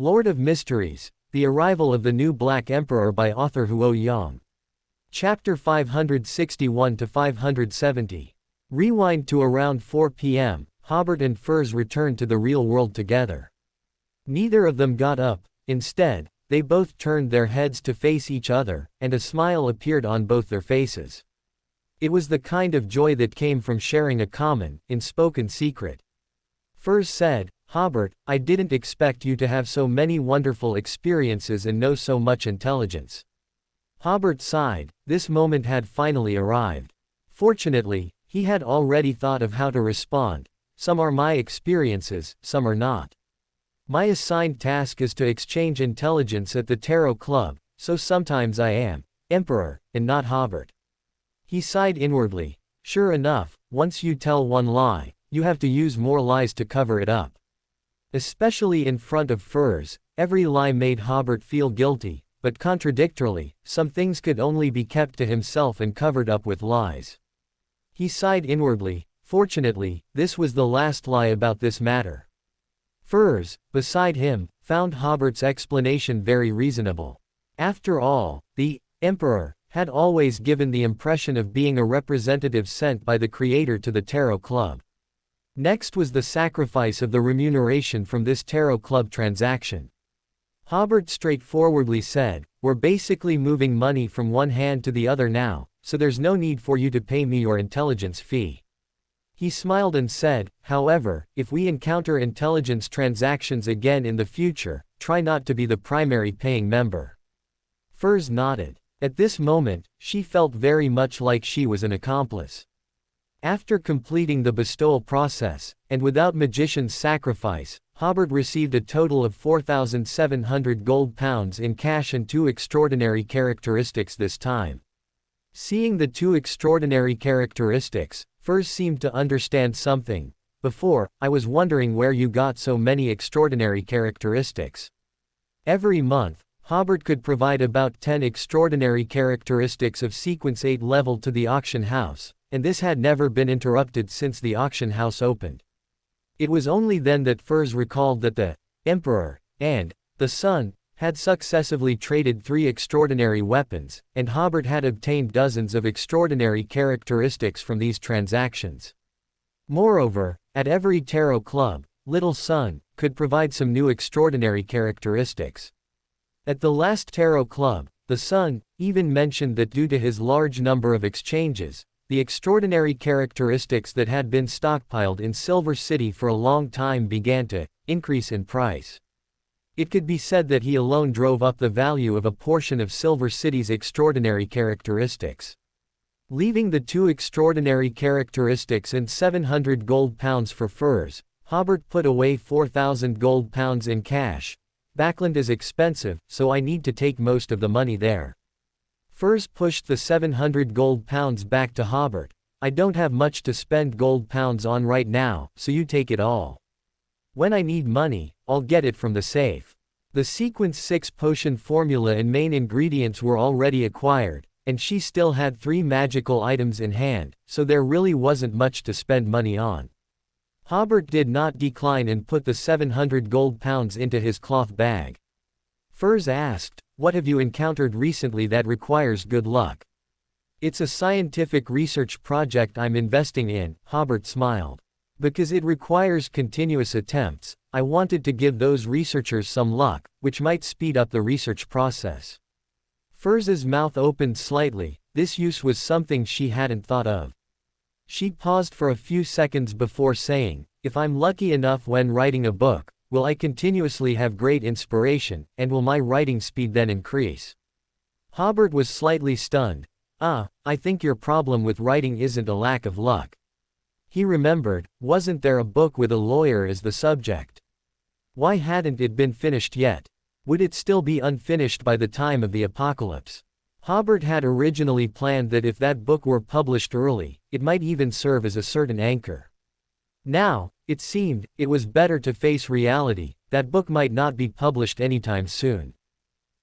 Lord of Mysteries, The Arrival of the New Black Emperor by author Huo Yang. Chapter 561 to 570. Rewind to around 4 p.m., Hobert and Furs returned to the real world together. Neither of them got up, instead, they both turned their heads to face each other, and a smile appeared on both their faces. It was the kind of joy that came from sharing a common, unspoken secret. Furs said, "Hobert, I didn't expect you to have so many wonderful experiences and know so much intelligence." Hobert sighed, this moment had finally arrived. Fortunately, he had already thought of how to respond. Some are my experiences, some are not. My assigned task is to exchange intelligence at the Tarot Club, so sometimes I am Emperor, and not Hobert. He sighed inwardly. Sure enough, once you tell one lie, you have to use more lies to cover it up. Especially in front of Furs, every lie made Hobert feel guilty, but contradictorily, some things could only be kept to himself and covered up with lies. He sighed inwardly. Fortunately, this was the last lie about this matter. Furs, beside him, found Hobert's explanation very reasonable. After all, the Emperor had always given the impression of being a representative sent by the Creator to the Tarot Club. Next was the sacrifice of the remuneration from this Tarot Club transaction. Hobert straightforwardly said, "We're basically moving money from one hand to the other now, so there's no need for you to pay me your intelligence fee." He smiled and said, "However, if we encounter intelligence transactions again in the future, try not to be the primary paying member." Furs nodded. At this moment, she felt very much like she was an accomplice. After completing the bestowal process, and without magician's sacrifice, Hobert received a total of 4,700 gold pounds in cash and 2 extraordinary characteristics this time. Seeing the 2 extraordinary characteristics, Furs seemed to understand something. "Before, I was wondering where you got so many extraordinary characteristics." Every month, Hobert could provide about 10 extraordinary characteristics of Sequence 8 level to the auction house, and this had never been interrupted since the auction house opened. It was only then that Furs recalled that the Emperor and the Sun had successively traded 3 extraordinary weapons, and Hobert had obtained dozens of extraordinary characteristics from these transactions. Moreover, at every Tarot Club, Little Sun could provide some new extraordinary characteristics. At the last Tarot Club, the Sun even mentioned that due to his large number of exchanges, the extraordinary characteristics that had been stockpiled in Silver City for a long time began to increase in price. It could be said that he alone drove up the value of a portion of Silver City's extraordinary characteristics. Leaving the 2 extraordinary characteristics and 700 gold pounds for Furs, Hobert put away 4,000 gold pounds in cash. "Backland is expensive, so I need to take most of the money there." Furs pushed the 700 gold pounds back to Hobert. "I don't have much to spend gold pounds on right now, so you take it all. When I need money, I'll get it from the safe." The Sequence 6 potion formula and main ingredients were already acquired, and she still had 3 magical items in hand, so there really wasn't much to spend money on. Hobert did not decline and put the 700 gold pounds into his cloth bag. Furs asked, "What have you encountered recently that requires good luck?" "It's a scientific research project I'm investing in," Hobert smiled. "Because it requires continuous attempts, I wanted to give those researchers some luck, which might speed up the research process." Furs's mouth opened slightly. This use was something she hadn't thought of. She paused for a few seconds before saying, "If I'm lucky enough when writing a book, will I continuously have great inspiration, and will my writing speed then increase?" Hobert was slightly stunned. I think your problem with writing isn't a lack of luck." He remembered, wasn't there a book with a lawyer as the subject? Why hadn't it been finished yet? Would it still be unfinished by the time of the apocalypse? Hobert had originally planned that if that book were published early, it might even serve as a certain anchor. Now, it seemed, it was better to face reality. That book might not be published anytime soon.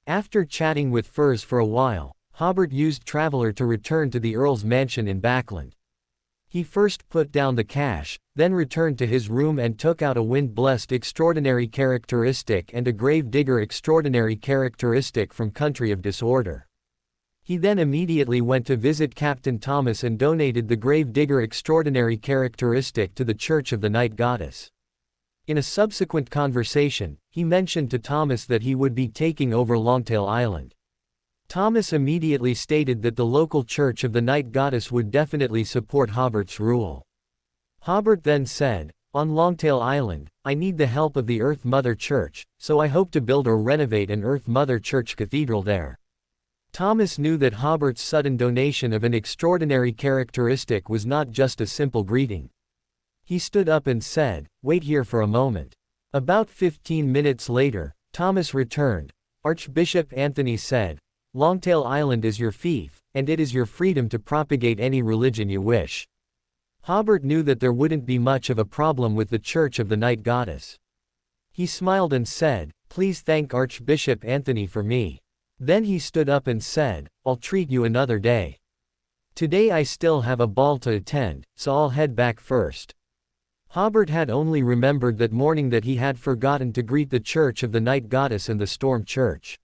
After chatting with Furs for a while, Hobert used Traveler to return to the Earl's mansion in Backland. He first put down the cash, then returned to his room and took out a wind-blessed extraordinary characteristic and a grave digger extraordinary characteristic from Country of Disorder. He then immediately went to visit Captain Thomas and donated the grave digger extraordinary characteristic to the Church of the Night Goddess. In a subsequent conversation, he mentioned to Thomas that he would be taking over Longtail Island. Thomas immediately stated that the local Church of the Night Goddess would definitely support Hobert's rule. Hobert then said, "On Longtail Island, I need the help of the Earth Mother Church, so I hope to build or renovate an Earth Mother Church cathedral there." Thomas knew that Hobert's sudden donation of an extraordinary characteristic was not just a simple greeting. He stood up and said, "Wait here for a moment." About 15 minutes later, Thomas returned. Archbishop Anthony said, "Longtail Island is your fief, and it is your freedom to propagate any religion you wish." Hobert knew that there wouldn't be much of a problem with the Church of the Night Goddess. He smiled and said, "Please thank Archbishop Anthony for me." Then he stood up and said, "I'll treat you another day. Today I still have a ball to attend, so I'll head back first." Hobert had only remembered that morning that he had forgotten to greet the Church of the Night Goddess and the Storm Church.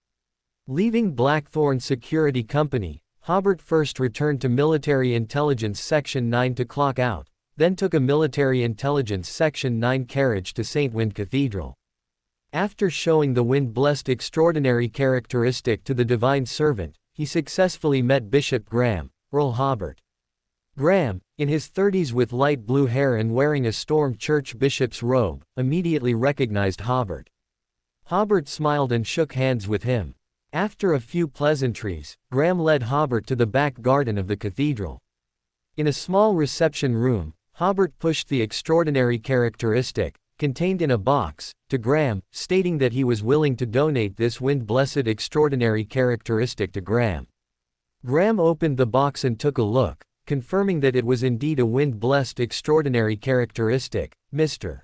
Leaving Blackthorn Security Company, Hobert first returned to Military Intelligence Section 9 to clock out, then took a Military Intelligence Section 9 carriage to St. Wind Cathedral. After showing the wind-blessed extraordinary characteristic to the divine servant, he successfully met Bishop Graham, Earl Hobert. Graham, in his 30s with light blue hair and wearing a Storm Church bishop's robe, immediately recognized Hobert. Hobert smiled and shook hands with him. After a few pleasantries, Graham led Hobert to the back garden of the cathedral. In a small reception room, Hobert pushed the extraordinary characteristic, contained in a box, to Graham, stating that he was willing to donate this wind-blessed extraordinary characteristic to Graham. Graham opened the box and took a look, confirming that it was indeed a wind-blessed extraordinary characteristic. "Mr.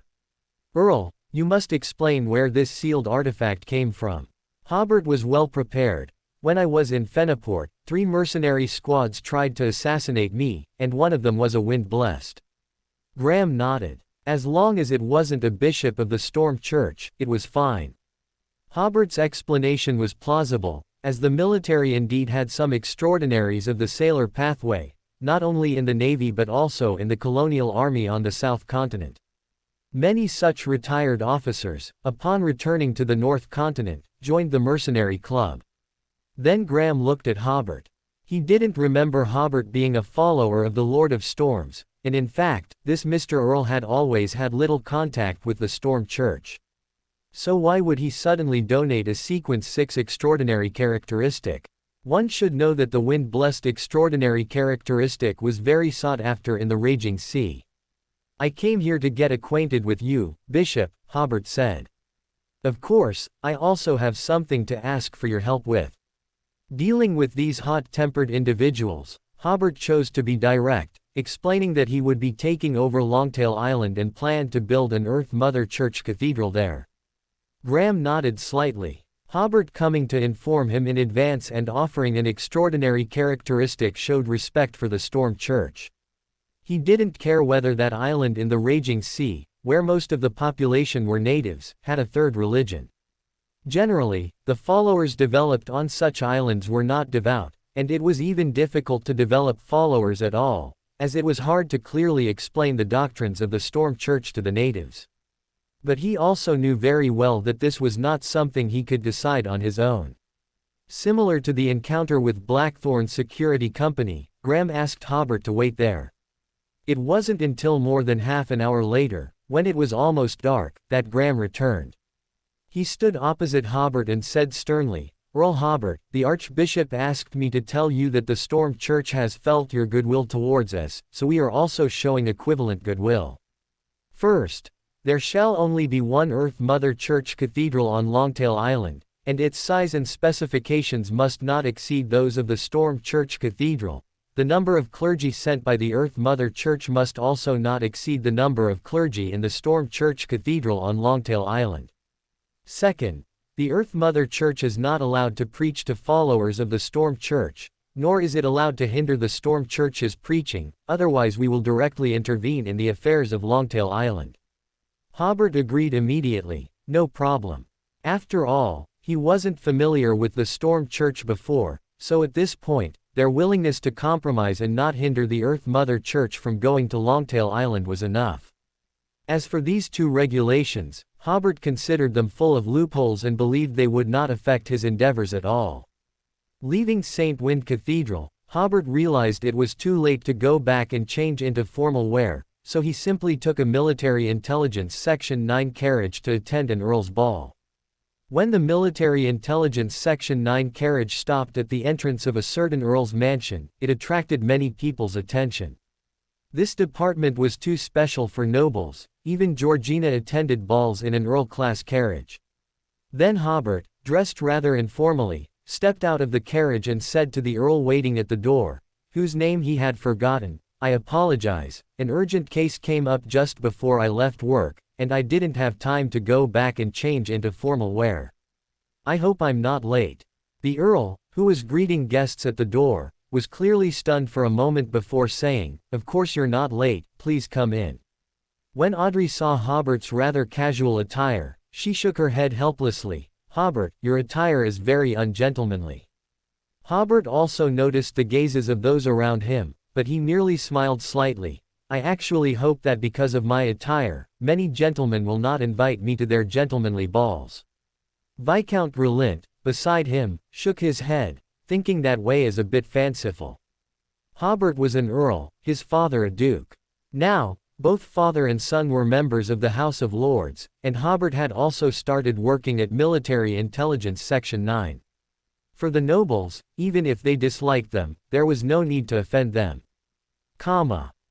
Earl, you must explain where this sealed artifact came from." Hobert was well prepared. "When I was in Fenaport, 3 mercenary squads tried to assassinate me, and one of them was a wind-blessed." Graham nodded. As long as it wasn't a bishop of the Storm Church, it was fine. Hobert's explanation was plausible, as the military indeed had some extraordinaries of the sailor pathway, not only in the Navy but also in the colonial army on the South Continent. Many such retired officers, upon returning to the North Continent, joined the mercenary club. Then Graham looked at Hobert. He didn't remember Hobert being a follower of the Lord of Storms, and in fact, this Mr. Earl had always had little contact with the Storm Church. So why would he suddenly donate a Sequence 6 extraordinary characteristic? One should know that the wind-blessed extraordinary characteristic was very sought after in the raging sea. "I came here to get acquainted with you, Bishop," Hobert said. "Of course, I also have something to ask for your help with." Dealing with these hot-tempered individuals, Hobert chose to be direct, explaining that he would be taking over Longtail Island and planned to build an Earth Mother Church cathedral there. Graham nodded slightly. Hobert coming to inform him in advance and offering an extraordinary characteristic showed respect for the Storm Church. He didn't care whether that island in the raging sea, where most of the population were natives, had a third religion. Generally, the followers developed on such islands were not devout, and it was even difficult to develop followers at all, as it was hard to clearly explain the doctrines of the Storm Church to the natives. But he also knew very well that this was not something he could decide on his own. Similar to the encounter with Blackthorn Security Company, Graham asked Hobert to wait there. It wasn't until more than half an hour later, when it was almost dark, that Graham returned. He stood opposite Hobert and said sternly, "Earl Hobert, the Archbishop asked me to tell you that the Storm Church has felt your goodwill towards us, so we are also showing equivalent goodwill. First, there shall only be one Earth Mother Church cathedral on Longtail Island, and its size and specifications must not exceed those of the Storm Church Cathedral. The number of clergy sent by the Earth Mother Church must also not exceed the number of clergy in the Storm Church Cathedral on Longtail Island. Second, the Earth Mother Church is not allowed to preach to followers of the Storm Church, nor is it allowed to hinder the Storm Church's preaching, otherwise we will directly intervene in the affairs of Longtail Island. Hobert agreed immediately, no problem. After all, he wasn't familiar with the Storm Church before, so at this point, their willingness to compromise and not hinder the Earth Mother Church from going to Longtail Island was enough. As for these two regulations, Hobert considered them full of loopholes and believed they would not affect his endeavors at all. Leaving St. Wind Cathedral, Hobert realized it was too late to go back and change into formal wear, so he simply took a Military Intelligence Section 9 carriage to attend an Earl's ball. When the Military Intelligence Section 9 carriage stopped at the entrance of a certain Earl's mansion, it attracted many people's attention. This department was too special for nobles, even Georgina attended balls in an Earl-class carriage. Then Hobert, dressed rather informally, stepped out of the carriage and said to the Earl waiting at the door, whose name he had forgotten, "I apologize, an urgent case came up just before I left work, and I didn't have time to go back and change into formal wear. I hope I'm not late." The Earl, who was greeting guests at the door, was clearly stunned for a moment before saying, "Of course you're not late, please come in." When Audrey saw Hobert's rather casual attire, she shook her head helplessly. "Hobert, your attire is very ungentlemanly." Hobert also noticed the gazes of those around him, but he merely smiled slightly. "I actually hope that because of my attire, many gentlemen will not invite me to their gentlemanly balls." Viscount Relint, beside him, shook his head, thinking that way is a bit fanciful. Hobert was an earl, his father a duke. Now, both father and son were members of the House of Lords, and Hobert had also started working at Military Intelligence Section 9. For the nobles, even if they disliked them, there was no need to offend them.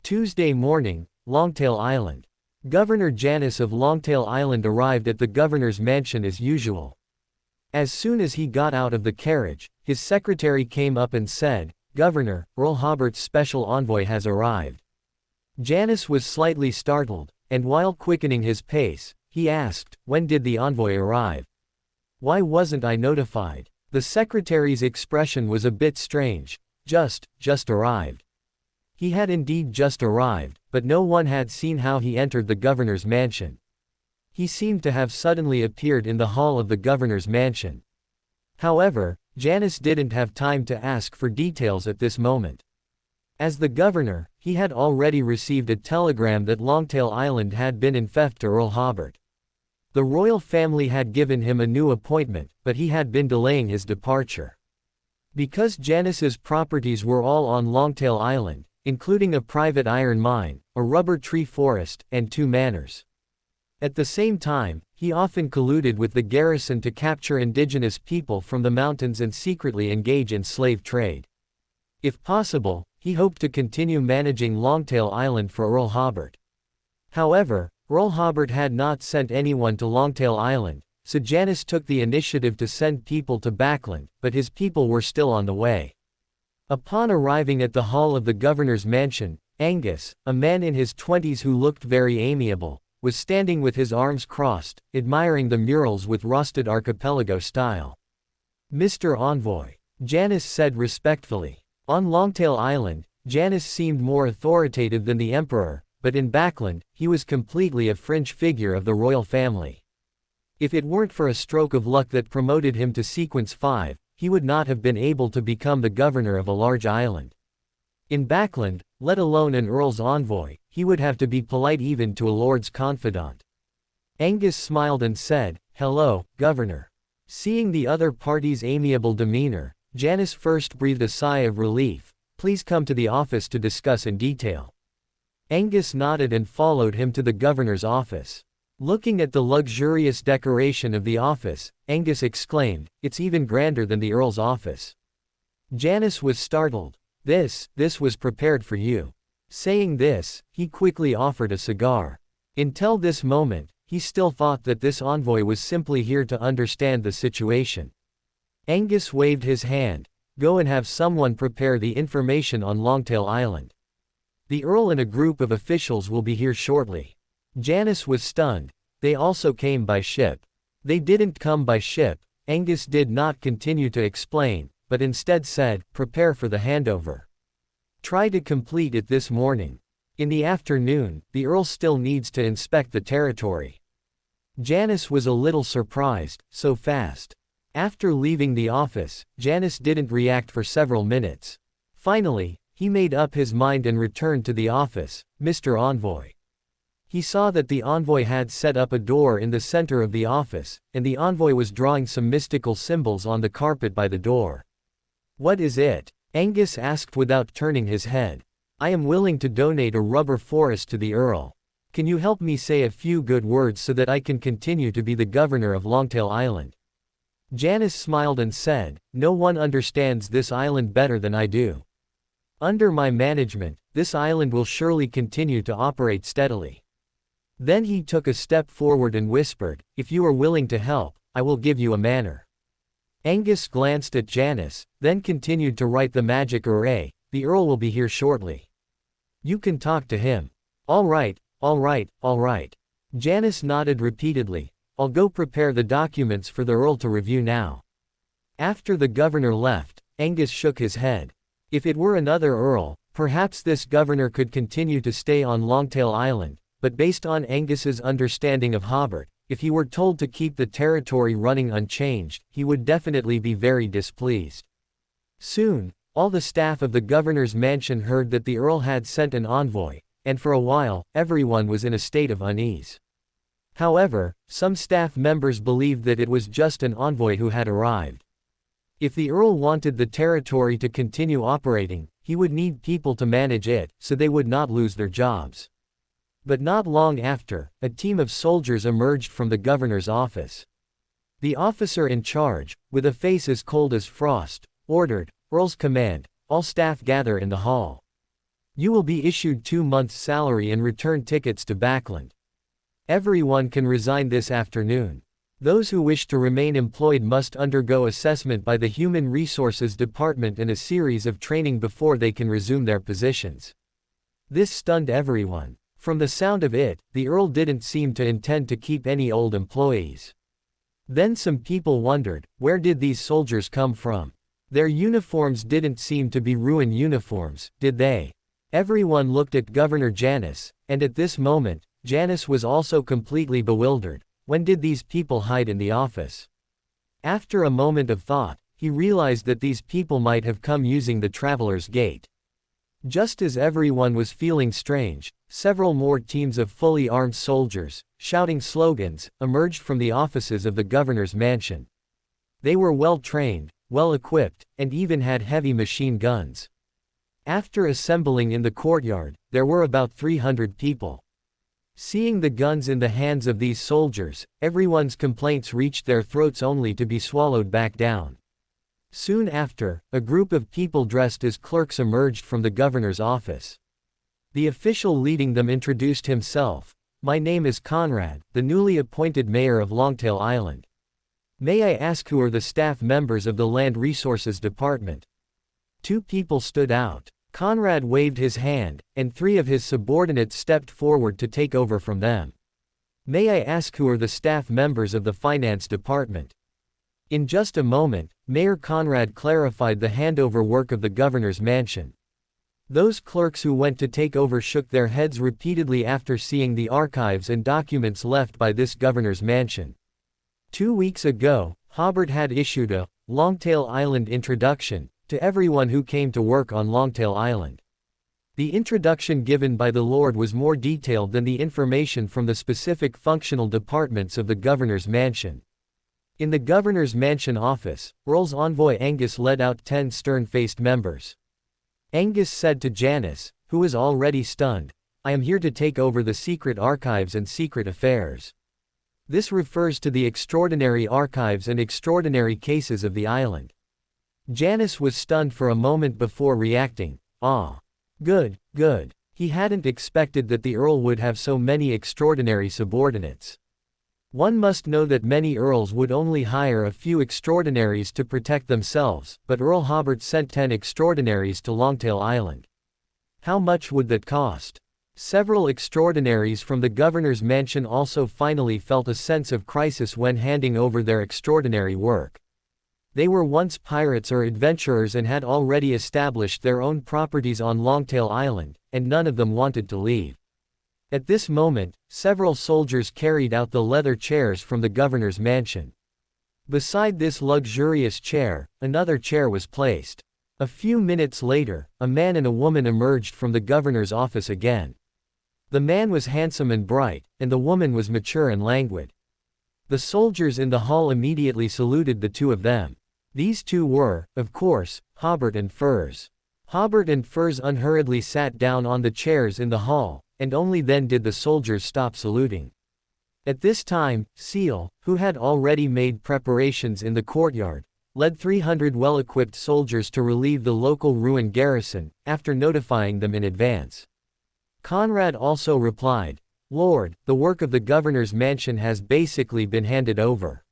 Tuesday morning, Longtail Island. Governor Janus of Longtail Island arrived at the governor's mansion as usual. As soon as he got out of the carriage, his secretary came up and said, "Governor, Earl Hobert's special envoy has arrived." Janus was slightly startled, and while quickening his pace, he asked, "When did the envoy arrive? Why wasn't I notified?" The secretary's expression was a bit strange. Just arrived." He had indeed just arrived, but no one had seen how he entered the governor's mansion. He seemed to have suddenly appeared in the hall of the governor's mansion. However, Janus didn't have time to ask for details at this moment. As the governor, he had already received a telegram that Longtail Island had been in theft to Earl Hobert. The royal family had given him a new appointment, but he had been delaying his departure. Because Janus's properties were all on Longtail Island, including a private iron mine, a rubber tree forest, and 2 manors. At the same time, he often colluded with the garrison to capture indigenous people from the mountains and secretly engage in slave trade. If possible, he hoped to continue managing Longtail Island for Earl Hobert. However, Earl Hobert had not sent anyone to Longtail Island, so Janus took the initiative to send people to Backland, but his people were still on the way. Upon arriving at the hall of the governor's mansion, Angus, a man in his 20s who looked very amiable, was standing with his arms crossed, admiring the murals with rusted archipelago style. "Mr. Envoy," Janus said respectfully. On Longtail Island, Janus seemed more authoritative than the emperor, but in Backland, he was completely a fringe figure of the royal family. If it weren't for a stroke of luck that promoted him to Sequence 5, he would not have been able to become the governor of a large island. In Backland, let alone an earl's envoy, he would have to be polite even to a lord's confidant. Angus smiled and said, "Hello, Governor." Seeing the other party's amiable demeanor, Janus first breathed a sigh of relief. "Please come to the office to discuss in detail." Angus nodded and followed him to the governor's office. Looking at the luxurious decoration of the office, Angus exclaimed, "It's even grander than the Earl's office." Janus was startled. This was prepared for you." Saying this, he quickly offered a cigar. Until this moment, he still thought that this envoy was simply here to understand the situation. Angus waved his hand. "Go and have someone prepare the information on Longtail Island. The Earl and a group of officials will be here shortly." Janus was stunned. They also came by ship. They didn't come by ship. Angus did not continue to explain. but instead said, "Prepare for the handover. Try to complete it this morning. In the afternoon, the Earl still needs to inspect the territory." Janice was a little surprised, so fast. After leaving the office, Janice didn't react for several minutes. Finally, he made up his mind and returned to the office. "Mr. Envoy." He saw that the envoy had set up a door in the center of the office, and the envoy was drawing some mystical symbols on the carpet by the door. "What is it?" Angus asked without turning his head. "I am willing to donate a rubber forest to the Earl. Can you help me say a few good words so that I can continue to be the governor of Longtail Island?" Janice smiled and said, "No one understands this island better than I do. Under my management, this island will surely continue to operate steadily." Then he took a step forward and whispered, "If you are willing to help, I will give you a manor." Angus glanced at Janice, then continued to write the magic array. "The Earl will be here shortly. You can talk to him." All right, all right, all right." Janice nodded repeatedly. "I'll go prepare the documents for the Earl to review now." After the governor left, Angus shook his head. If it were another Earl, perhaps this governor could continue to stay on Longtail Island, but based on Angus's understanding of Hobert, if he were told to keep the territory running unchanged, he would definitely be very displeased. Soon, all the staff of the governor's mansion heard that the Earl had sent an envoy, and for a while, everyone was in a state of unease. However, some staff members believed that it was just an envoy who had arrived. If the Earl wanted the territory to continue operating, he would need people to manage it, so they would not lose their jobs. But not long after, a team of soldiers emerged from the governor's office. The officer in charge, with a face as cold as frost, ordered, "Earl's command, all staff gather in the hall. You will be issued 2 months' salary and return tickets to Backland. Everyone can resign this afternoon. Those who wish to remain employed must undergo assessment by the Human Resources Department and a series of training before they can resume their positions." This stunned everyone. From the sound of it, the Earl didn't seem to intend to keep any old employees. Then some people wondered, where did these soldiers come from? Their uniforms didn't seem to be ruined uniforms, did they? Everyone looked at Governor Janice, and at this moment, Janice was also completely bewildered. When did these people hide in the office? After a moment of thought, he realized that these people might have come using the Traveler's Gate. Just as everyone was feeling strange, several more teams of fully armed soldiers, shouting slogans, emerged from the offices of the governor's mansion. They were well trained, well equipped, and even had heavy machine guns. After assembling in the courtyard, there were about 300 people. Seeing the guns in the hands of these soldiers, everyone's complaints reached their throats only to be swallowed back down. Soon after, a group of people dressed as clerks emerged from the governor's office. The official leading them introduced himself. "My name is Conrad, the newly appointed mayor of Longtail Island. May I ask who are the staff members of the Land Resources Department?" 2 people stood out. Conrad waved his hand, and 3 of his subordinates stepped forward to take over from them. "May I ask who are the staff members of the Finance Department?" In just a moment, Mayor Conrad clarified the handover work of the governor's mansion. Those clerks who went to take over shook their heads repeatedly after seeing the archives and documents left by this governor's mansion. 2 weeks ago, Hobert had issued a Longtail Island introduction to everyone who came to work on Longtail Island. The introduction given by the Lord was more detailed than the information from the specific functional departments of the governor's mansion. In the governor's mansion office, Earl's envoy Angus led out 10 stern-faced members. Angus said to Janice, who was already stunned, "I am here to take over the secret archives and secret affairs. This refers to the extraordinary archives and extraordinary cases of the island." Janice was stunned for a moment before reacting, "Ah. Good, good." He hadn't expected that the Earl would have so many extraordinary subordinates. One must know that many Earls would only hire a few extraordinaries to protect themselves, but Earl Hobert sent 10 extraordinaries to Longtail Island. How much would that cost? Several extraordinaries from the governor's mansion also finally felt a sense of crisis when handing over their extraordinary work. They were once pirates or adventurers and had already established their own properties on Longtail Island, and none of them wanted to leave. At this moment, several soldiers carried out the leather chairs from the governor's mansion. Beside this luxurious chair, another chair was placed. A few minutes later, a man and a woman emerged from the governor's office again. The man was handsome and bright, and the woman was mature and languid. The soldiers in the hall immediately saluted the two of them. These two were, of course, Hobert and Furs. Hobert and Furs unhurriedly sat down on the chairs in the hall, and only then did the soldiers stop saluting. At this time, Seal, who had already made preparations in the courtyard, led 300 well-equipped soldiers to relieve the local ruined garrison, after notifying them in advance. Conrad also replied, "Lord, the work of the governor's mansion has basically been handed over."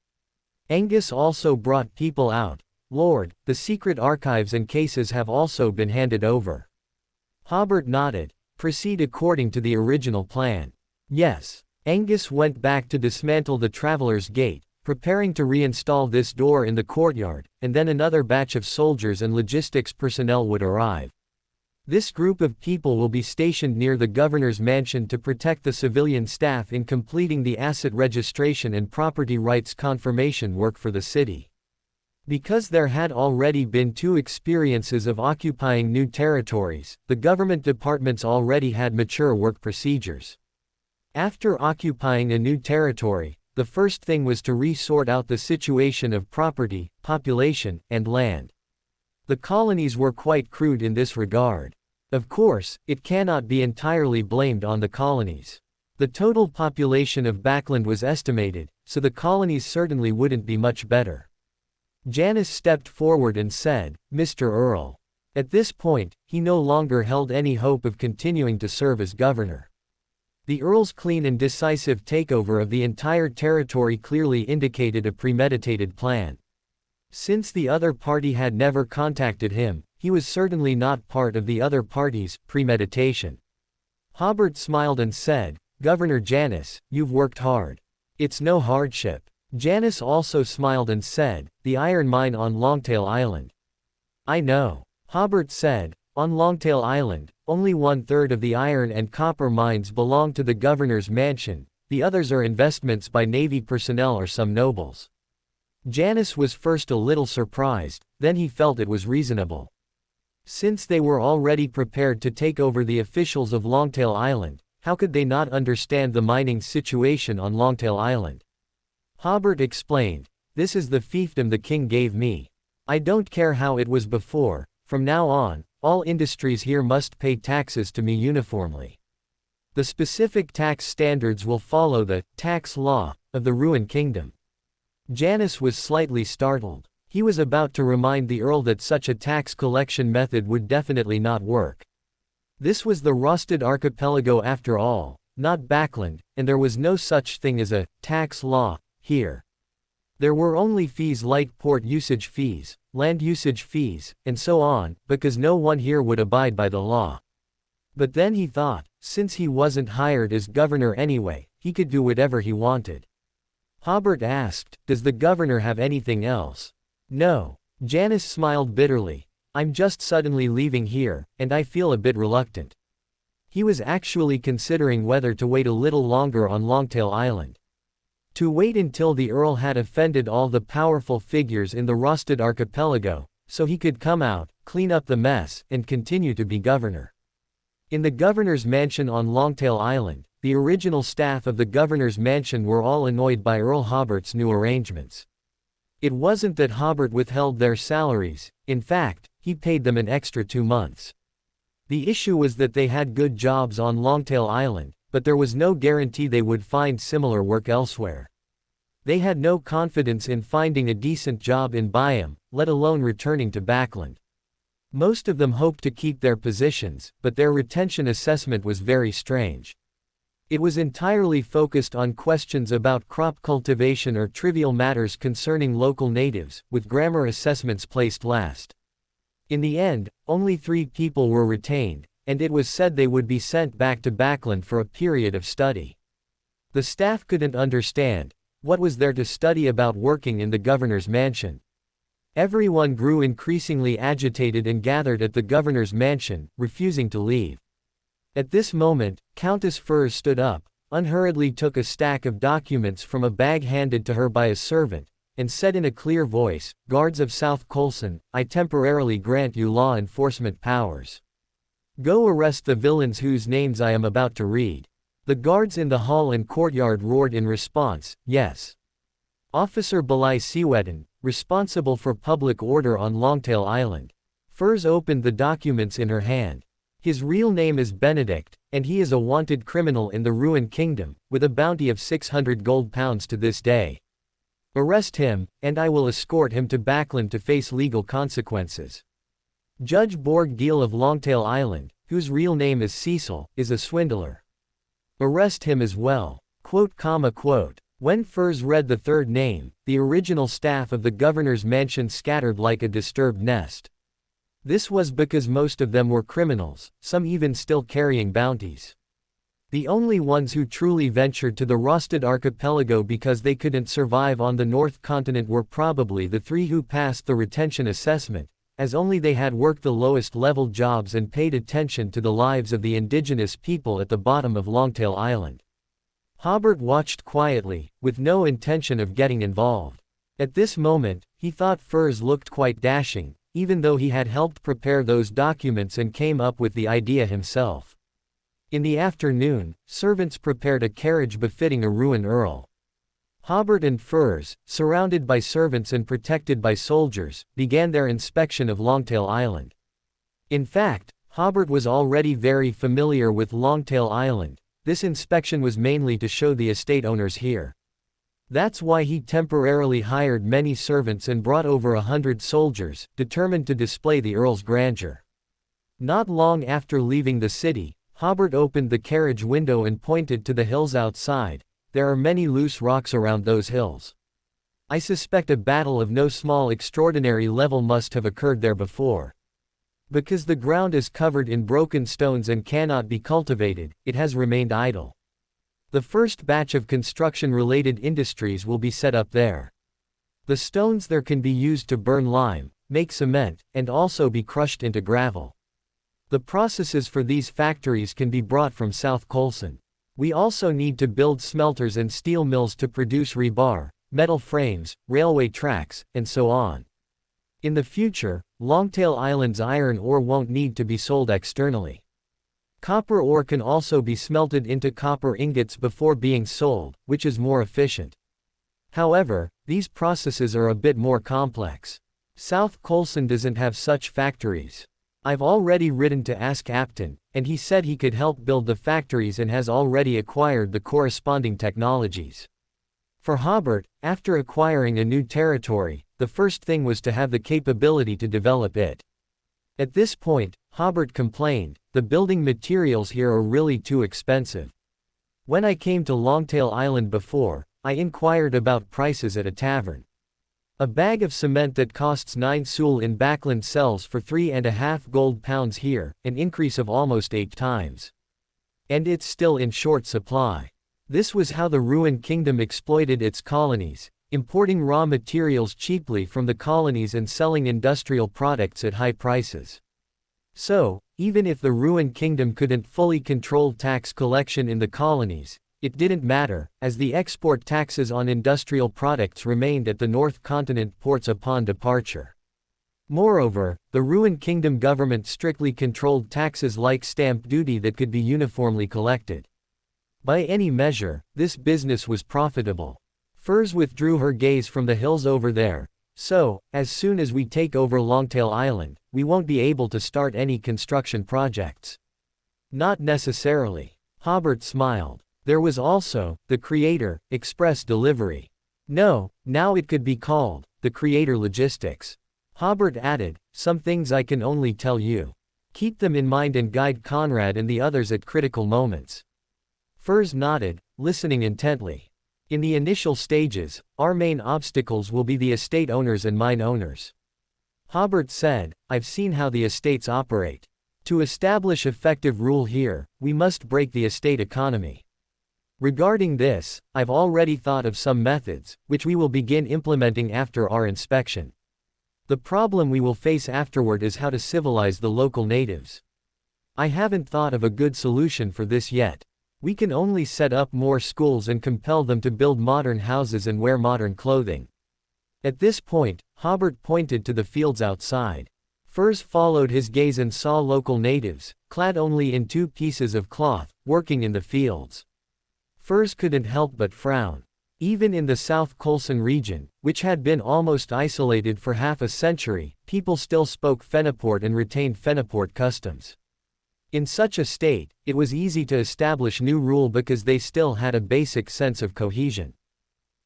Angus also brought people out. "Lord, the secret archives and cases have also been handed over." Hobert nodded. "Proceed according to the original plan." "Yes." Angus went back to dismantle the Traveler's Gate, preparing to reinstall this door in the courtyard, and then another batch of soldiers and logistics personnel would arrive. This group of people will be stationed near the governor's mansion to protect the civilian staff in completing the asset registration and property rights confirmation work for the city. Because there had already been 2 experiences of occupying new territories, the government departments already had mature work procedures. After occupying a new territory, the first thing was to re-sort out the situation of property, population, and land. The colonies were quite crude in this regard. Of course, it cannot be entirely blamed on the colonies. The total population of Backland was estimated, so the colonies certainly wouldn't be much better. Janice stepped forward and said, "Mr. Earl." At this point, he no longer held any hope of continuing to serve as governor. The Earl's clean and decisive takeover of the entire territory clearly indicated a premeditated plan. Since the other party had never contacted him, he was certainly not part of the other party's premeditation. Hobert smiled and said, "Governor Janice, you've worked hard. It's no hardship." Janice also smiled and said, "The iron mine on Longtail Island." "I know." Hobert said, "On Longtail Island, only 1/3 of the iron and copper mines belong to the governor's mansion, the others are investments by Navy personnel or some nobles." Janice was first a little surprised, then he felt it was reasonable. Since they were already prepared to take over the officials of Longtail Island, how could they not understand the mining situation on Longtail Island? Hobert explained, "This is the fiefdom the king gave me. I don't care how it was before, from now on, all industries here must pay taxes to me uniformly. The specific tax standards will follow the tax law of the ruined kingdom." Janice was slightly startled. He was about to remind the Earl that such a tax collection method would definitely not work. This was the Rusted Archipelago after all, not Backland, and there was no such thing as a tax law here. There were only fees like port usage fees, land usage fees, and so on, because no one here would abide by the law. But then he thought, since he wasn't hired as governor anyway, he could do whatever he wanted. Hobert asked, "Does the governor have anything else?" "No." Janice smiled bitterly. "I'm just suddenly leaving here, and I feel a bit reluctant." He was actually considering whether to wait a little longer on Longtail Island. To wait until the Earl had offended all the powerful figures in the Rusted Archipelago, so he could come out, clean up the mess, and continue to be governor. In the governor's mansion on Longtail Island, the original staff of the governor's mansion were all annoyed by Earl Hobert's new arrangements. It wasn't that Hobert withheld their salaries, in fact, he paid them an extra 2 months. The issue was that they had good jobs on Longtail Island, but there was no guarantee they would find similar work elsewhere. They had no confidence in finding a decent job in Byam, let alone returning to Backland. Most of them hoped to keep their positions, but their retention assessment was very strange. It was entirely focused on questions about crop cultivation or trivial matters concerning local natives, with grammar assessments placed last. In the end, only 3 people were retained, and it was said they would be sent back to Backland for a period of study. The staff couldn't understand, what was there to study about working in the governor's mansion? Everyone grew increasingly agitated and gathered at the governor's mansion, refusing to leave. At this moment, Countess Furs stood up, unhurriedly took a stack of documents from a bag handed to her by a servant, and said in a clear voice, "Guards of South Colson, I temporarily grant you law enforcement powers. Go arrest the villains whose names I am about to read." The guards in the hall and courtyard roared in response, "Yes." Officer Belai Siwetan, responsible for public order on Longtail Island. Furs opened the documents in her hand. His real name is Benedict, and he is a wanted criminal in the Ruined Kingdom, with a bounty of 600 gold pounds to this day. Arrest him, and I will escort him to Backland to face legal consequences. Judge Borg Giel of Longtail Island, whose real name is Cecil, is a swindler. Arrest him as well. When Furs read the third name, the original staff of the governor's mansion scattered like a disturbed nest. This was because most of them were criminals, some even still carrying bounties. The only ones who truly ventured to the Rosted Archipelago because they couldn't survive on the North Continent were probably the three who passed the retention assessment, as only they had worked the lowest level jobs and paid attention to the lives of the indigenous people at the bottom of Longtail Island. Hobert watched quietly, with no intention of getting involved. At this moment, he thought Furs looked quite dashing, even though he had helped prepare those documents and came up with the idea himself. In the afternoon, servants prepared a carriage befitting a ruined earl. Hobert and Furs, surrounded by servants and protected by soldiers, began their inspection of Longtail Island. In fact, Hobert was already very familiar with Longtail Island. This inspection was mainly to show the estate owners here. That's why he temporarily hired many servants and brought over 100 soldiers, determined to display the Earl's grandeur. Not long after leaving the city, Hobert opened the carriage window and pointed to the hills outside. There are many loose rocks around those hills. I suspect a battle of no small extraordinary level must have occurred there before. Because the ground is covered in broken stones and cannot be cultivated, it has remained idle. The first batch of construction-related industries will be set up there. The stones there can be used to burn lime, make cement, and also be crushed into gravel. The processes for these factories can be brought from South Colson. We also need to build smelters and steel mills to produce rebar, metal frames, railway tracks, and so on. In the future, Longtail Island's iron ore won't need to be sold externally. Copper ore can also be smelted into copper ingots before being sold, which is more efficient. However, these processes are a bit more complex. South Colson doesn't have such factories. I've already written to Ask Apton, and he said he could help build the factories and has already acquired the corresponding technologies. For Hobert, after acquiring a new territory, the first thing was to have the capability to develop it. At this point, Hobert complained, "The building materials here are really too expensive. When I came to Longtail Island before, I inquired about prices at a tavern. A bag of cement that costs 9 sul in Backland sells for 3.5 gold pounds here, an increase of almost 8 times. And it's still in short supply." This was how the Ruined Kingdom exploited its colonies, importing raw materials cheaply from the colonies and selling industrial products at high prices. So, even if the Ruined Kingdom couldn't fully control tax collection in the colonies, it didn't matter, as the export taxes on industrial products remained at the North Continent ports upon departure. Moreover, the Ruined Kingdom government strictly controlled taxes like stamp duty that could be uniformly collected. By any measure, this business was profitable. Furs withdrew her gaze from the hills over there. "So, as soon as we take over Longtail Island, we won't be able to start any construction projects." "Not necessarily." Hobert smiled. There was also, the Creator, Express Delivery. No, now it could be called, the Creator Logistics. Hobert added, "Some things I can only tell you. Keep them in mind and guide Conrad and the others at critical moments." Furs nodded, listening intently. "In the initial stages, our main obstacles will be the estate owners and mine owners." Hobert said, "I've seen how the estates operate. To establish effective rule here, we must break the estate economy. Regarding this, I've already thought of some methods, which we will begin implementing after our inspection. The problem we will face afterward is how to civilize the local natives. I haven't thought of a good solution for this yet. We can only set up more schools and compel them to build modern houses and wear modern clothing. At this point, Hobert pointed to the fields outside. Furs followed his gaze and saw local natives, clad only in 2 pieces of cloth, working in the fields. Furs couldn't help but frown. Even in the South Colson region, which had been almost isolated for half a century, people still spoke Fenaport and retained Fenaport customs. In such a state, it was easy to establish new rule because they still had a basic sense of cohesion.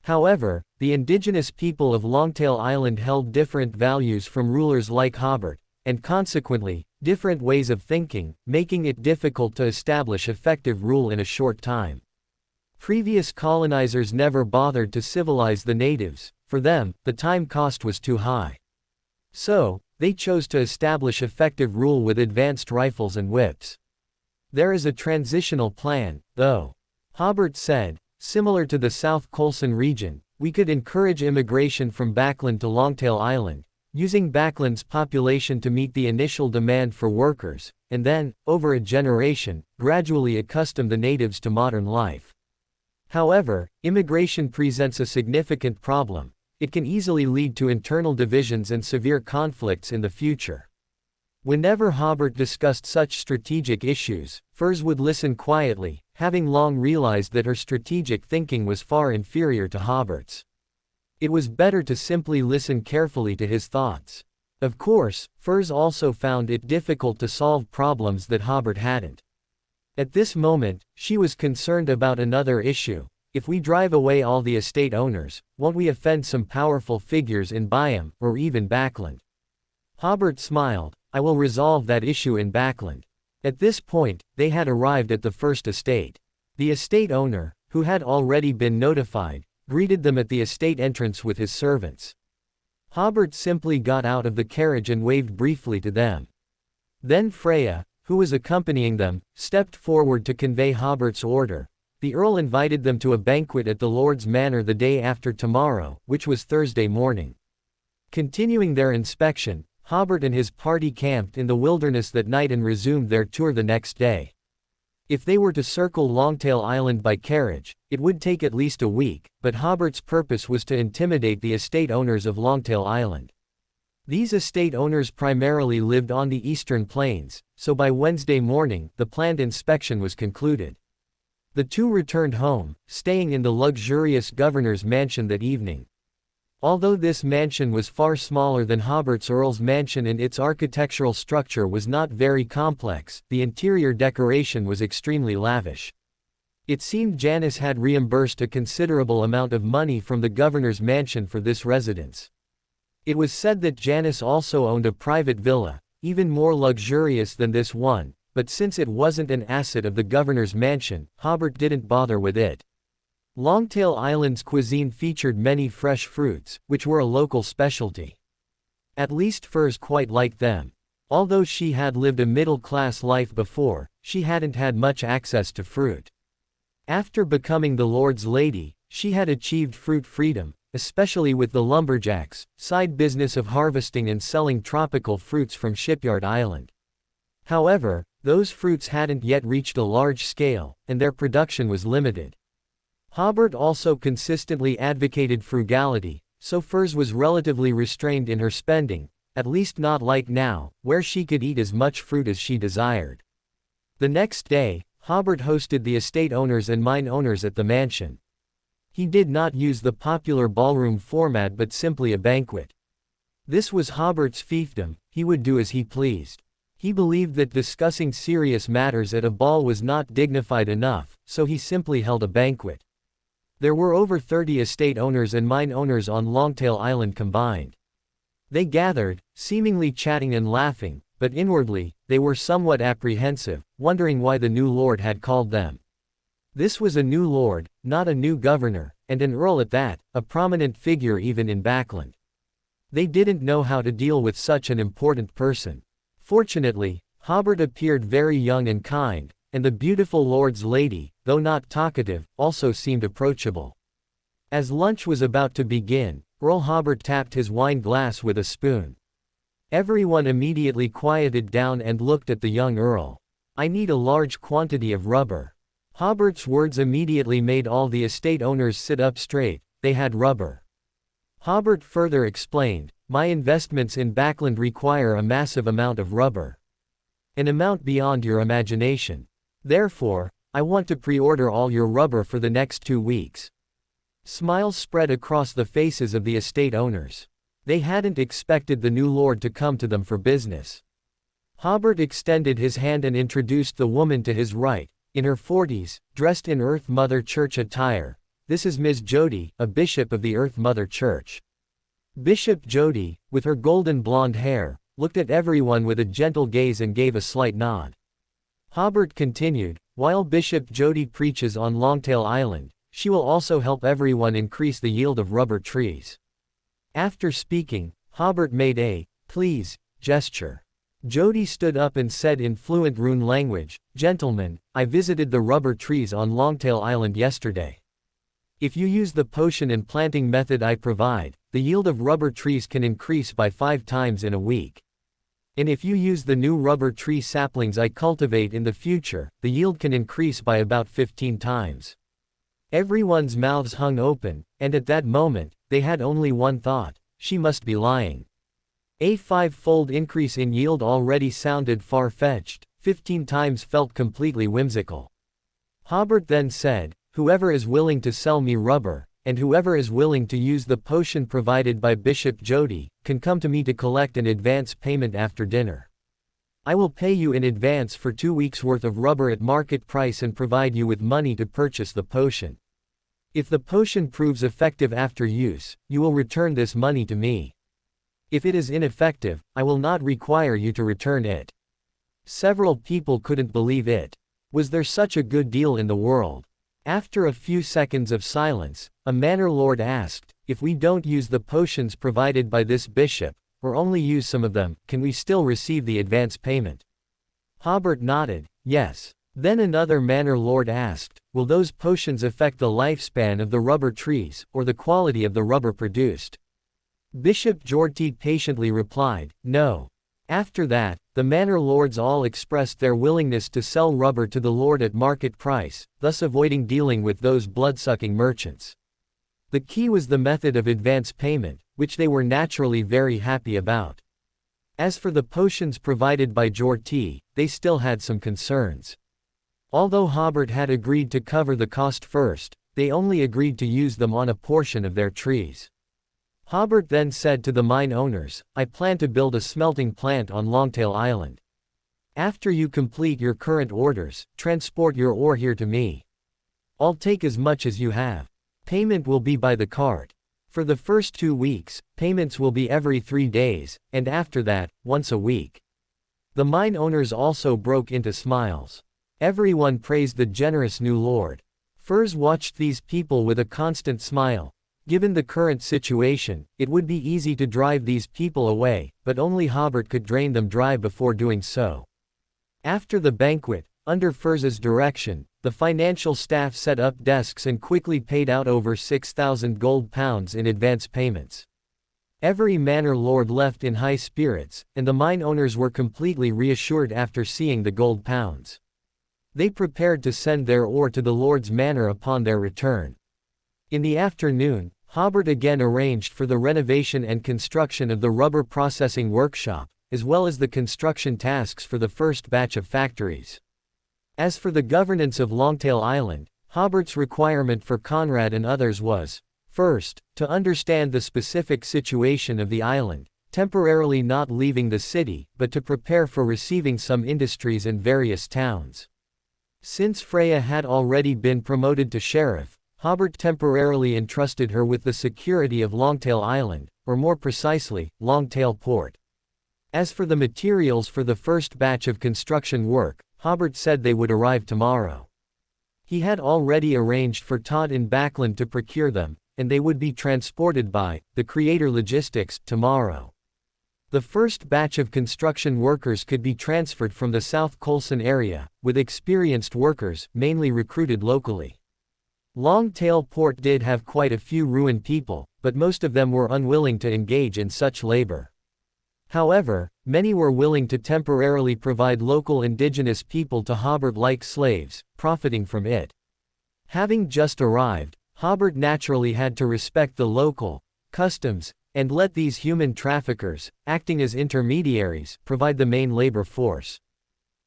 However, the indigenous people of Longtail Island held different values from rulers like Hobert, and consequently, different ways of thinking, making it difficult to establish effective rule in a short time. Previous colonizers never bothered to civilize the natives. For them, the time cost was too high. So, they chose to establish effective rule with advanced rifles and whips. There is a transitional plan, though. Hobert said, similar to the South Colson region, we could encourage immigration from Backland to Longtail Island, using Backland's population to meet the initial demand for workers, and then, over a generation, gradually accustom the natives to modern life. However, immigration presents a significant problem. It can easily lead to internal divisions and severe conflicts in the future. Whenever Hobert discussed such strategic issues, Furs would listen quietly, having long realized that her strategic thinking was far inferior to Hobert's. It was better to simply listen carefully to his thoughts. Of course, Furs also found it difficult to solve problems that Hobert hadn't. At this moment, she was concerned about another issue. If we drive away all the estate owners, won't we offend some powerful figures in Byam, or even Backland? Hobert smiled. I will resolve that issue in Backland. At this point, they had arrived at the first estate. The estate owner, who had already been notified, greeted them at the estate entrance with his servants. Hobert simply got out of the carriage and waved briefly to them. Then Freya, who was accompanying them, stepped forward to convey Hobert's order. The Earl invited them to a banquet at the Lord's Manor the day after tomorrow, which was Thursday morning. Continuing their inspection, Hobert and his party camped in the wilderness that night and resumed their tour the next day. If they were to circle Longtail Island by carriage, it would take at least a week, but Hobert's purpose was to intimidate the estate owners of Longtail Island. These estate owners primarily lived on the eastern plains, so by Wednesday morning, the planned inspection was concluded. The two returned home, staying in the luxurious governor's mansion that evening. Although this mansion was far smaller than Hobert's Earl's mansion and its architectural structure was not very complex, the interior decoration was extremely lavish. It seemed Janice had reimbursed a considerable amount of money from the governor's mansion for this residence. It was said that Janice also owned a private villa, even more luxurious than this one, but since it wasn't an asset of the governor's mansion, Hobert didn't bother with it. Longtail Island's cuisine featured many fresh fruits, which were a local specialty. At least Furs quite liked them. Although she had lived a middle-class life before, she hadn't had much access to fruit. After becoming the Lord's Lady, she had achieved fruit freedom, especially with the lumberjacks, side business of harvesting and selling tropical fruits from Shipyard Island. However, those fruits hadn't yet reached a large scale, and their production was limited. Hobert also consistently advocated frugality, so Furs was relatively restrained in her spending, at least not like now, where she could eat as much fruit as she desired. The next day, Hobert hosted the estate owners and mine owners at the mansion. He did not use the popular ballroom format but simply a banquet. This was Hobert's fiefdom, he would do as he pleased. He believed that discussing serious matters at a ball was not dignified enough, so he simply held a banquet. There were over 30 estate owners and mine owners on Longtail Island combined. They gathered, seemingly chatting and laughing, but inwardly, they were somewhat apprehensive, wondering why the new lord had called them. This was a new lord, not a new governor, and an earl at that, a prominent figure even in Backland. They didn't know how to deal with such an important person. Fortunately, Hobert appeared very young and kind, and the beautiful lord's lady, though not talkative, also seemed approachable. As lunch was about to begin, Earl Hobert tapped his wine glass with a spoon. Everyone immediately quieted down and looked at the young Earl. I need a large quantity of rubber. Hobert's words immediately made all the estate owners sit up straight. They had rubber. Hobert further explained, my investments in Backland require a massive amount of rubber. An amount beyond your imagination. Therefore, I want to pre-order all your rubber for the next 2 weeks. Smiles spread across the faces of the estate owners. They hadn't expected the new lord to come to them for business. Hobert extended his hand and introduced the woman to his right, in her 40s, dressed in Earth Mother Church attire. This is Ms. Jody, a bishop of the Earth Mother Church. Bishop Jody, with her golden blonde hair, looked at everyone with a gentle gaze and gave a slight nod. Hobert continued, while Bishop Jody preaches on Longtail Island, she will also help everyone increase the yield of rubber trees. After speaking, Hobert made a, please, gesture. Jody stood up and said in fluent Rune language, gentlemen, I visited the rubber trees on Longtail Island yesterday. If you use the potion and planting method I provide, the yield of rubber trees can increase by 5 times in a week. And if you use the new rubber tree saplings I cultivate in the future, the yield can increase by about 15 times. Everyone's mouths hung open, and at that moment, they had only one thought, she must be lying. A 5-fold increase in yield already sounded far-fetched, 15 times felt completely whimsical. Hobert then said, whoever is willing to sell me rubber, and whoever is willing to use the potion provided by Bishop Jody, can come to me to collect an advance payment after dinner. I will pay you in advance for 2 weeks' worth of rubber at market price and provide you with money to purchase the potion. If the potion proves effective after use, you will return this money to me. If it is ineffective, I will not require you to return it. Several people couldn't believe it. Was there such a good deal in the world? After a few seconds of silence, a manor lord asked, if we don't use the potions provided by this bishop, or only use some of them, can we still receive the advance payment? Hobert nodded, yes. Then another manor lord asked, will those potions affect the lifespan of the rubber trees, or the quality of the rubber produced? Bishop Jorti patiently replied, no. After that, the manor lords all expressed their willingness to sell rubber to the lord at market price, thus avoiding dealing with those blood-sucking merchants. The key was the method of advance payment, which they were naturally very happy about. As for the potions provided by Jorti, they still had some concerns. Although Hobert had agreed to cover the cost first, they only agreed to use them on a portion of their trees. Hobert then said to the mine owners, I plan to build a smelting plant on Longtail Island. After you complete your current orders, transport your ore here to me. I'll take as much as you have. Payment will be by the cart. For the first 2 weeks, payments will be every 3 days, and after that, once a week. The mine owners also broke into smiles. Everyone praised the generous new lord. Furs watched these people with a constant smile. Given the current situation, it would be easy to drive these people away, but only Hobert could drain them dry before doing so. After the banquet, under Furz's direction, the financial staff set up desks and quickly paid out over 6,000 gold pounds in advance payments. Every manor lord left in high spirits, and the mine owners were completely reassured after seeing the gold pounds. They prepared to send their ore to the lord's manor upon their return. In the afternoon, Hobert again arranged for the renovation and construction of the rubber processing workshop, as well as the construction tasks for the first batch of factories. As for the governance of Longtail Island, Hobert's requirement for Conrad and others was, first, to understand the specific situation of the island, temporarily not leaving the city, but to prepare for receiving some industries and various towns. Since Freya had already been promoted to sheriff, Hobert temporarily entrusted her with the security of Longtail Island, or more precisely, Longtail Port. As for the materials for the first batch of construction work, Hobert said they would arrive tomorrow. He had already arranged for Todd in Backland to procure them, and they would be transported by the Creator Logistics tomorrow. The first batch of construction workers could be transferred from the South Colson area, with experienced workers, mainly recruited locally. Longtail Port did have quite a few ruined people, but most of them were unwilling to engage in such labor. However, many were willing to temporarily provide local indigenous people to Hobert like slaves, profiting from it. Having just arrived, Hobert naturally had to respect the local customs, and let these human traffickers, acting as intermediaries, provide the main labor force.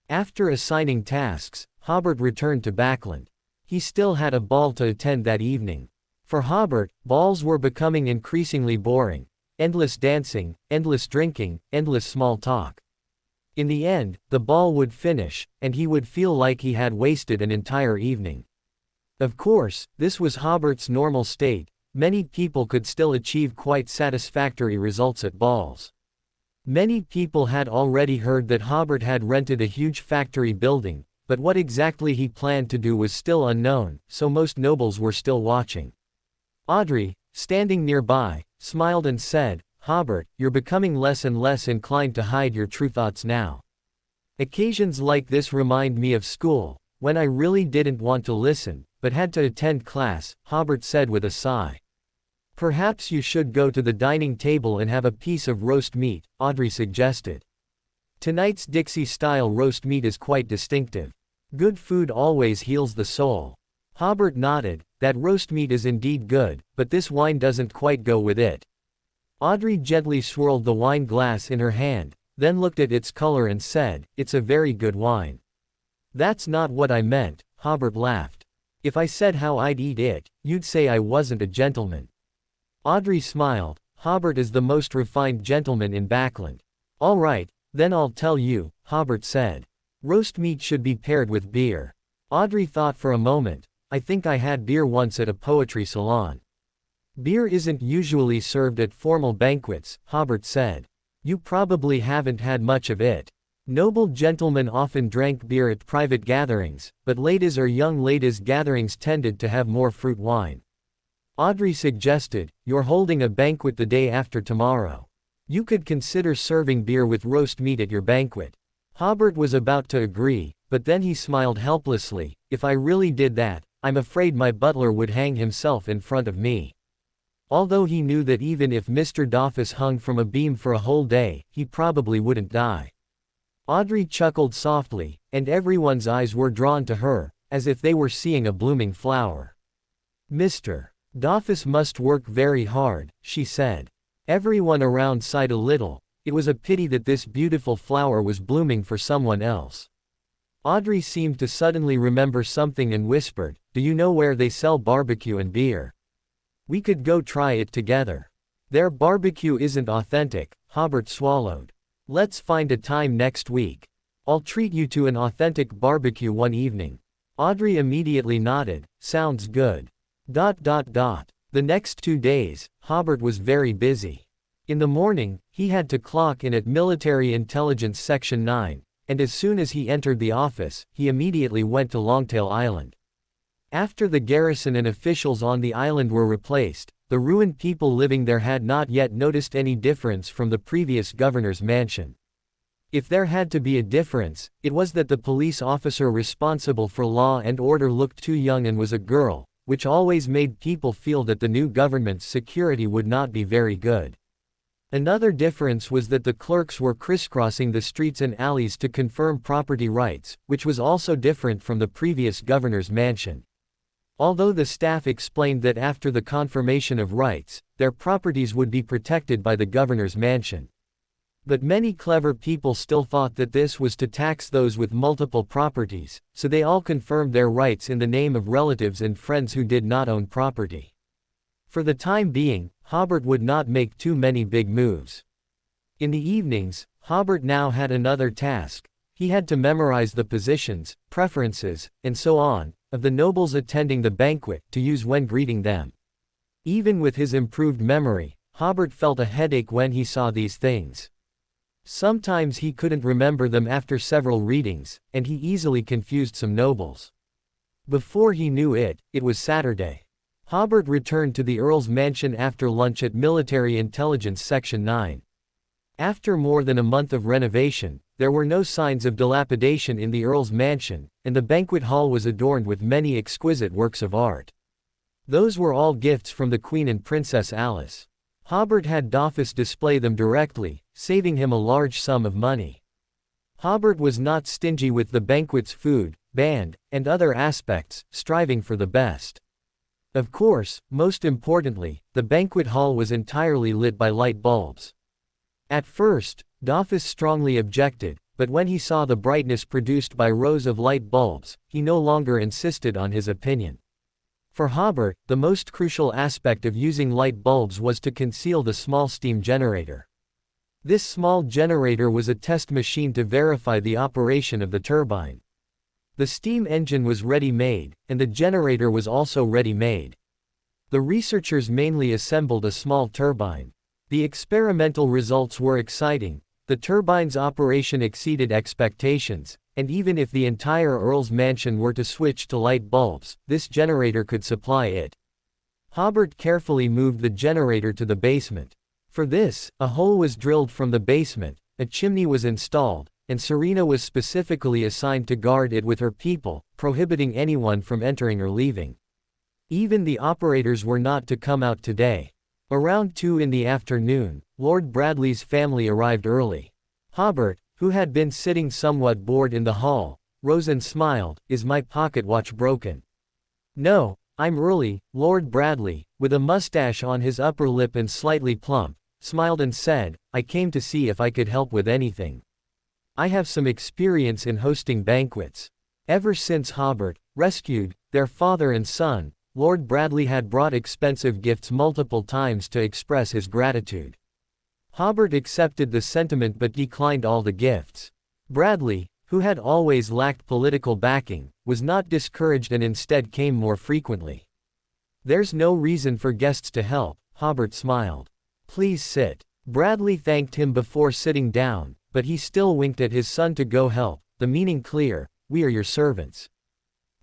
After assigning tasks, Hobert returned to Backland. He still had a ball to attend that evening. For Hobert, balls were becoming increasingly boring. Endless dancing, endless drinking, endless small talk. In the end, the ball would finish, and he would feel like he had wasted an entire evening. Of course, this was Hobert's normal state. Many people could still achieve quite satisfactory results at balls. Many people had already heard that Hobert had rented a huge factory building, but what exactly he planned to do was still unknown, so most nobles were still watching. Audrey, standing nearby, smiled and said, "Hobert, you're becoming less and less inclined to hide your true thoughts now. Occasions like this remind me of school, when I really didn't want to listen, but had to attend class," Hobert said with a sigh. "Perhaps you should go to the dining table and have a piece of roast meat," Audrey suggested. "Tonight's Dixie-style roast meat is quite distinctive. Good food always heals the soul." Hobert nodded. "That roast meat is indeed good, but this wine doesn't quite go with it." Audrey gently swirled the wine glass in her hand, then looked at its color and said, "It's a very good wine." "That's not what I meant," Hobert laughed. "If I said how I'd eat it, you'd say I wasn't a gentleman." Audrey smiled. "Hobert is the most refined gentleman in Backland." "All right, then I'll tell you," Hobert said. "Roast meat should be paired with beer." Audrey thought for a moment. "I think I had beer once at a poetry salon." "Beer isn't usually served at formal banquets," Hobert said. "You probably haven't had much of it. Noble gentlemen often drank beer at private gatherings, but ladies or young ladies' gatherings tended to have more fruit wine." Audrey suggested, "You're holding a banquet the day after tomorrow. You could consider serving beer with roast meat at your banquet." Hobert was about to agree, but then he smiled helplessly. "If I really did that, I'm afraid my butler would hang himself in front of me." Although he knew that even if Mr. Doffus hung from a beam for a whole day, he probably wouldn't die. Audrey chuckled softly, and everyone's eyes were drawn to her, as if they were seeing a blooming flower. "Mr. Doffus must work very hard," she said. Everyone around sighed a little. It was a pity that this beautiful flower was blooming for someone else. Audrey seemed to suddenly remember something and whispered, "Do you know where they sell barbecue and beer? We could go try it together." "Their barbecue isn't authentic," Hobert swallowed. "Let's find a time next week. I'll treat you to an authentic barbecue one evening." Audrey immediately nodded. "Sounds good." The next 2 days, Hobert was very busy. In the morning, he had to clock in at Military Intelligence Section 9, and as soon as he entered the office, he immediately went to Longtail Island. After the garrison and officials on the island were replaced, the ruined people living there had not yet noticed any difference from the previous governor's mansion. If there had to be a difference, it was that the police officer responsible for law and order looked too young and was a girl, which always made people feel that the new government's security would not be very good. Another difference was that the clerks were crisscrossing the streets and alleys to confirm property rights, which was also different from the previous governor's mansion. Although the staff explained that after the confirmation of rights, their properties would be protected by the governor's mansion. But many clever people still thought that this was to tax those with multiple properties, so they all confirmed their rights in the name of relatives and friends who did not own property. For the time being, Hobert would not make too many big moves. In the evenings, Hobert now had another task. He had to memorize the positions, preferences, and so on, of the nobles attending the banquet, to use when greeting them. Even with his improved memory, Hobert felt a headache when he saw these things. Sometimes he couldn't remember them after several readings, and he easily confused some nobles. Before he knew it, it was Saturday. Hobert returned to the Earl's mansion after lunch at Military Intelligence Section 9. After more than a month of renovation, there were no signs of dilapidation in the Earl's mansion, and the banquet hall was adorned with many exquisite works of art. Those were all gifts from the Queen and Princess Alice. Hobert had Dolphus display them directly, saving him a large sum of money. Hobert was not stingy with the banquet's food, band, and other aspects, striving for the best. Of course, most importantly, the banquet hall was entirely lit by light bulbs. At first, Dolphus strongly objected, but when he saw the brightness produced by rows of light bulbs, he no longer insisted on his opinion. For Hobert, the most crucial aspect of using light bulbs was to conceal the small steam generator. This small generator was a test machine to verify the operation of the turbine. The steam engine was ready-made, and the generator was also ready-made. The researchers mainly assembled a small turbine. The experimental results were exciting. The turbine's operation exceeded expectations, and even if the entire Earl's mansion were to switch to light bulbs, this generator could supply it. Hobert carefully moved the generator to the basement. For this, a hole was drilled from the basement, a chimney was installed, and Serena was specifically assigned to guard it with her people, prohibiting anyone from entering or leaving. Even the operators were not to come out today. Around 2 in the afternoon, Lord Bradley's family arrived early. Hobert, who had been sitting somewhat bored in the hall, rose and smiled. "Is my pocket watch broken?" "No, I'm early." Lord Bradley, with a mustache on his upper lip and slightly plump, smiled and said, "I came to see if I could help with anything. I have some experience in hosting banquets." Ever since Hobert rescued their father and son, Lord Bradley had brought expensive gifts multiple times to express his gratitude. Hobert accepted the sentiment but declined all the gifts. Bradley, who had always lacked political backing, was not discouraged and instead came more frequently. "There's no reason for guests to help," Hobert smiled. "Please sit." Bradley thanked him before sitting down, but he still winked at his son to go help, the meaning clear: "We are your servants."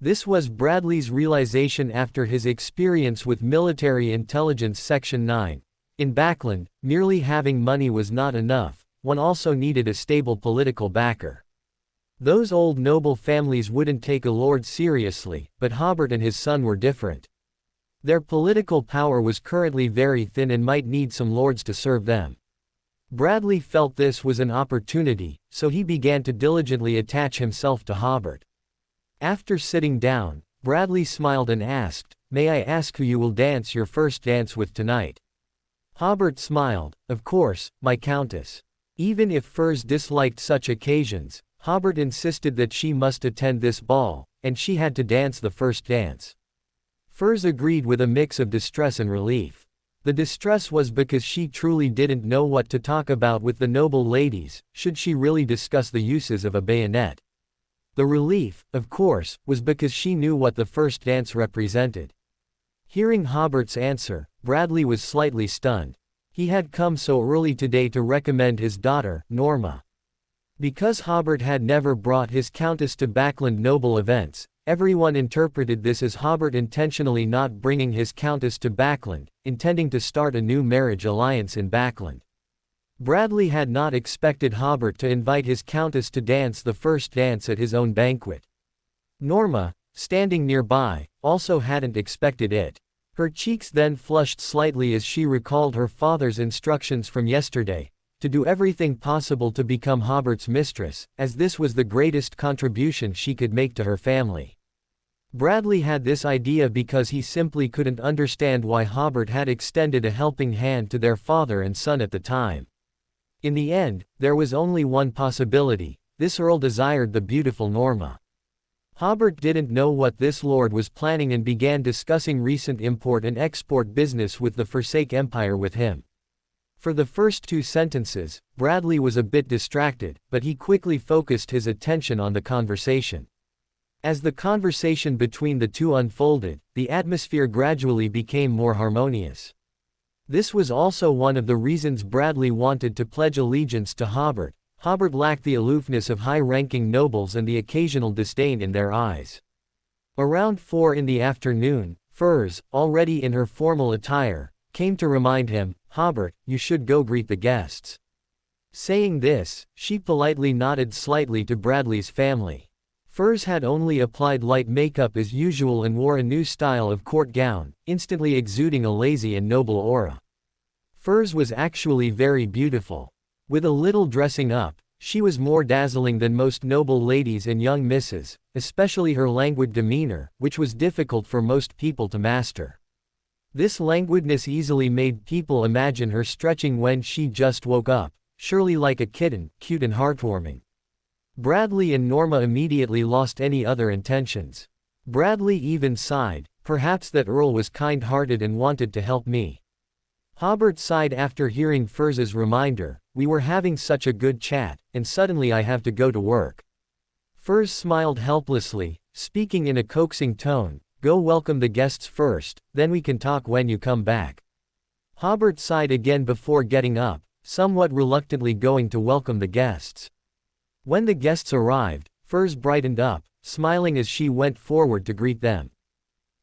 This was Bradley's realization after his experience with Military Intelligence Section 9. In Backland, merely having money was not enough, one also needed a stable political backer. Those old noble families wouldn't take a lord seriously, but Hobert and his son were different. Their political power was currently very thin and might need some lords to serve them. Bradley felt this was an opportunity, so he began to diligently attach himself to Hobert. After sitting down, Bradley smiled and asked, "May I ask who you will dance your first dance with tonight?" Hobert smiled, "Of course, my countess." Even if Furs disliked such occasions, Hobert insisted that she must attend this ball, and she had to dance the first dance. Furs agreed with a mix of distress and relief. The distress was because she truly didn't know what to talk about with the noble ladies. Should she really discuss the uses of a bayonet? The relief, of course, was because she knew what the first dance represented. Hearing Hobert's answer, Bradley was slightly stunned. He had come so early today to recommend his daughter, Norma. Because Hobert had never brought his countess to Backland noble events, everyone interpreted this as Hobert intentionally not bringing his countess to Backland, intending to start a new marriage alliance in Backland. Bradley had not expected Hobert to invite his countess to dance the first dance at his own banquet. Norma, standing nearby, also hadn't expected it. Her cheeks then flushed slightly as she recalled her father's instructions from yesterday, to do everything possible to become Hobert's mistress, as this was the greatest contribution she could make to her family. Bradley had this idea because he simply couldn't understand why Hobert had extended a helping hand to their father and son at the time. In the end, there was only one possibility: this earl desired the beautiful Norma. Hobert didn't know what this lord was planning and began discussing recent import and export business with the Forsake Empire with him. For the first 2 sentences, Bradley was a bit distracted, but he quickly focused his attention on the conversation. As the conversation between the two unfolded, the atmosphere gradually became more harmonious. This was also one of the reasons Bradley wanted to pledge allegiance to Hobert. Hobert lacked the aloofness of high-ranking nobles and the occasional disdain in their eyes. Around 4 in the afternoon, Furs, already in her formal attire, came to remind him, "Hobert, you should go greet the guests." Saying this, she politely nodded slightly to Bradley's family. Furs had only applied light makeup as usual and wore a new style of court gown, instantly exuding a lazy and noble aura. Furs was actually very beautiful. With a little dressing up, she was more dazzling than most noble ladies and young misses, especially her languid demeanor, which was difficult for most people to master. This languidness easily made people imagine her stretching when she just woke up, surely like a kitten, cute and heartwarming. Bradley and Norma immediately lost any other intentions. Bradley even sighed, perhaps that Earl was kind-hearted and wanted to help me. Hobert sighed after hearing Furz's reminder, we were having such a good chat, and suddenly I have to go to work. Furz smiled helplessly, speaking in a coaxing tone, go welcome the guests first, then we can talk when you come back. Hobert sighed again before getting up, somewhat reluctantly going to welcome the guests. When the guests arrived, Furz brightened up, smiling as she went forward to greet them.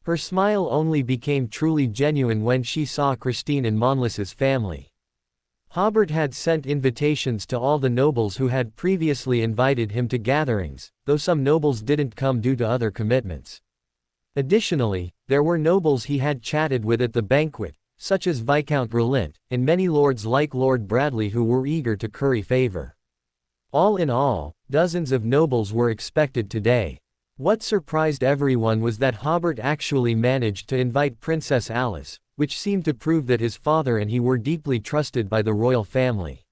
Her smile only became truly genuine when she saw Christine and Monlis's family. Hobert had sent invitations to all the nobles who had previously invited him to gatherings, though some nobles didn't come due to other commitments. Additionally, there were nobles he had chatted with at the banquet, such as Viscount Relint, and many lords like Lord Bradley who were eager to curry favor. All in all, dozens of nobles were expected today. What surprised everyone was that Hobert actually managed to invite Princess Alice, which seemed to prove that his father and he were deeply trusted by the royal family.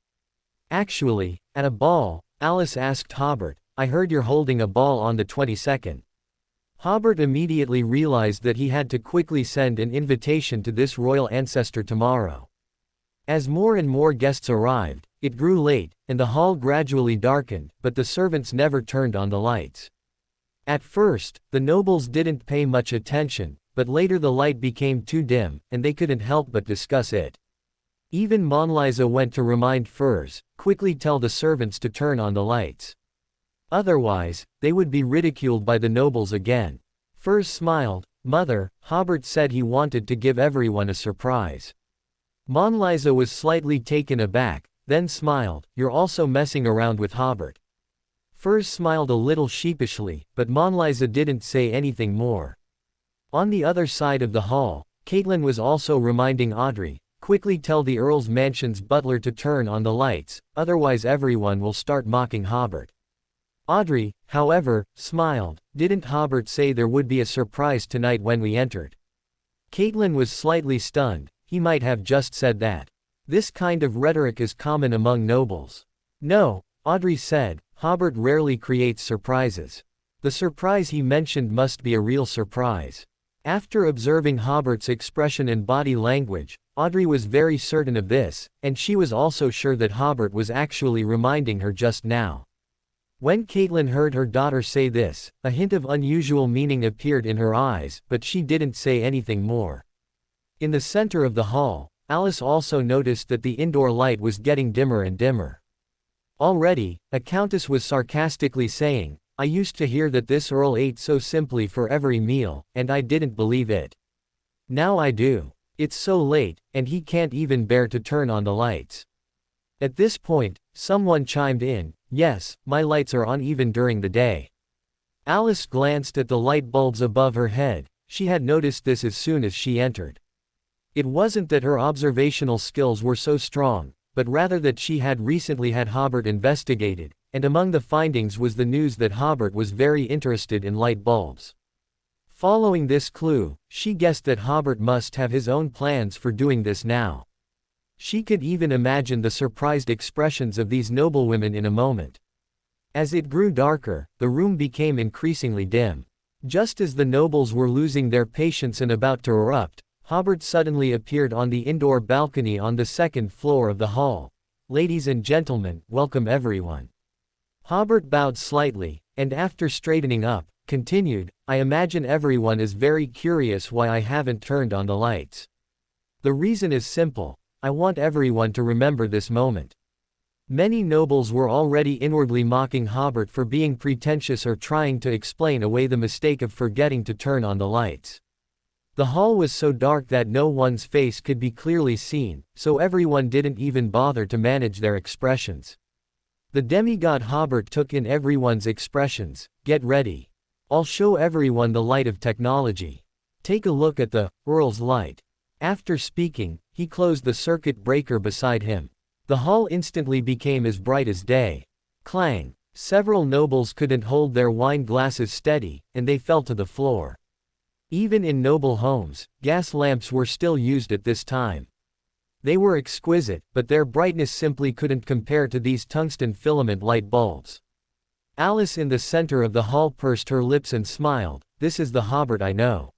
Actually, at a ball, Alice asked Hobert, I heard you're holding a ball on the 22nd. Hobert immediately realized that he had to quickly send an invitation to this royal ancestor tomorrow. As more and more guests arrived, it grew late, and the hall gradually darkened, but the servants never turned on the lights. At first, the nobles didn't pay much attention, but later the light became too dim, and they couldn't help but discuss it. Even Monliza went to remind Furz, quickly tell the servants to turn on the lights. Otherwise, they would be ridiculed by the nobles again. Furz smiled, Mother, Hobert said he wanted to give everyone a surprise. Monliza was slightly taken aback, then smiled, you're also messing around with Hobert. Furz smiled a little sheepishly, but Monliza didn't say anything more. On the other side of the hall, Caitlin was also reminding Audrey, quickly tell the Earl's mansion's butler to turn on the lights, otherwise everyone will start mocking Hobert. Audrey, however, smiled, didn't Hobert say there would be a surprise tonight when we entered? Caitlin was slightly stunned, he might have just said that. This kind of rhetoric is common among nobles. No, Audrey said, Hobert rarely creates surprises. The surprise he mentioned must be a real surprise. After observing Hobert's expression and body language, Audrey was very certain of this, and she was also sure that Hobert was actually reminding her just now. When Caitlin heard her daughter say this, a hint of unusual meaning appeared in her eyes, but she didn't say anything more. In the center of the hall, Alice also noticed that the indoor light was getting dimmer and dimmer. Already, a countess was sarcastically saying, I used to hear that this Earl ate so simply for every meal, and I didn't believe it. Now I do. It's so late, and he can't even bear to turn on the lights. At this point, someone chimed in, yes, my lights are on even during the day. Alice glanced at the light bulbs above her head, she had noticed this as soon as she entered. It wasn't that her observational skills were so strong, but rather that she had recently had Hobert investigated, and among the findings was the news that Hobert was very interested in light bulbs. Following this clue, she guessed that Hobert must have his own plans for doing this now. She could even imagine the surprised expressions of these noblewomen in a moment. As it grew darker, the room became increasingly dim. Just as the nobles were losing their patience and about to erupt, Hobert suddenly appeared on the indoor balcony on the second floor of the hall. Ladies and gentlemen, welcome everyone. Hobert bowed slightly, and after straightening up, continued, I imagine everyone is very curious why I haven't turned on the lights. The reason is simple, I want everyone to remember this moment. Many nobles were already inwardly mocking Hobert for being pretentious or trying to explain away the mistake of forgetting to turn on the lights. The hall was so dark that no one's face could be clearly seen, so everyone didn't even bother to manage their expressions. The demigod Hobert took in everyone's expressions, get ready. I'll show everyone the light of technology. Take a look at the Earl's light. After speaking, he closed the circuit breaker beside him. The hall instantly became as bright as day. Clang! Several nobles couldn't hold their wine glasses steady, and they fell to the floor. Even in noble homes, gas lamps were still used at this time. They were exquisite, but their brightness simply couldn't compare to these tungsten filament light bulbs. Alice in the center of the hall pursed her lips and smiled. This is the Hobert I know.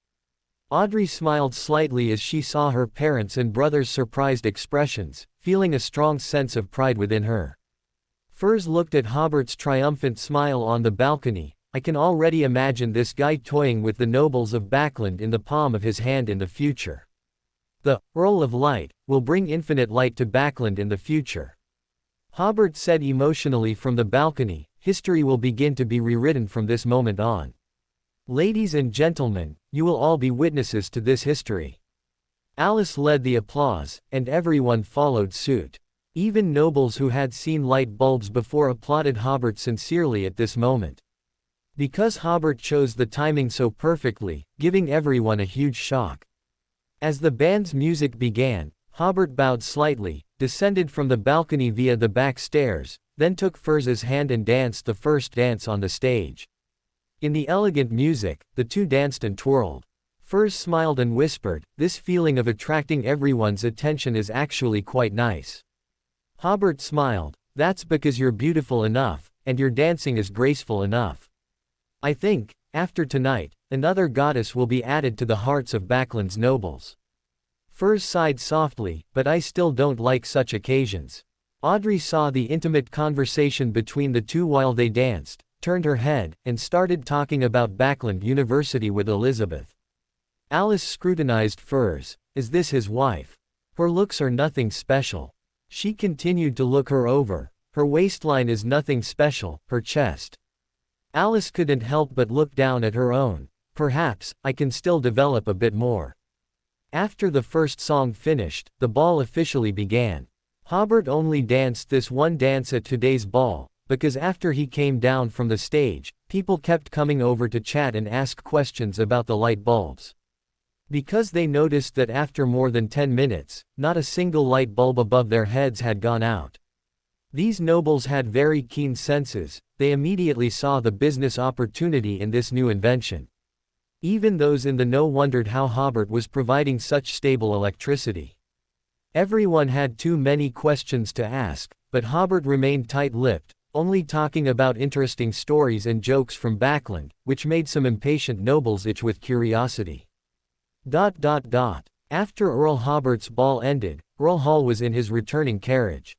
Audrey smiled slightly as she saw her parents' and brother's surprised expressions, feeling a strong sense of pride within her. Furs looked at Hobert's triumphant smile on the balcony. I can already imagine this guy toying with the nobles of Backland in the palm of his hand in the future. The Earl of Light will bring infinite light to Backland in the future. Hobert said emotionally from the balcony. History will begin to be rewritten from this moment on. Ladies and gentlemen, you will all be witnesses to this history. Alice led the applause, and everyone followed suit. Even nobles who had seen light bulbs before applauded Hobert sincerely at this moment. Because Hobert chose the timing so perfectly, giving everyone a huge shock. As the band's music began, Hobert bowed slightly, descended from the balcony via the back stairs, then took Furz's hand and danced the first dance on the stage. In the elegant music, the two danced and twirled. Furz smiled and whispered, "This feeling of attracting everyone's attention is actually quite nice." Hobert smiled, "That's because you're beautiful enough, and your dancing is graceful enough. I think, after tonight, another goddess will be added to the hearts of Backland's nobles." Furz sighed softly, "But I still don't like such occasions." Audrey saw the intimate conversation between the two while they danced, turned her head, and started talking about Backland University with Elizabeth. Alice scrutinized Furz. Is this his wife? Her looks are nothing special. She continued to look her over. Her waistline is nothing special, her chest. Alice couldn't help but look down at her own. Perhaps, I can still develop a bit more. After the first song finished, the ball officially began. Hobert only danced this one dance at today's ball, because after he came down from the stage, people kept coming over to chat and ask questions about the light bulbs. Because they noticed that after more than 10 minutes, not a single light bulb above their heads had gone out. These nobles had very keen senses. They immediately saw the business opportunity in this new invention. Even those in the know wondered how Hobert was providing such stable electricity. Everyone had too many questions to ask, but Hobert remained tight-lipped, only talking about interesting stories and jokes from Backland, which made some impatient nobles itch with curiosity. After Earl Hobert's ball ended, Earl Hall was in his returning carriage.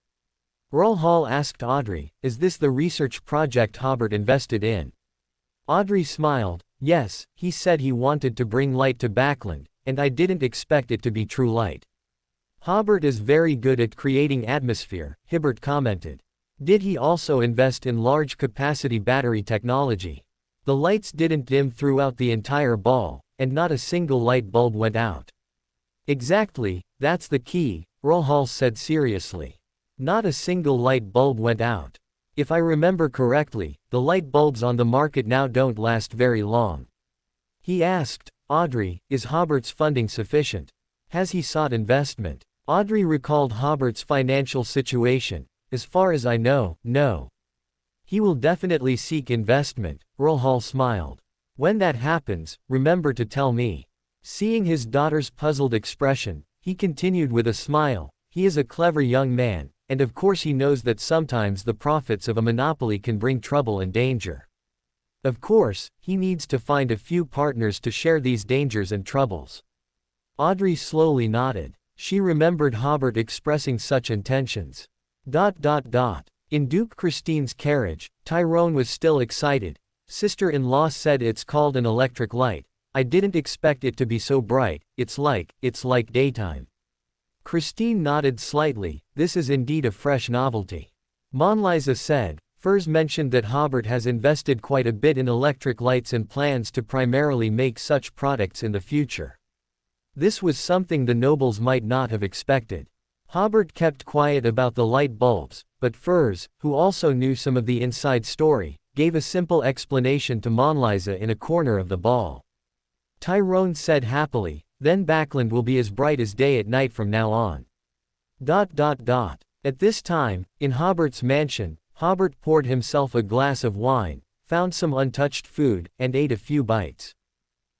Earl Hall asked Audrey, "Is this the research project Hobert invested in?" Audrey smiled. "Yes, he said he wanted to bring light to Backland, and I didn't expect it to be true light." "Hobert is very good at creating atmosphere," Hobert commented. "Did he also invest in large-capacity battery technology?" The lights didn't dim throughout the entire ball, and not a single light bulb went out. "Exactly, that's the key," Earl Hall said seriously. "Not a single light bulb went out. If I remember correctly, the light bulbs on the market now don't last very long." He asked, "Audrey, is Hobert's funding sufficient? Has he sought investment?" Audrey recalled Hobert's financial situation. "As far as I know, no. He will definitely seek investment," Earl Hall smiled. "When that happens, remember to tell me." Seeing his daughter's puzzled expression, he continued with a smile, "He is a clever young man, and of course he knows that sometimes the profits of a monopoly can bring trouble and danger. Of course, he needs to find a few partners to share these dangers and troubles." Audrey slowly nodded. She remembered Hobert expressing such intentions. In Duke Christine's carriage, Tyrone was still excited. "Sister-in-law said it's called an electric light. I didn't expect it to be so bright. It's like daytime." Christine nodded slightly. "This is indeed a fresh novelty." Monliza said, "Furs mentioned that Hobert has invested quite a bit in electric lights and plans to primarily make such products in the future." This was something the nobles might not have expected. Hobert kept quiet about the light bulbs, but Furs, who also knew some of the inside story, gave a simple explanation to Monliza in a corner of the ball. Tyrone said happily, then Backland will be as bright as day at night from now on. At this time, in Hobert's mansion, Hobert poured himself a glass of wine, found some untouched food, and ate a few bites.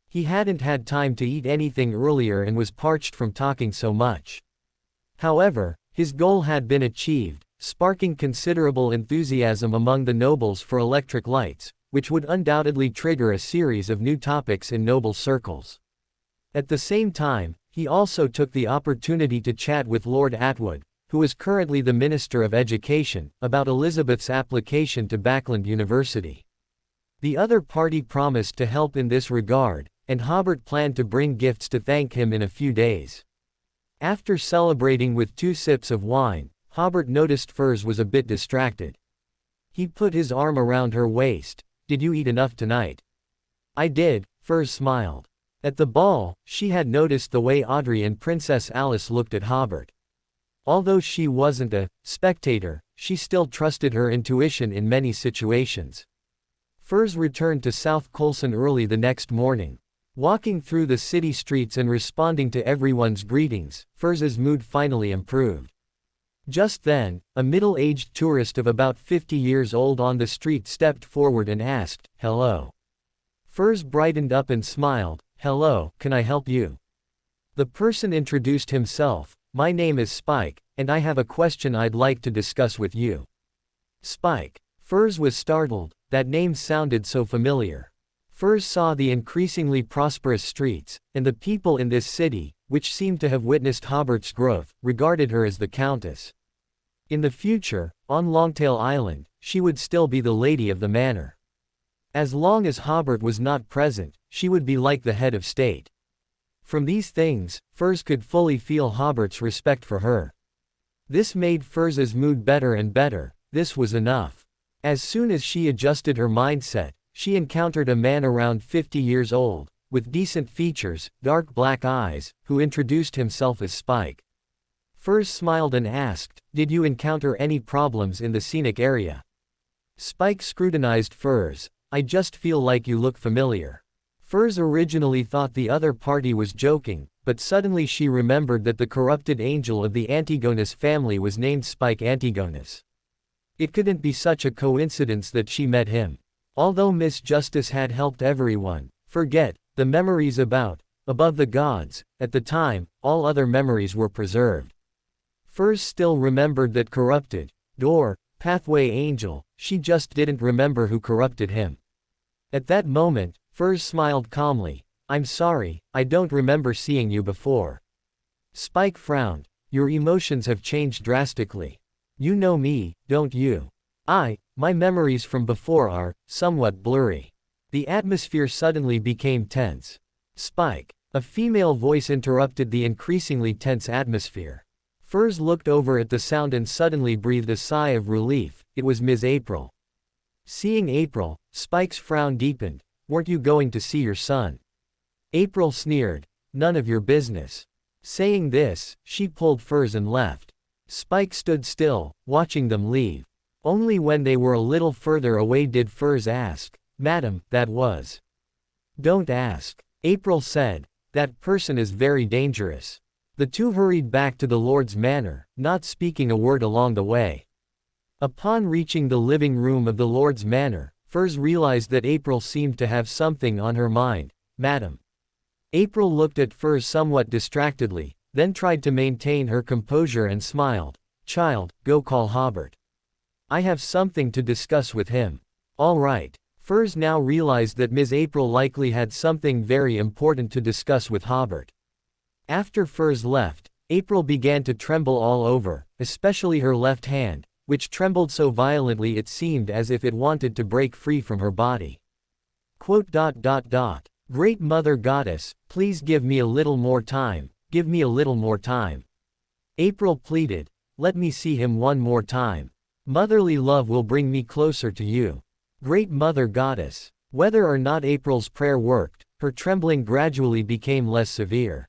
He hadn't had time to eat anything earlier and was parched from talking so much. However, his goal had been achieved, sparking considerable enthusiasm among the nobles for electric lights, which would undoubtedly trigger a series of new topics in noble circles. At the same time, he also took the opportunity to chat with Lord Atwood, who is currently the Minister of Education, about Elizabeth's application to Backland University. The other party promised to help in this regard, and Hobert planned to bring gifts to thank him in a few days. After celebrating with 2 sips of wine, Hobert noticed Furs was a bit distracted. He put his arm around her waist. "Did you eat enough tonight?" "I did," Furs smiled. At the ball, she had noticed the way Audrey and Princess Alice looked at Hobert. Although she wasn't a spectator, she still trusted her intuition in many situations. Furs returned to South Coulson early the next morning. Walking through the city streets and responding to everyone's greetings, Furs's mood finally improved. Just then, a middle-aged tourist of about 50 years old on the street stepped forward and asked, "Hello." Furs brightened up and smiled, "Hello, can I help you?" The person introduced himself, "My name is Spike, and I have a question I'd like to discuss with you." Spike. Furs was startled, that name sounded so familiar. Furs saw the increasingly prosperous streets, and the people in this city, which seemed to have witnessed Hobert's growth, regarded her as the Countess. In the future, on Longtail Island, she would still be the lady of the manor. As long as Hobert was not present, she would be like the head of state. From these things, Furs could fully feel Hobert's respect for her. This made Furs's mood better and better. This was enough. As soon as she adjusted her mindset, she encountered a man around 50 years old, with decent features, dark black eyes, who introduced himself as Spike. Furs smiled and asked, "Did you encounter any problems in the scenic area?" Spike scrutinized Furs. "I just feel like you look familiar." Furs originally thought the other party was joking, but suddenly she remembered that the corrupted angel of the Antigonus family was named Spike Antigonus. It couldn't be such a coincidence that she met him. Although Miss Justice had helped everyone forget the memories above the gods, at the time, all other memories were preserved. Furs still remembered that corrupted pathway angel, she just didn't remember who corrupted him. At that moment, Furs smiled calmly. "I'm sorry, I don't remember seeing you before." Spike frowned. "Your emotions have changed drastically. You know me, don't you?" My memories from before are somewhat blurry." The atmosphere suddenly became tense. "Spike." A female voice interrupted the increasingly tense atmosphere. Furs looked over at the sound and suddenly breathed a sigh of relief. It was Ms. April. Seeing April, Spike's frown deepened. "Weren't you going to see your son?" April sneered. "None of your business." Saying this, she pulled Furs and left. Spike stood still, watching them leave. Only when they were a little further away did Furs ask, "Madam, that was?" "Don't ask," April said. "That person is very dangerous." The two hurried back to the Lord's manor, not speaking a word along the way. Upon reaching the living room of the Lord's manor, Furs realized that April seemed to have something on her mind. "Madam." April looked at Furs somewhat distractedly, then tried to maintain her composure and smiled. "Child, go call Hobert. I have something to discuss with him." "All right." Furs now realized that Ms. April likely had something very important to discuss with Hobert. After Furs left, April began to tremble all over, especially her left hand, which trembled so violently it seemed as if it wanted to break free from her body. "Great Mother Goddess, please give me a little more time, give me a little more time." April pleaded. "Let me see him one more time. Motherly love will bring me closer to you. Great Mother Goddess." Whether or not April's prayer worked, her trembling gradually became less severe.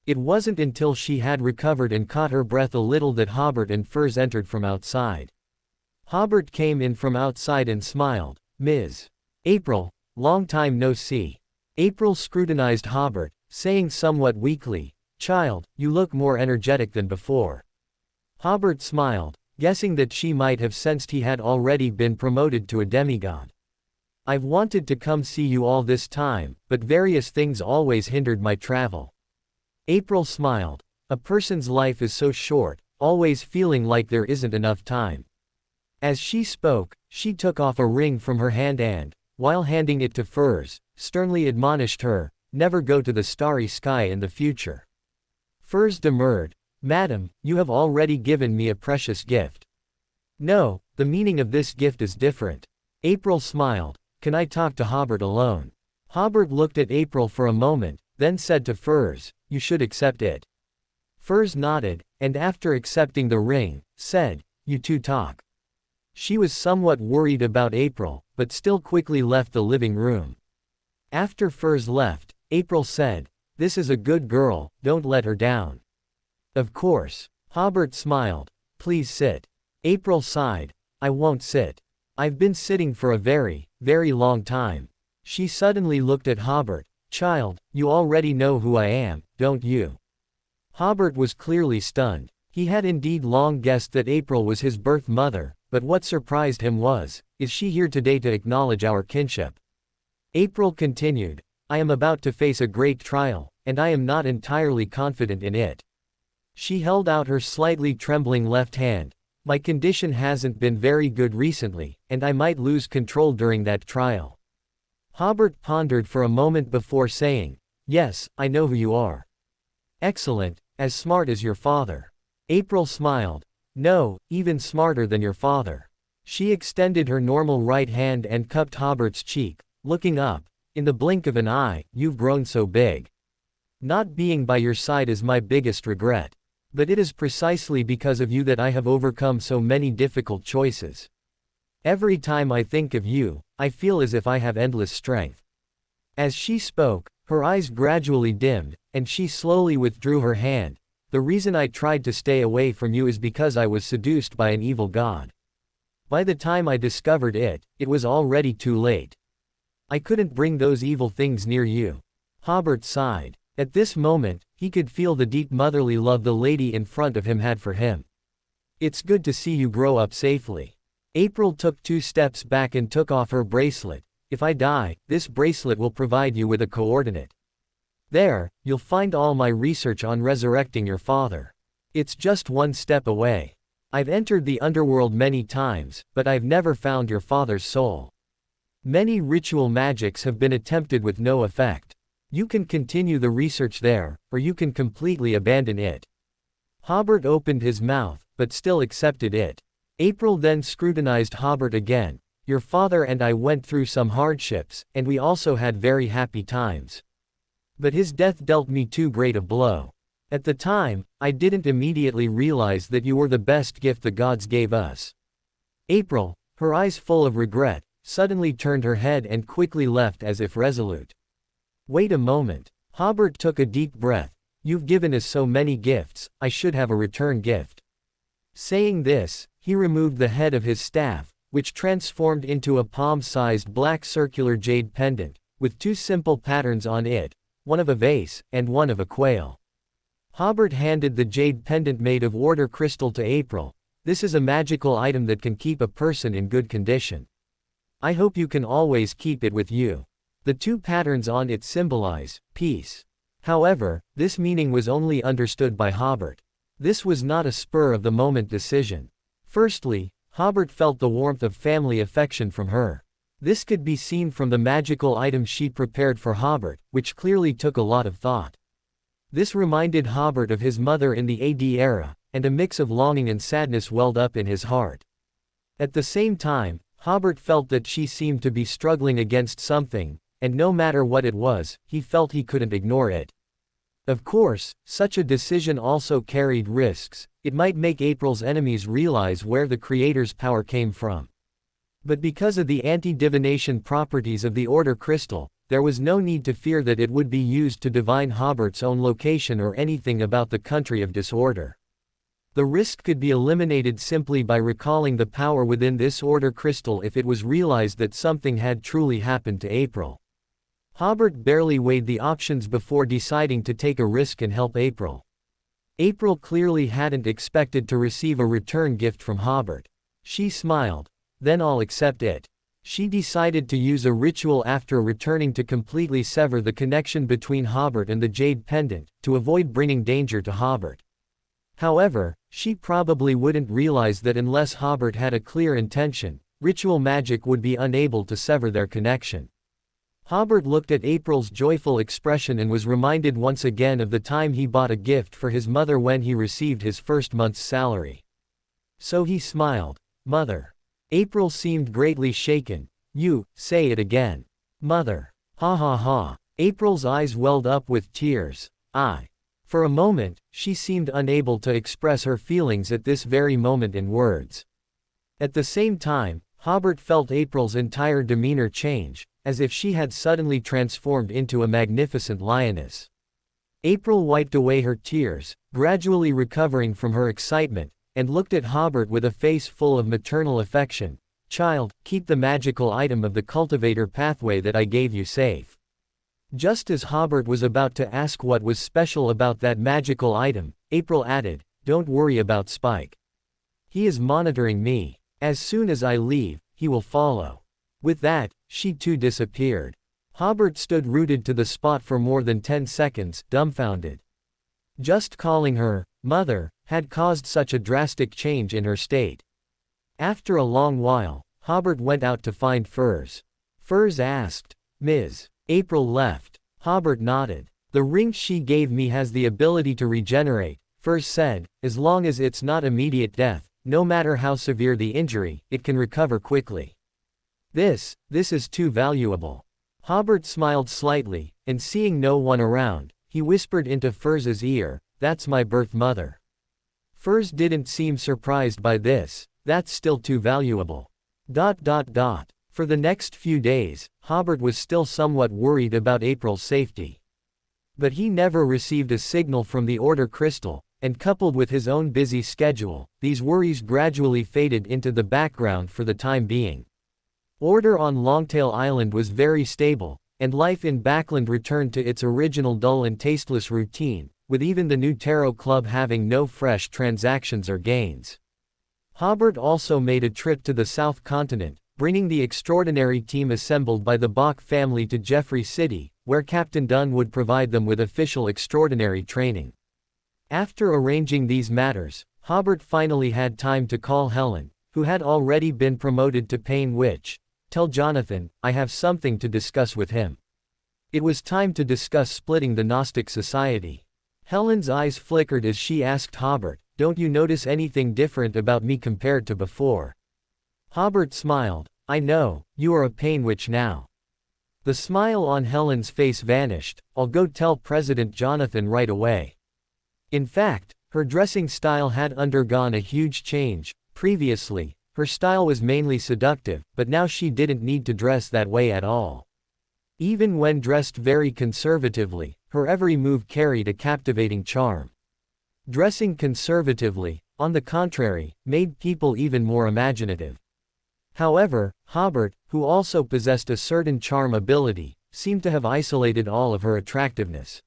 It wasn't until she had recovered and caught her breath a little that Hobert and Furs entered from outside. Hobert came in from outside and smiled. Ms. April, long time no see. April scrutinized Hobert, saying somewhat weakly, "Child, you look more energetic than before." Hobert smiled, guessing that she might have sensed he had already been promoted to a demigod. "I've wanted to come see you all this time, but various things always hindered my travel." April smiled. A person's life is so short, always feeling like there isn't enough time. As she spoke, she took off a ring from her hand and, while handing it to Furs, sternly admonished her, "Never go to the starry sky in the future." Furs demurred. "Madam, you have already given me a precious gift." "No, the meaning of this gift is different." April smiled. "Can I talk to Hobert alone?" Hobert looked at April for a moment, then said to Furs, "You should accept it." Furs nodded, and after accepting the ring, said, "You two talk." She was somewhat worried about April, but still quickly left the living room. After Furs left, April said, "This is a good girl, don't let her down." "Of course." Hobert smiled. "Please sit." April sighed. "I won't sit. I've been sitting for a very, very long time." She suddenly looked at Hobert. "Child, you already know who I am, don't you?" Hobert was clearly stunned. He had indeed long guessed that April was his birth mother, but what surprised him was, "Is she here today to acknowledge our kinship?" April continued, "I am about to face a great trial, and I am not entirely confident in it." She held out her slightly trembling left hand. "My condition hasn't been very good recently, and I might lose control during that trial." Hobert pondered for a moment before saying, "Yes, I know who you are." "Excellent, as smart as your father." April smiled. "No, even smarter than your father." She extended her normal right hand and cupped Hobert's cheek, looking up. "In the blink of an eye, you've grown so big. Not being by your side is my biggest regret. But it is precisely because of you that I have overcome so many difficult choices. Every time I think of you, I feel as if I have endless strength." As she spoke, her eyes gradually dimmed, and she slowly withdrew her hand. "The reason I tried to stay away from you is because I was seduced by an evil god. By the time I discovered it, it was already too late. I couldn't bring those evil things near you." Hobert sighed. At this moment, he could feel the deep motherly love the lady in front of him had for him. "It's good to see you grow up safely." April took 2 steps back and took off her bracelet. "If I die, this bracelet will provide you with a coordinate. There, you'll find all my research on resurrecting your father. It's just 1 step away. I've entered the underworld many times, but I've never found your father's soul. Many ritual magics have been attempted with no effect. You can continue the research there, or you can completely abandon it." Hobert opened his mouth, but still accepted it. April then scrutinized Hobert again. "Your father and I went through some hardships, and we also had very happy times. But his death dealt me too great a blow. At the time, I didn't immediately realize that you were the best gift the gods gave us." April, her eyes full of regret, suddenly turned her head and quickly left as if resolute. "Wait a moment." Hobert took a deep breath. "You've given us so many gifts, I should have a return gift." Saying this, he removed the head of his staff, which transformed into a palm-sized black circular jade pendant, with 2 simple patterns on it, one of a vase, and one of a quail. Hobert handed the jade pendant made of order crystal to April. "This is a magical item that can keep a person in good condition. I hope you can always keep it with you." The 2 patterns on it symbolize peace. However, this meaning was only understood by Hobert. This was not a spur-of-the-moment decision. Firstly, Hobert felt the warmth of family affection from her. This could be seen from the magical items she'd prepared for Hobert, which clearly took a lot of thought. This reminded Hobert of his mother in the AD era, and a mix of longing and sadness welled up in his heart. At the same time, Hobert felt that she seemed to be struggling against something, and no matter what it was, he felt he couldn't ignore it. Of course, such a decision also carried risks. It might make April's enemies realize where the Creator's power came from. But because of the anti-divination properties of the Order Crystal, there was no need to fear that it would be used to divine Hobert's own location or anything about the country of disorder. The risk could be eliminated simply by recalling the power within this order crystal if it was realized that something had truly happened to April. Hobert barely weighed the options before deciding to take a risk and help April. April clearly hadn't expected to receive a return gift from Hobert. She smiled. Then I'll accept it. She decided to use a ritual after returning to completely sever the connection between Hobert and the jade pendant, to avoid bringing danger to Hobert. However, she probably wouldn't realize that unless Hobert had a clear intention, ritual magic would be unable to sever their connection. Hobert looked at April's joyful expression and was reminded once again of the time he bought a gift for his mother when he received his first month's salary. So he smiled. Mother. April seemed greatly shaken. You, say it again. Mother. Ha ha ha. April's eyes welled up with tears. For a moment, she seemed unable to express her feelings at this very moment in words. At the same time, Hobert felt April's entire demeanor change, as if she had suddenly transformed into a magnificent lioness. April wiped away her tears, gradually recovering from her excitement, and looked at Hobert with a face full of maternal affection. Child, keep the magical item of the cultivator pathway that I gave you safe. Just as Hobert was about to ask what was special about that magical item, April added, don't worry about Spike. He is monitoring me. As soon as I leave, he will follow. With that, she too disappeared. Hobert stood rooted to the spot for more than 10 seconds, dumbfounded. Just calling her, mother, had caused such a drastic change in her state. After a long while, Hobert went out to find Furs. Furs asked, Ms. April left. Hobert nodded. The ring she gave me has the ability to regenerate, Furs said, as long as it's not immediate death, no matter how severe the injury, it can recover quickly. This is too valuable. Hobert smiled slightly, and seeing no one around, he whispered into Furs's ear, that's my birth mother. Furs didn't seem surprised by this, that's still too valuable. For the next few days, Hobert was still somewhat worried about April's safety. But he never received a signal from the Order Crystal, and coupled with his own busy schedule, these worries gradually faded into the background for the time being. Order on Longtail Island was very stable, and life in Backland returned to its original dull and tasteless routine, with even the new Tarot Club having no fresh transactions or gains. Hobert also made a trip to the South Continent, bringing the extraordinary team assembled by the Bach family to Jeffrey City, where Captain Dunn would provide them with official extraordinary training. After arranging these matters, Hobert finally had time to call Helen, who had already been promoted to Pain Witch. Tell Jonathan, I have something to discuss with him. It was time to discuss splitting the Gnostic Society. Helen's eyes flickered as she asked Hobert, don't you notice anything different about me compared to before? Hobert smiled, I know, you are a Pain Witch now. The smile on Helen's face vanished, I'll go tell President Jonathan right away. In fact, her dressing style had undergone a huge change. Previously, her style was mainly seductive, but now she didn't need to dress that way at all. Even when dressed very conservatively, her every move carried a captivating charm. Dressing conservatively, on the contrary, made people even more imaginative. However, Hobert, who also possessed a certain charm ability, seemed to have isolated all of her attractiveness.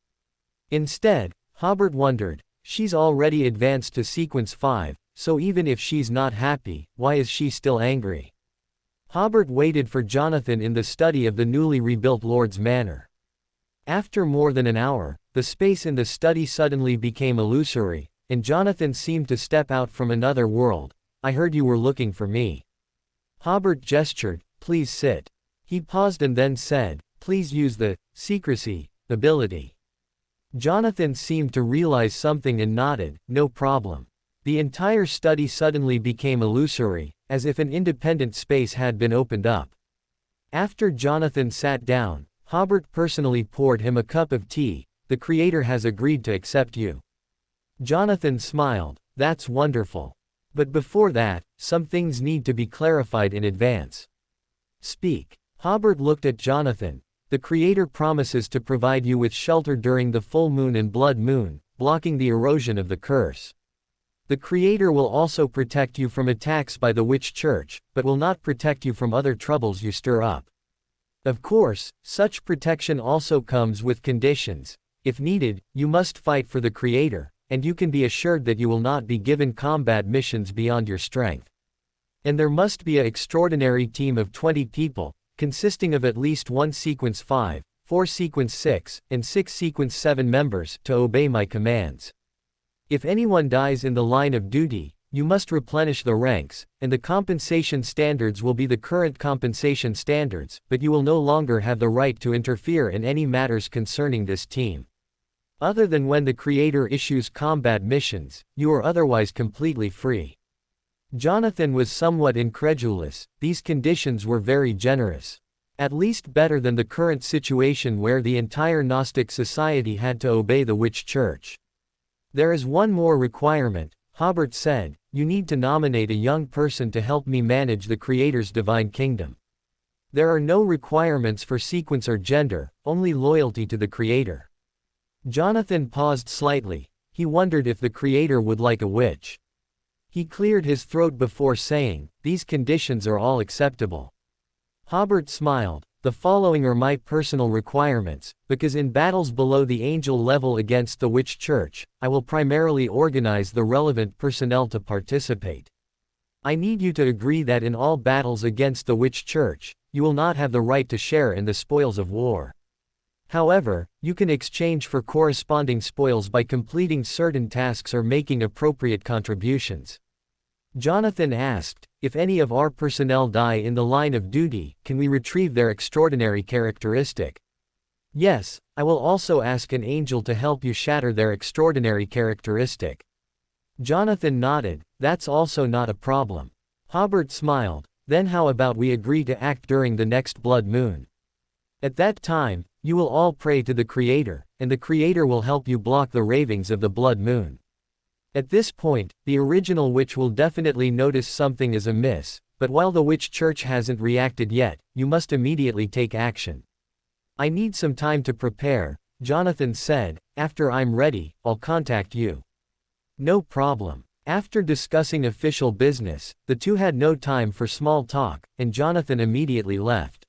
Instead, Hobert wondered, she's already advanced to sequence 5, so even if she's not happy, why is she still angry? Hobert waited for Jonathan in the study of the newly rebuilt Lord's Manor. After more than an hour, the space in the study suddenly became illusory, and Jonathan seemed to step out from another world. I heard you were looking for me. Hobert gestured, please sit. He paused and then said, please use the secrecy ability. Jonathan seemed to realize something and nodded, no problem. The entire study suddenly became illusory, as if an independent space had been opened up. After Jonathan sat down, Hobert personally poured him a cup of tea. The Creator has agreed to accept you. Jonathan smiled, that's wonderful. But before that, some things need to be clarified in advance. Speak. Hobert looked at Jonathan. The Creator promises to provide you with shelter during the full moon and blood moon, blocking the erosion of the curse. The Creator will also protect you from attacks by the witch church, but will not protect you from other troubles you stir up. Of course, such protection also comes with conditions. If needed, you must fight for the Creator, and you can be assured that you will not be given combat missions beyond your strength. And there must be an extraordinary team of 20 people, consisting of at least 1 Sequence 5, 4 Sequence 6, and 6 Sequence 7 members, to obey my commands. If anyone dies in the line of duty, you must replenish the ranks, and the compensation standards will be the current compensation standards, but you will no longer have the right to interfere in any matters concerning this team. Other than when the Creator issues combat missions, you are otherwise completely free. Jonathan was somewhat incredulous. These conditions were very generous. At least better than the current situation where the entire Gnostic society had to obey the witch church. There is one more requirement, Hobert said. You need to nominate a young person to help me manage the Creator's divine kingdom. There are no requirements for sequence or gender, only loyalty to the Creator. Jonathan paused slightly. He wondered if the Creator would like a witch. He cleared his throat before saying, "These conditions are all acceptable." Hobert smiled. "The following are my personal requirements, because in battles below the angel level against the witch church, I will primarily organize the relevant personnel to participate. I need you to agree that in all battles against the witch church, you will not have the right to share in the spoils of war. However, you can exchange for corresponding spoils by completing certain tasks or making appropriate contributions." Jonathan asked, "If any of our personnel die in the line of duty, can we retrieve their extraordinary characteristic?" "Yes, I will also ask an angel to help you shatter their extraordinary characteristic." Jonathan nodded. "That's also not a problem." Hobert smiled. "Then how about we agree to act during the next blood moon? At that time, you will all pray to the Creator, and the Creator will help you block the ravings of the blood moon. At this point, the original witch will definitely notice something is amiss, but while the witch church hasn't reacted yet, you must immediately take action." "I need some time to prepare," Jonathan said. "After I'm ready, I'll contact you." "No problem." After discussing official business, the two had no time for small talk, and Jonathan immediately left.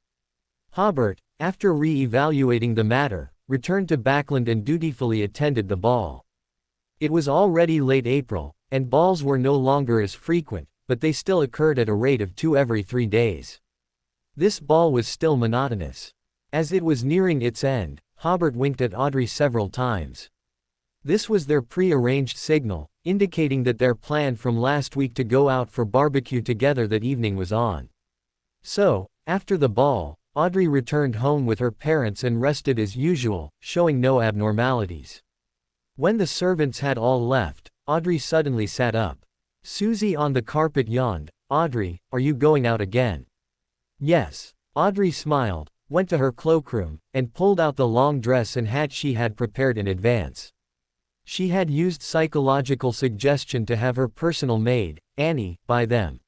Hobert, after re-evaluating the matter, returned to Backland and dutifully attended the ball. It was already late April, and balls were no longer as frequent, but they still occurred at a rate of 2 every 3 days. This ball was still monotonous. As it was nearing its end, Hobert winked at Audrey several times. This was their pre-arranged signal, indicating that their plan from last week to go out for barbecue together that evening was on. So, after the ball, Audrey returned home with her parents and rested as usual, showing no abnormalities. When the servants had all left, Audrey suddenly sat up. Susie on the carpet yawned. "Audrey, are you going out again?" "Yes." Audrey smiled, went to her cloakroom, and pulled out the long dress and hat she had prepared in advance. She had used psychological suggestion to have her personal maid, Annie, buy them.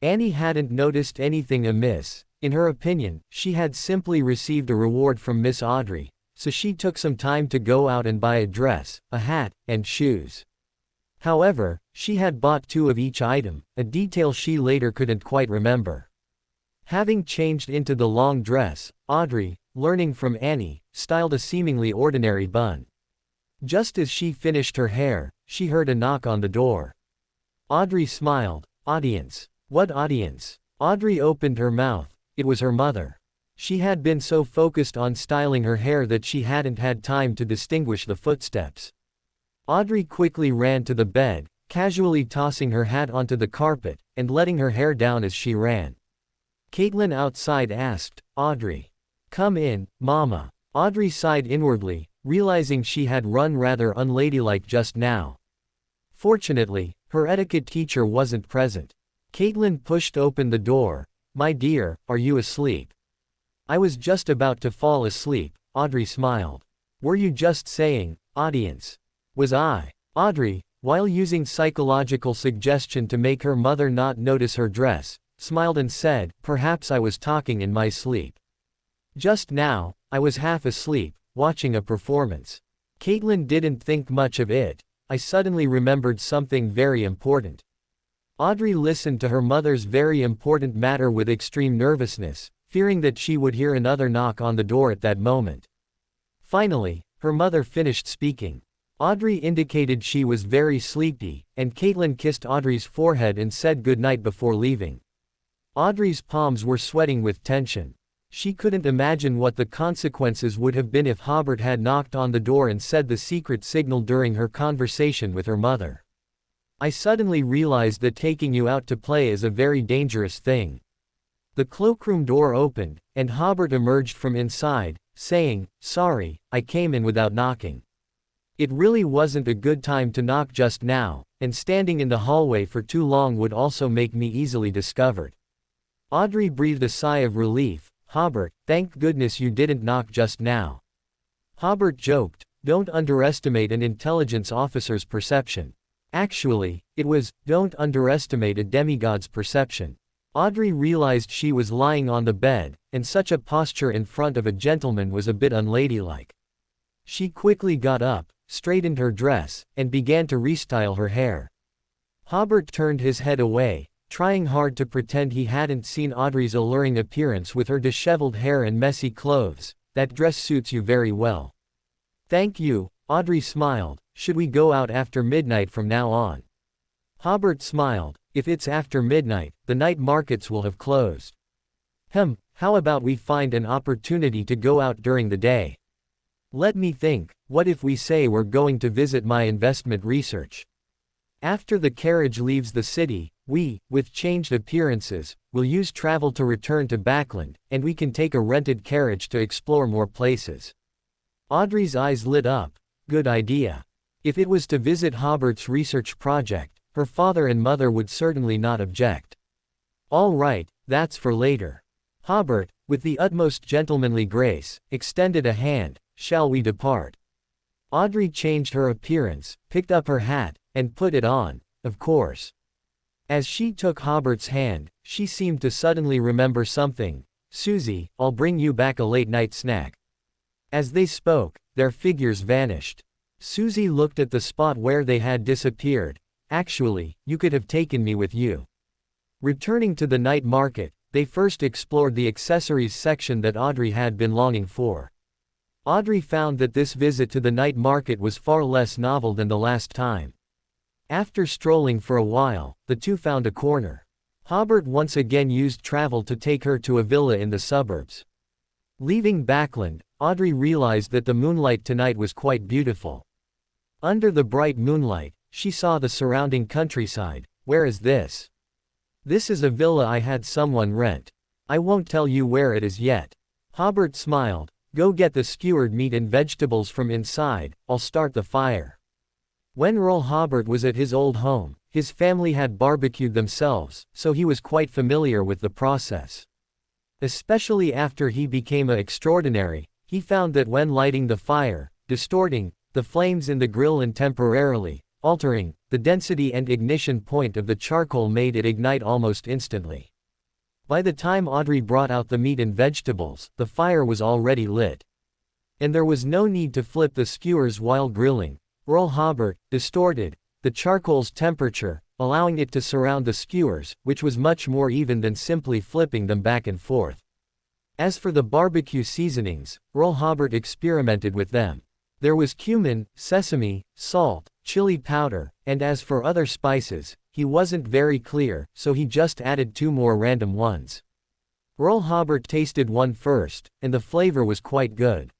Annie hadn't noticed anything amiss. In her opinion, she had simply received a reward from Miss Audrey, so she took some time to go out and buy a dress, a hat, and shoes. However, she had bought 2 of each item, a detail she later couldn't quite remember. Having changed into the long dress, Audrey, learning from Annie, styled a seemingly ordinary bun. Just as she finished her hair, she heard a knock on the door. Audrey smiled. "Audience." "What audience?" Audrey opened her mouth. It was her mother. She had been so focused on styling her hair that she hadn't had time to distinguish the footsteps. Audrey quickly ran to the bed, casually tossing her hat onto the carpet, and letting her hair down as she ran. Caitlin outside asked, "Audrey. Come in, Mama." Audrey sighed inwardly, realizing she had run rather unladylike just now. Fortunately, her etiquette teacher wasn't present. Caitlin pushed open the door. "My dear, are you asleep?" "I was just about to fall asleep," Audrey smiled. "Were you just saying, audience?" "Was I?" Audrey, while using psychological suggestion to make her mother not notice her dress, smiled and said, "Perhaps I was talking in my sleep. Just now, I was half asleep, watching a performance." Caitlin didn't think much of it. I suddenly remembered something very important. Audrey listened to her mother's very important matter with extreme nervousness, fearing that she would hear another knock on the door at that moment. Finally, her mother finished speaking. Audrey indicated she was very sleepy, and Caitlin kissed Audrey's forehead and said goodnight before leaving. Audrey's palms were sweating with tension. She couldn't imagine what the consequences would have been if Hobert had knocked on the door and said the secret signal during her conversation with her mother. I suddenly realized that taking you out to play is a very dangerous thing. The cloakroom door opened, and Hobert emerged from inside, saying, "Sorry, I came in without knocking. It really wasn't a good time to knock just now, and standing in the hallway for too long would also make me easily discovered." Audrey breathed a sigh of relief. "Hobert, thank goodness you didn't knock just now." Hobert joked, "Don't underestimate an intelligence officer's perception. Actually, it was, don't underestimate a demigod's perception." Audrey realized she was lying on the bed, and such a posture in front of a gentleman was a bit unladylike. She quickly got up, straightened her dress, and began to restyle her hair. Hobert turned his head away, trying hard to pretend he hadn't seen Audrey's alluring appearance with her disheveled hair and messy clothes. "That dress suits you very well." "Thank you," Audrey smiled. "Should we go out after midnight from now on?" Hobert smiled. "If it's after midnight, the night markets will have closed." How about we find an opportunity to go out during the day?" "Let me think, what if we say we're going to visit my investment research? After the carriage leaves the city, we, with changed appearances, will use travel to return to Backland, and we can take a rented carriage to explore more places." Audrey's eyes lit up. Good idea. If it was to visit Hobert's research project, her father and mother would certainly not object. "All right, that's for later." Hobert, with the utmost gentlemanly grace, extended a hand. "Shall we depart?" Audrey changed her appearance, picked up her hat, and put it on, of course. As she took Hobert's hand, she seemed to suddenly remember something. "Susie, I'll bring you back a late-night snack." As they spoke, their figures vanished. Susie looked at the spot where they had disappeared. "Actually, you could have taken me with you." Returning to the night market, they first explored the accessories section that Audrey had been longing for. Audrey found that this visit to the night market was far less novel than the last time. After strolling for a while, the two found a corner. Hobert once again used travel to take her to a villa in the suburbs. Leaving Backland, Audrey realized that the moonlight tonight was quite beautiful. Under the bright moonlight, she saw the surrounding countryside. "Where is this?" "This is a villa I had someone rent. I won't tell you where it is yet." Hobert smiled. "Go get the skewered meat and vegetables from inside, I'll start the fire." When Earl Hobert was at his old home, his family had barbecued themselves, so he was quite familiar with the process. Especially after he became a extraordinary, he found that when lighting the fire, distorting the flames in the grill and temporarily altering the density and ignition point of the charcoal made it ignite almost instantly. By the time Audrey brought out the meat and vegetables, the fire was already lit. And there was no need to flip the skewers while grilling. Earl Hobert distorted the charcoal's temperature, allowing it to surround the skewers, which was much more even than simply flipping them back and forth. As for the barbecue seasonings, Earl Hobert experimented with them. There was cumin, sesame, salt, chili powder, and as for other spices, he wasn't very clear, so he just added 2 more random ones. Earl Hobert tasted one first, and the flavor was quite good.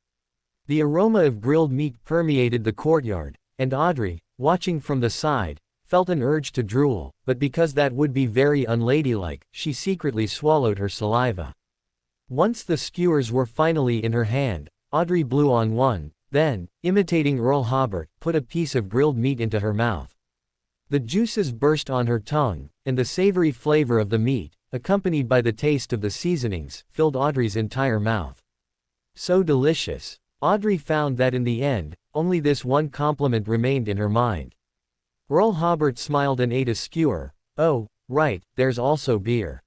The aroma of grilled meat permeated the courtyard, and Audrey, watching from the side, felt an urge to drool, but because that would be very unladylike, she secretly swallowed her saliva. Once the skewers were finally in her hand, Audrey blew on one, then, imitating Earl Hobert, put a piece of grilled meat into her mouth. The juices burst on her tongue, and the savory flavor of the meat, accompanied by the taste of the seasonings, filled Audrey's entire mouth. So delicious. Audrey found that in the end, only this one compliment remained in her mind. Earl Hobert smiled and ate a skewer. "Oh, right, there's also beer."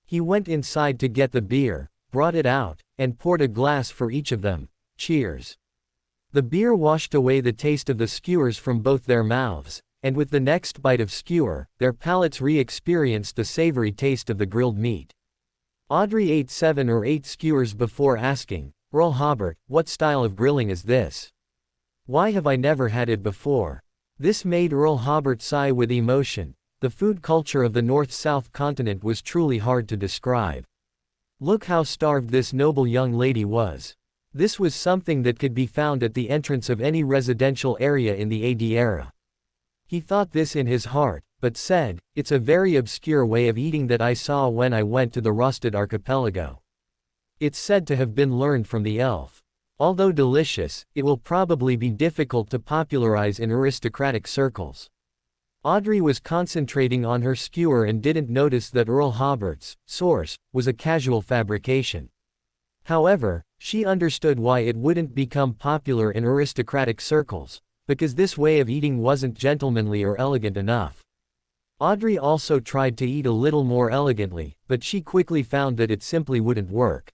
He went inside to get the beer, brought it out, and poured a glass for each of them. "Cheers." The beer washed away the taste of the skewers from both their mouths, and with the next bite of skewer, their palates re-experienced the savory taste of the grilled meat. Audrey ate 7 or 8 skewers before asking, "Earl Hobert, what style of grilling is this? Why have I never had it before?" This made Earl Hobert sigh with emotion. The food culture of the North-South continent was truly hard to describe. Look how starved this noble young lady was. This was something that could be found at the entrance of any residential area in the AD era. He thought this in his heart, but said, "It's a very obscure way of eating that I saw when I went to the Rusted Archipelago. It's said to have been learned from the elf. Although delicious, it will probably be difficult to popularize in aristocratic circles." Audrey was concentrating on her skewer and didn't notice that Earl Hobert's source was a casual fabrication. However, she understood why it wouldn't become popular in aristocratic circles, because this way of eating wasn't gentlemanly or elegant enough. Audrey also tried to eat a little more elegantly, but she quickly found that it simply wouldn't work.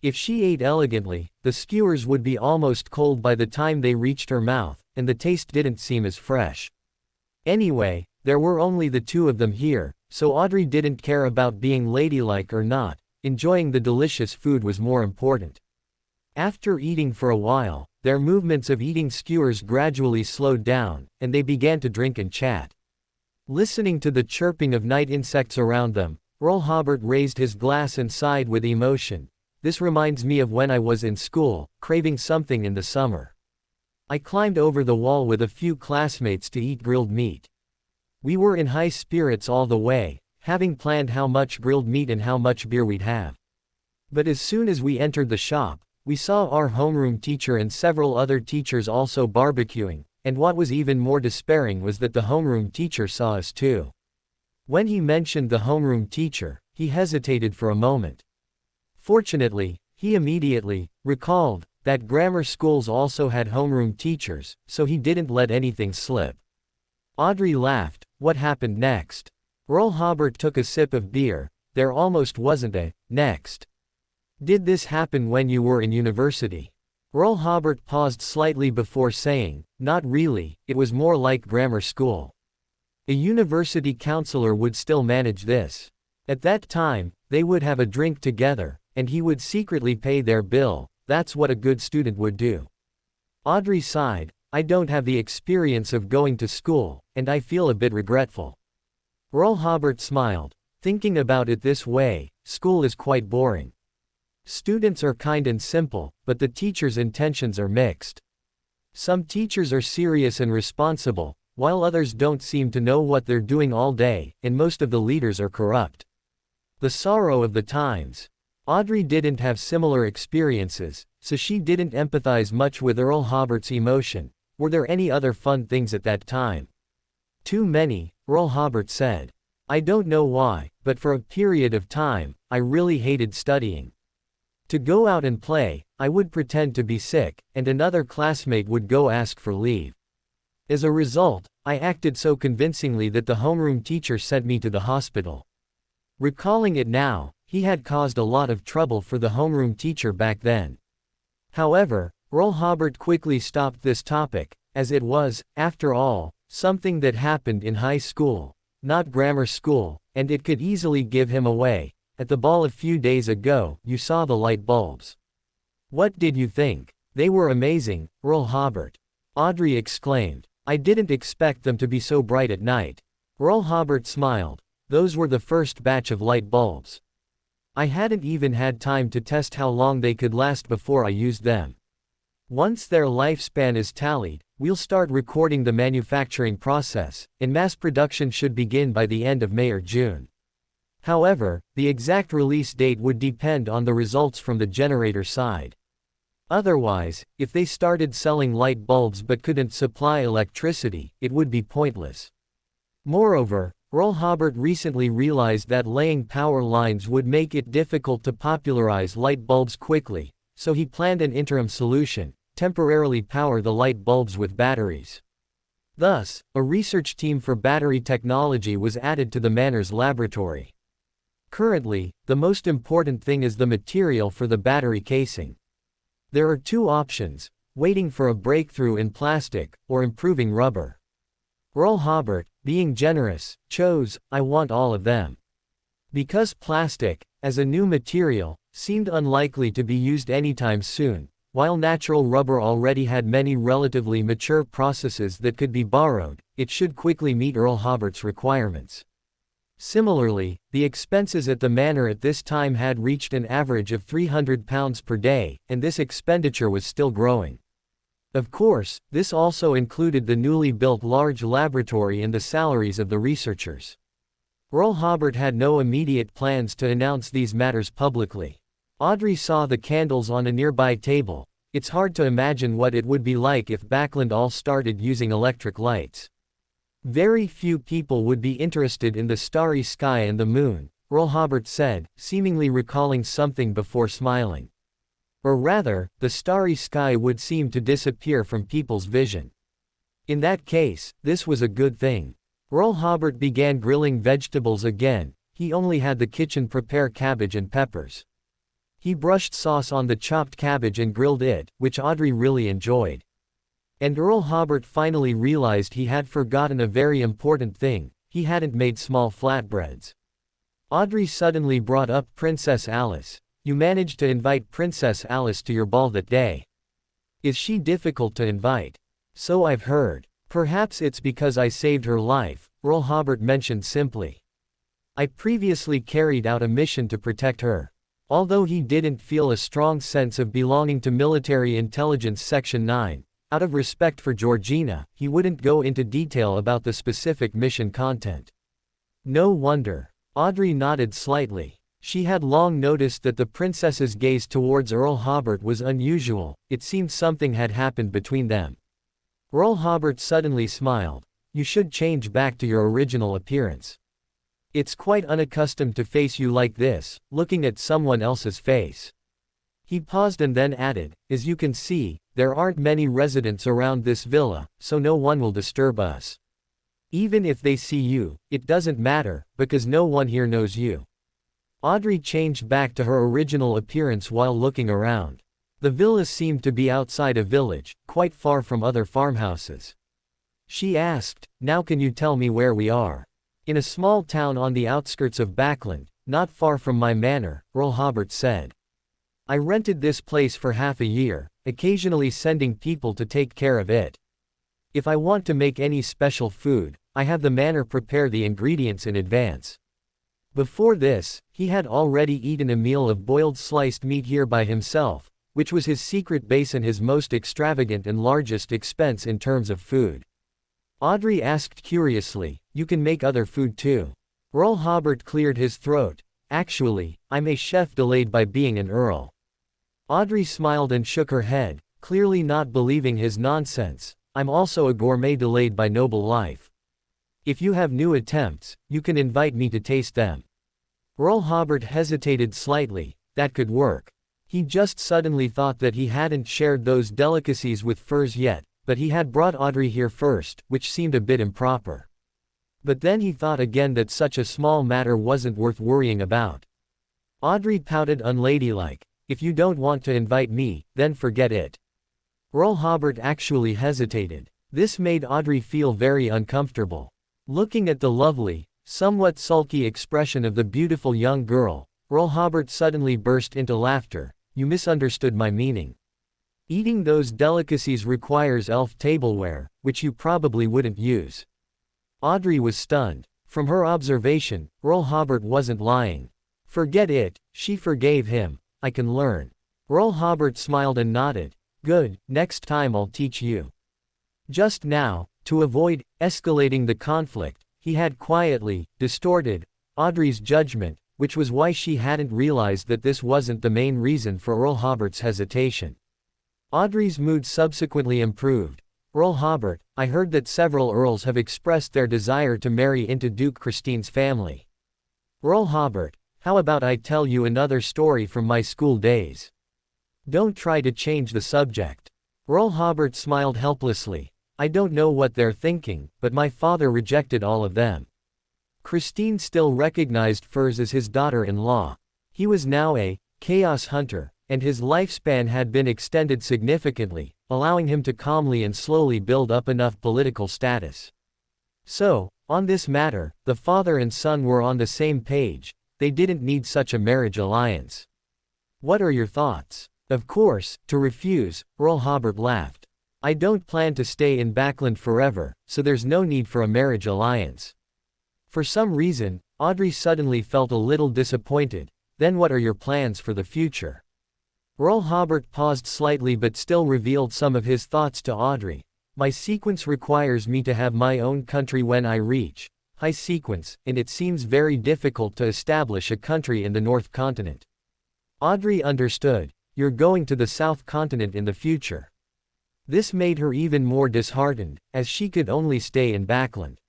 If she ate elegantly, the skewers would be almost cold by the time they reached her mouth, and the taste didn't seem as fresh. Anyway, there were only the two of them here, so Audrey didn't care about being ladylike or not. Enjoying the delicious food was more important. After eating for a while, their movements of eating skewers gradually slowed down, and they began to drink and chat. Listening to the chirping of night insects around them, Earl Hobert raised his glass and sighed with emotion. "This reminds me of when I was in school, craving something in the summer. I climbed over the wall with a few classmates to eat grilled meat. We were in high spirits all the way, having planned how much grilled meat and how much beer we'd have. But as soon as we entered the shop, we saw our homeroom teacher and several other teachers also barbecuing, and what was even more despairing was that the homeroom teacher saw us too." When he mentioned the homeroom teacher, he hesitated for a moment. Fortunately, he immediately recalled that grammar schools also had homeroom teachers, so he didn't let anything slip. Audrey laughed. What happened next? Earl Hobert took a sip of beer. There almost wasn't a next. "Did this happen when you were in university?" Earl Hobert paused slightly before saying, "Not really, it was more like grammar school. A university counselor would still manage this. At that time, they would have a drink together, and he would secretly pay their bill. That's what a good student would do." Audrey sighed. "I don't have the experience of going to school, and I feel a bit regretful." Earl Hobert smiled. "Thinking about it this way, school is quite boring. Students are kind and simple, but the teachers' intentions are mixed. Some teachers are serious and responsible, while others don't seem to know what they're doing all day, and most of the leaders are corrupt. The sorrow of the times." Audrey didn't have similar experiences, so she didn't empathize much with Earl Hobert's emotion. Were there any other fun things at that time? "Too many," Earl Hobert said. "I don't know why, but for a period of time, I really hated studying. To go out and play, I would pretend to be sick, and another classmate would go ask for leave. As a result, I acted so convincingly that the homeroom teacher sent me to the hospital." Recalling it now, he had caused a lot of trouble for the homeroom teacher back then. However, Earl Hobert quickly stopped this topic, as it was, after all, something that happened in high school, not grammar school, and it could easily give him away. "At the ball a few days ago, you saw the light bulbs. What did you think?" "They were amazing, Earl Hobert," Audrey exclaimed. "I didn't expect them to be so bright at night." Earl Hobert smiled. "Those were the first batch of light bulbs. I hadn't even had time to test how long they could last before I used them. Once their lifespan is tallied, we'll start recording the manufacturing process, and mass production should begin by the end of May or June. However, the exact release date would depend on the results from the generator side. Otherwise, if they started selling light bulbs but couldn't supply electricity, it would be pointless." Moreover, Earl Hobert recently realized that laying power lines would make it difficult to popularize light bulbs quickly, so he planned an interim solution: temporarily power the light bulbs with batteries. Thus, a research team for battery technology was added to the Manor's laboratory. Currently, the most important thing is the material for the battery casing. There are two options: waiting for a breakthrough in plastic, or improving rubber. Earl Hobert, being generous, chose, "I want all of them." Because plastic, as a new material, seemed unlikely to be used anytime soon, while natural rubber already had many relatively mature processes that could be borrowed, it should quickly meet Earl Hobert's requirements. Similarly, the expenses at the manor at this time had reached an average of £300 per day, and this expenditure was still growing. Of course, this also included the newly built large laboratory and the salaries of the researchers. Earl Hobert had no immediate plans to announce these matters publicly. Audrey saw the candles on a nearby table. It's hard to imagine what it would be like if Backland all started using electric lights. Very few people would be interested in the starry sky and the moon, Earl Hobert said, seemingly recalling something before smiling. Or rather, the starry sky would seem to disappear from people's vision. In that case, this was a good thing. Earl Hobert began grilling vegetables again. He only had the kitchen prepare cabbage and peppers. He brushed sauce on the chopped cabbage and grilled it, which Audrey really enjoyed. And Earl Hobert finally realized he had forgotten a very important thing: he hadn't made small flatbreads. Audrey suddenly brought up Princess Alice. "You managed to invite Princess Alice to your ball that day. Is she difficult to invite?" "So I've heard. Perhaps it's because I saved her life," Earl Hobert mentioned simply. "I previously carried out a mission to protect her." Although he didn't feel a strong sense of belonging to Military Intelligence Section 9, out of respect for Georgina, he wouldn't go into detail about the specific mission content. No wonder. Audrey nodded slightly. She had long noticed that the princess's gaze towards Earl Hobert was unusual. It seemed something had happened between them. Earl Hobert suddenly smiled. "You should change back to your original appearance. It's quite unaccustomed to face you like this, looking at someone else's face." He paused and then added, "As you can see, there aren't many residents around this villa, so no one will disturb us. Even if they see you, it doesn't matter, because no one here knows you." Audrey changed back to her original appearance while looking around. The villa seemed to be outside a village, quite far from other farmhouses. She asked, "Now can you tell me where we are?" "In a small town on the outskirts of Backland, not far from my manor," Earl Hobert said. "I rented this place for half a year, occasionally sending people to take care of it. If I want to make any special food, I have the manor prepare the ingredients in advance." Before this, he had already eaten a meal of boiled sliced meat here by himself, which was his secret base and his most extravagant and largest expense in terms of food. Audrey asked curiously, "You can make other food too?" Earl Hobert cleared his throat. "Actually, I'm a chef delayed by being an earl." Audrey smiled and shook her head, clearly not believing his nonsense. "I'm also a gourmet delayed by noble life. If you have new attempts, you can invite me to taste them." Earl Hobert hesitated slightly. That could work. He just suddenly thought that he hadn't shared those delicacies with Furs yet, but he had brought Audrey here first, which seemed a bit improper. But then he thought again that such a small matter wasn't worth worrying about. Audrey pouted unladylike. "If you don't want to invite me, then forget it." Earl Hobert actually hesitated. This made Audrey feel very uncomfortable. Looking at the lovely, somewhat sulky expression of the beautiful young girl, Earl Hobert suddenly burst into laughter. "You misunderstood my meaning. Eating those delicacies requires elf tableware, which you probably wouldn't use." Audrey was stunned. From her observation, Earl Hobert wasn't lying. Forget it, she forgave him. "I can learn." Earl Hobert smiled and nodded. "Good, next time I'll teach you." Just now, to avoid escalating the conflict, he had quietly distorted Audrey's judgment, which was why she hadn't realized that this wasn't the main reason for Earl Hobert's hesitation. Audrey's mood subsequently improved. "Earl Hobert, I heard that several earls have expressed their desire to marry into Duke Christine's family." "Earl Hobert, how about I tell you another story from my school days? Don't try to change the subject." Earl Hobert smiled helplessly. "I don't know what they're thinking, but my father rejected all of them." Christine still recognized Furs as his daughter-in-law. He was now a chaos hunter, and his lifespan had been extended significantly, allowing him to calmly and slowly build up enough political status. So, on this matter, the father and son were on the same page. They didn't need such a marriage alliance. What are your thoughts? Of course, to refuse, Earl Hobert laughed. I don't plan to stay in Backland forever, so there's no need for a marriage alliance. For some reason, Audrey suddenly felt a little disappointed. Then what are your plans for the future? Earl Hobert paused slightly but still revealed some of his thoughts to Audrey. My sequence requires me to have my own country when I reach high sequence, and it seems very difficult to establish a country in the North Continent. Audrey understood. You're going to the South Continent in the future. This made her even more disheartened, as she could only stay in Backland.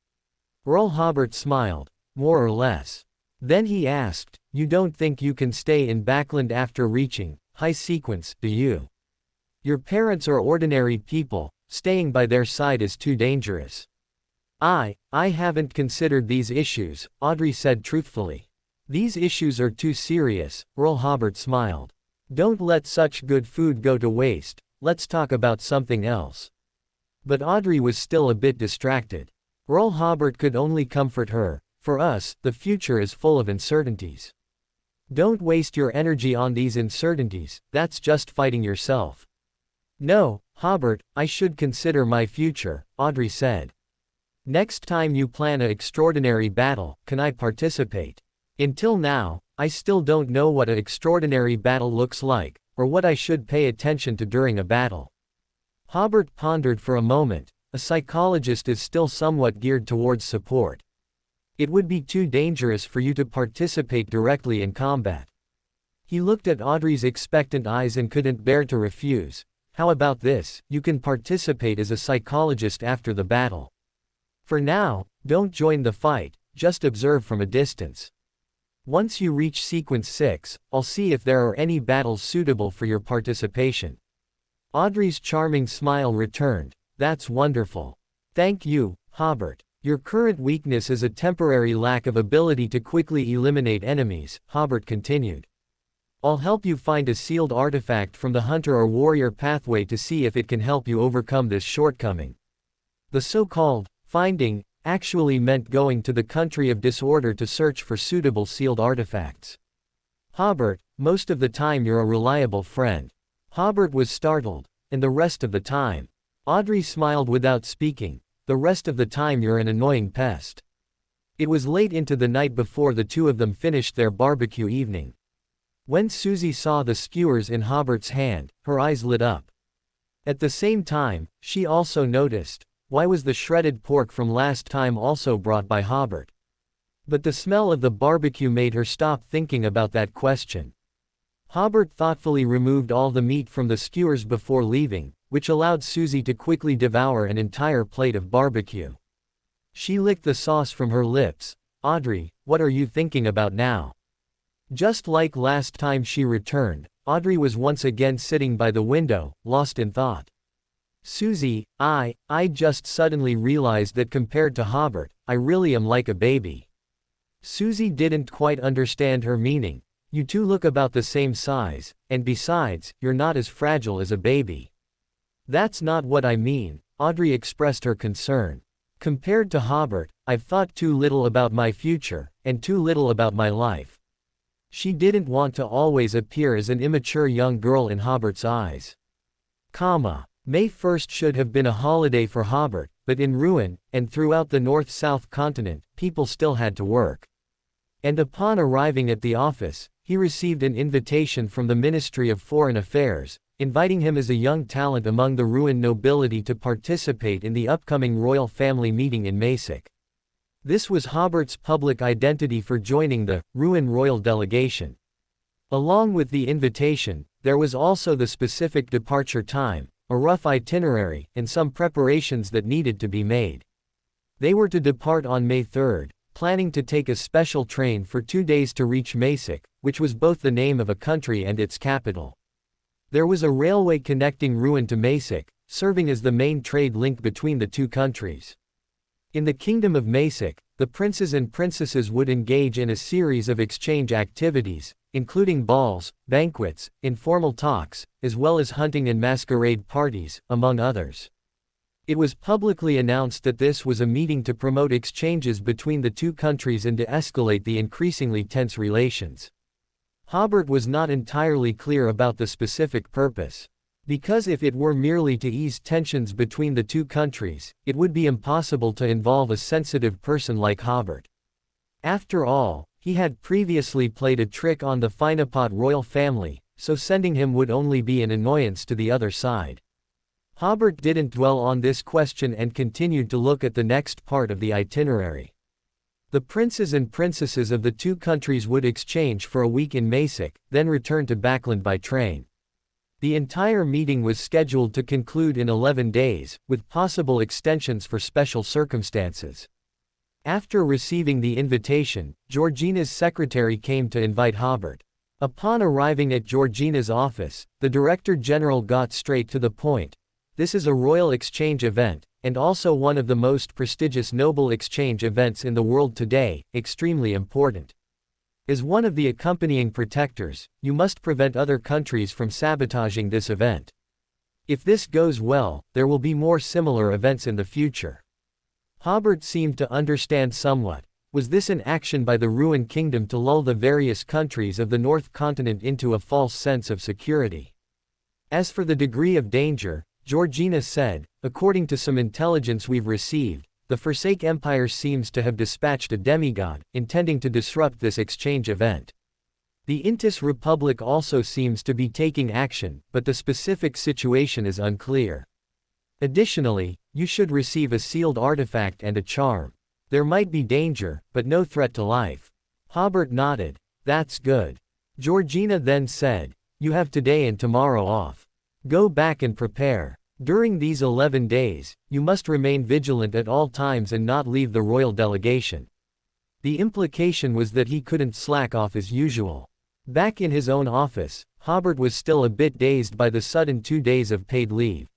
Earl Hobert smiled, more or less. Then he asked, you don't think you can stay in Backland after reaching high sequence, do you? Your parents are ordinary people, staying by their side is too dangerous. I haven't considered these issues, Audrey said truthfully. These issues are too serious, Earl Hobert smiled. Don't let such good food go to waste, let's talk about something else. But Audrey was still a bit distracted. Earl Hobert could only comfort her. For us, the future is full of uncertainties. Don't waste your energy on these uncertainties, that's just fighting yourself. No, Hobert, I should consider my future, Audrey said. Next time you plan an extraordinary battle, can I participate? Until now, I still don't know what an extraordinary battle looks like, or what I should pay attention to during a battle. Hobert pondered for a moment. A psychologist is still somewhat geared towards support. It would be too dangerous for you to participate directly in combat. He looked at Audrey's expectant eyes and couldn't bear to refuse. How about this, you can participate as a psychologist after the battle. For now, don't join the fight, just observe from a distance. Once you reach sequence 6, I'll see if there are any battles suitable for your participation. Audrey's charming smile returned. That's wonderful. Thank you, Hobert. Your current weakness is a temporary lack of ability to quickly eliminate enemies, Hobert continued. I'll help you find a sealed artifact from the hunter or warrior pathway to see if it can help you overcome this shortcoming. The so-called finding actually meant going to the country of disorder to search for suitable sealed artifacts. Hobert, most of the time you're a reliable friend. Hobert was startled. And the rest of the time? Audrey smiled without speaking. The rest of the time you're an annoying pest. It was late into the night before the two of them finished their barbecue evening. When Susie saw the skewers in Hobert's hand, her eyes lit up. At the same time, she also noticed, why was the shredded pork from last time also brought by Hobert? But the smell of the barbecue made her stop thinking about that question. Hobert thoughtfully removed all the meat from the skewers before leaving, which allowed Susie to quickly devour an entire plate of barbecue. She licked the sauce from her lips. Audrey, what are you thinking about now? Just like last time she returned, Audrey was once again sitting by the window, lost in thought. Susie, I just suddenly realized that compared to Hobert, I really am like a baby. Susie didn't quite understand her meaning. You two look about the same size, and besides, you're not as fragile as a baby. That's not what I mean, Audrey expressed her concern. Compared to Hobert, I've thought too little about my future, and too little about my life. She didn't want to always appear as an immature young girl in Hobert's eyes. May 1st should have been a holiday for Hobert, but in Rouen, and throughout the North-South continent, people still had to work. And upon arriving at the office, he received an invitation from the Ministry of Foreign Affairs, inviting him as a young talent among the Rouen nobility to participate in the upcoming royal family meeting in Masick. This was Hobert's public identity for joining the Rouen royal delegation. Along with the invitation, there was also the specific departure time, a rough itinerary, and some preparations that needed to be made. They were to depart on May 3rd, planning to take a special train for 2 days to reach Masick, which was both the name of a country and its capital. There was a railway connecting Rouen to Masick, serving as the main trade link between the two countries. In the Kingdom of Masick, the princes and princesses would engage in a series of exchange activities, including balls, banquets, informal talks, as well as hunting and masquerade parties, among others. It was publicly announced that this was a meeting to promote exchanges between the two countries and to escalate the increasingly tense relations. Hobert was not entirely clear about the specific purpose. Because if it were merely to ease tensions between the two countries, it would be impossible to involve a sensitive person like Hobert. After all, he had previously played a trick on the Finapot royal family, so sending him would only be an annoyance to the other side. Hobert didn't dwell on this question and continued to look at the next part of the itinerary. The princes and princesses of the two countries would exchange for a week in Masick, then return to Backland by train. The entire meeting was scheduled to conclude in 11 days, with possible extensions for special circumstances. After receiving the invitation, Georgina's secretary came to invite Hobert. Upon arriving at Georgina's office, the Director General got straight to the point. This is a royal exchange event, and also one of the most prestigious noble exchange events in the world today, extremely important. As one of the accompanying protectors, you must prevent other countries from sabotaging this event. If this goes well, there will be more similar events in the future. Hobert seemed to understand somewhat. Was this an action by the ruined kingdom to lull the various countries of the North Continent into a false sense of security? As for the degree of danger, Georgina said, according to some intelligence we've received, the Forsake Empire seems to have dispatched a demigod, intending to disrupt this exchange event. The Intis Republic also seems to be taking action, but the specific situation is unclear. Additionally, you should receive a sealed artifact and a charm. There might be danger, but no threat to life. Hobert nodded. That's good. Georgina then said, you have today and tomorrow off. Go back and prepare. During these 11 days, you must remain vigilant at all times and not leave the royal delegation. The implication was that he couldn't slack off as usual. Back in his own office, Hobert was still a bit dazed by the sudden 2 days of paid leave.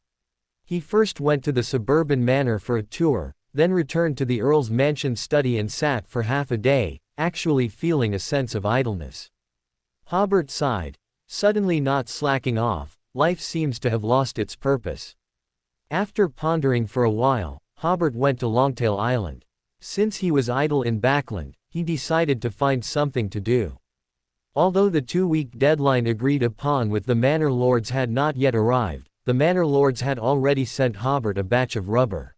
He first went to the suburban manor for a tour, then returned to the Earl's mansion study and sat for half a day, actually feeling a sense of idleness. Hobert sighed. Suddenly not slacking off, life seems to have lost its purpose. After pondering for a while, Hobert went to Longtail Island. Since he was idle in Backland, he decided to find something to do. Although the 2-week deadline agreed upon with the Manor Lords had not yet arrived, the Manor Lords had already sent Hobert a batch of rubber.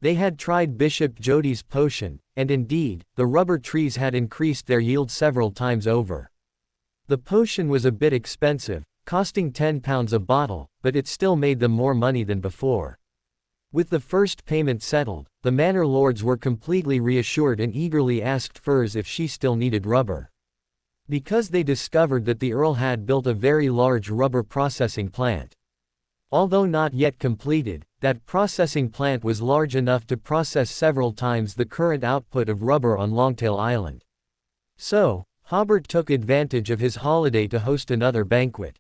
They had tried Bishop Jody's potion, and indeed, the rubber trees had increased their yield several times over. The potion was a bit expensive, costing £10 a bottle, but it still made them more money than before. With the first payment settled, the Manor Lords were completely reassured and eagerly asked Furs if she still needed rubber. Because they discovered that the Earl had built a very large rubber processing plant. Although not yet completed, that processing plant was large enough to process several times the current output of rubber on Longtail Island. So, Hobert took advantage of his holiday to host another banquet.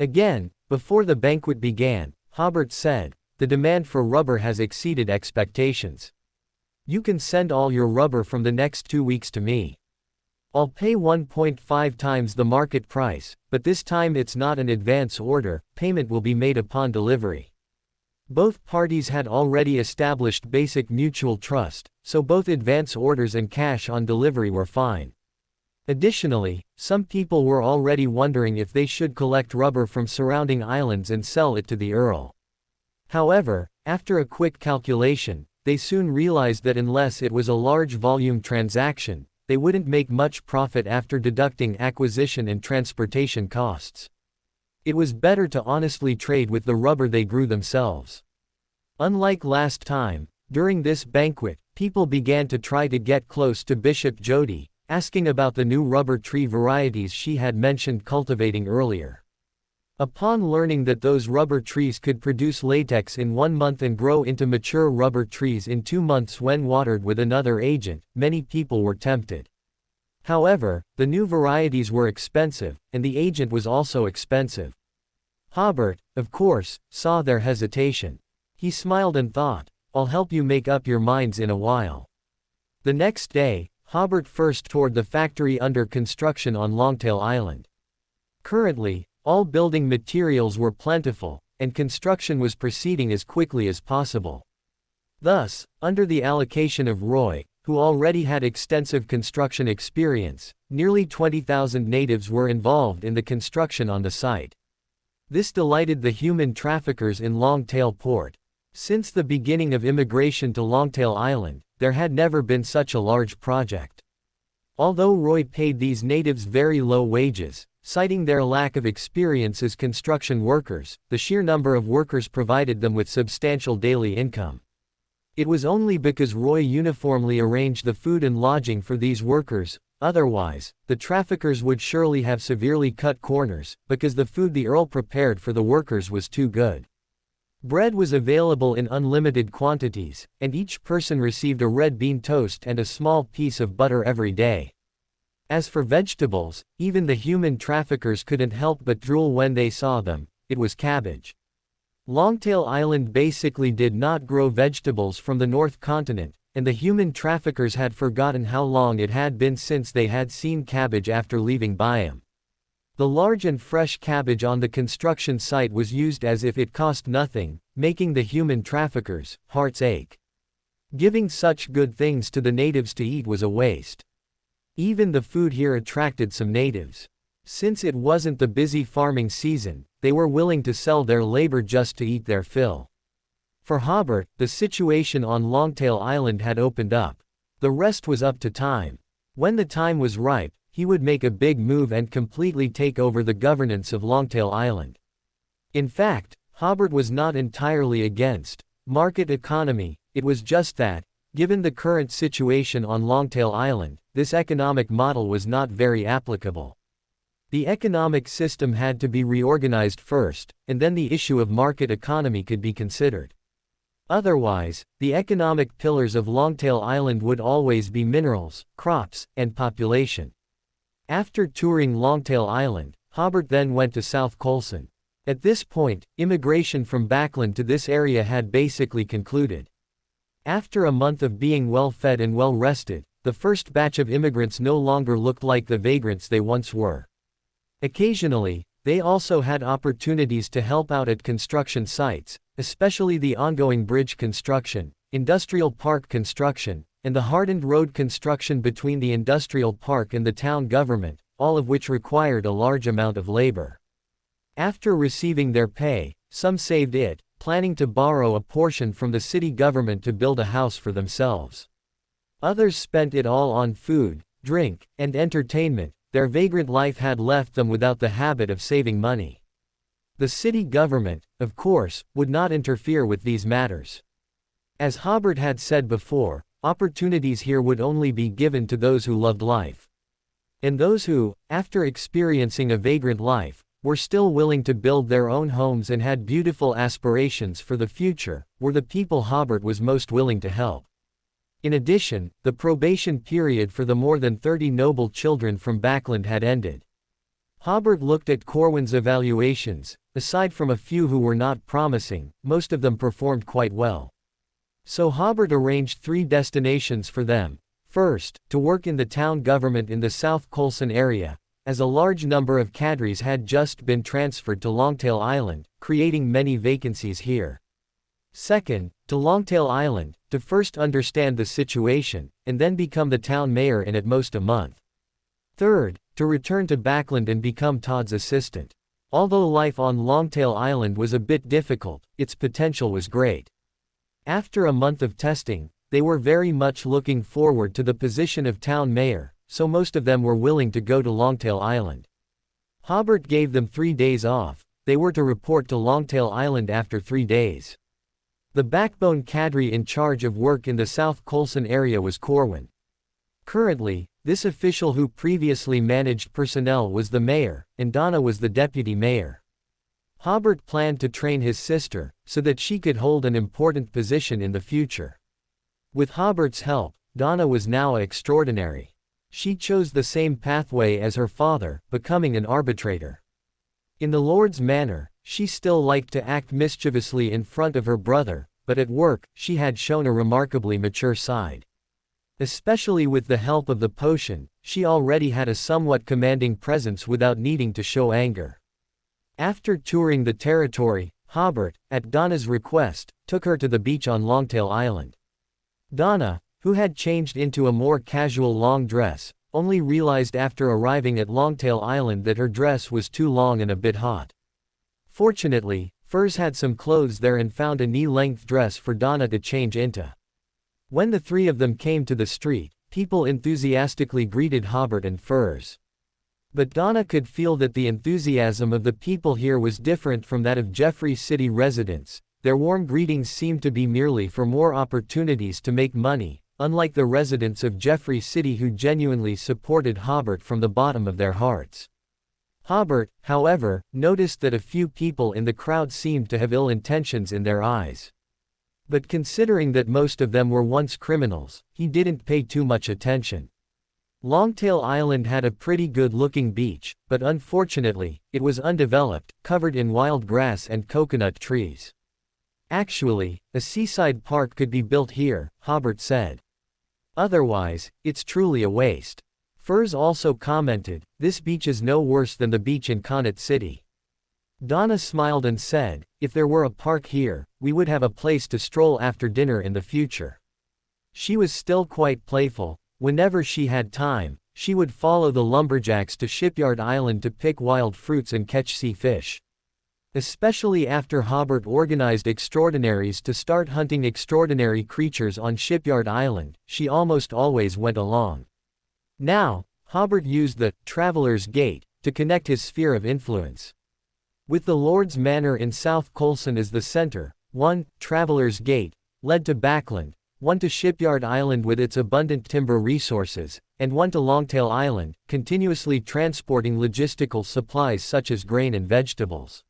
Again, before the banquet began, Hobert said, the demand for rubber has exceeded expectations. You can send all your rubber from the next 2 weeks to me. I'll pay 1.5 times the market price, but this time it's not an advance order, payment will be made upon delivery. Both parties had already established basic mutual trust, so both advance orders and cash on delivery were fine. Additionally, some people were already wondering if they should collect rubber from surrounding islands and sell it to the Earl. However, after a quick calculation, they soon realized that unless it was a large volume transaction, they wouldn't make much profit after deducting acquisition and transportation costs. It was better to honestly trade with the rubber they grew themselves. Unlike last time, during this banquet, people began to try to get close to Bishop Jody, asking about the new rubber tree varieties she had mentioned cultivating earlier. Upon learning that those rubber trees could produce latex in 1 month and grow into mature rubber trees in 2 months when watered with another agent, many people were tempted. However, the new varieties were expensive, and the agent was also expensive. Hobert, of course, saw their hesitation. He smiled and thought, I'll help you make up your minds in a while. The next day, Hobert first toured the factory under construction on Longtail Island. Currently, all building materials were plentiful, and construction was proceeding as quickly as possible. Thus, under the allocation of Roy, who already had extensive construction experience, nearly 20,000 natives were involved in the construction on the site. This delighted the human traffickers in Longtail Port. Since the beginning of immigration to Longtail Island, there had never been such a large project. Although Roy paid these natives very low wages, citing their lack of experience as construction workers, the sheer number of workers provided them with substantial daily income. It was only because Roy uniformly arranged the food and lodging for these workers. Otherwise, the traffickers would surely have severely cut corners, because the food the Earl prepared for the workers was too good. Bread was available in unlimited quantities, and each person received a red bean toast and a small piece of butter every day. As for vegetables, even the human traffickers couldn't help but drool when they saw them. It was cabbage. Longtail Island basically did not grow vegetables from the North Continent, and the human traffickers had forgotten how long it had been since they had seen cabbage after leaving Byam. The large and fresh cabbage on the construction site was used as if it cost nothing, making the human traffickers' hearts ache. Giving such good things to the natives to eat was a waste. Even the food here attracted some natives. Since it wasn't the busy farming season, they were willing to sell their labor just to eat their fill. For Hobert, the situation on Longtail Island had opened up. The rest was up to time. When the time was ripe, he would make a big move and completely take over the governance of Longtail Island. In fact, Hobert was not entirely against market economy. It was just that, given the current situation on Longtail Island, this economic model was not very applicable. The economic system had to be reorganized first, and then the issue of market economy could be considered. Otherwise, the economic pillars of Longtail Island would always be minerals, crops, and population. After touring Longtail Island, Hobert then went to South Colson. At this point, immigration from Backland to this area had basically concluded. After a month of being well-fed and well-rested, the first batch of immigrants no longer looked like the vagrants they once were. Occasionally, they also had opportunities to help out at construction sites, especially the ongoing bridge construction, industrial park construction, and the hardened road construction between the industrial park and the town government, all of which required a large amount of labor. After receiving their pay, some saved it, planning to borrow a portion from the city government to build a house for themselves. Others spent it all on food, drink, and entertainment. Their vagrant life had left them without the habit of saving money. The city government, of course, would not interfere with these matters. As Hobert had said before, opportunities here would only be given to those who loved life. And those who, after experiencing a vagrant life, were still willing to build their own homes and had beautiful aspirations for the future, were the people Hobert was most willing to help. In addition, the probation period for the more than 30 noble children from Backland had ended. Hobert looked at Corwin's evaluations. Aside from a few who were not promising, most of them performed quite well. So Hobert arranged 3 destinations for them. First, to work in the town government in the South Colson area, as a large number of cadres had just been transferred to Longtail Island, creating many vacancies here. Second, to Longtail Island, to first understand the situation, and then become the town mayor in at most a month. Third, to return to Backland and become Todd's assistant. Although life on Longtail Island was a bit difficult, its potential was great. After a month of testing, they were very much looking forward to the position of town mayor, so most of them were willing to go to Longtail Island. Hobert gave them 3 days off. They were to report to Longtail Island after 3 days. The backbone cadre in charge of work in the South Colson area was Corwin. Currently, this official who previously managed personnel was the mayor, and Donna was the deputy mayor. Hobert planned to train his sister, so that she could hold an important position in the future. With Hobert's help, Donna was now extraordinary. She chose the same pathway as her father, becoming an arbitrator. In the Lord's manor, she still liked to act mischievously in front of her brother, but at work, she had shown a remarkably mature side. Especially with the help of the potion, she already had a somewhat commanding presence without needing to show anger. After touring the territory, Hobert, at Donna's request, took her to the beach on Longtail Island. Donna, who had changed into a more casual long dress, only realized after arriving at Longtail Island that her dress was too long and a bit hot. Fortunately, Furs had some clothes there and found a knee-length dress for Donna to change into. When the three of them came to the street, people enthusiastically greeted Hobert and Furs. But Donna could feel that the enthusiasm of the people here was different from that of Jeffrey's city residents. Their warm greetings seemed to be merely for more opportunities to make money, unlike the residents of Jeffrey City who genuinely supported Hobert from the bottom of their hearts. Hobert, however, noticed that a few people in the crowd seemed to have ill intentions in their eyes. But considering that most of them were once criminals, he didn't pay too much attention. Longtail Island had a pretty good-looking beach, but unfortunately, it was undeveloped, covered in wild grass and coconut trees. Actually, a seaside park could be built here, Hobert said. Otherwise, it's truly a waste. Furs also commented, this beach is no worse than the beach in Connaught City. Donna smiled and said, if there were a park here, we would have a place to stroll after dinner in the future. She was still quite playful. Whenever she had time, she would follow the lumberjacks to Shipyard Island to pick wild fruits and catch sea fish. Especially after Hobert organized extraordinaries to start hunting extraordinary creatures on Shipyard Island, she almost always went along. Now, Hobert used the Traveler's Gate to connect his sphere of influence. With the Lord's Manor in South Coulson as the center, one, Traveler's Gate, led to Backland, one to Shipyard Island with its abundant timber resources, and one to Longtail Island, continuously transporting logistical supplies such as grain and vegetables.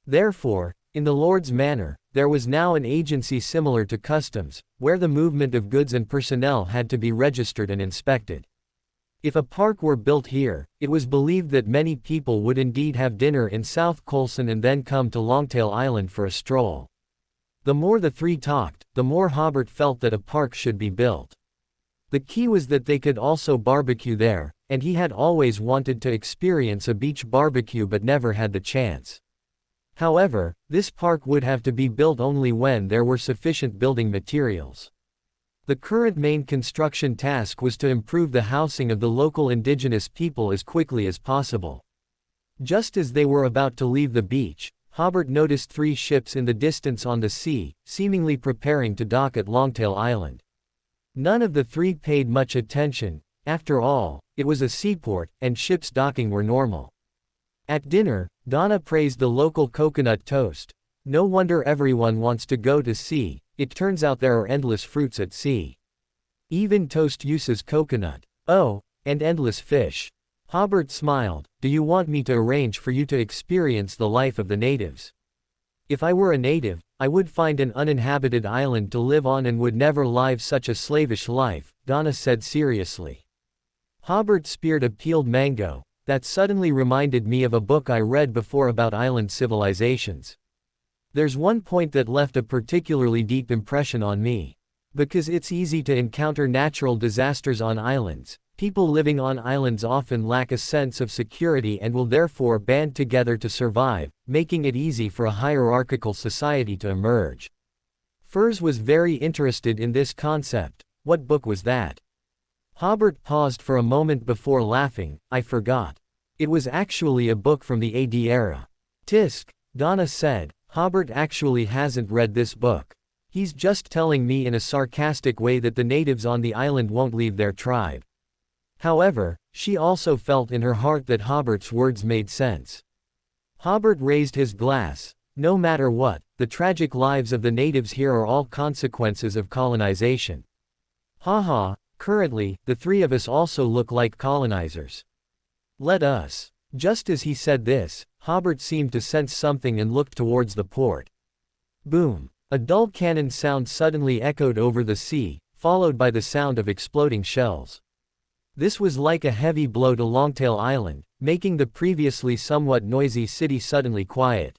Therefore, in the Lord's Manor, there was now an agency similar to customs, where the movement of goods and personnel had to be registered and inspected. If a park were built here, it was believed that many people would indeed have dinner in South Coulson and then come to Longtail Island for a stroll. The more the three talked, the more Hobert felt that a park should be built. The key was that they could also barbecue there, and he had always wanted to experience a beach barbecue but never had the chance. However, this park would have to be built only when there were sufficient building materials. The current main construction task was to improve the housing of the local indigenous people as quickly as possible. Just as they were about to leave the beach, Hobert noticed three ships in the distance on the sea, seemingly preparing to dock at Longtail Island. None of the three paid much attention. After all, it was a seaport, and ships docking were normal. At dinner, Donna praised the local coconut toast. No wonder everyone wants to go to sea, it turns out there are endless fruits at sea. Even toast uses coconut. Oh, and endless fish. Hobert smiled, do you want me to arrange for you to experience the life of the natives? If I were a native, I would find an uninhabited island to live on and would never live such a slavish life, Donna said seriously. Hobert speared a peeled mango. That suddenly reminded me of a book I read before about island civilizations. There's one point that left a particularly deep impression on me. Because it's easy to encounter natural disasters on islands, people living on islands often lack a sense of security and will therefore band together to survive, making it easy for a hierarchical society to emerge. Furs was very interested in this concept. What book was that? Hobert paused for a moment before laughing. I forgot. It was actually a book from the AD era. Tisk, Donna said, Hobert actually hasn't read this book. He's just telling me in a sarcastic way that the natives on the island won't leave their tribe. However, she also felt in her heart that Hobert's words made sense. Hobert raised his glass. No matter what, the tragic lives of the natives here are all consequences of colonization. Haha. Currently, the three of us also look like colonizers. Let us. Just as he said this, Hobert seemed to sense something and looked towards the port. Boom. A dull cannon sound suddenly echoed over the sea, followed by the sound of exploding shells. This was like a heavy blow to Longtail Island, making the previously somewhat noisy city suddenly quiet.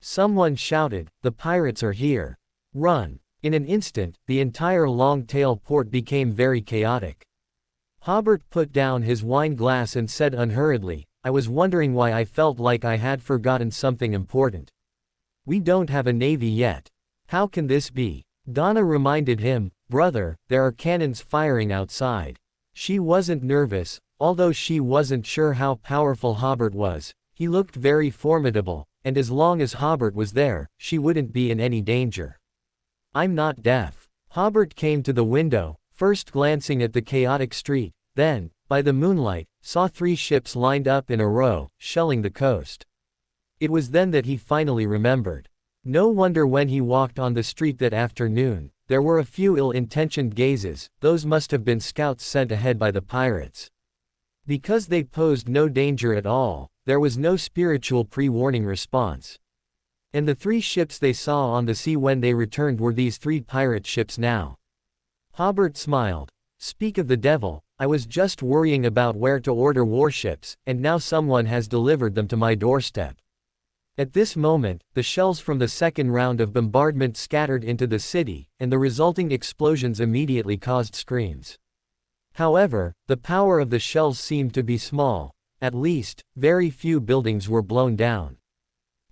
Someone shouted, the pirates are here. Run. In an instant, the entire long-tail port became very chaotic. Hobert put down his wine glass and said unhurriedly, "I was wondering why I felt like I had forgotten something important. We don't have a navy yet. How can this be?" Donna reminded him, "Brother, there are cannons firing outside." She wasn't nervous, although she wasn't sure how powerful Hobert was. He looked very formidable, and as long as Hobert was there, she wouldn't be in any danger. "I'm not deaf." Hobert came to the window, first glancing at the chaotic street, then, by the moonlight, saw 3 ships lined up in a row, shelling the coast. It was then that he finally remembered. No wonder when he walked on the street that afternoon, there were a few ill-intentioned gazes. Those must have been scouts sent ahead by the pirates. Because they posed no danger at all, there was no spiritual pre-warning response. And the 3 ships they saw on the sea when they returned were these 3 pirate ships now. Hobert smiled. "Speak of the devil, I was just worrying about where to order warships, and now someone has delivered them to my doorstep." At this moment, the shells from the second round of bombardment scattered into the city, and the resulting explosions immediately caused screams. However, the power of the shells seemed to be small. At least, very few buildings were blown down.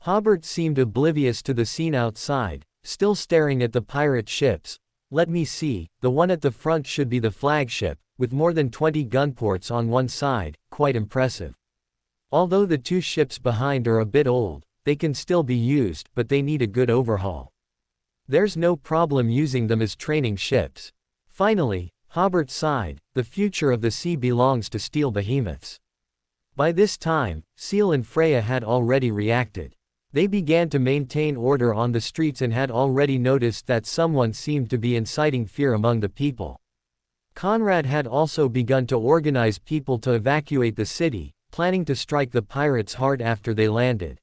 Hobert seemed oblivious to the scene outside, still staring at the pirate ships. "Let me see, the one at the front should be the flagship, with more than 20 gunports on one side, quite impressive. Although the 2 ships behind are a bit old, they can still be used, but they need a good overhaul. There's no problem using them as training ships." Finally, Hobert sighed, "The future of the sea belongs to steel behemoths." By this time, Seal and Freya had already reacted. They began to maintain order on the streets and had already noticed that someone seemed to be inciting fear among the people. Conrad had also begun to organize people to evacuate the city, planning to strike the pirates hard after they landed.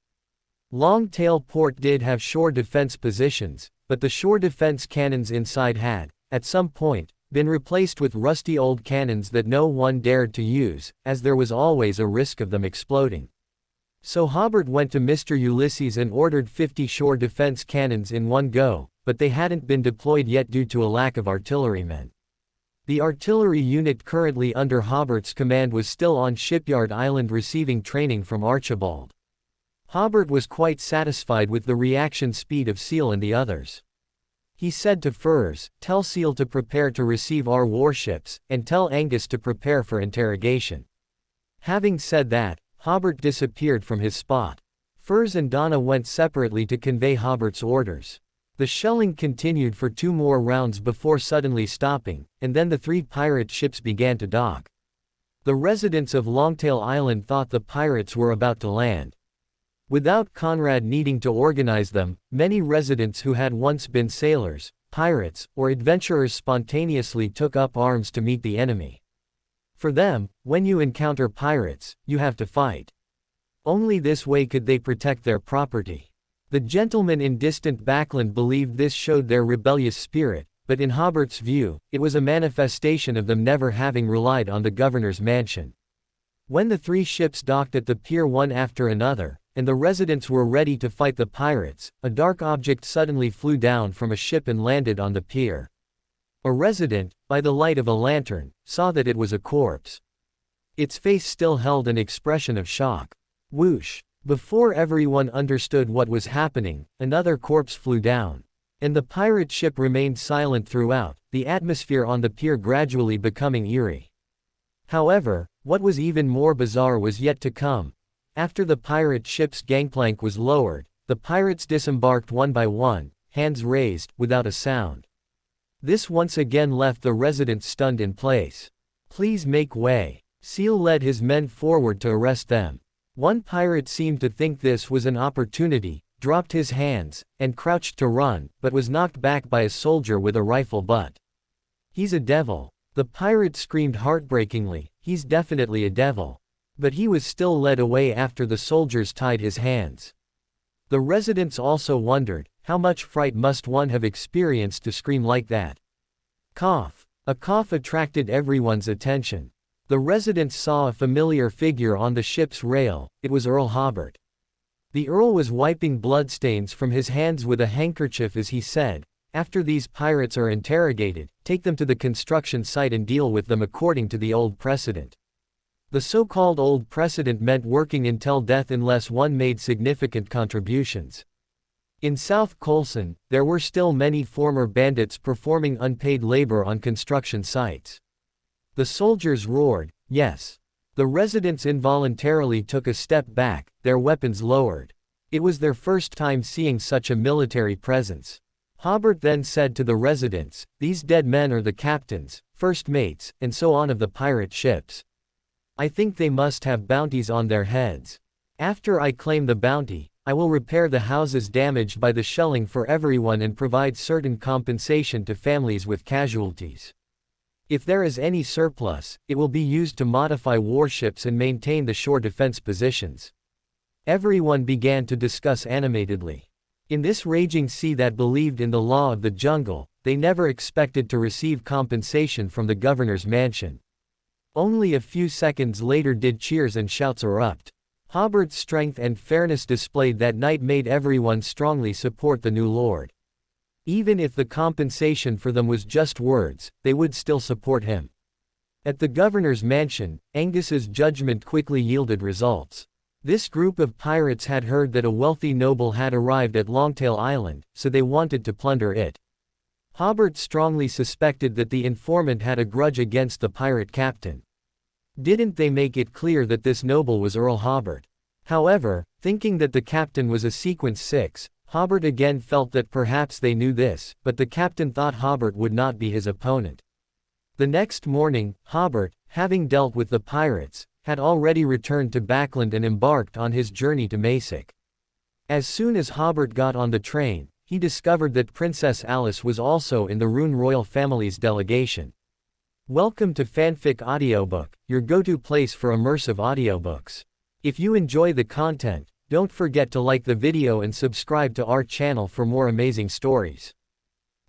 Longtail Port did have shore defense positions, but the shore defense cannons inside had, at some point, been replaced with rusty old cannons that no one dared to use, as there was always a risk of them exploding. So Hobert went to Mr. Ulysses and ordered 50 shore defense cannons in one go, but they hadn't been deployed yet due to a lack of artillerymen. The artillery unit currently under Hobert's command was still on Shipyard Island receiving training from Archibald. Hobert was quite satisfied with the reaction speed of Seal and the others. He said to Furs, "Tell Seal to prepare to receive our warships, and tell Angus to prepare for interrogation." Having said that, Hobert disappeared from his spot. Furs and Donna went separately to convey Hobert's orders. The shelling continued for 2 more rounds before suddenly stopping, and then the 3 pirate ships began to dock. The residents of Longtail Island thought the pirates were about to land. Without Conrad needing to organize them, many residents who had once been sailors, pirates, or adventurers spontaneously took up arms to meet the enemy. For them, when you encounter pirates, you have to fight. Only this way could they protect their property. The gentlemen in distant Backland believed this showed their rebellious spirit, but in Hobert's view, it was a manifestation of them never having relied on the governor's mansion. When the 3 ships docked at the pier one after another, and the residents were ready to fight the pirates, a dark object suddenly flew down from a ship and landed on the pier. A resident, by the light of a lantern, saw that it was a corpse. Its face still held an expression of shock. Whoosh! Before everyone understood what was happening, another corpse flew down. And the pirate ship remained silent throughout, the atmosphere on the pier gradually becoming eerie. However, what was even more bizarre was yet to come. After the pirate ship's gangplank was lowered, the pirates disembarked one by one, hands raised, without a sound. This once again left the residents stunned in place. "Please make way." Seal led his men forward to arrest them. One pirate seemed to think this was an opportunity, dropped his hands, and crouched to run, but was knocked back by a soldier with a rifle butt. "He's a devil." The pirate screamed heartbreakingly, "He's definitely a devil." But he was still led away after the soldiers tied his hands. The residents also wondered, how much fright must one have experienced to scream like that? Cough. A cough attracted everyone's attention. The residents saw a familiar figure on the ship's rail. It was Earl Hobert. The Earl was wiping bloodstains from his hands with a handkerchief as he said, After these pirates are interrogated, take them to the construction site and deal with them according to the old precedent. The so-called old precedent meant working until death unless one made significant contributions. In South Colson, there were still many former bandits performing unpaid labor on construction sites. The soldiers roared, yes. The residents involuntarily took a step back, their weapons lowered. It was their first time seeing such a military presence. Hobert then said to the residents, "These dead men are the captains, first mates, and so on of the pirate ships. I think they must have bounties on their heads. After I claim the bounty, I will repair the houses damaged by the shelling for everyone and provide certain compensation to families with casualties. If there is any surplus, it will be used to modify warships and maintain the shore defense positions." Everyone began to discuss animatedly. In this raging sea that believed in the law of the jungle, they never expected to receive compensation from the governor's mansion. Only a few seconds later did cheers and shouts erupt. Hobert's strength and fairness displayed that night made everyone strongly support the new lord. Even if the compensation for them was just words, they would still support him. At the governor's mansion, Angus's judgment quickly yielded results. This group of pirates had heard that a wealthy noble had arrived at Longtail Island, so they wanted to plunder it. Hobert strongly suspected that the informant had a grudge against the pirate captain. Didn't they make it clear that this noble was Earl Hobert? However, thinking that the captain was a Sequence 6, Hobert again felt that perhaps they knew this, but the captain thought Hobert would not be his opponent. The next morning, Hobert, having dealt with the pirates, had already returned to Backland and embarked on his journey to Masick. As soon as Hobert got on the train, he discovered that Princess Alice was also in the Rune royal family's delegation. Welcome to Fanfic Audiobook, your go-to place for immersive audiobooks. If you enjoy the content, don't forget to like the video and subscribe to our channel for more amazing stories.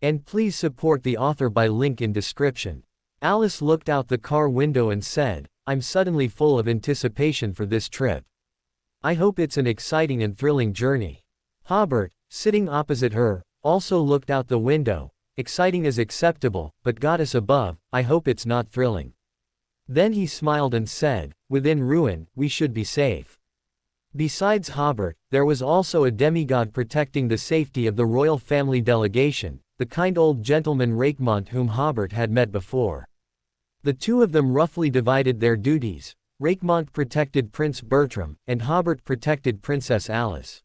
And please support the author by link in description. Alice looked out the car window and said, "I'm suddenly full of anticipation for this trip. I hope it's an exciting and thrilling journey." Hobert, sitting opposite her, also looked out the window. "Exciting is acceptable, but goddess above, I hope it's not thrilling." Then he smiled and said, "Within Ruin, we should be safe." Besides Hobert, there was also a demigod protecting the safety of the royal family delegation, the kind old gentleman Rakemont whom Hobert had met before. The two of them roughly divided their duties. Rakemont protected Prince Bertram, and Hobert protected Princess Alice.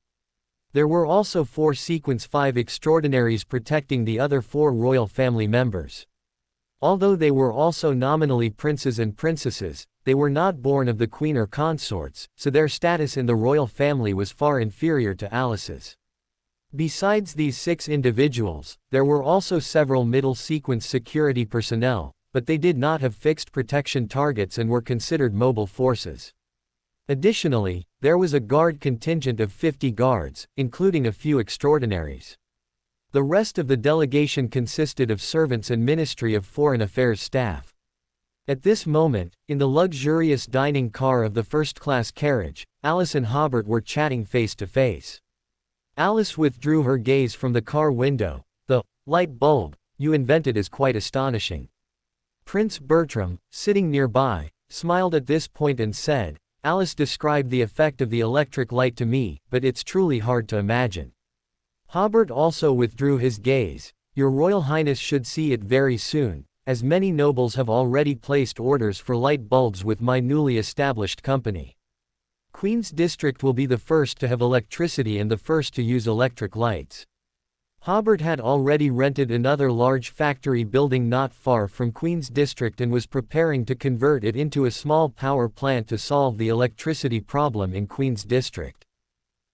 There were also 4 Sequence 5 extraordinaries protecting the other 4 royal family members. Although they were also nominally princes and princesses, they were not born of the queen or consorts, so their status in the royal family was far inferior to Alice's. Besides these 6 individuals, there were also several middle sequence security personnel, but they did not have fixed protection targets and were considered mobile forces. Additionally, there was a guard contingent of 50 guards, including a few extraordinaries. The rest of the delegation consisted of servants and Ministry of Foreign Affairs staff. At this moment, in the luxurious dining car of the first-class carriage, Alice and Hobert were chatting face to face. Alice withdrew her gaze from the car window. "The light bulb you invented is quite astonishing." Prince Bertram, sitting nearby, smiled at this point and said, "Alice described the effect of the electric light to me, but it's truly hard to imagine." Hobert also withdrew his gaze. "Your Royal Highness should see it very soon, as many nobles have already placed orders for light bulbs with my newly established company. Queen's District will be the first to have electricity and the first to use electric lights." Hobert had already rented another large factory building not far from Queen's District and was preparing to convert it into a small power plant to solve the electricity problem in Queen's District.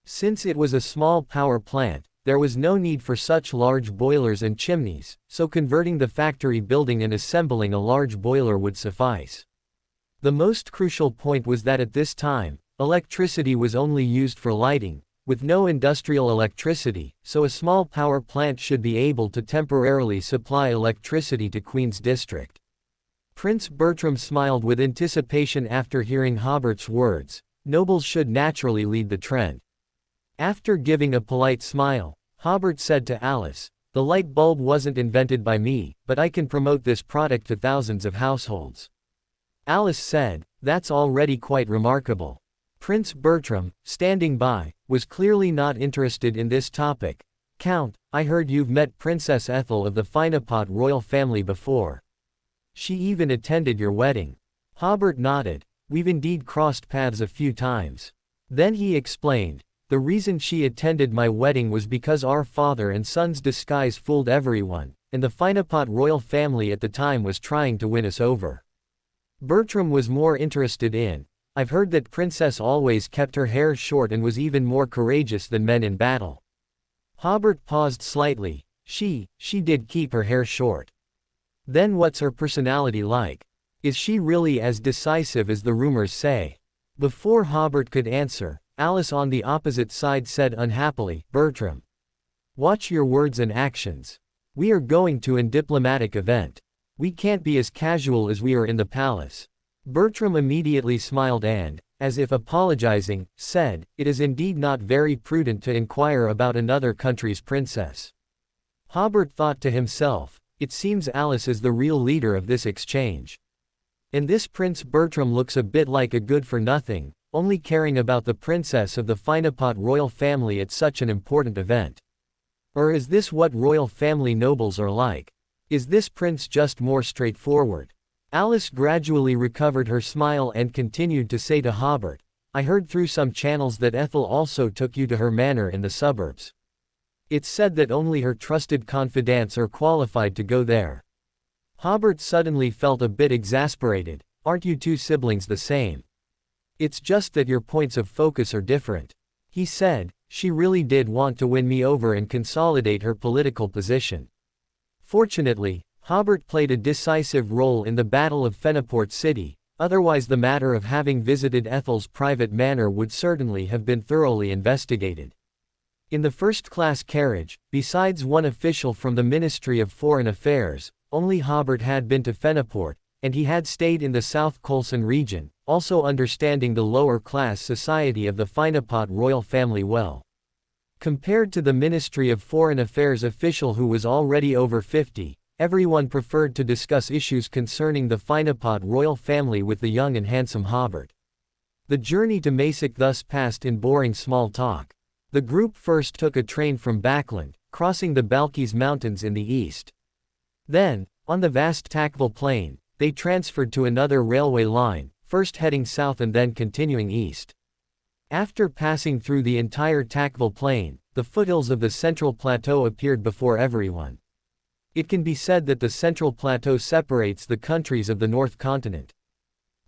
Since it was a small power plant, there was no need for such large boilers and chimneys, so converting the factory building and assembling a large boiler would suffice. The most crucial point was that at this time, electricity was only used for lighting, with no industrial electricity, so a small power plant should be able to temporarily supply electricity to Queen's District. Prince Bertram smiled with anticipation after hearing Hobert's words. Nobles should naturally lead the trend. After giving a polite smile, Hobert said to Alice, The light bulb wasn't invented by me, but I can promote this product to thousands of households. Alice said, "That's already quite remarkable." Prince Bertram, standing by, was clearly not interested in this topic. "Count, I heard you've met Princess Ethel of the Finapot royal family before. She even attended your wedding." Hobert nodded. "We've indeed crossed paths a few times." Then he explained, "The reason she attended my wedding was because our father and son's disguise fooled everyone, and the Finapot royal family at the time was trying to win us over." Bertram was more interested in, "I've heard that Princess always kept her hair short and was even more courageous than men in battle." Hobert paused slightly. She did keep her hair short. Then what's her personality like? Is she really as decisive as the rumors say?" Before Hobert could answer, Alice on the opposite side said unhappily, "Bertram, watch your words and actions. We are going to an diplomatic event. We can't be as casual as we are in the palace." Bertram immediately smiled and, as if apologizing, said, "It is indeed not very prudent to inquire about another country's princess." Hobert thought to himself, "It seems Alice is the real leader of this exchange. And this Prince Bertram looks a bit like a good-for-nothing, only caring about the princess of the Finapot royal family at such an important event. Or is this what royal family nobles are like? Is this prince just more straightforward?" Alice gradually recovered her smile and continued to say to Hobert, "I heard through some channels that Ethel also took you to her manor in the suburbs. It's said that only her trusted confidants are qualified to go there." Hobert suddenly felt a bit exasperated. "Aren't you two siblings the same? It's just that your points of focus are different." He said, "She really did want to win me over and consolidate her political position." Fortunately, Hobert played a decisive role in the Battle of Fenaport City, otherwise the matter of having visited Ethel's private manor would certainly have been thoroughly investigated. In the first-class carriage, besides one official from the Ministry of Foreign Affairs, only Hobert had been to Fenaport, and he had stayed in the South Kholson region, also understanding the lower-class society of the Finapot royal family well. Compared to the Ministry of Foreign Affairs official who was already over 50, everyone preferred to discuss issues concerning the Finapot royal family with the young and handsome Hobert. The journey to Masick thus passed in boring small talk. The group first took a train from Backland, crossing the Balkis Mountains in the east. Then, on the vast Takval Plain, they transferred to another railway line, first heading south and then continuing east. After passing through the entire Takval Plain, the foothills of the Central Plateau appeared before everyone. It can be said that the Central Plateau separates the countries of the North Continent.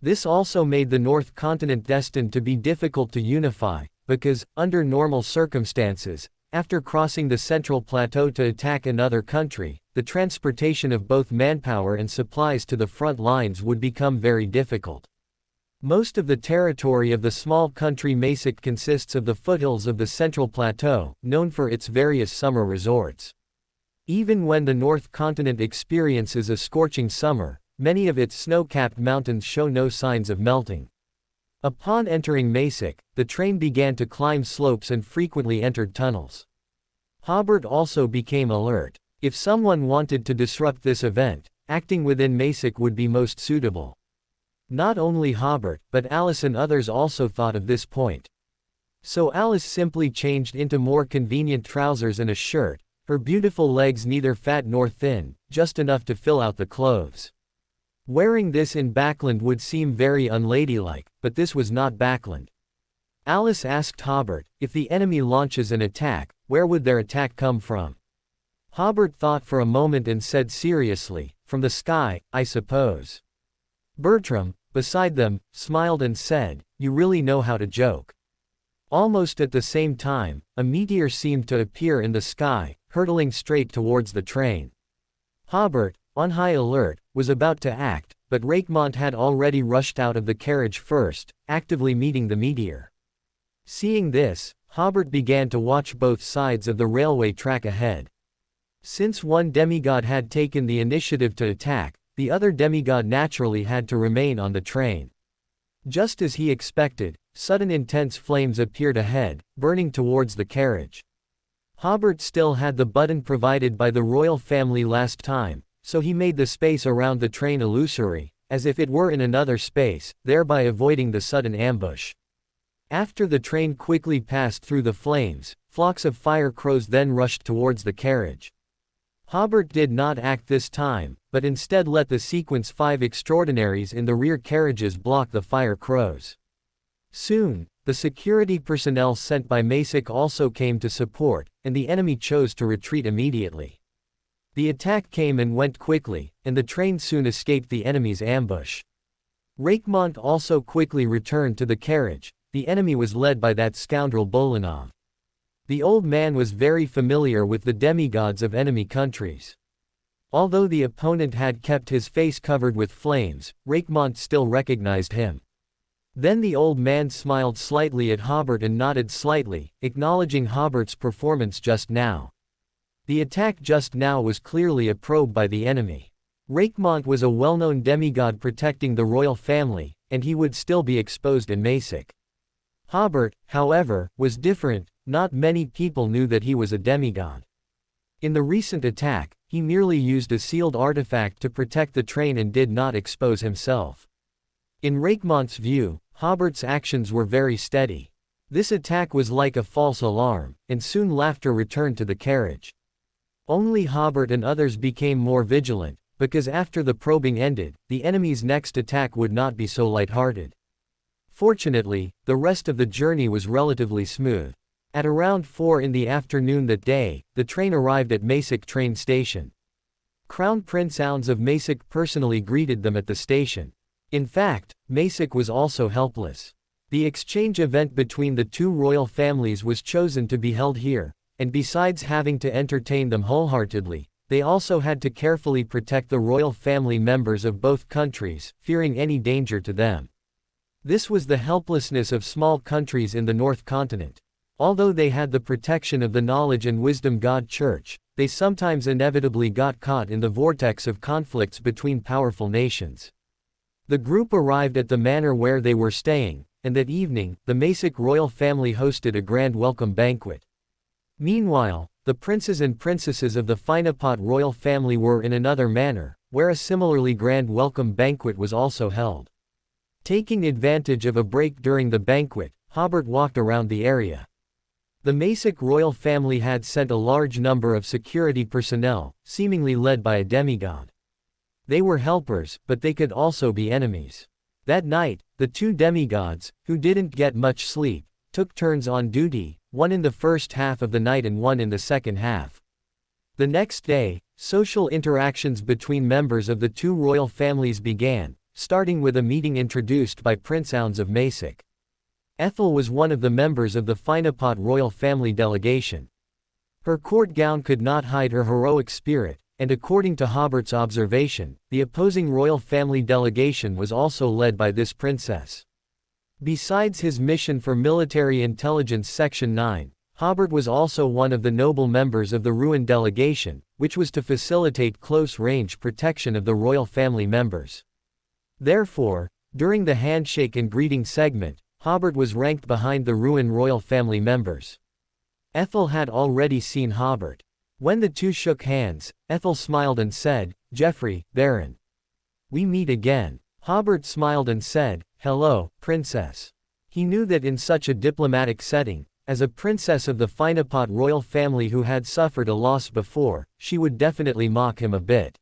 This also made the North Continent destined to be difficult to unify, because, under normal circumstances, after crossing the Central Plateau to attack another country, the transportation of both manpower and supplies to the front lines would become very difficult. Most of the territory of the small country Masick consists of the foothills of the Central Plateau, known for its various summer resorts. Even when the North Continent experiences a scorching summer, many of its snow-capped mountains show no signs of melting. Upon entering Masick, the train began to climb slopes and frequently entered tunnels. Hobert also became alert. If someone wanted to disrupt this event, acting within Masick would be most suitable. Not only Hobert, but Alice and others also thought of this point. So Alice simply changed into more convenient trousers and a shirt, her beautiful legs neither fat nor thin, just enough to fill out the clothes. Wearing this in Backland would seem very unladylike, but this was not Backland. Alice asked Hobert, if the enemy launches an attack, where would their attack come from? Hobert thought for a moment and said seriously, from the sky, I suppose. Bertram, beside them, smiled and said, you really know how to joke. Almost at the same time, a meteor seemed to appear in the sky, hurtling straight towards the train. Hobert, on high alert, was about to act, but Rakemont had already rushed out of the carriage first, actively meeting the meteor. Seeing this, Hobert began to watch both sides of the railway track ahead. Since one demigod had taken the initiative to attack, the other demigod naturally had to remain on the train. Just as he expected, sudden intense flames appeared ahead, burning towards the carriage. Hobert still had the button provided by the royal family last time, so he made the space around the train illusory, as if it were in another space, thereby avoiding the sudden ambush. After the train quickly passed through the flames, flocks of fire crows then rushed towards the carriage. Hobert did not act this time, but instead let the sequence 5 extraordinaries in the rear carriages block the fire crows. Soon, the security personnel sent by Mysic also came to support, and the enemy chose to retreat immediately. The attack came and went quickly, and the train soon escaped the enemy's ambush. Rakemont also quickly returned to the carriage. The enemy was led by that scoundrel Bolanov. The old man was very familiar with the demigods of enemy countries. Although the opponent had kept his face covered with flames, Rakemont still recognized him. Then the old man smiled slightly at Hobert and nodded slightly, acknowledging Hobert's performance just now. The attack just now was clearly a probe by the enemy. Rakemont was a well-known demigod protecting the royal family, and he would still be exposed in Mysic. Hobert, however, was different. Not many people knew that he was a demigod. In the recent attack, he merely used a sealed artifact to protect the train and did not expose himself. In Rakemont's view, Hobert's actions were very steady. This attack was like a false alarm, and soon laughter returned to the carriage. Only Hobert and others became more vigilant, because after the probing ended, the enemy's next attack would not be so lighthearted. Fortunately, the rest of the journey was relatively smooth. At around 4 in the afternoon that day, the train arrived at Mysic train station. Crown Prince Ounds of Mysic personally greeted them at the station. In fact, Mysic was also helpless. The exchange event between the two royal families was chosen to be held here, and besides having to entertain them wholeheartedly, they also had to carefully protect the royal family members of both countries, fearing any danger to them. This was the helplessness of small countries in the North Continent. Although they had the protection of the knowledge and wisdom God Church, they sometimes inevitably got caught in the vortex of conflicts between powerful nations. The group arrived at the manor where they were staying, and that evening, the Mysic royal family hosted a grand welcome banquet. Meanwhile, the princes and princesses of the Finapot royal family were in another manor, where a similarly grand welcome banquet was also held. Taking advantage of a break during the banquet, Hobert walked around the area. The Mysic royal family had sent a large number of security personnel, seemingly led by a demigod. They were helpers, but they could also be enemies. That night, the two demigods, who didn't get much sleep, took turns on duty, one in the first half of the night and one in the second half. The next day, social interactions between members of the two royal families began, starting with a meeting introduced by Prince Ounds of Mysic. Ethel was one of the members of the Finapot royal family delegation. Her court gown could not hide her heroic spirit, and according to Hobert's observation, the opposing royal family delegation was also led by this princess. Besides his mission for Military Intelligence Section 9, Hobert was also one of the noble members of the Ruin delegation, which was to facilitate close-range protection of the royal family members. Therefore, during the handshake and greeting segment, Hobert was ranked behind the Ruin royal family members. Ethel had already seen Hobert. When the two shook hands, Ethel smiled and said, "Geoffrey, Baron. We meet again." Hobert smiled and said, "Hello, Princess." He knew that in such a diplomatic setting, as a princess of the Finapot royal family who had suffered a loss before, she would definitely mock him a bit.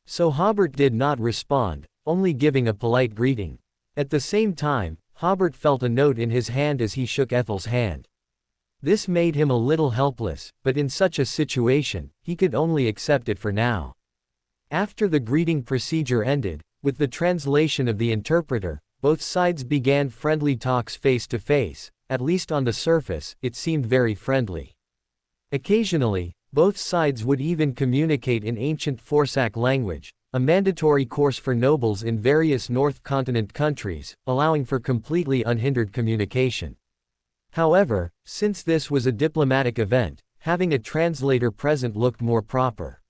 So Hobert did not respond, only giving a polite greeting. At the same time, Hobert felt a note in his hand as he shook Ethel's hand. This made him a little helpless, but in such a situation, he could only accept it for now. After the greeting procedure ended, with the translation of the interpreter, both sides began friendly talks face to face. At least on the surface, it seemed very friendly. Occasionally, both sides would even communicate in ancient Forsac language, a mandatory course for nobles in various North Continent countries, allowing for completely unhindered communication. However, since this was a diplomatic event, having a translator present looked more proper.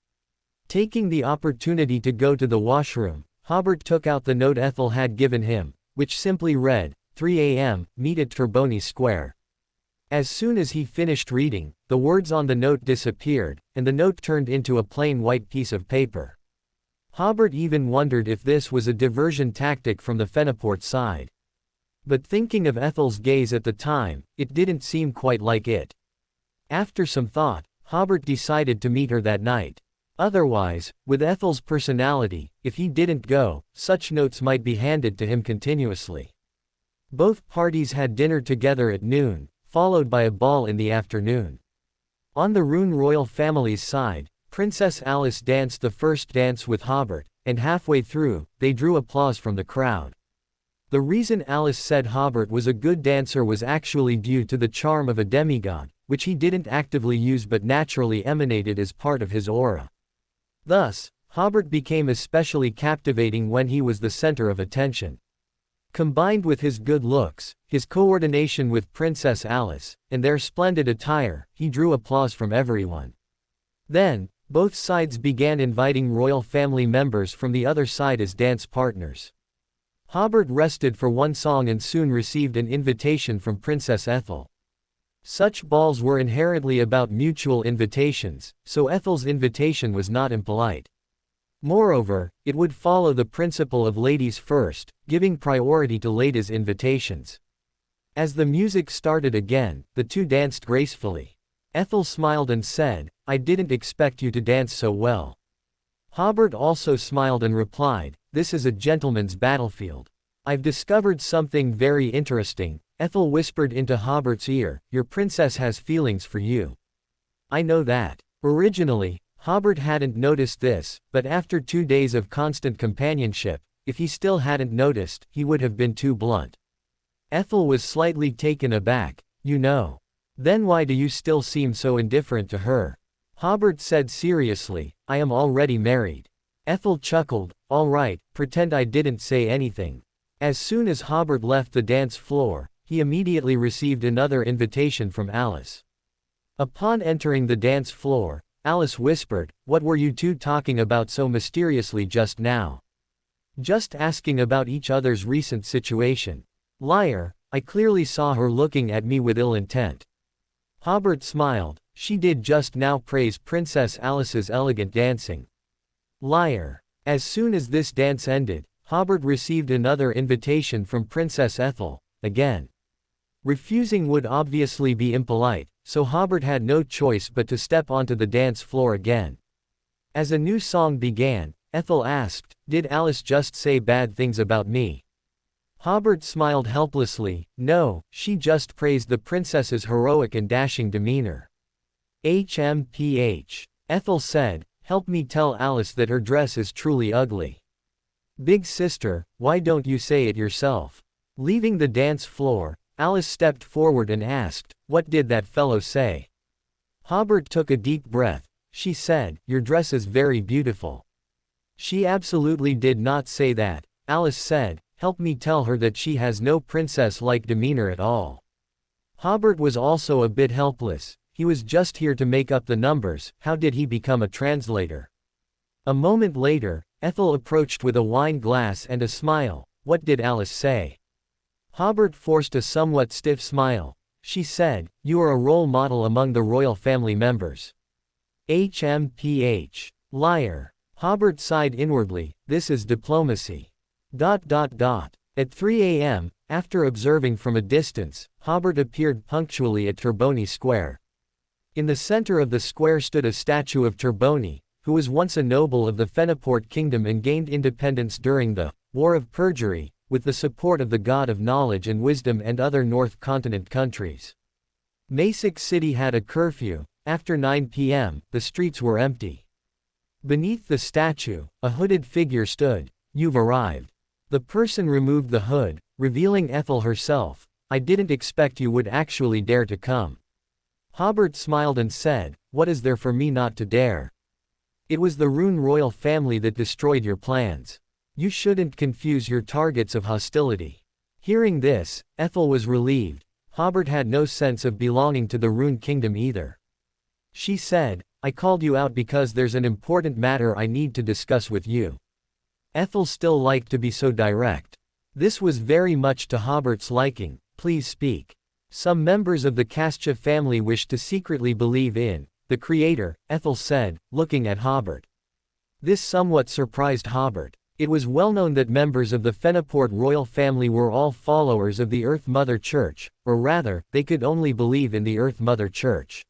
Taking the opportunity to go to the washroom, Hobert took out the note Ethel had given him, which simply read, 3 a.m., meet at Turboni Square. As soon as he finished reading, the words on the note disappeared, and the note turned into a plain white piece of paper. Hobert even wondered if this was a diversion tactic from the Fenaport side. But thinking of Ethel's gaze at the time, it didn't seem quite like it. After some thought, Hobert decided to meet her that night. Otherwise, with Ethel's personality, if he didn't go, such notes might be handed to him continuously. Both parties had dinner together at noon, followed by a ball in the afternoon. On the Rune royal family's side, Princess Alice danced the first dance with Hobert, and halfway through, they drew applause from the crowd. The reason Alice said Hobert was a good dancer was actually due to the charm of a demigod, which he didn't actively use but naturally emanated as part of his aura. Thus, Hobert became especially captivating when he was the center of attention. Combined with his good looks, his coordination with Princess Alice, and their splendid attire, he drew applause from everyone. Then, both sides began inviting royal family members from the other side as dance partners. Hobert rested for one song and soon received an invitation from Princess Ethel. Such balls were inherently about mutual invitations, so Ethel's invitation was not impolite. Moreover, it would follow the principle of ladies first, giving priority to ladies' invitations. As the music started again, the two danced gracefully. Ethel smiled and said, "I didn't expect you to dance so well." Hobert also smiled and replied, "This is a gentleman's battlefield. I've discovered something very interesting." Ethel whispered into Hobert's ear, "Your princess has feelings for you." "I know that." Originally, Hobert hadn't noticed this, but after 2 days of constant companionship, if he still hadn't noticed, he would have been too blunt. Ethel was slightly taken aback. "You know. Then why do you still seem so indifferent to her?" Hobert said seriously, "I am already married." Ethel chuckled, "All right, pretend I didn't say anything." As soon as Hobert left the dance floor, he immediately received another invitation from Alice. Upon entering the dance floor, Alice whispered, "What were you two talking about so mysteriously just now?" "Just asking about each other's recent situation." "Liar, I clearly saw her looking at me with ill intent." Hobert smiled, "She did just now praise Princess Alice's elegant dancing." "Liar." As soon as this dance ended, Hobert received another invitation from Princess Ethel, again. Refusing would obviously be impolite, so Hobert had no choice but to step onto the dance floor again. As a new song began, Ethel asked, "Did Alice just say bad things about me?" Hobert smiled helplessly, "No, she just praised the princess's heroic and dashing demeanor." HMPH. Ethel said, "Help me tell Alice that her dress is truly ugly." "Big sister, why don't you say it yourself?" Leaving the dance floor, Alice stepped forward and asked, "What did that fellow say?" Hobert took a deep breath. She said, "Your dress is very beautiful." "She absolutely did not say that," Alice said. "Help me tell her that she has no princess-like demeanor at all." Hobert was also a bit helpless. He was just here to make up the numbers. How did he become a translator? A moment later, Ethel approached with a wine glass and a smile. What did Alice say? Hobert forced a somewhat stiff smile. She said, "You are a role model among the royal family members." HMPH. Liar. Hobert sighed inwardly, "This is diplomacy." At 3 a.m., after observing from a distance, Hobert appeared punctually at Terboni Square. In the center of the square stood a statue of Terboni, who was once a noble of the Fenaport kingdom and gained independence during the War of Perjury, with the support of the god of knowledge and wisdom and other North Continent countries. Masic City had a curfew. After 9 p.m., the streets were empty. Beneath the statue, a hooded figure stood. "You've arrived." The person removed the hood, revealing Ethel herself. "I didn't expect you would actually dare to come." Hobert smiled and said, "What is there for me not to dare? It was the Rune royal family that destroyed your plans. You shouldn't confuse your targets of hostility." Hearing this, Ethel was relieved. Hobert had no sense of belonging to the Rune kingdom either. She said, "I called you out because there's an important matter I need to discuss with you." Ethel still liked to be so direct. This was very much to Hobert's liking. "Please speak." Some members of the Kastcha family wish to secretly believe in the Creator, Ethel said, looking at Hobert. This somewhat surprised Hobert. It was well known that members of the Fenaport royal family were all followers of the Earth Mother Church, or rather, they could only believe in the Earth Mother Church.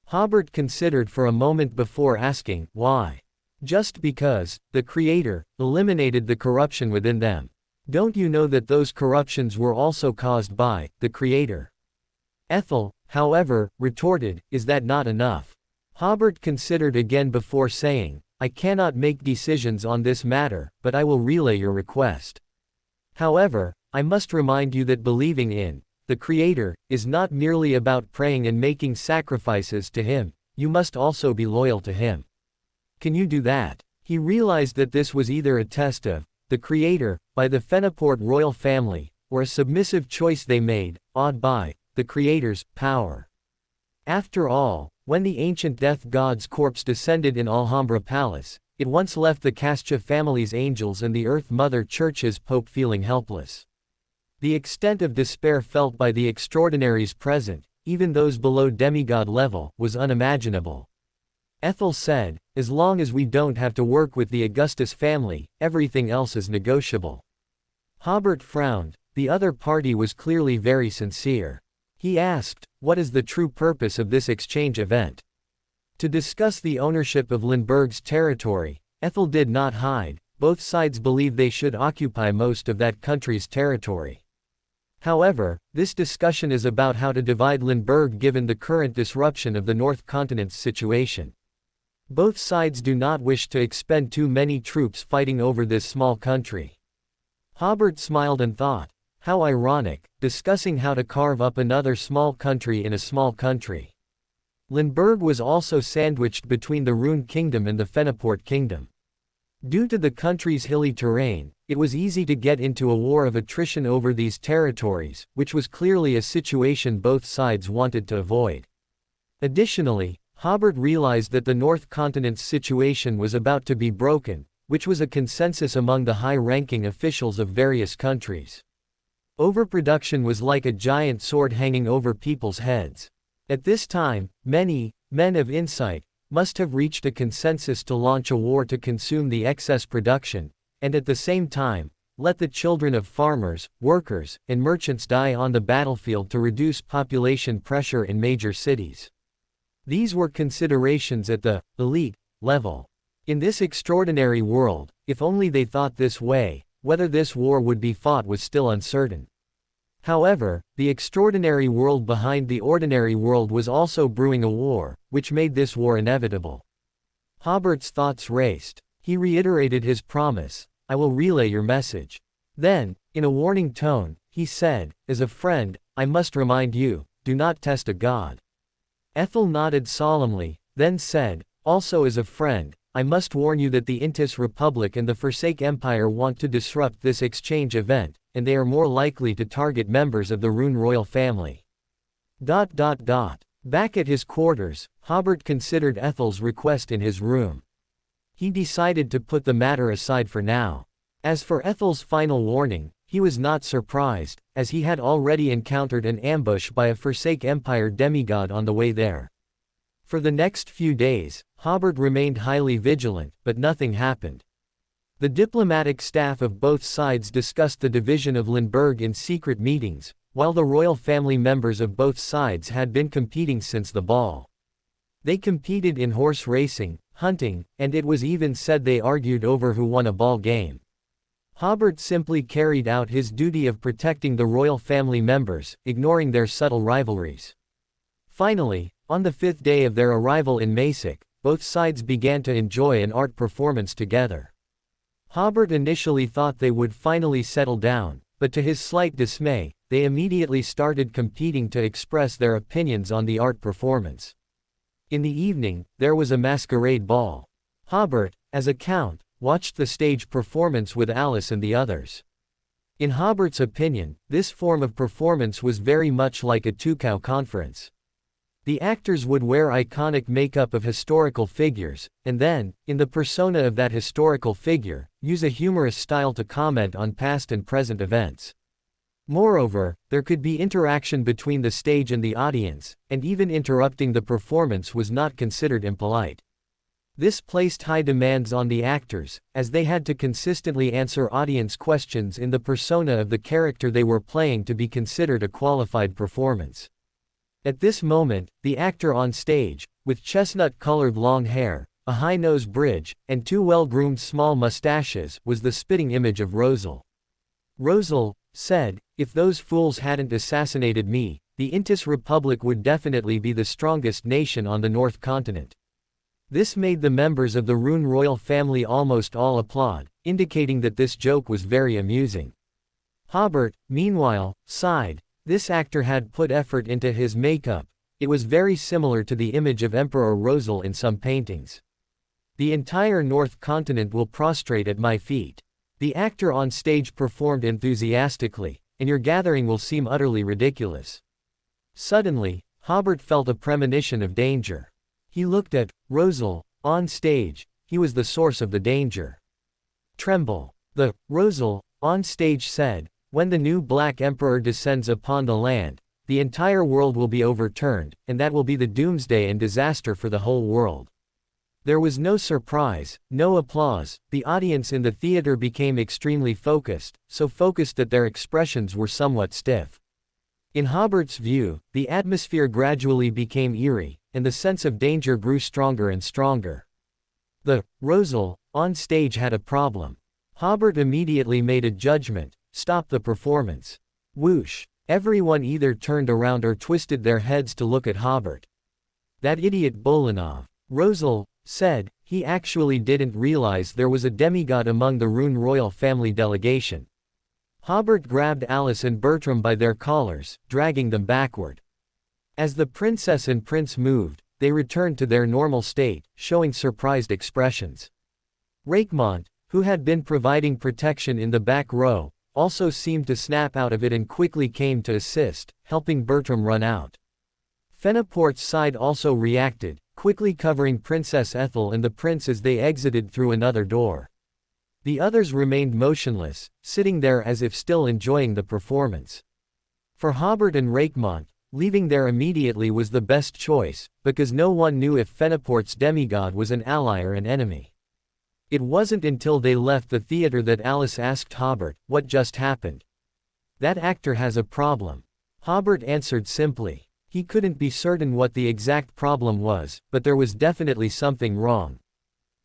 Hobert considered for a moment before asking, why? Just because the Creator eliminated the corruption within them. Don't you know that those corruptions were also caused by the Creator? Ethel, however, retorted, is that not enough? Hobert considered again before saying, I cannot make decisions on this matter, but I will relay your request. However, I must remind you that believing in the Creator is not merely about praying and making sacrifices to Him, you must also be loyal to Him. Can you do that? He realized that this was either a test of the Creator by the Fenaport royal family, or a submissive choice they made, awed by the Creator's power. After all, when the ancient death god's corpse descended in Alhambra Palace, it once left the Kastcha family's angels and the Earth Mother Church's Pope feeling helpless. The extent of despair felt by the extraordinaries present, even those below demigod level, was unimaginable. Ethel said, as long as we don't have to work with the Augustus family, everything else is negotiable. Hobert frowned. The other party was clearly very sincere. He asked, what is the true purpose of this exchange event? To discuss the ownership of Lindbergh's territory, Ethel did not hide, both sides believed they should occupy most of that country's territory. However, this discussion is about how to divide Lindbergh given the current disruption of the North Continent's situation. Both sides do not wish to expend too many troops fighting over this small country. Hobert smiled and thought, how ironic, discussing how to carve up another small country in a small country. Lindbergh was also sandwiched between the Rune Kingdom and the Fenaport Kingdom. Due to the country's hilly terrain, it was easy to get into a war of attrition over these territories, which was clearly a situation both sides wanted to avoid. Additionally, Hobert realized that the North Continent's situation was about to be broken, which was a consensus among the high-ranking officials of various countries. Overproduction was like a giant sword hanging over people's heads. At this time, many men of insight must have reached a consensus to launch a war to consume the excess production, and at the same time, let the children of farmers, workers, and merchants die on the battlefield to reduce population pressure in major cities. These were considerations at the elite level. In this extraordinary world, if only they thought this way, whether this war would be fought was still uncertain. However, the extraordinary world behind the ordinary world was also brewing a war, which made this war inevitable. Hobert's thoughts raced. He reiterated his promise, I will relay your message. Then, in a warning tone, he said, as a friend, I must remind you, do not test a god. Ethel nodded solemnly, then said, also as a friend, I must warn you that the Intis Republic and the Forsake Empire want to disrupt this exchange event, and they are more likely to target members of the Rune royal family. Back at his quarters, Hobert considered Ethel's request in his room. He decided to put the matter aside for now. As for Ethel's final warning, he was not surprised, as he had already encountered an ambush by a Forsake Empire demigod on the way there. For the next few days, Hobert remained highly vigilant, but nothing happened. The diplomatic staff of both sides discussed the division of Lindbergh in secret meetings, while the royal family members of both sides had been competing since the ball. They competed in horse racing, hunting, and it was even said they argued over who won a ball game. Hobert simply carried out his duty of protecting the royal family members, ignoring their subtle rivalries. Finally, on the 5th day of their arrival in Masick, both sides began to enjoy an art performance together. Hobert initially thought they would finally settle down, but to his slight dismay, they immediately started competing to express their opinions on the art performance. In the evening, there was a masquerade ball. Hobert, as a count, watched the stage performance with Alice and the others. In Hobert's opinion, this form of performance was very much like a Tukau conference. The actors would wear iconic makeup of historical figures, and then, in the persona of that historical figure, use a humorous style to comment on past and present events. Moreover, there could be interaction between the stage and the audience, and even interrupting the performance was not considered impolite. This placed high demands on the actors, as they had to consistently answer audience questions in the persona of the character they were playing to be considered a qualified performance. At this moment, the actor on stage, with chestnut-colored long hair, a high nose bridge, and two well-groomed small mustaches, was the spitting image of Rosal. Rosal said, "If those fools hadn't assassinated me, the Intis Republic would definitely be the strongest nation on the North Continent." This made the members of the Rune royal family almost all applaud, indicating that this joke was very amusing. Hobert, meanwhile, sighed. This actor had put effort into his makeup. It was very similar to the image of Emperor Rosal in some paintings. "The entire North Continent will prostrate at my feet." The actor on stage performed enthusiastically, "and your gathering will seem utterly ridiculous." Suddenly, Hobert felt a premonition of danger. He looked at Rosal on stage. He was the source of the danger. "Tremble." The Rosal on stage said, "When the new Black Emperor descends upon the land, the entire world will be overturned, and that will be the doomsday and disaster for the whole world." There was no surprise, no applause. The audience in the theater became extremely focused, so focused that their expressions were somewhat stiff. In Hobert's view, the atmosphere gradually became eerie, and the sense of danger grew stronger and stronger. The Rosal on stage had a problem. Hobert immediately made a judgment: stop the performance. Whoosh! Everyone either turned around or twisted their heads to look at Hobert. "That idiot Bolanov," Rosal said. He actually didn't realize there was a demigod among the Rune royal family delegation. Hobert grabbed Alice and Bertram by their collars, dragging them backward. As the princess and prince moved, they returned to their normal state, showing surprised expressions. Rakemont, who had been providing protection in the back row, also seemed to snap out of it and quickly came to assist, helping Bertram run out. Feneport's side also reacted, quickly covering Princess Ethel and the prince as they exited through another door. The others remained motionless, sitting there as if still enjoying the performance. For Hobert and Rakemont, leaving there immediately was the best choice, because no one knew if Feneport's demigod was an ally or an enemy. It wasn't until they left the theater that Alice asked Hobert, "What just happened?" "That actor has a problem," Hobert answered simply. He couldn't be certain what the exact problem was, but there was definitely something wrong.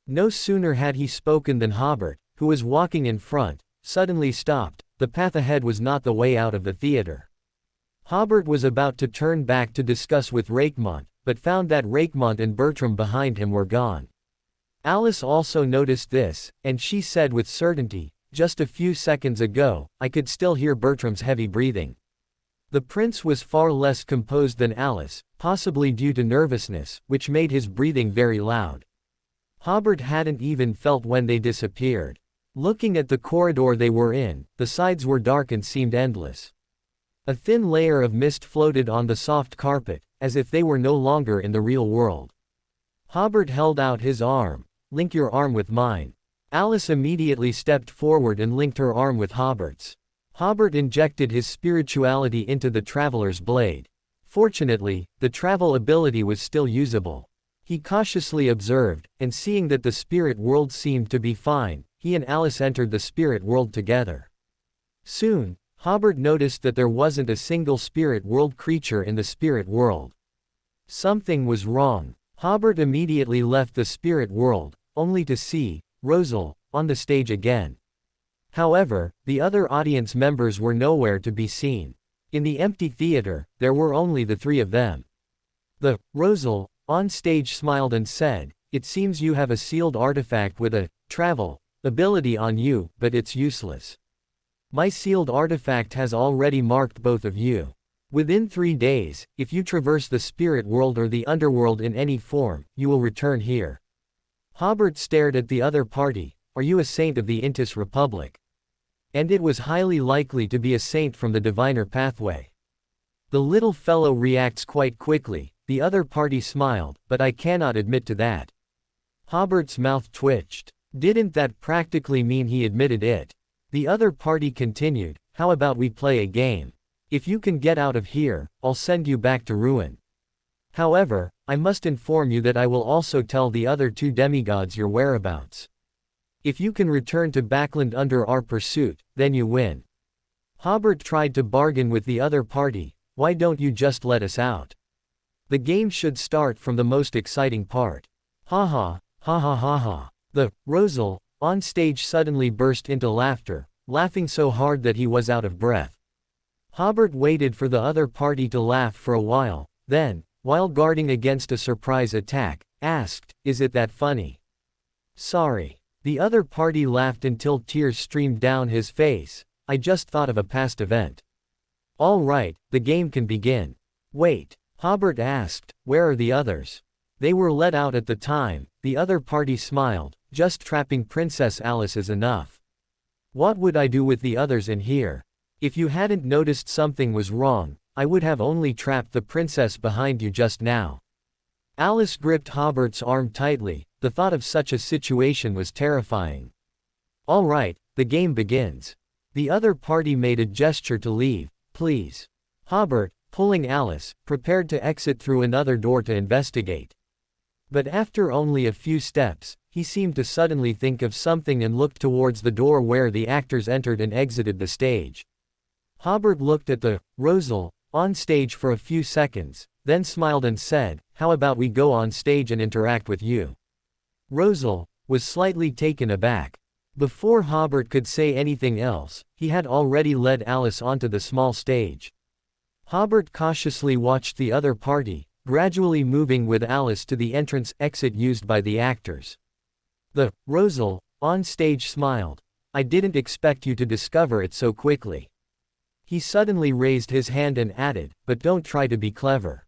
No sooner had he spoken than Hobert, who was walking in front, suddenly stopped. The path ahead was not the way out of the theater. Hobert was about to turn back to discuss with Rakemont, but found that Rakemont and Bertram behind him were gone. Alice also noticed this, and she said with certainty, "Just a few seconds ago, I could still hear Bertram's heavy breathing." The prince was far less composed than Alice, possibly due to nervousness, which made his breathing very loud. Hobert hadn't even felt when they disappeared. Looking at the corridor they were in, the sides were dark and seemed endless. A thin layer of mist floated on the soft carpet, as if they were no longer in the real world. Hobert held out his arm. "Link your arm with mine." Alice immediately stepped forward and linked her arm with Hobert's. Hobert injected his spirituality into the traveler's blade. Fortunately, the travel ability was still usable. He cautiously observed, and seeing that the spirit world seemed to be fine, he and Alice entered the spirit world together. Soon, Hobert noticed that there wasn't a single spirit world creature in the spirit world. Something was wrong. Hobert immediately left the spirit world, only to see Rosal on the stage again. However, the other audience members were nowhere to be seen. In the empty theater, there were only the three of them. The Rosal on stage smiled and said, "It seems you have a sealed artifact with a travel ability on you, but it's useless. My sealed artifact has already marked both of you. Within 3 days, if you traverse the spirit world or the underworld in any form, you will return here." Hobert stared at the other party. "Are you a saint of the Intis Republic?" And it was highly likely to be a saint from the diviner pathway. "The little fellow reacts quite quickly," the other party smiled, "but I cannot admit to that." Hobert's mouth twitched. Didn't that practically mean he admitted it? The other party continued, how about we play a game? If you can get out of here, I'll send you back to ruin. However, I must inform you that I will also tell the other two demigods your whereabouts. If you can return to Backland under our pursuit, then you win. Hobert tried to bargain with the other party. Why don't you just let us out? The game should start from the most exciting part. Ha ha, ha ha ha ha. The Rosal on stage suddenly burst into laughter, laughing so hard that he was out of breath. Hobert waited for the other party to laugh for a while, then, while guarding against a surprise attack, asked, "Is it that funny?" "Sorry." The other party laughed until tears streamed down his face. "I just thought of a past event." "All right, the game can begin." "Wait," Hobert asked, "where are the others?" "They were let out at the time," the other party smiled, "just trapping Princess Alice is enough." "What would I do with the others in here? If you hadn't noticed something was wrong, I would have only trapped the princess behind you just now." Alice gripped Hobert's arm tightly. The thought of such a situation was terrifying. "All right, the game begins." The other party made a gesture to leave. "Please." Hobert, pulling Alice, prepared to exit through another door to investigate. But after only a few steps, he seemed to suddenly think of something and looked towards the door where the actors entered and exited the stage. Hobert looked at the Rosal on stage for a few seconds, then smiled and said, "How about we go on stage and interact with you?" Rosal was slightly taken aback. Before Hobert could say anything else, he had already led Alice onto the small stage. Hobert cautiously watched the other party, gradually moving with Alice to the entrance-exit used by the actors. The Rosal on stage smiled. "I didn't expect you to discover it so quickly." He suddenly raised his hand and added, "But don't try to be clever.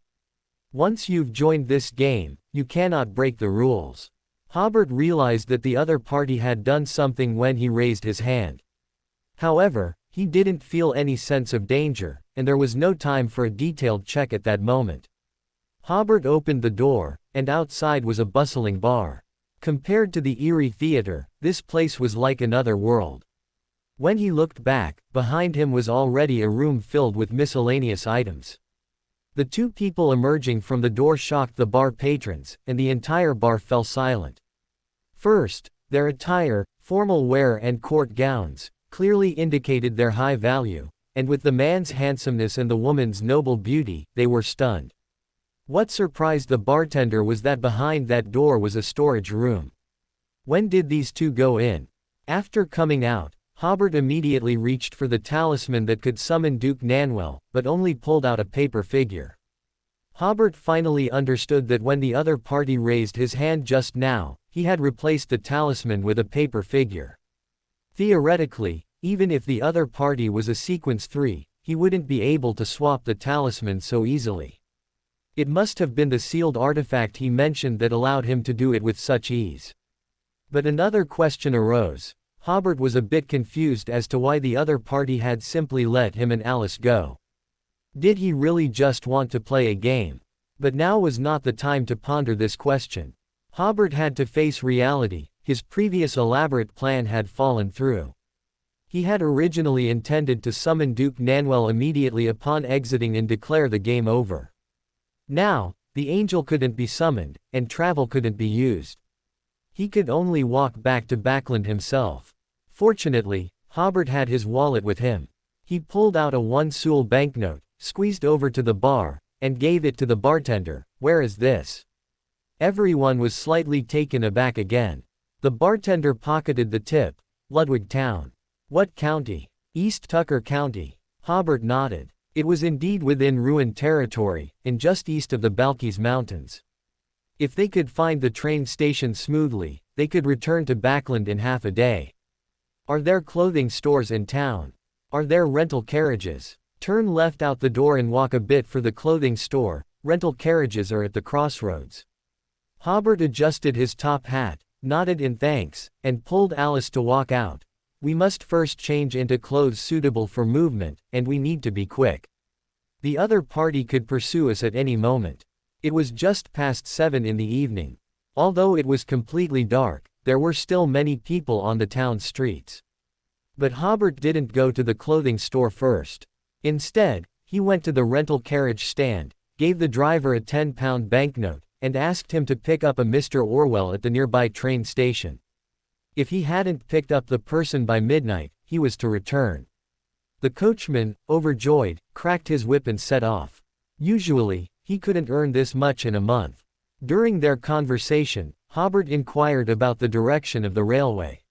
Once you've joined this game, you cannot break the rules." Hobert realized that the other party had done something when he raised his hand. However, he didn't feel any sense of danger, and there was no time for a detailed check at that moment. Hobert opened the door, and outside was a bustling bar. Compared to the eerie theater, this place was like another world. When he looked back, behind him was already a room filled with miscellaneous items. The two people emerging from the door shocked the bar patrons, and the entire bar fell silent. First, their attire, formal wear and court gowns, clearly indicated their high value, and with the man's handsomeness and the woman's noble beauty, they were stunned. What surprised the bartender was that behind that door was a storage room. When did these two go in? After coming out, Hobert immediately reached for the talisman that could summon Duke Nanwell, but only pulled out a paper figure. Hobert finally understood that when the other party raised his hand just now, he had replaced the talisman with a paper figure. Theoretically, even if the other party was a sequence 3, he wouldn't be able to swap the talisman so easily. It must have been the sealed artifact he mentioned that allowed him to do it with such ease. But another question arose. Hobert was a bit confused as to why the other party had simply let him and Alice go. Did he really just want to play a game? But now was not the time to ponder this question. Hobert had to face reality. His previous elaborate plan had fallen through. He had originally intended to summon Duke Nanwell immediately upon exiting and declare the game over. Now, the angel couldn't be summoned, and travel couldn't be used. He could only walk back to Backland himself. Fortunately, Hobert had his wallet with him. He pulled out a 1 Sul banknote, squeezed over to the bar, and gave it to the bartender. "Where is this?" Everyone was slightly taken aback again. The bartender pocketed the tip. "Ludwig Town." "What county?" "East Tucker County." Hobert nodded. It was indeed within ruined territory, and just east of the Balkis Mountains. If they could find the train station smoothly, they could return to Backland in half a day. Are there clothing stores in town? Are there rental carriages? Turn left out the door and walk a bit for the clothing store. Rental carriages are at the crossroads. Hobert adjusted his top hat, nodded in thanks, and pulled Alice to walk out. "We must first change into clothes suitable for movement, and we need to be quick. The other party could pursue us at any moment." It was just past 7 in the evening. Although it was completely dark, there were still many people on the town streets. But Hobert didn't go to the clothing store first. Instead, he went to the rental carriage stand, gave the driver a £10 banknote, and asked him to pick up a Mr. Orwell at the nearby train station. If he hadn't picked up the person by midnight, he was to return. The coachman, overjoyed, cracked his whip and set off. Usually, he couldn't earn this much in a month. During their conversation, Hobert inquired about the direction of the railway.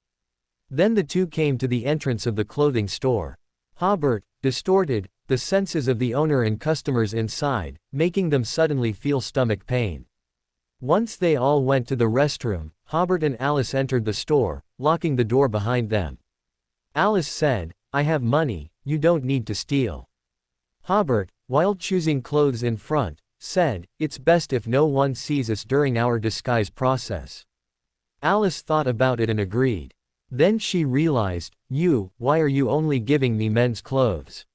Then the two came to the entrance of the clothing store. Hobert, distorted, the senses of the owner and customers inside, making them suddenly feel stomach pain. Once they all went to the restroom, Hobert and Alice entered the store, locking the door behind them. Alice said, "I have money, you don't need to steal." Hobert, while choosing clothes in front, said, "It's best if no one sees us during our disguise process." Alice thought about it and agreed. Then she realized, why are you only giving me men's clothes?"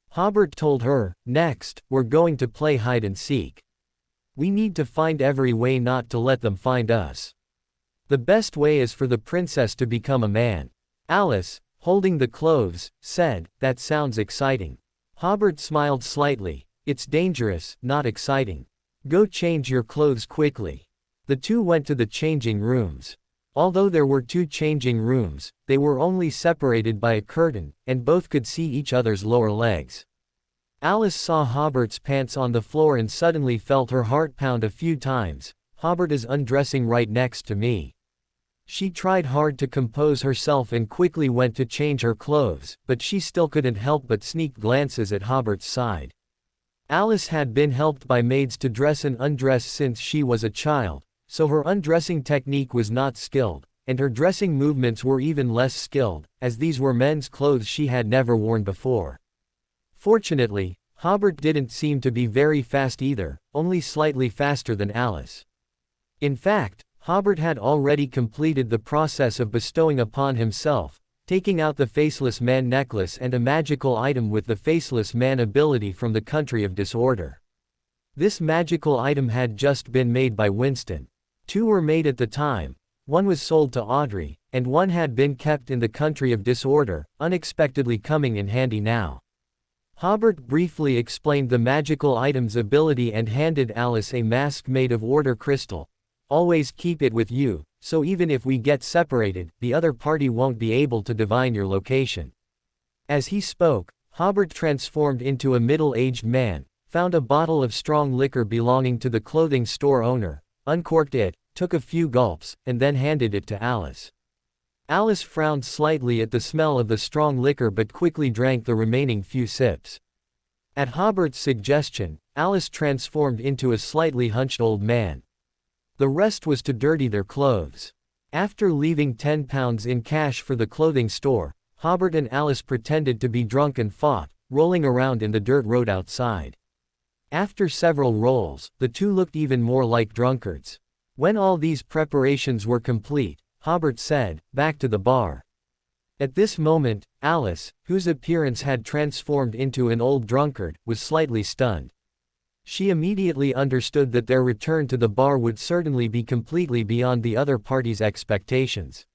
Hobert told her, "Next, we're going to play hide and seek. We need to find every way not to let them find us. The best way is for the princess to become a man." Alice, holding the clothes, said, "That sounds exciting." Hobert smiled slightly. "It's dangerous, not exciting. Go change your clothes quickly." The two went to the changing rooms. Although there were two changing rooms, they were only separated by a curtain, and both could see each other's lower legs. Alice saw Hobert's pants on the floor and suddenly felt her heart pound a few times. "Hobert is undressing right next to me." She tried hard to compose herself and quickly went to change her clothes, but she still couldn't help but sneak glances at Hobert's side. Alice had been helped by maids to dress and undress since she was a child, so her undressing technique was not skilled, and her dressing movements were even less skilled, as these were men's clothes she had never worn before. Fortunately, Hobert didn't seem to be very fast either, only slightly faster than Alice. In fact, Hobert had already completed the process of bestowing upon himself, taking out the Faceless Man necklace and a magical item with the Faceless Man ability from the country of disorder. This magical item had just been made by Winston. Two were made at the time, one was sold to Audrey, and one had been kept in the country of disorder, unexpectedly coming in handy now. Hobert briefly explained the magical item's ability and handed Alice a mask made of order crystal. "Always keep it with you, so even if we get separated, the other party won't be able to divine your location." As he spoke, Hobert transformed into a middle-aged man, found a bottle of strong liquor belonging to the clothing store owner, uncorked it, took a few gulps, and then handed it to Alice. Alice frowned slightly at the smell of the strong liquor but quickly drank the remaining few sips. At Hobert's suggestion, Alice transformed into a slightly hunched old man. The rest was to dirty their clothes. After leaving £10 in cash for the clothing store, Hobert and Alice pretended to be drunk and fought, rolling around in the dirt road outside. After several rolls, the two looked even more like drunkards. When all these preparations were complete, Hobert said, "Back to the bar." At this moment, Alice, whose appearance had transformed into an old drunkard, was slightly stunned. She immediately understood that their return to the bar would certainly be completely beyond the other party's expectations.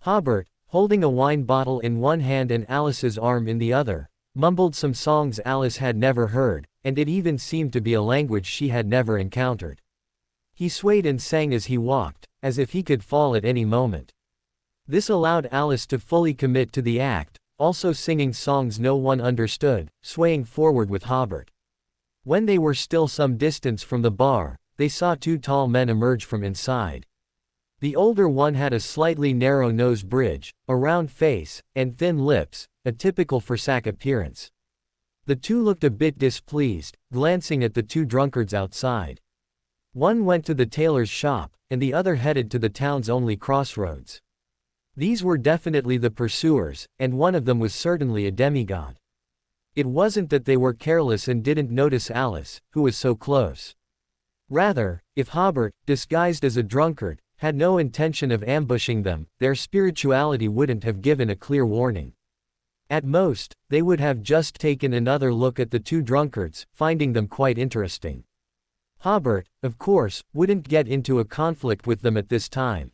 Hobert, holding a wine bottle in one hand and Alice's arm in the other, mumbled some songs Alice had never heard, and it even seemed to be a language she had never encountered. He swayed and sang as he walked, as if he could fall at any moment. This allowed Alice to fully commit to the act, also singing songs no one understood, swaying forward with Hobert. When they were still some distance from the bar, they saw two tall men emerge from inside. The older one had a slightly narrow nose bridge, a round face, and thin lips, a typical Forsac appearance. The two looked a bit displeased, glancing at the two drunkards outside. One went to the tailor's shop, and the other headed to the town's only crossroads. These were definitely the pursuers, and one of them was certainly a demigod. It wasn't that they were careless and didn't notice Alice, who was so close. Rather, if Hobert, disguised as a drunkard, had no intention of ambushing them, their spirituality wouldn't have given a clear warning. At most, they would have just taken another look at the two drunkards, finding them quite interesting. Hobert, of course, wouldn't get into a conflict with them at this time.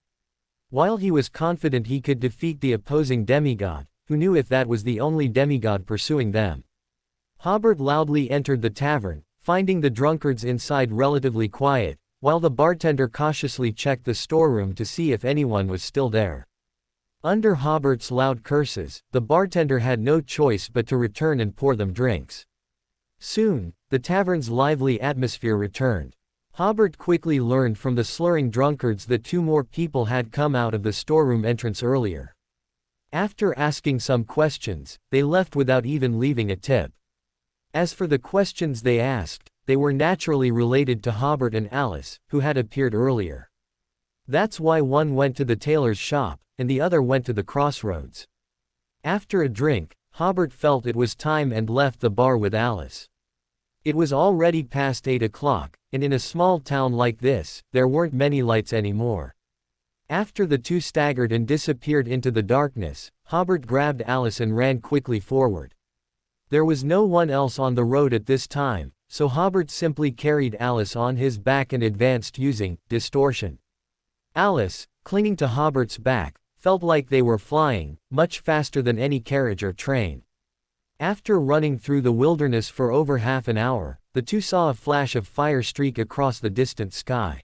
While he was confident he could defeat the opposing demigod, who knew if that was the only demigod pursuing them. Hobert loudly entered the tavern, finding the drunkards inside relatively quiet, while the bartender cautiously checked the storeroom to see if anyone was still there. Under Hobert's loud curses, the bartender had no choice but to return and pour them drinks. Soon, the tavern's lively atmosphere returned. Hobert quickly learned from the slurring drunkards that 2 more people had come out of the storeroom entrance earlier. After asking some questions, they left without even leaving a tip. As for the questions they asked, they were naturally related to Hobert and Alice, who had appeared earlier. That's why one went to the tailor's shop, and the other went to the crossroads. After a drink, Hobert felt it was time and left the bar with Alice. It was already past 8 o'clock, and in a small town like this, there weren't many lights anymore. After the 2 staggered and disappeared into the darkness, Hobert grabbed Alice and ran quickly forward. There was no one else on the road at this time, so Hobert simply carried Alice on his back and advanced using distortion. Alice, clinging to Hobert's back, felt like they were flying, much faster than any carriage or train. After running through the wilderness for over half an hour, the 2 saw a flash of fire streak across the distant sky.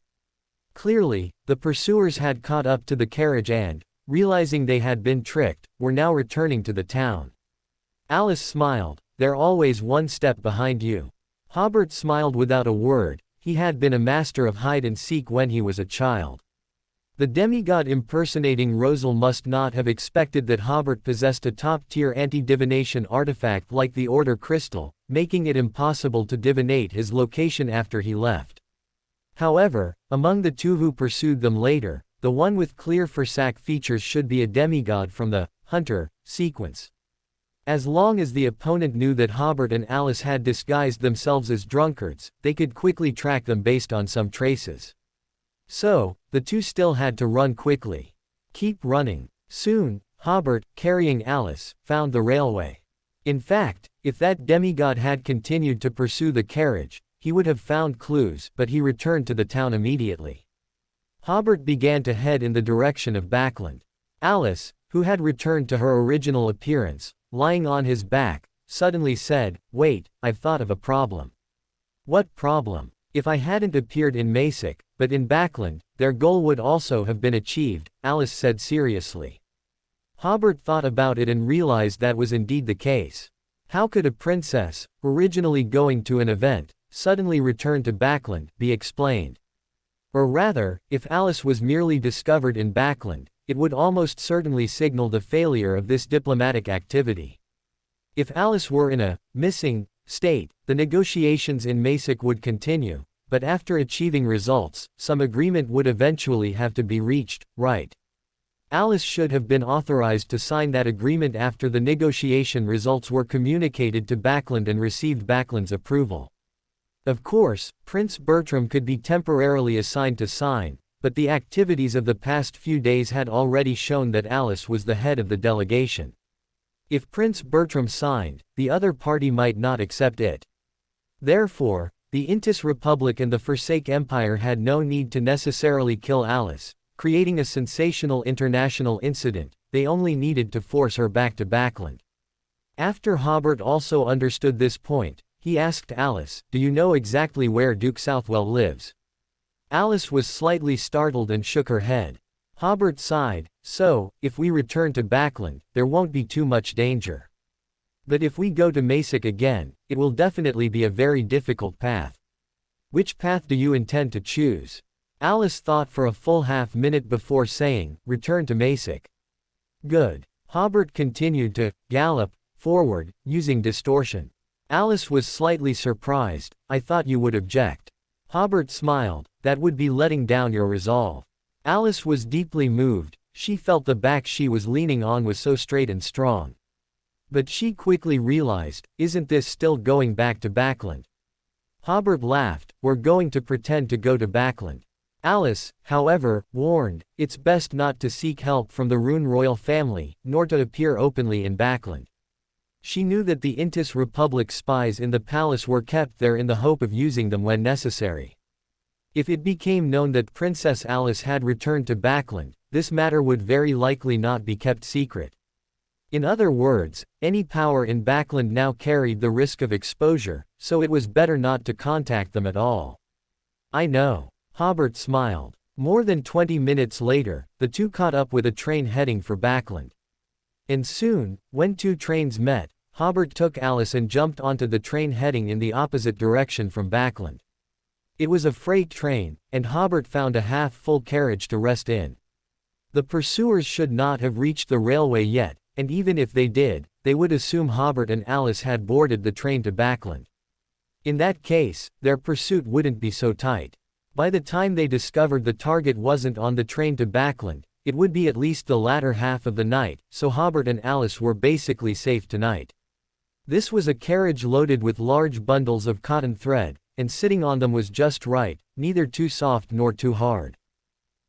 Clearly, the pursuers had caught up to the carriage and, realizing they had been tricked, were now returning to the town. Alice smiled. "They're always one step behind you." Hobert smiled without a word. He had been a master of hide-and-seek when he was a child. The demigod impersonating Rosal must not have expected that Hobert possessed a top-tier anti-divination artifact like the Order Crystal, making it impossible to divinate his location after he left. However, among the 2 who pursued them later, the one with clear Fursak features should be a demigod from the Hunter sequence. As long as the opponent knew that Hobert and Alice had disguised themselves as drunkards, they could quickly track them based on some traces. So, the 2 still had to run quickly. Keep running. Soon, Hobert, carrying Alice, found the railway. In fact, if that demigod had continued to pursue the carriage, he would have found clues, but he returned to the town immediately. Hobert began to head in the direction of Backland. Alice, who had returned to her original appearance, lying on his back, suddenly said, "Wait, I've thought of a problem." "What problem?" "If I hadn't appeared in Masic, but in Backland, their goal would also have been achieved," Alice said seriously. Hobert thought about it and realized that was indeed the case. How could a princess, originally going to an event, suddenly return to Backland, be explained? Or rather, if Alice was merely discovered in Backland, it would almost certainly signal the failure of this diplomatic activity. If Alice were in a missing state, the negotiations in Masic would continue, but after achieving results, some agreement would eventually have to be reached, right? Alice should have been authorized to sign that agreement after the negotiation results were communicated to Backland and received Backland's approval. Of course, Prince Bertram could be temporarily assigned to sign, but the activities of the past few days had already shown that Alice was the head of the delegation. If Prince Bertram signed, the other party might not accept it. Therefore, the Intis Republic and the Forsake Empire had no need to necessarily kill Alice, creating a sensational international incident. They only needed to force her back to Backland. After Hobert also understood this point, he asked Alice, "Do you know exactly where Duke Southwell lives?" Alice was slightly startled and shook her head. Hobert sighed, "So, if we return to Backland, there won't be too much danger. But if we go to Masic again, it will definitely be a very difficult path." "Which path do you intend to choose?" Alice thought for a full half-minute before saying, "Return to Masic." "Good." Hobert continued to gallop forward, using distortion. Alice was slightly surprised. "I thought you would object." Hobert smiled. "That would be letting down your resolve." Alice was deeply moved. She felt the back she was leaning on was so straight and strong. But she quickly realized, isn't this still going back to Backland? Hobert laughed. "We're going to pretend to go to Backland." Alice, however, warned, it's best not to seek help from the Rune royal family, nor to appear openly in Backland. She knew that the Intis Republic spies in the palace were kept there in the hope of using them when necessary. If it became known that Princess Alice had returned to Backland, this matter would very likely not be kept secret. In other words, any power in Backland now carried the risk of exposure, so it was better not to contact them at all. I know. Hobert smiled. More than 20 minutes later, the two caught up with a train heading for Backland. And soon, when two trains met, Hobert took Alice and jumped onto the train heading in the opposite direction from Backland. It was a freight train, and Hobert found a half-full carriage to rest in. The pursuers should not have reached the railway yet, and even if they did, they would assume Hobert and Alice had boarded the train to Backland. In that case, their pursuit wouldn't be so tight. By the time they discovered the target wasn't on the train to Backland, it would be at least the latter half of the night, so Hobert and Alice were basically safe tonight. This was a carriage loaded with large bundles of cotton thread, and sitting on them was just right, neither too soft nor too hard.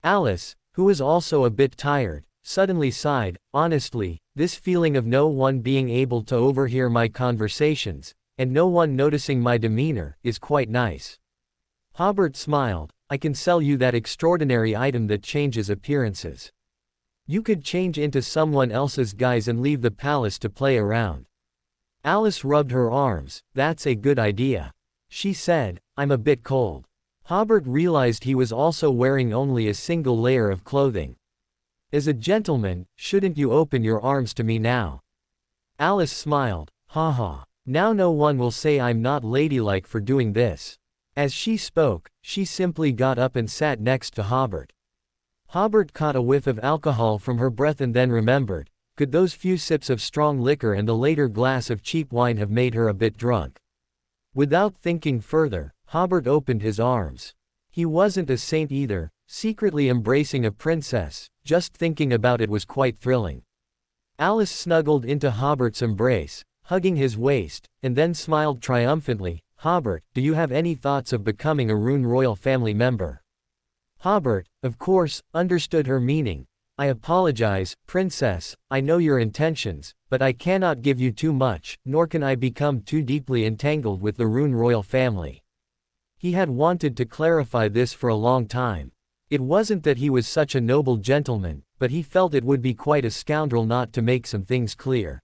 Alice, who was also a bit tired, suddenly sighed. Honestly, this feeling of no one being able to overhear my conversations, and no one noticing my demeanor, is quite nice. Hobert smiled. I can sell you that extraordinary item that changes appearances. You could change into someone else's guise and leave the palace to play around. Alice rubbed her arms. That's a good idea. She said, I'm a bit cold. Hobert realized he was also wearing only a single layer of clothing. As a gentleman, shouldn't you open your arms to me now? Alice smiled. Haha. Now no one will say I'm not ladylike for doing this. As she spoke, she simply got up and sat next to Hobert. Hobert caught a whiff of alcohol from her breath and then remembered, could those few sips of strong liquor and the later glass of cheap wine have made her a bit drunk? Without thinking further, Hobert opened his arms. He wasn't a saint either, secretly embracing a princess. Just thinking about it was quite thrilling. Alice snuggled into Hobert's embrace, hugging his waist, and then smiled triumphantly. Hobert, do you have any thoughts of becoming a Rune royal family member? Hobert, of course, understood her meaning. I apologize, princess, I know your intentions, but I cannot give you too much, nor can I become too deeply entangled with the Rune royal family. He had wanted to clarify this for a long time. It wasn't that he was such a noble gentleman, but he felt it would be quite a scoundrel not to make some things clear.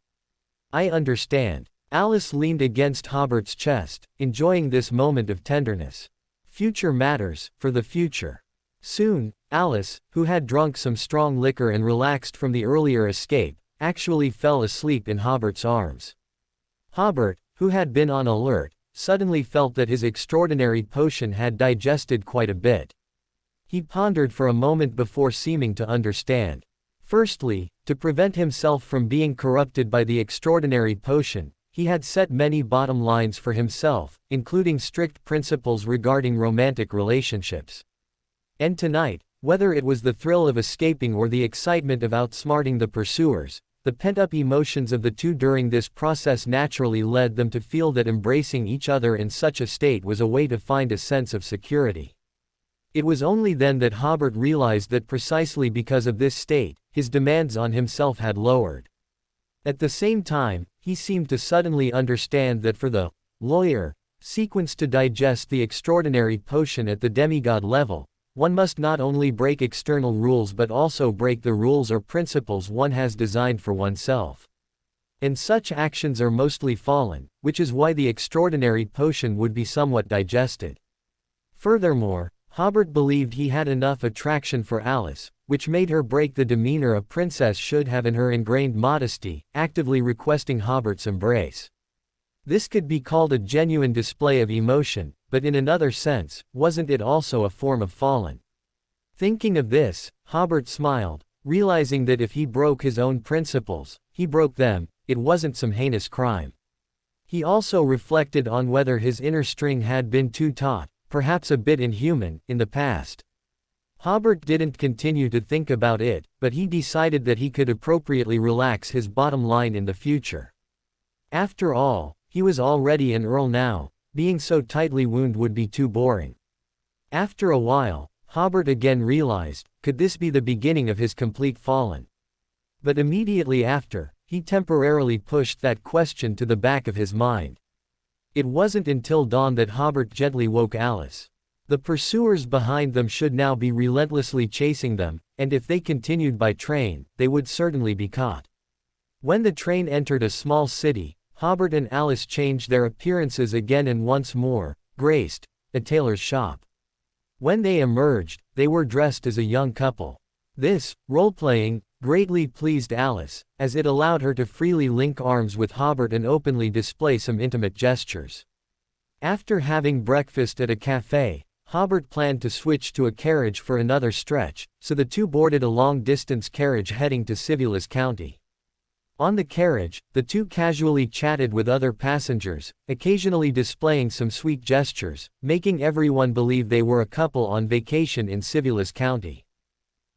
I understand. Alice leaned against Hobert's chest, enjoying this moment of tenderness. Future matters, for the future. Soon, Alice, who had drunk some strong liquor and relaxed from the earlier escape, actually fell asleep in Hobert's arms. Hobert, who had been on alert, suddenly felt that his extraordinary potion had digested quite a bit. He pondered for a moment before seeming to understand. Firstly, to prevent himself from being corrupted by the extraordinary potion, he had set many bottom lines for himself, including strict principles regarding romantic relationships. And tonight, whether it was the thrill of escaping or the excitement of outsmarting the pursuers, the pent-up emotions of the two during this process naturally led them to feel that embracing each other in such a state was a way to find a sense of security. It was only then that Hobert realized that precisely because of this state, his demands on himself had lowered. At the same time, he seemed to suddenly understand that for the lawyer sequence to digest the extraordinary potion at the demigod level, one must not only break external rules but also break the rules or principles one has designed for oneself. And such actions are mostly fallen, which is why the extraordinary potion would be somewhat digested. Furthermore, Hobert believed he had enough attraction for Alice, which made her break the demeanor a princess should have in her ingrained modesty, actively requesting Hobert's embrace. This could be called a genuine display of emotion, but in another sense, wasn't it also a form of fallen? Thinking of this, Hobert smiled, realizing that if he broke his own principles, he broke them, it wasn't some heinous crime. He also reflected on whether his inner string had been too taut, perhaps a bit inhuman, in the past. Hobert didn't continue to think about it, but he decided that he could appropriately relax his bottom line in the future. After all, he was already an earl now, being so tightly wound would be too boring. After a while, Hobert again realized, could this be the beginning of his complete fallen? But immediately after, he temporarily pushed that question to the back of his mind. It wasn't until dawn that Hobert gently woke Alice. The pursuers behind them should now be relentlessly chasing them, and if they continued by train, they would certainly be caught. When the train entered a small city, Hobert and Alice changed their appearances again and once more, graced a tailor's shop. When they emerged, they were dressed as a young couple. This role-playing greatly pleased Alice, as it allowed her to freely link arms with Hobert and openly display some intimate gestures. After having breakfast at a cafe, Hobert planned to switch to a carriage for another stretch, so the two boarded a long-distance carriage heading to Civilis County. On the carriage, the two casually chatted with other passengers, occasionally displaying some sweet gestures, making everyone believe they were a couple on vacation in Civilis County.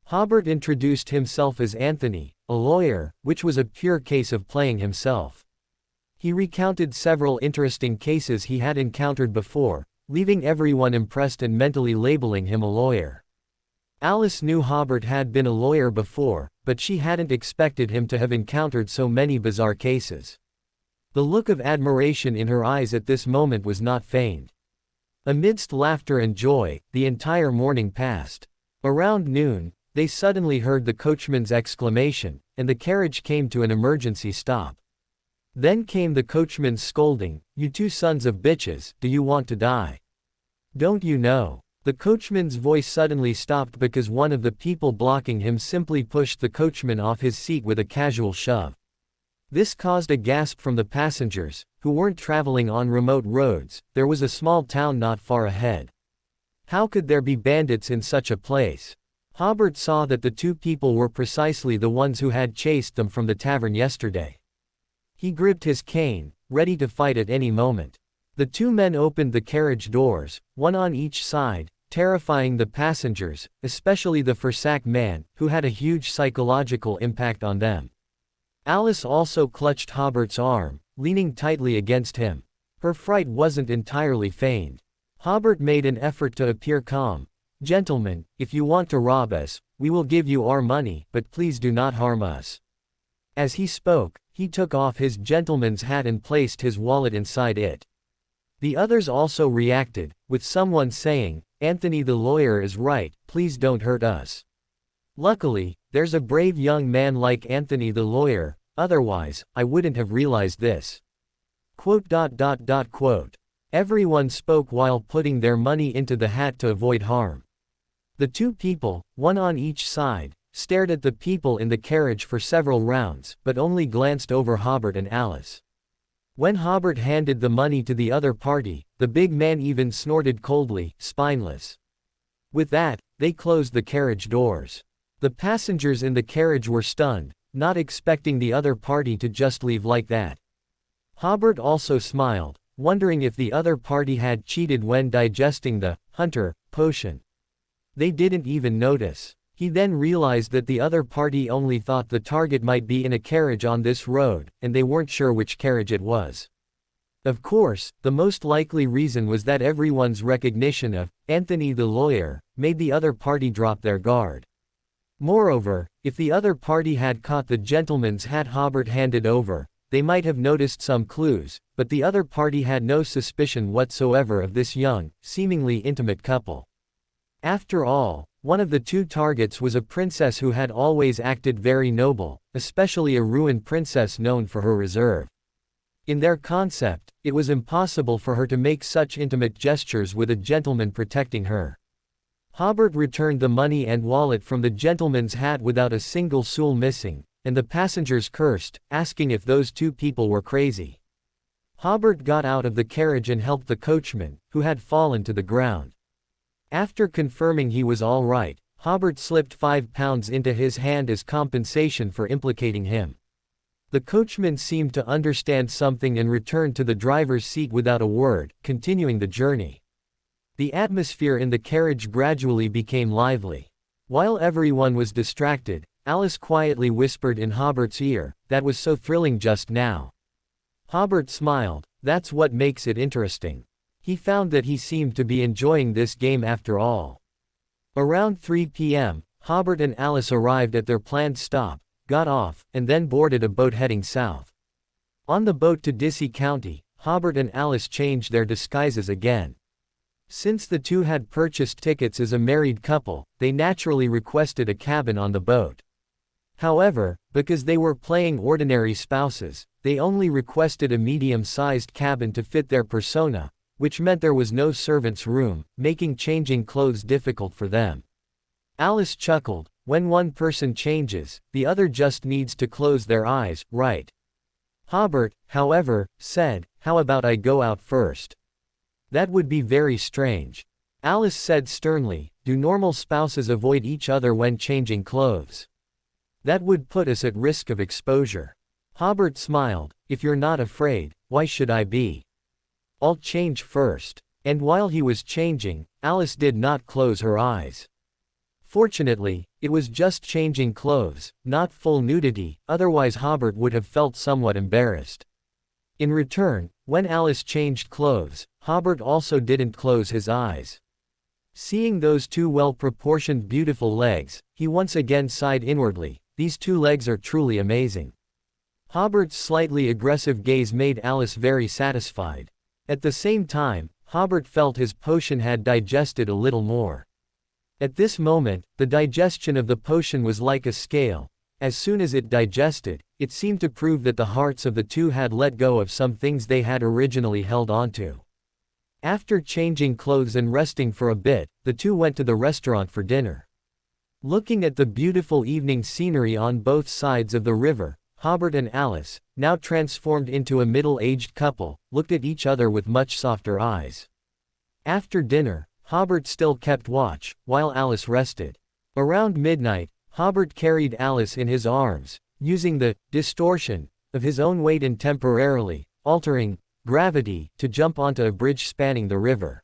Hobert introduced himself as Anthony, a lawyer, which was a pure case of playing himself. He recounted several interesting cases he had encountered before, leaving everyone impressed and mentally labeling him a lawyer. Alice knew Hobert had been a lawyer before, but she hadn't expected him to have encountered so many bizarre cases. The look of admiration in her eyes at this moment was not feigned. Amidst laughter and joy, the entire morning passed. Around noon, they suddenly heard the coachman's exclamation, and the carriage came to an emergency stop. Then came the coachman's scolding, "You two sons of bitches, do you want to die? Don't you know?" The coachman's voice suddenly stopped because one of the people blocking him simply pushed the coachman off his seat with a casual shove. This caused a gasp from the passengers, who weren't traveling on remote roads. There was a small town not far ahead. How could there be bandits in such a place? Hobert saw that the two people were precisely the ones who had chased them from the tavern yesterday. He gripped his cane, ready to fight at any moment. The two men opened the carriage doors, one on each side, terrifying the passengers, especially the Fursac man, who had a huge psychological impact on them. Alice also clutched Hobert's arm, leaning tightly against him. Her fright wasn't entirely feigned. Hobert made an effort to appear calm. "Gentlemen, if you want to rob us, we will give you our money, but please do not harm us." As he spoke, he took off his gentleman's hat and placed his wallet inside it. The others also reacted, with someone saying, "Anthony the lawyer is right, please don't hurt us." Luckily, there's a brave young man like Anthony the lawyer, otherwise, I wouldn't have realized this. Everyone spoke while putting their money into the hat to avoid harm. The two people, one on each side, stared at the people in the carriage for several rounds, but only glanced over Hobert and Alice. When Hobert handed the money to the other party, the big man even snorted coldly, spineless. With that, they closed the carriage doors. The passengers in the carriage were stunned, not expecting the other party to just leave like that. Hobert also smiled, wondering if the other party had cheated when digesting the hunter potion. They didn't even notice. He then realized that the other party only thought the target might be in a carriage on this road, and they weren't sure which carriage it was. Of course, the most likely reason was that everyone's recognition of Anthony the lawyer made the other party drop their guard. Moreover, if the other party had caught the gentleman's hat Hobert handed over, they might have noticed some clues, but the other party had no suspicion whatsoever of this young, seemingly intimate couple. After all, one of the two targets was a princess who had always acted very noble, especially a ruined princess known for her reserve. In their concept, it was impossible for her to make such intimate gestures with a gentleman protecting her. Hobert returned the money and wallet from the gentleman's hat without a single soul missing, and the passengers cursed, asking if those two people were crazy. Hobert got out of the carriage and helped the coachman, who had fallen to the ground. After confirming he was all right, Hobert slipped £5 into his hand as compensation for implicating him. The coachman seemed to understand something and returned to the driver's seat without a word, continuing the journey. The atmosphere in the carriage gradually became lively. While everyone was distracted, Alice quietly whispered in Hobert's ear, "That was so thrilling just now." Hobert smiled. That's what makes it interesting. He found that he seemed to be enjoying this game after all. Around 3 p.m., Hobert and Alice arrived at their planned stop, got off, and then boarded a boat heading south. On the boat to Dissy County, Hobert and Alice changed their disguises again. Since the two had purchased tickets as a married couple, they naturally requested a cabin on the boat. However, because they were playing ordinary spouses, they only requested a medium-sized cabin to fit their persona, which meant there was no servant's room, making changing clothes difficult for them. Alice chuckled, when one person changes, the other just needs to close their eyes, right? Hobert, however, said, how about I go out first? That would be very strange. Alice said sternly, do normal spouses avoid each other when changing clothes? That would put us at risk of exposure. Hobert smiled, if you're not afraid, why should I be? I'll change first. And while he was changing, Alice did not close her eyes. Fortunately, it was just changing clothes, not full nudity, otherwise Hobert would have felt somewhat embarrassed. In return, when Alice changed clothes, Hobert also didn't close his eyes. Seeing those two well-proportioned beautiful legs, he once again sighed inwardly, these two legs are truly amazing. Hobert's slightly aggressive gaze made Alice very satisfied. At the same time, Hobert felt his potion had digested a little more. At this moment, the digestion of the potion was like a scale. As soon as it digested, it seemed to prove that the hearts of the two had let go of some things they had originally held onto. After changing clothes and resting for a bit, the two went to the restaurant for dinner. Looking at the beautiful evening scenery on both sides of the river, Hobert and Alice, now transformed into a middle-aged couple, looked at each other with much softer eyes. After dinner, Hobert still kept watch, while Alice rested. Around midnight, Hobert carried Alice in his arms, using the distortion of his own weight and temporarily altering gravity to jump onto a bridge spanning the river.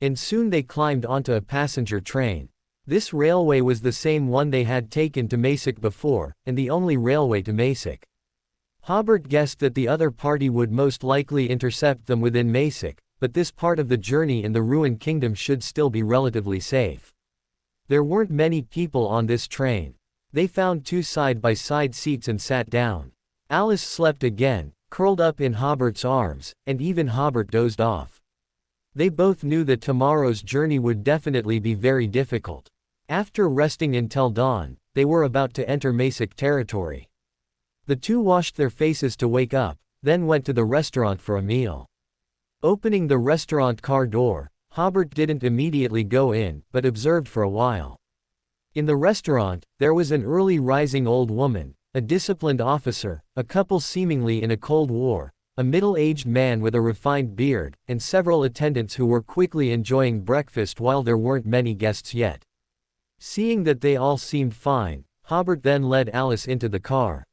And soon they climbed onto a passenger train. This railway was the same one they had taken to Mysic before, and the only railway to Mysic. Hobert guessed that the other party would most likely intercept them within Mysic, but this part of the journey in the ruined kingdom should still be relatively safe. There weren't many people on this train. They found two side-by-side seats and sat down. Alice slept again, curled up in Hobert's arms, and even Hobert dozed off. They both knew that tomorrow's journey would definitely be very difficult. After resting until dawn, they were about to enter Mysic territory. The two washed their faces to wake up, then went to the restaurant for a meal. Opening the restaurant car door, Hobert didn't immediately go in, but observed for a while. In the restaurant, there was an early rising old woman, a disciplined officer, a couple seemingly in a Cold War, a middle-aged man with a refined beard, and several attendants who were quickly enjoying breakfast while there weren't many guests yet. Seeing that they all seemed fine, Hobert then led Alice into the car.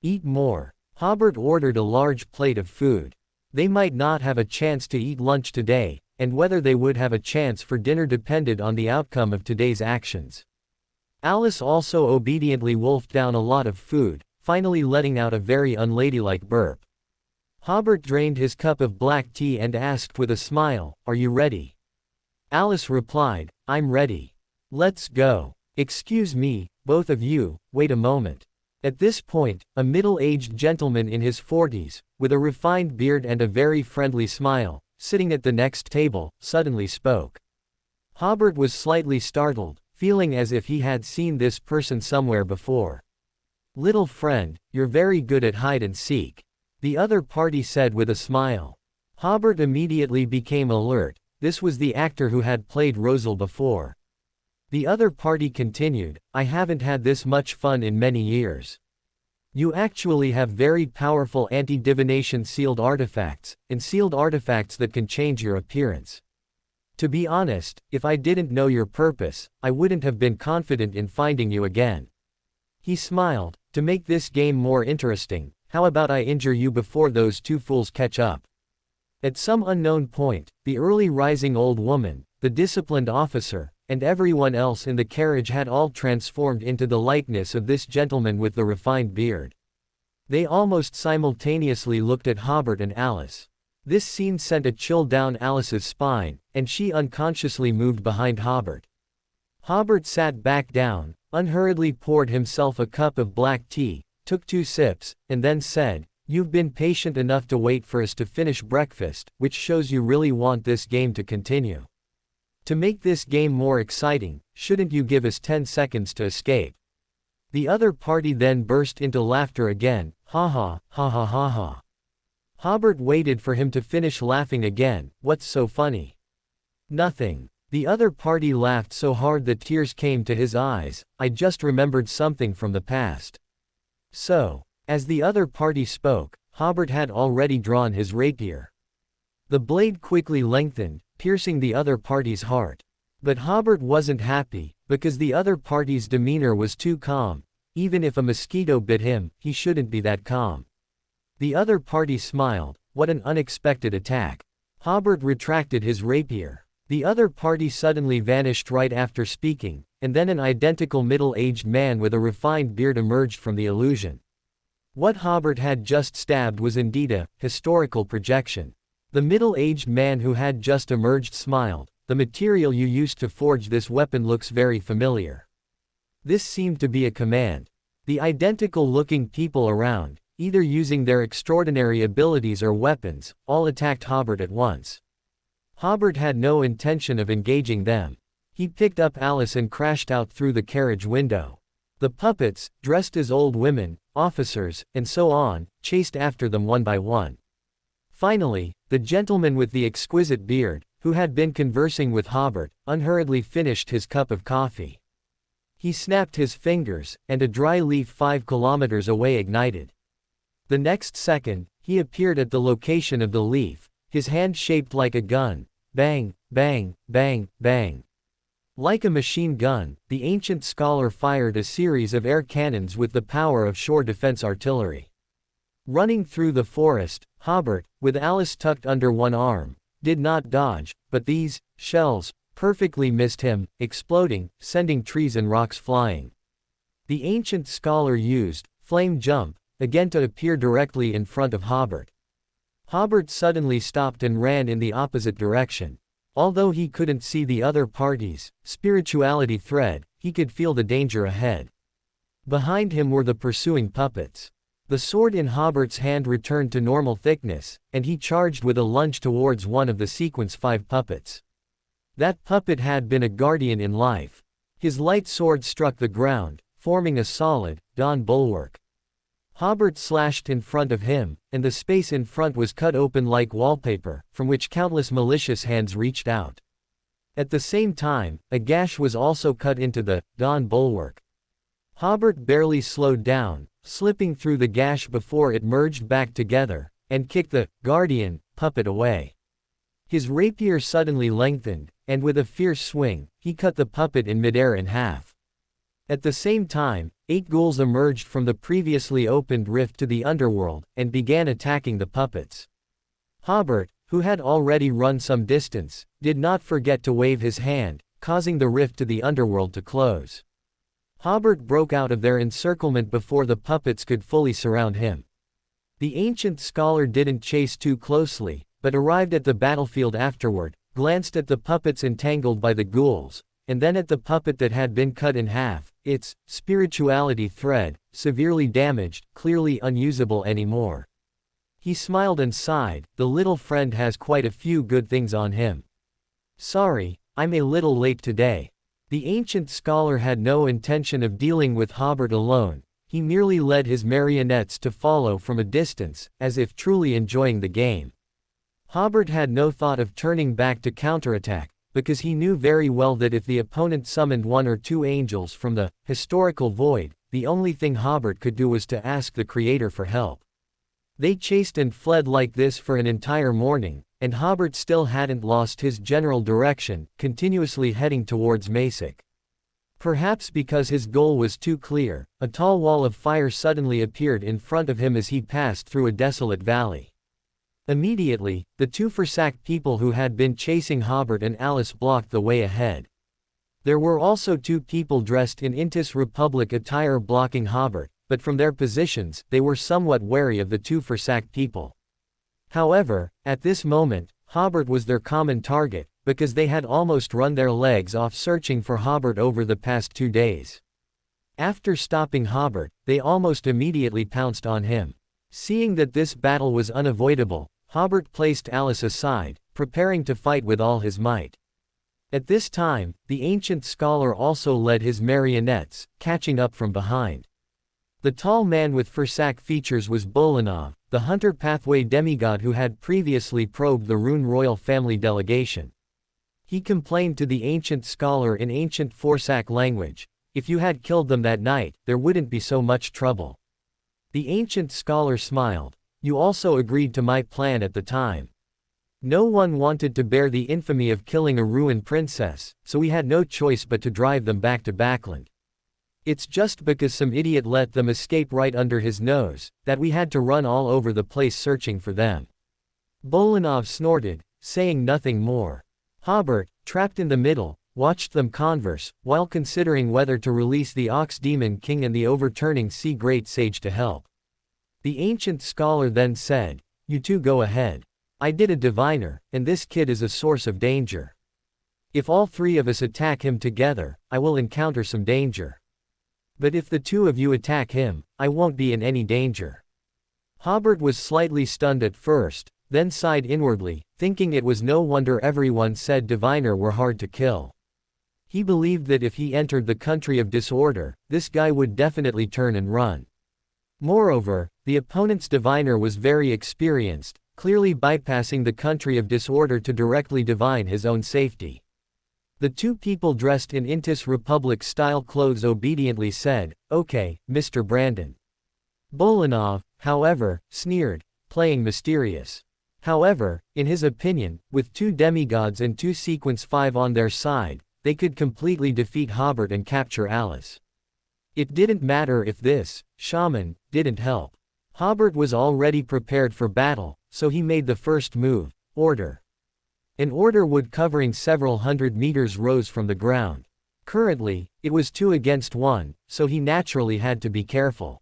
Eat more. Hobert ordered a large plate of food. They might not have a chance to eat lunch today, and whether they would have a chance for dinner depended on the outcome of today's actions. Alice also obediently wolfed down a lot of food, finally letting out a very unladylike burp. Hobert drained his cup of black tea and asked with a smile, "Are you ready?" Alice replied, "I'm ready. Let's go." "Excuse me, both of you, wait a moment." At this point, a middle-aged gentleman in his 40s, with a refined beard and a very friendly smile, sitting at the next table, suddenly spoke. Hobert was slightly startled, feeling as if he had seen this person somewhere before. "Little friend, you're very good at hide and seek," the other party said with a smile. Hobert immediately became alert. This was the actor who had played Rosal before. The other party continued, "I haven't had this much fun in many years. You actually have very powerful anti-divination sealed artifacts, and sealed artifacts that can change your appearance. To be honest, if I didn't know your purpose, I wouldn't have been confident in finding you again." He smiled. "To make this game more interesting, how about I injure you before those two fools catch up?" At some unknown point, the early rising old woman, the disciplined officer, and everyone else in the carriage had all transformed into the likeness of this gentleman with the refined beard. They almost simultaneously looked at Hobert and Alice. This scene sent a chill down Alice's spine, and she unconsciously moved behind Hobert. Hobert sat back down, unhurriedly poured himself a cup of black tea, took 2 sips, and then said, "You've been patient enough to wait for us to finish breakfast, which shows you really want this game to continue. To make this game more exciting, shouldn't you give us 10 seconds to escape?" The other party then burst into laughter again, ha ha, ha ha ha ha. Hobert waited for him to finish laughing again. What's so funny? Nothing. The other party laughed so hard that tears came to his eyes. I just remembered something from the past. So, as the other party spoke, Hobert had already drawn his rapier. The blade quickly lengthened, piercing the other party's heart. But Hobert wasn't happy, because the other party's demeanor was too calm. Even if a mosquito bit him, he shouldn't be that calm. The other party smiled. What an unexpected attack. Hobert retracted his rapier. The other party suddenly vanished right after speaking, and then an identical middle-aged man with a refined beard emerged from the illusion. What Hobert had just stabbed was indeed a historical projection. The middle-aged man who had just emerged smiled. The material you used to forge this weapon looks very familiar. This seemed to be a command. The identical-looking people around, either using their extraordinary abilities or weapons, all attacked Hobert at once. Hobert had no intention of engaging them. He picked up Alice and crashed out through the carriage window. The puppets, dressed as old women, officers, and so on, chased after them one by one. Finally, the gentleman with the exquisite beard, who had been conversing with Hobert, unhurriedly finished his cup of coffee. He snapped his fingers, and a dry leaf 5 kilometers away ignited. The next second, he appeared at the location of the leaf, his hand shaped like a gun. Bang, bang, bang, bang. Like a machine gun, the ancient scholar fired a series of air cannons with the power of shore defense artillery. Running through the forest, Hobert, with Alice tucked under one arm, did not dodge, but these shells perfectly missed him, exploding, sending trees and rocks flying. The ancient scholar used flame jump again to appear directly in front of Hobert. Hobert suddenly stopped and ran in the opposite direction. Although he couldn't see the other party's spirituality thread, he could feel the danger ahead. Behind him were the pursuing puppets. The sword in Hobert's hand returned to normal thickness, and he charged with a lunge towards one of the sequence 5 puppets. That puppet had been a guardian in life. His light sword struck the ground, forming a solid, dawn bulwark. Hobert slashed in front of him, and the space in front was cut open like wallpaper, from which countless malicious hands reached out. At the same time, a gash was also cut into the dawn bulwark. Hobert barely slowed down, slipping through the gash before it merged back together, and kicked the guardian puppet away. His rapier suddenly lengthened, and with a fierce swing, he cut the puppet in midair in half. At the same time, 8 ghouls emerged from the previously opened rift to the underworld, and began attacking the puppets. Hobert, who had already run some distance, did not forget to wave his hand, causing the rift to the underworld to close. Hobert broke out of their encirclement before the puppets could fully surround him. The ancient scholar didn't chase too closely, but arrived at the battlefield afterward, glanced at the puppets entangled by the ghouls, and then at the puppet that had been cut in half, its spirituality thread, severely damaged, clearly unusable anymore. He smiled and sighed. The little friend has quite a few good things on him. Sorry, I'm a little late today. The ancient scholar had no intention of dealing with Hobert alone. He merely led his marionettes to follow from a distance, as if truly enjoying the game. Hobert had no thought of turning back to counterattack, because he knew very well that if the opponent summoned 1 or 2 angels from the historical void, the only thing Hobert could do was to ask the Creator for help. They chased and fled like this for an entire morning, and Hobert still hadn't lost his general direction, continuously heading towards Mysic. Perhaps because his goal was too clear, a tall wall of fire suddenly appeared in front of him as he passed through a desolate valley. Immediately, the 2 Forsac people who had been chasing Hobert and Alice blocked the way ahead. There were also 2 people dressed in Intis Republic attire blocking Hobert, but from their positions, they were somewhat wary of the 2 Forsac people. However, at this moment, Hobert was their common target, because they had almost run their legs off searching for Hobert over the past 2 days. After stopping Hobert, they almost immediately pounced on him. Seeing that this battle was unavoidable, Hobert placed Alice aside, preparing to fight with all his might. At this time, the ancient scholar also led his marionettes, catching up from behind. The tall man with Fursak features was Bolanov, the hunter pathway demigod who had previously probed the Rune royal family delegation. He complained to the ancient scholar in ancient Fursak language, "If you had killed them that night, there wouldn't be so much trouble." The ancient scholar smiled. "You also agreed to my plan at the time. No one wanted to bear the infamy of killing a ruined princess, so we had no choice but to drive them back to Backland. It's just because some idiot let them escape right under his nose, that we had to run all over the place searching for them." Bolanov snorted, saying nothing more. Hobert, trapped in the middle, watched them converse, while considering whether to release the Ox Demon King and the overturning Sea Great Sage to help. The ancient scholar then said, "You two go ahead. I did a diviner, and this kid is a source of danger. If all three of us attack him together, I will encounter some danger. But if the two of you attack him, I won't be in any danger." Hobert was slightly stunned at first, then sighed inwardly, thinking it was no wonder everyone said diviner were hard to kill. He believed that if he entered the country of disorder, this guy would definitely turn and run. Moreover, the opponent's diviner was very experienced, clearly bypassing the country of disorder to directly divine his own safety. The two people dressed in Intis Republic-style clothes obediently said, "Okay, Mr. Brandon." Bolanov, however, sneered, playing mysterious. However, in his opinion, with two demigods and two Sequence 5 on their side, they could completely defeat Hobert and capture Alice. It didn't matter if this shaman didn't help. Hobert was already prepared for battle, so he made the first move, order. An order wood covering several hundred meters rose from the ground. Currently, it was 2 against 1, so he naturally had to be careful.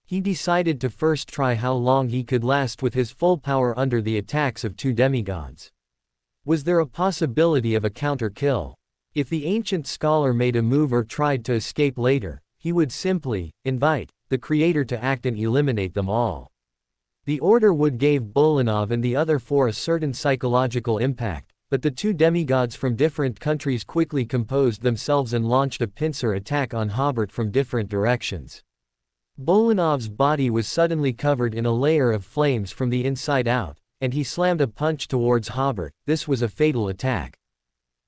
He decided to first try how long he could last with his full power under the attacks of two demigods. Was there a possibility of a counter-kill? If the ancient scholar made a move or tried to escape later, he would simply invite the creator to act and eliminate them all. The order would give Bolanov and the other 4 a certain psychological impact, but the two demigods from different countries quickly composed themselves and launched a pincer attack on Hobert from different directions. Bolanov's body was suddenly covered in a layer of flames from the inside out, and he slammed a punch towards Hobert. This was a fatal attack.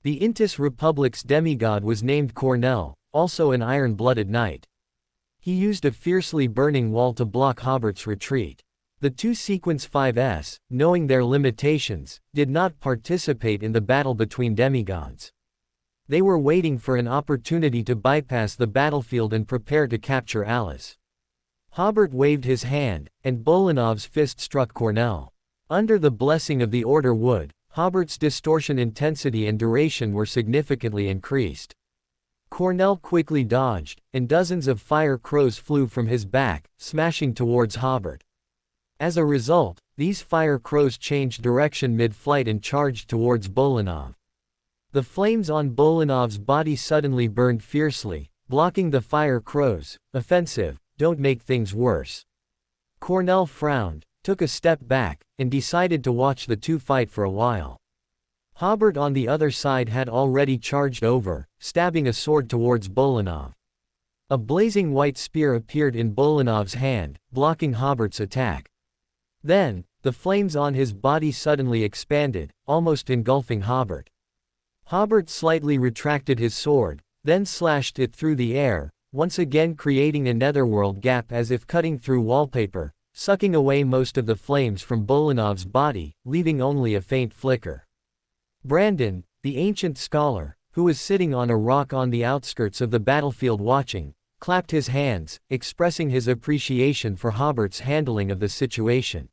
The Intis Republic's demigod was named Cornell, also an iron-blooded knight. He used a fiercely burning wall to block Hobert's retreat. The two Sequence 5s, knowing their limitations, did not participate in the battle between demigods. They were waiting for an opportunity to bypass the battlefield and prepare to capture Alice. Hobert waved his hand, and Bolanov's fist struck Cornell. Under the blessing of the Order Wood, Hobert's distortion intensity and duration were significantly increased. Cornell quickly dodged, and dozens of fire crows flew from his back, smashing towards Hobert. As a result, these fire crows changed direction mid-flight and charged towards Bolanov. The flames on Bolanov's body suddenly burned fiercely, blocking the fire crows. "Offensive, don't make things worse." Cornell frowned, took a step back, and decided to watch the two fight for a while. Hobert on the other side had already charged over, stabbing a sword towards Bolanov. A blazing white spear appeared in Bolanov's hand, blocking Hobert's attack. Then, the flames on his body suddenly expanded, almost engulfing Hobert. Hobert slightly retracted his sword, then slashed it through the air, once again creating a netherworld gap as if cutting through wallpaper, sucking away most of the flames from Bolanov's body, leaving only a faint flicker. Brandon, the ancient scholar, who was sitting on a rock on the outskirts of the battlefield watching, clapped his hands, expressing his appreciation for Hobert's handling of the situation.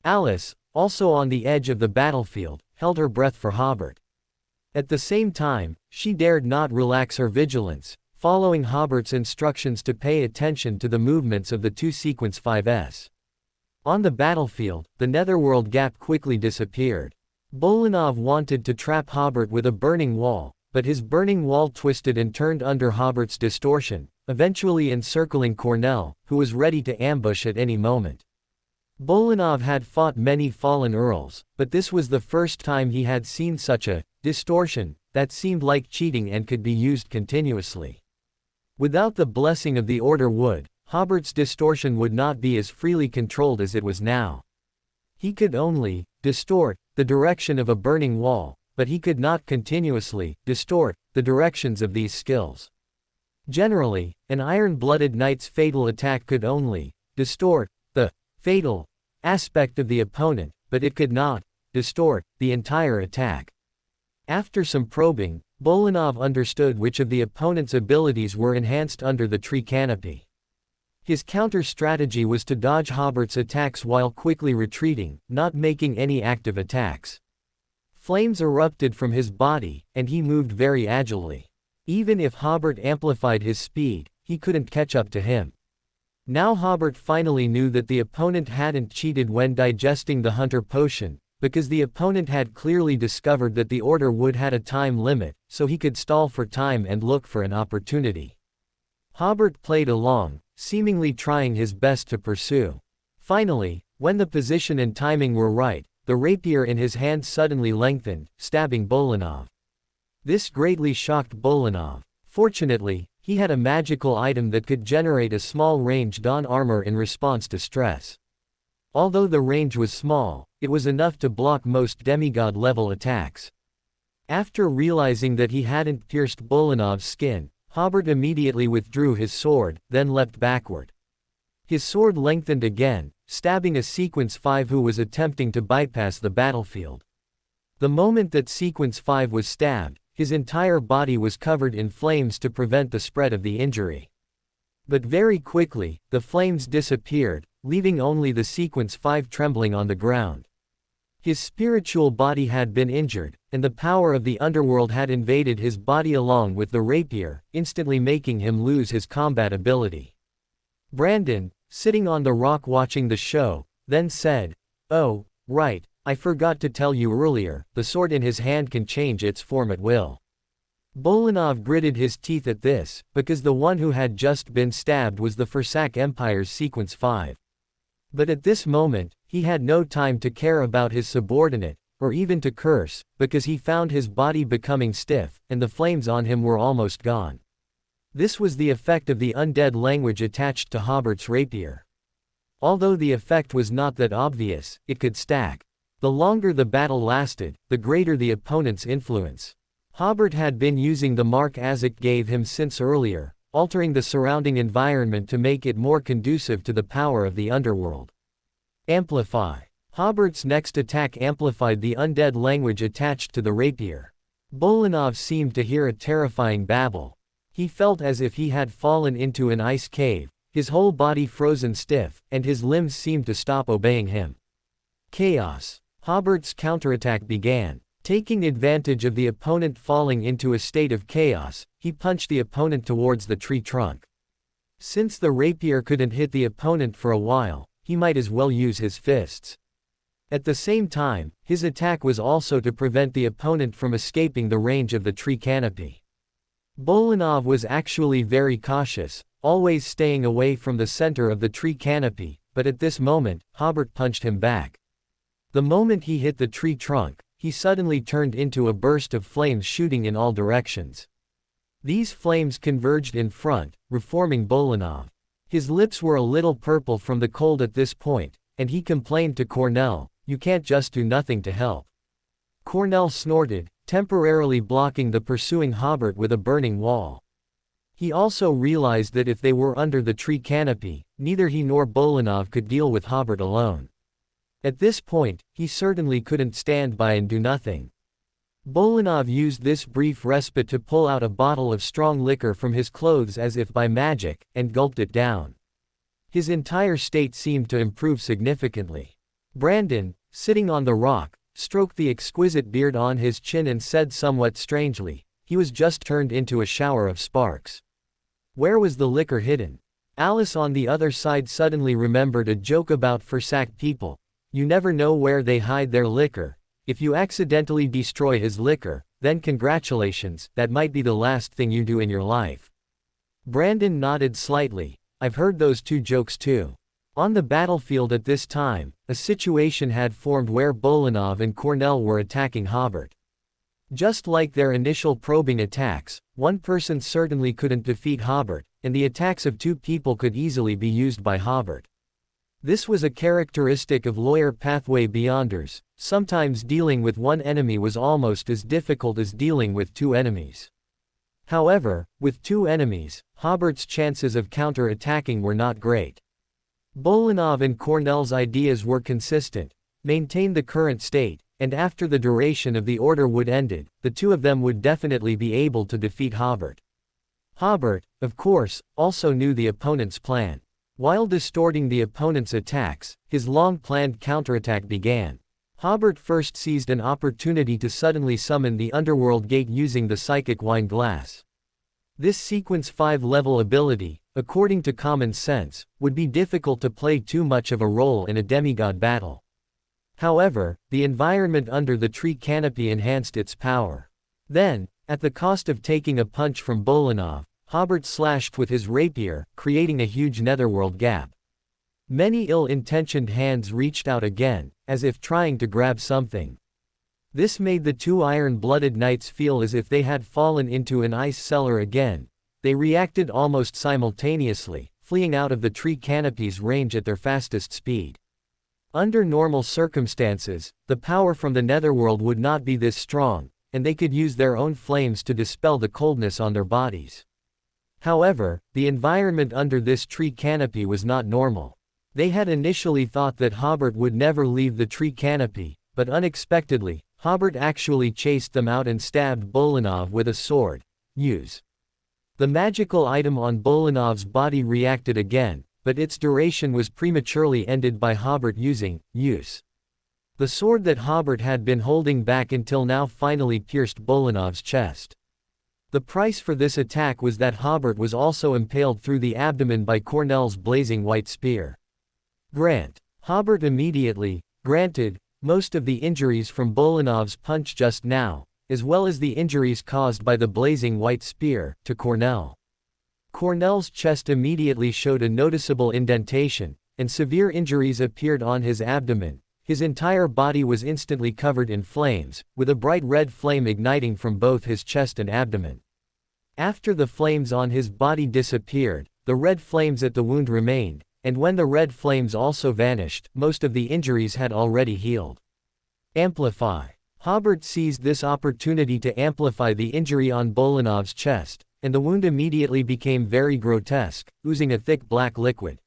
Alice, also on the edge of the battlefield, held her breath for Hobert. At the same time, she dared not relax her vigilance, following Hobert's instructions to pay attention to the movements of the two Sequence 5s. On the battlefield, the netherworld gap quickly disappeared. Bolanov wanted to trap Hobert with a burning wall, but his burning wall twisted and turned under Hobert's distortion, eventually encircling Cornell, who was ready to ambush at any moment. Bolanov had fought many fallen earls, but this was the first time he had seen such a distortion that seemed like cheating and could be used continuously. Without the blessing of the Order Hobert's distortion would not be as freely controlled as it was now. He could only distort the direction of a burning wall, but he could not continuously distort the directions of these skills. Generally, an iron-blooded knight's fatal attack could only distort the fatal aspect of the opponent, but it could not distort the entire attack. After some probing, Bolanov understood which of the opponent's abilities were enhanced under the tree canopy. His counter-strategy was to dodge Hobert's attacks while quickly retreating, not making any active attacks. Flames erupted from his body, and he moved very agilely. Even if Hobert amplified his speed, he couldn't catch up to him. Now Hobert finally knew that the opponent hadn't cheated when digesting the Hunter potion, because the opponent had clearly discovered that the Order had a time limit, so he could stall for time and look for an opportunity. Hobert played along, seemingly trying his best to pursue. Finally, when the position and timing were right, the rapier in his hand suddenly lengthened, stabbing Bolanov. This greatly shocked Bolanov. Fortunately, he had a magical item that could generate a small range dawn armor in response to stress. Although the range was small, it was enough to block most demigod-level attacks. After realizing that he hadn't pierced Bolanov's skin, Hobert immediately withdrew his sword, then leapt backward. His sword lengthened again, stabbing a Sequence 5 who was attempting to bypass the battlefield. The moment that Sequence 5 was stabbed, his entire body was covered in flames to prevent the spread of the injury. But very quickly, the flames disappeared, leaving only the Sequence 5 trembling on the ground. His spiritual body had been injured, and the power of the underworld had invaded his body along with the rapier, instantly making him lose his combat ability. Brandon, sitting on the rock watching the show, then said, "Oh, right, I forgot to tell you earlier, the sword in his hand can change its form at will." Bolanov gritted his teeth at this, because the one who had just been stabbed was the Fursak Empire's Sequence 5. But at this moment, he had no time to care about his subordinate, or even to curse, because he found his body becoming stiff, and the flames on him were almost gone. This was the effect of the undead language attached to Hobert's rapier. Although the effect was not that obvious, it could stack. The longer the battle lasted, the greater the opponent's influence. Hobert had been using the mark Azek gave him since earlier, altering the surrounding environment to make it more conducive to the power of the underworld. Amplify. Hobert's next attack amplified the undead language attached to the rapier. Bolanov seemed to hear a terrifying babble. He felt as if he had fallen into an ice cave, his whole body frozen stiff, and his limbs seemed to stop obeying him. Chaos. Hobert's counterattack began. Taking advantage of the opponent falling into a state of chaos, he punched the opponent towards the tree trunk. Since the rapier couldn't hit the opponent for a while, he might as well use his fists. At the same time, his attack was also to prevent the opponent from escaping the range of the tree canopy. Bolanov was actually very cautious, always staying away from the center of the tree canopy, but at this moment, Hobert punched him back. The moment he hit the tree trunk, he suddenly turned into a burst of flames shooting in all directions. These flames converged in front, reforming Bolanov. His lips were a little purple from the cold at this point, and he complained to Cornell, "You can't just do nothing to help." Cornell snorted, temporarily blocking the pursuing Hobert with a burning wall. He also realized that if they were under the tree canopy, neither he nor Bolanov could deal with Hobert alone. At this point, he certainly couldn't stand by and do nothing. Bolanov used this brief respite to pull out a bottle of strong liquor from his clothes as if by magic, and gulped it down. His entire state seemed to improve significantly. Brandon, sitting on the rock, stroked the exquisite beard on his chin and said somewhat strangely, he was just turned into a shower of sparks. Where was the liquor hidden? Alice on the other side suddenly remembered a joke about Fursak people. You never know where they hide their liquor. If you accidentally destroy his liquor, then congratulations, that might be the last thing you do in your life. Brandon nodded slightly. I've heard those two jokes too. On the battlefield at this time, a situation had formed where Bolanov and Cornell were attacking Hobert. Just like their initial probing attacks, one person certainly couldn't defeat Hobert, and the attacks of two people could easily be used by Hobert. This was a characteristic of lawyer pathway beyonders. Sometimes dealing with one enemy was almost as difficult as dealing with two enemies. However, with two enemies, Hobert's chances of counter-attacking were not great. Bolanov and Cornell's ideas were consistent: maintain the current state, and after the duration of the order would ended, the two of them would definitely be able to defeat Hobert. Hobert, of course, also knew the opponent's plan. While distorting the opponent's attacks, his long-planned counterattack began. Hobert first seized an opportunity to suddenly summon the Underworld Gate using the Psychic Wine Glass. This Sequence 5-level ability, according to common sense, would be difficult to play too much of a role in a demigod battle. However, the environment under the tree canopy enhanced its power. Then, at the cost of taking a punch from Bolanov, Hobert slashed with his rapier, creating a huge netherworld gap. Many ill-intentioned hands reached out again, as if trying to grab something. This made the two iron-blooded knights feel as if they had fallen into an ice cellar again. They reacted almost simultaneously, fleeing out of the tree canopy's range at their fastest speed. Under normal circumstances, the power from the netherworld would not be this strong, and they could use their own flames to dispel the coldness on their bodies. However, the environment under this tree canopy was not normal. They had initially thought that Hobert would never leave the tree canopy, but unexpectedly, Hobert actually chased them out and stabbed Bolanov with a sword. Use. The magical item on Bolanov's body reacted again, but its duration was prematurely ended by Hobert using use. The sword that Hobert had been holding back until now finally pierced Bolanov's chest. The price for this attack was that Hobert was also impaled through the abdomen by Cornell's blazing white spear. Grant. Hobert immediately granted most of the injuries from Bolanov's punch just now, as well as the injuries caused by the blazing white spear, to Cornell. Cornell's chest immediately showed a noticeable indentation, and severe injuries appeared on his abdomen. His entire body was instantly covered in flames, with a bright red flame igniting from both his chest and abdomen. After the flames on his body disappeared, the red flames at the wound remained, and when the red flames also vanished, most of the injuries had already healed. Amplify. Hobert seized this opportunity to amplify the injury on Bolanov's chest, and the wound immediately became very grotesque, oozing a thick black liquid.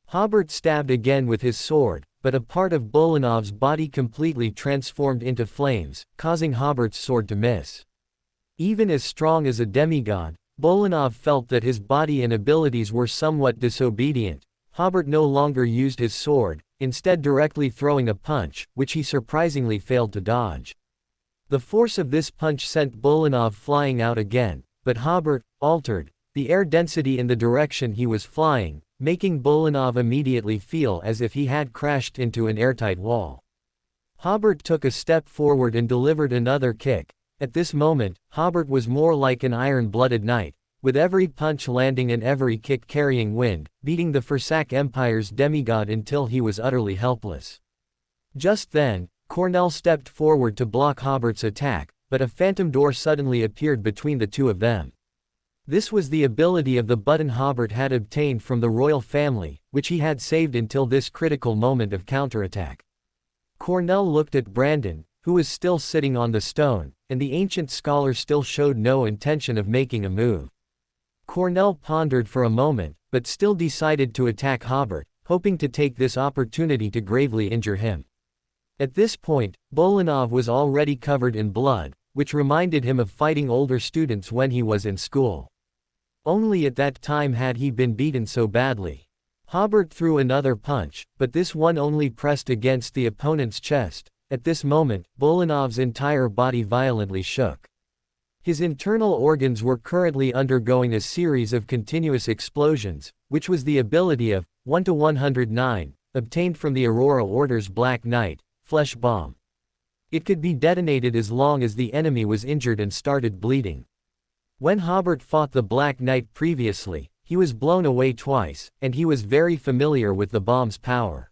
Hobert stabbed again with his sword, but a part of Bolanov's body completely transformed into flames, causing Hobert's sword to miss. Even as strong as a demigod, Bolanov felt that his body and abilities were somewhat disobedient. Hobert no longer used his sword, instead directly throwing a punch, which he surprisingly failed to dodge. The force of this punch sent Bolanov flying out again, but Hobert altered the air density in the direction he was flying, making Bolanov immediately feel as if he had crashed into an airtight wall. Hobert took a step forward and delivered another kick. At this moment, Hobert was more like an iron-blooded knight, with every punch landing and every kick carrying wind, beating the Fursak Empire's demigod until he was utterly helpless. Just then, Cornell stepped forward to block Hobert's attack, but a phantom door suddenly appeared between the two of them. This was the ability of the button Hobert had obtained from the royal family, which he had saved until this critical moment of counterattack. Cornell looked at Brandon, who was still sitting on the stone, and the ancient scholar still showed no intention of making a move. Cornell pondered for a moment, but still decided to attack Hobert, hoping to take this opportunity to gravely injure him. At this point, Bolanov was already covered in blood, which reminded him of fighting older students when he was in school. Only at that time had he been beaten so badly. Hobert threw another punch, but this one only pressed against the opponent's chest. At this moment, Bolanov's entire body violently shook. His internal organs were currently undergoing a series of continuous explosions, which was the ability of 1-109, obtained from the Aurora Order's Black Knight, Flesh Bomb. It could be detonated as long as the enemy was injured and started bleeding. When Hobert fought the Black Knight previously, he was blown away twice, and he was very familiar with the bomb's power.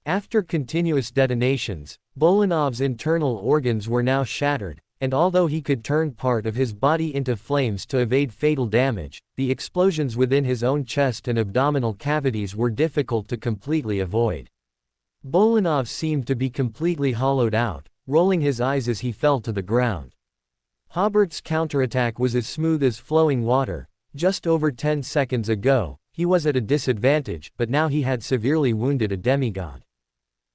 After continuous detonations, Bolanov's internal organs were now shattered, and although he could turn part of his body into flames to evade fatal damage, the explosions within his own chest and abdominal cavities were difficult to completely avoid. Bolanov seemed to be completely hollowed out, rolling his eyes as he fell to the ground. Hobert's counterattack was as smooth as flowing water. Just over 10 seconds ago, he was at a disadvantage, but now he had severely wounded a demigod.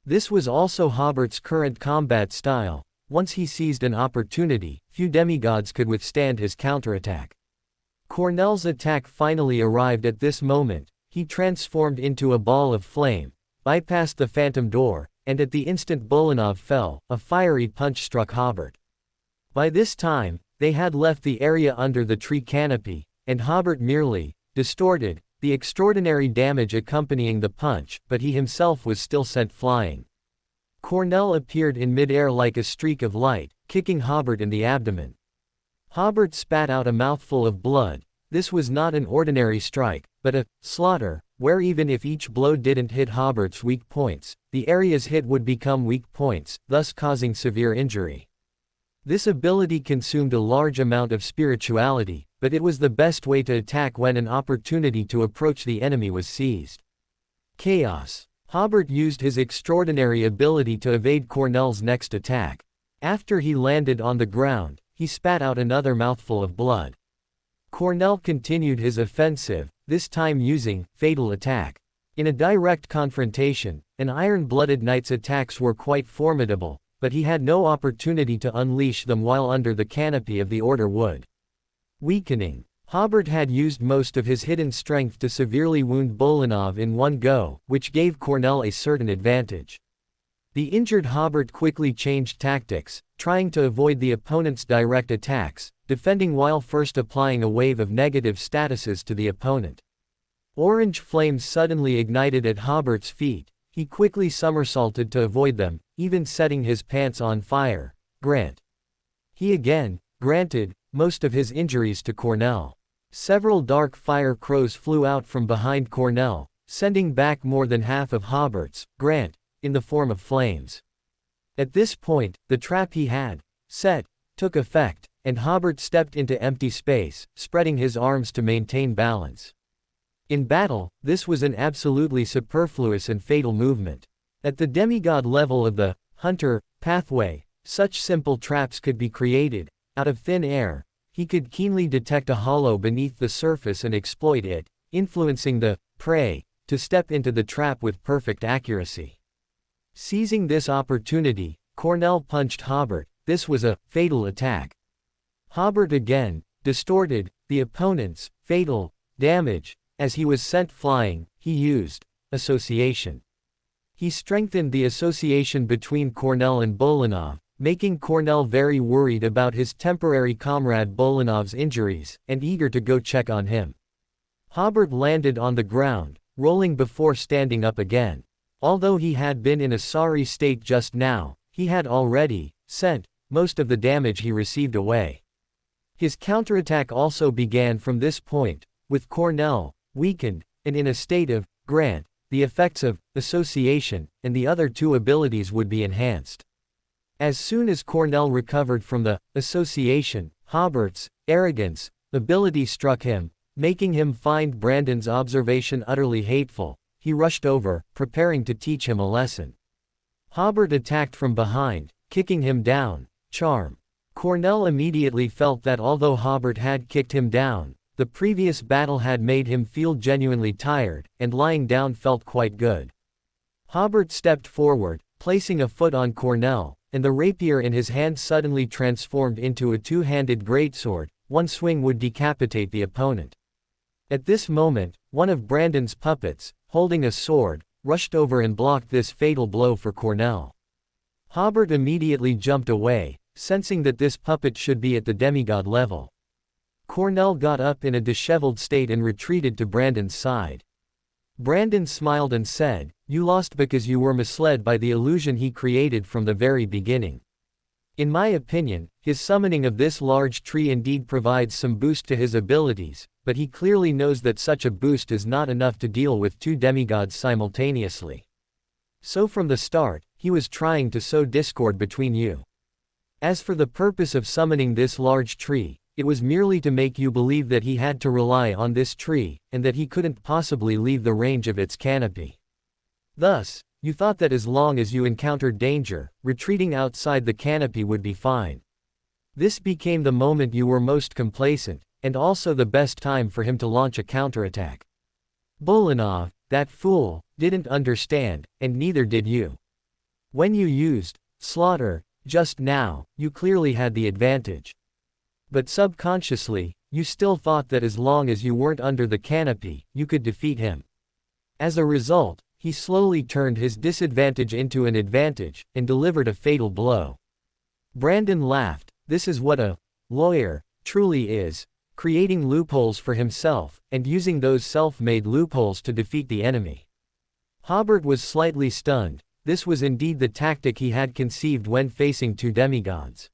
This was also Hobert's current combat style. Once he seized an opportunity, few demigods could withstand his counterattack. Cornell's attack finally arrived at this moment. He transformed into a ball of flame, bypassed the phantom door, and at the instant Bolanov fell, a fiery punch struck Hobert. By this time, they had left the area under the tree canopy, and Hobert merely distorted the extraordinary damage accompanying the punch, but he himself was still sent flying. Cornell appeared in midair like a streak of light, kicking Hobert in the abdomen. Hobert spat out a mouthful of blood. This was not an ordinary strike, but a slaughter, where even if each blow didn't hit Hobert's weak points, the areas hit would become weak points, thus causing severe injury. This ability consumed a large amount of spirituality, but it was the best way to attack when an opportunity to approach the enemy was seized. Chaos. Hobert used his extraordinary ability to evade Cornell's next attack. After he landed on the ground, he spat out another mouthful of blood. Cornell continued his offensive, this time using fatal attack. In a direct confrontation, an iron-blooded knight's attacks were quite formidable, but he had no opportunity to unleash them while under the canopy of the Order wood. Weakening. Hobert had used most of his hidden strength to severely wound Bolanov in one go, which gave Cornell a certain advantage. The injured Hobert quickly changed tactics, trying to avoid the opponent's direct attacks, defending while first applying a wave of negative statuses to the opponent. Orange flames suddenly ignited at Hobert's feet. He quickly somersaulted to avoid them, even setting his pants on fire. He again granted most of his injuries to Cornell. Several dark fire crows flew out from behind Cornell, sending back more than half of Hobert's in the form of flames. At this point, the trap he had set took effect, and Hobert stepped into empty space, spreading his arms to maintain balance. In battle, this was an absolutely superfluous and fatal movement. At the demigod level of the hunter pathway, such simple traps could be created out of thin air. He could keenly detect a hollow beneath the surface and exploit it, influencing the prey to step into the trap with perfect accuracy. Seizing this opportunity, Cornell punched Hobert. This was a fatal attack. Hobert again distorted the opponent's fatal damage. As he was sent flying, he used association. He strengthened the association between Cornell and Bolanov, making Cornell very worried about his temporary comrade Bolanov's injuries, and eager to go check on him. Hobert landed on the ground, rolling before standing up again. Although he had been in a sorry state just now, he had already sent most of the damage he received away. His counterattack also began from this point, with Cornell weakened, and in a state of the effects of association, and the other two abilities would be enhanced. As soon as Cornell recovered from the association, Hobert's arrogance ability struck him, making him find Brandon's observation utterly hateful. He rushed over, preparing to teach him a lesson. Hobert attacked from behind, kicking him down. Charm. Cornell immediately felt that although Hobert had kicked him down, the previous battle had made him feel genuinely tired, and lying down felt quite good. Hobert stepped forward, placing a foot on Cornell, and the rapier in his hand suddenly transformed into a two-handed greatsword. One swing would decapitate the opponent. At this moment, one of Brandon's puppets, holding a sword, rushed over and blocked this fatal blow for Cornell. Hobert immediately jumped away, sensing that this puppet should be at the demigod level. Cornell got up in a disheveled state and retreated to Brandon's side. Brandon smiled and said, "You lost because you were misled by the illusion he created from the very beginning. In my opinion, his summoning of this large tree indeed provides some boost to his abilities, but he clearly knows that such a boost is not enough to deal with two demigods simultaneously. So from the start, he was trying to sow discord between you. As for the purpose of summoning this large tree, it was merely to make you believe that he had to rely on this tree, and that he couldn't possibly leave the range of its canopy. Thus, you thought that as long as you encountered danger, retreating outside the canopy would be fine. This became the moment you were most complacent, and also the best time for him to launch a counterattack. Bulanov, that fool, didn't understand, and neither did you. When you used slaughter just now, you clearly had the advantage. But subconsciously, you still thought that as long as you weren't under the canopy, you could defeat him. As a result, he slowly turned his disadvantage into an advantage, and delivered a fatal blow. Brandon laughed. This is what a lawyer truly is, creating loopholes for himself, and using those self-made loopholes to defeat the enemy. Hobert was slightly stunned. This was indeed the tactic he had conceived when facing two demigods.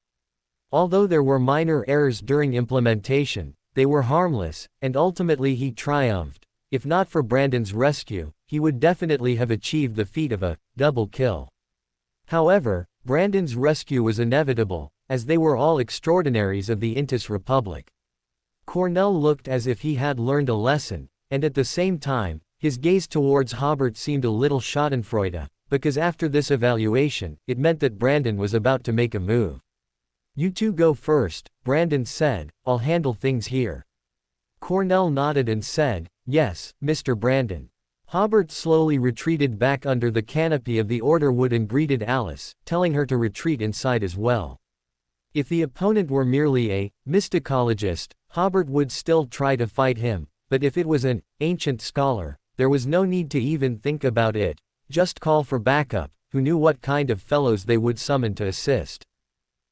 Although there were minor errors during implementation, they were harmless, and ultimately he triumphed. If not for Brandon's rescue, he would definitely have achieved the feat of a double kill. However, Brandon's rescue was inevitable, as they were all extraordinaries of the Intis Republic. Cornell looked as if he had learned a lesson, and at the same time, his gaze towards Hobert seemed a little schadenfreude, because after this evaluation, it meant that Brandon was about to make a move. You two go first, Brandon said, I'll handle things here. Cornell nodded and said, yes, Mr. Brandon. Hobert slowly retreated back under the canopy of the Order Wood and greeted Alice, telling her to retreat inside as well. If the opponent were merely a mysticologist, Hobert would still try to fight him, but if it was an ancient scholar, there was no need to even think about it, just call for backup, who knew what kind of fellows they would summon to assist.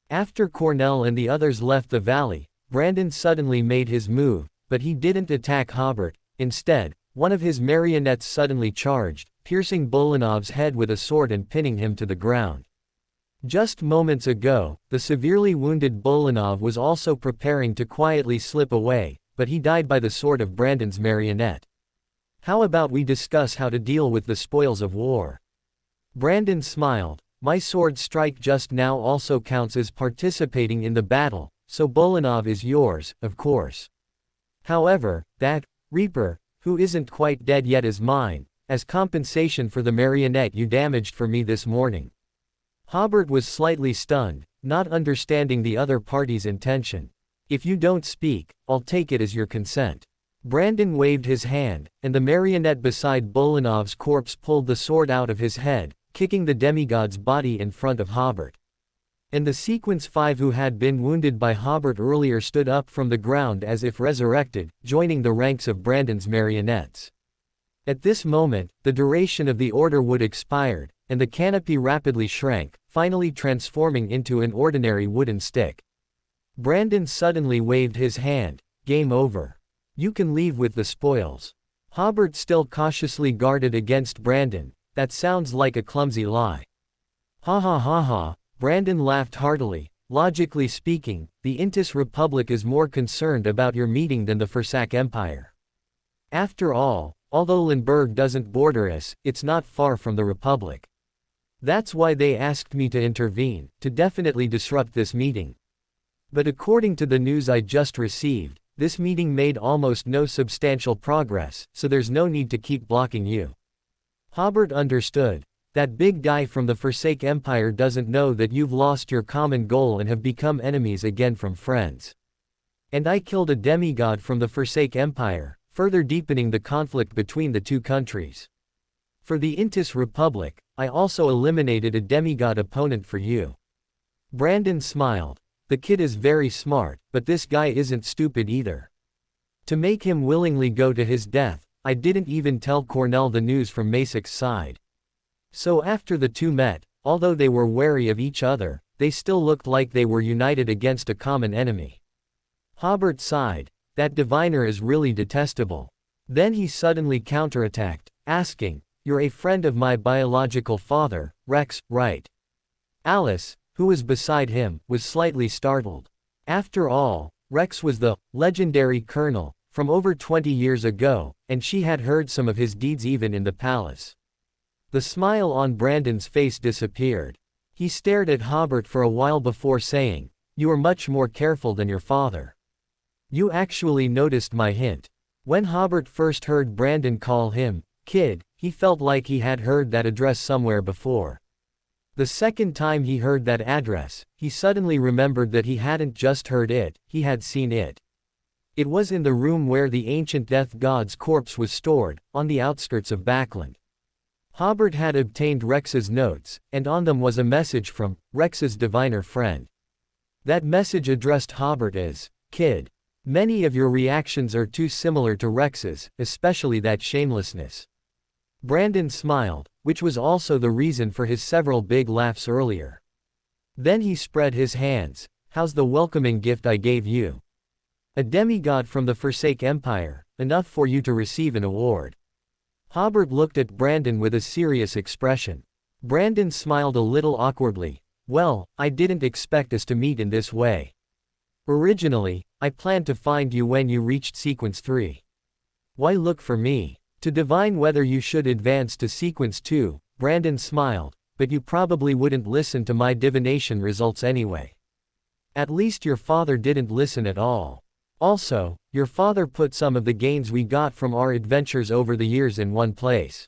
After Cornell and the others left the valley, Brandon suddenly made his move, but he didn't attack Hobert. Instead, one of his marionettes suddenly charged, piercing Bolanov's head with a sword and pinning him to the ground. Just moments ago, the severely wounded Bulanov was also preparing to quietly slip away, but he died by the sword of Brandon's marionette. How about we discuss how to deal with the spoils of war? Brandon smiled. My sword strike just now also counts as participating in the battle, so Bulanov is yours, of course. However, that Reaper, who isn't quite dead yet, is mine, as compensation for the marionette you damaged for me this morning. Hobert was slightly stunned, not understanding the other party's intention. If you don't speak, I'll take it as your consent. Brandon waved his hand, and the marionette beside Bolanov's corpse pulled the sword out of his head, kicking the demigod's body in front of Hobert. And the Sequence 5 who had been wounded by Hobert earlier stood up from the ground as if resurrected, joining the ranks of Brandon's marionettes. At this moment, the duration of the Order Wood expired, and the canopy rapidly shrank, finally transforming into an ordinary wooden stick. Brandon suddenly waved his hand. Game over. You can leave with the spoils. Hobert still cautiously guarded against Brandon. That sounds like a clumsy lie. Ha ha ha ha. Brandon laughed heartily. Logically speaking, the Intis Republic is more concerned about your meeting than the Fursak Empire. After all, although Lindbergh doesn't border us, it's not far from the Republic. That's why they asked me to intervene, to definitely disrupt this meeting. But according to the news I just received, this meeting made almost no substantial progress, so there's no need to keep blocking you. Hobert understood. That big guy from the Forsake Empire doesn't know that you've lost your common goal and have become enemies again from friends. And I killed a demigod from the Forsake Empire, further deepening the conflict between the two countries. For the Intis Republic, I also eliminated a demigod opponent for you. Brandon smiled. The kid is very smart, but this guy isn't stupid either. To make him willingly go to his death, I didn't even tell Cornell the news from Masic's side. So after the two met, although they were wary of each other, they still looked like they were united against a common enemy. Hobert sighed. That diviner is really detestable. Then he suddenly counterattacked, asking, You're a friend of my biological father, Rex, right? Alice, who was beside him, was slightly startled. After all, Rex was the legendary colonel from over 20 years ago, and she had heard some of his deeds even in the palace. The smile on Brandon's face disappeared. He stared at Hobert for a while before saying, "You are much more careful than your father. You actually noticed my hint." When Hobert first heard Brandon call him kid, he felt like he had heard that address somewhere before. The second time he heard that address, he suddenly remembered that he hadn't just heard it, he had seen it. It was in the room where the ancient death god's corpse was stored, on the outskirts of Backland. Hobert had obtained Rex's notes, and on them was a message from Rex's diviner friend. That message addressed Hobert as kid. Many of your reactions are too similar to Rex's, especially that shamelessness. Brandon smiled, which was also the reason for his several big laughs earlier. Then he spread his hands. "How's the welcoming gift I gave you? A demigod from the Forsake Empire, enough for you to receive an award." Hobert looked at Brandon with a serious expression. Brandon smiled a little awkwardly. "Well, I didn't expect us to meet in this way. Originally, I planned to find you when you reached Sequence 3. Why look for me? To divine whether you should advance to Sequence 2, Brandon smiled, but you probably wouldn't listen to my divination results anyway. At least your father didn't listen at all. Also, your father put some of the gains we got from our adventures over the years in one place.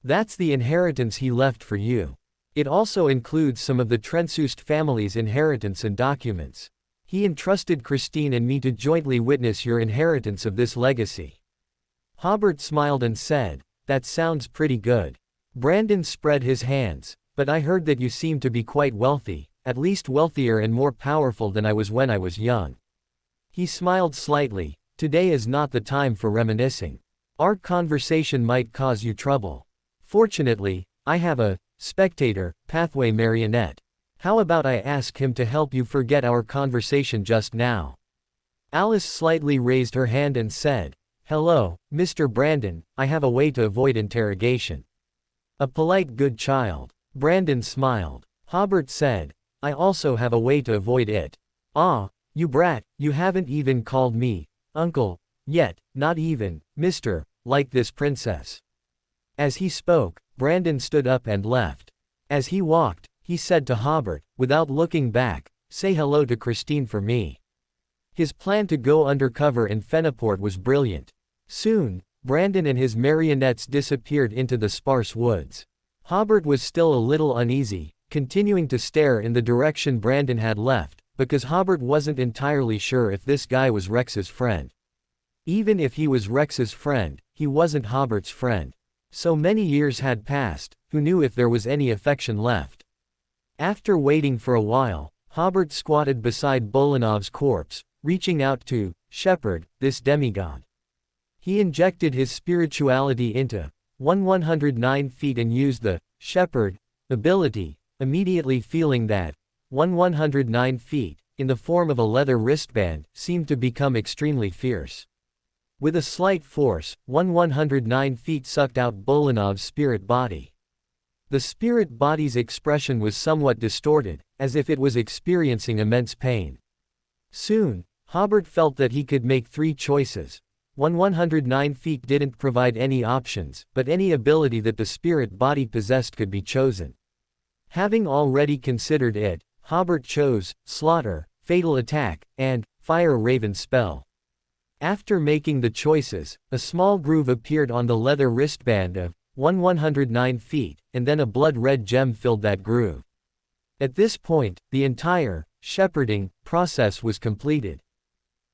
That's the inheritance he left for you. It also includes some of the Trentsust family's inheritance and documents. He entrusted Christine and me to jointly witness your inheritance of this legacy." Hobert smiled and said, "That sounds pretty good." Brandon spread his hands. "But I heard that you seem to be quite wealthy, at least wealthier and more powerful than I was when I was young." He smiled slightly. "Today is not the time for reminiscing. Our conversation might cause you trouble. Fortunately, I have a spectator pathway marionette. How about I ask him to help you forget our conversation just now?" Alice slightly raised her hand and said, "Hello, Mr. Brandon, I have a way to avoid interrogation." "A polite good child." Brandon smiled. Hobert said, "I also have a way to avoid it." "Ah, you brat, you haven't even called me uncle yet, not even Mr. like this princess." As he spoke, Brandon stood up and left. As he walked, he said to Hobert, without looking back, "Say hello to Christine for me." His plan to go undercover in Feniport was brilliant. Soon, Brandon and his marionettes disappeared into the sparse woods. Hobert was still a little uneasy, continuing to stare in the direction Brandon had left, because Hobert wasn't entirely sure if this guy was Rex's friend. Even if he was Rex's friend, he wasn't Hobert's friend. So many years had passed, who knew if there was any affection left? After waiting for a while, Hobert squatted beside Bolanov's corpse, reaching out to shepherd this demigod. He injected his spirituality into 109 feet and used the shepherd ability, immediately feeling that 109 feet, in the form of a leather wristband, seemed to become extremely fierce. With a slight force, 109 feet sucked out Bolanov's spirit body. The spirit body's expression was somewhat distorted, as if it was experiencing immense pain. Soon, Hobert felt that he could make three choices. 109 feet didn't provide any options, but any ability that the spirit body possessed could be chosen. Having already considered it, Hobert chose Slaughter, Fatal Attack, and Fire Raven Spell. After making the choices, a small groove appeared on the leather wristband of 109 feet, and then a blood-red gem filled that groove. At this point, the entire shepherding process was completed.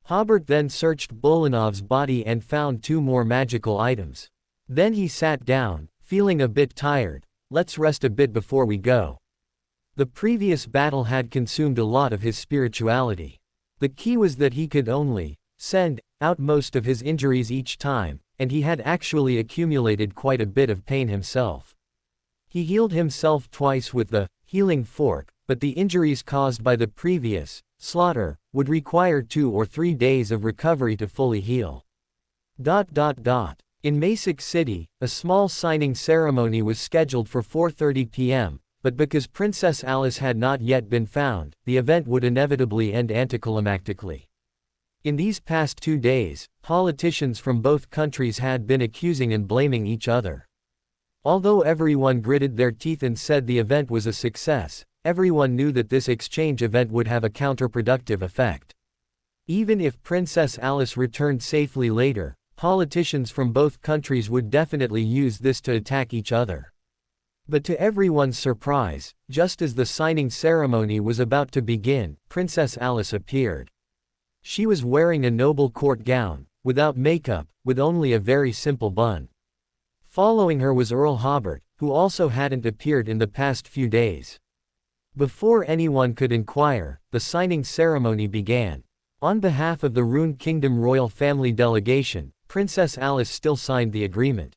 Hobert then searched Bolanov's body and found two more magical items. Then he sat down, feeling a bit tired. "Let's rest a bit before we go." The previous battle had consumed a lot of his spirituality. The key was that he could only send out most of his injuries each time, and he had actually accumulated quite a bit of pain himself. He healed himself twice with the healing fork, but the injuries caused by the previous slaughter would require 2 or 3 days of recovery to fully heal. In Masic City, a small signing ceremony was scheduled for 4:30 p.m., but because Princess Alice had not yet been found, the event would inevitably end anticlimactically. In these past 2 days, politicians from both countries had been accusing and blaming each other. Although everyone gritted their teeth and said the event was a success, everyone knew that this exchange event would have a counterproductive effect. Even if Princess Alice returned safely later, politicians from both countries would definitely use this to attack each other. But to everyone's surprise, just as the signing ceremony was about to begin, Princess Alice appeared. She was wearing a noble court gown, without makeup, with only a very simple bun. Following her was Earl Hobert, who also hadn't appeared in the past few days. Before anyone could inquire, the signing ceremony began. On behalf of the Rune Kingdom royal family delegation, Princess Alice still signed the agreement.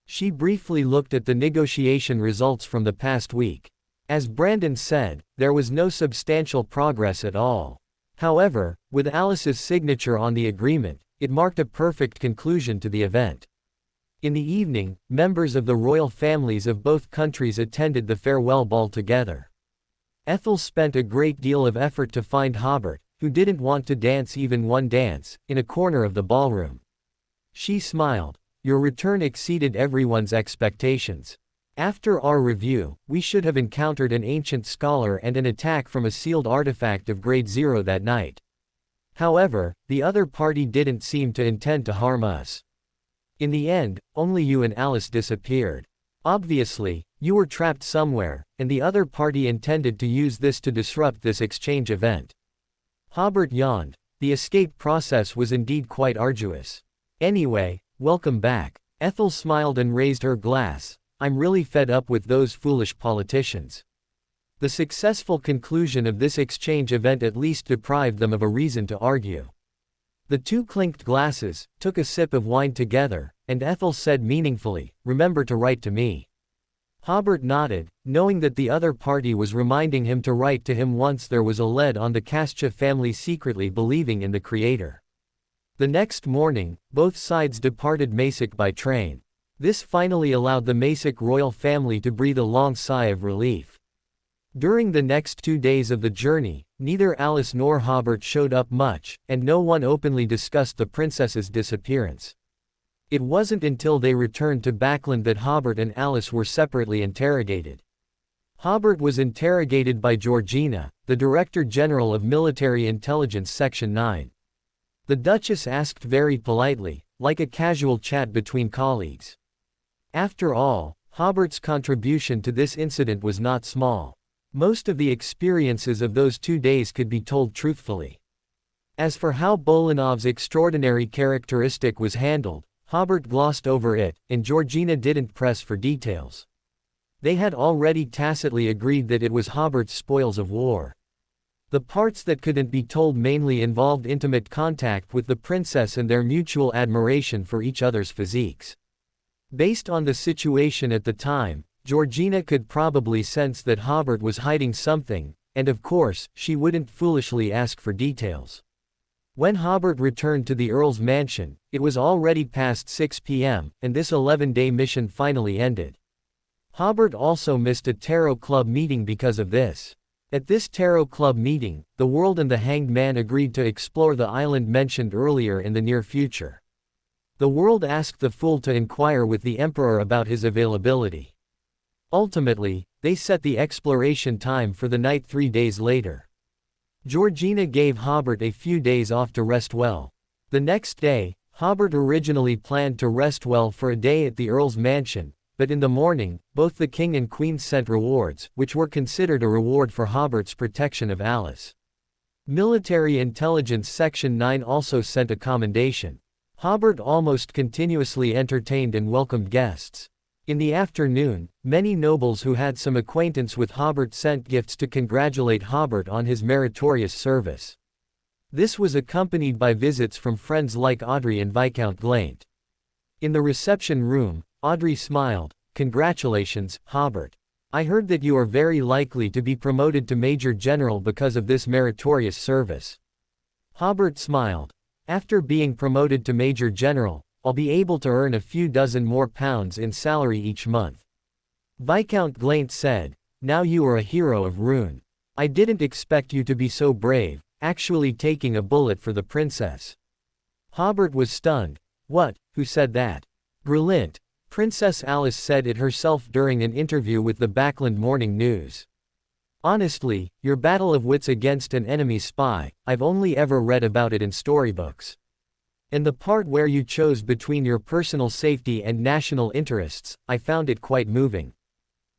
She briefly looked at the negotiation results from the past week. As Brandon said, there was no substantial progress at all. However, with Alice's signature on the agreement, it marked a perfect conclusion to the event. In the evening, members of the royal families of both countries attended the farewell ball together. Ethel spent a great deal of effort to find Hobert, who didn't want to dance even one dance, in a corner of the ballroom. She smiled. Your return exceeded everyone's expectations. After our review, we should have encountered an ancient scholar and an attack from a sealed artifact of grade 0 that night. However, the other party didn't seem to intend to harm us. In the end, only you and Alice disappeared. Obviously, you were trapped somewhere, and the other party intended to use this to disrupt this exchange event. Hobert yawned. The escape process was indeed quite arduous. Anyway, welcome back. Ethel smiled and raised her glass. I'm really fed up with those foolish politicians. The successful conclusion of this exchange event at least deprived them of a reason to argue. The two clinked glasses, took a sip of wine together, and Ethel said meaningfully, "Remember to write to me." Hobert nodded, knowing that the other party was reminding him to write to him once there was a lead on the Kastcha family secretly believing in the creator. The next morning, both sides departed Masic by train. This finally allowed the Masic royal family to breathe a long sigh of relief. During the next 2 days of the journey, neither Alice nor Hobert showed up much, and no one openly discussed the princess's disappearance. It wasn't until they returned to Backland that Hobert and Alice were separately interrogated. Hobert was interrogated by Georgina, the Director General of Military Intelligence Section 9. The Duchess asked very politely, like a casual chat between colleagues. After all, Hobert's contribution to this incident was not small. Most of the experiences of those 2 days could be told truthfully. As for how Bolanov's extraordinary characteristic was handled, Hobert glossed over it, and Georgina didn't press for details. They had already tacitly agreed that it was Hobert's spoils of war. The parts that couldn't be told mainly involved intimate contact with the princess and their mutual admiration for each other's physiques. Based on the situation at the time, Georgina could probably sense that Hobert was hiding something, and of course, she wouldn't foolishly ask for details. When Hobert returned to the Earl's mansion, it was already past 6 p.m., and this 11-day mission finally ended. Hobert also missed a tarot club meeting because of this. At this tarot club meeting, the World and the Hanged Man agreed to explore the island mentioned earlier in the near future. The World asked the Fool to inquire with the Emperor about his availability. Ultimately, they set the exploration time for the night 3 days later. Georgina gave Hobert a few days off to rest well. The next day, Hobert originally planned to rest well for a day at the Earl's mansion, but in the morning, both the King and Queen sent rewards, which were considered a reward for Hobert's protection of Alice. Military Intelligence Section 9 also sent a commendation. Hobert almost continuously entertained and welcomed guests. In the afternoon, many nobles who had some acquaintance with Hobert sent gifts to congratulate Hobert on his meritorious service. This was accompanied by visits from friends like Audrey and Viscount Glaint. In the reception room, Audrey smiled. "Congratulations, Hobert. I heard that you are very likely to be promoted to Major General because of this meritorious service." Hobert smiled. "After being promoted to Major General, I'll be able to earn a few dozen more pounds in salary each month." Viscount Glaint said, "Now you are a hero of Rune. I didn't expect you to be so brave, actually taking a bullet for the princess." Hobert was stunned. "What? Who said that?" "Brilliant. Princess Alice said it herself during an interview with the Backland Morning News." Honestly, your battle of wits against an enemy spy, I've only ever read about it in storybooks. And the part where you chose between your personal safety and national interests, I found it quite moving.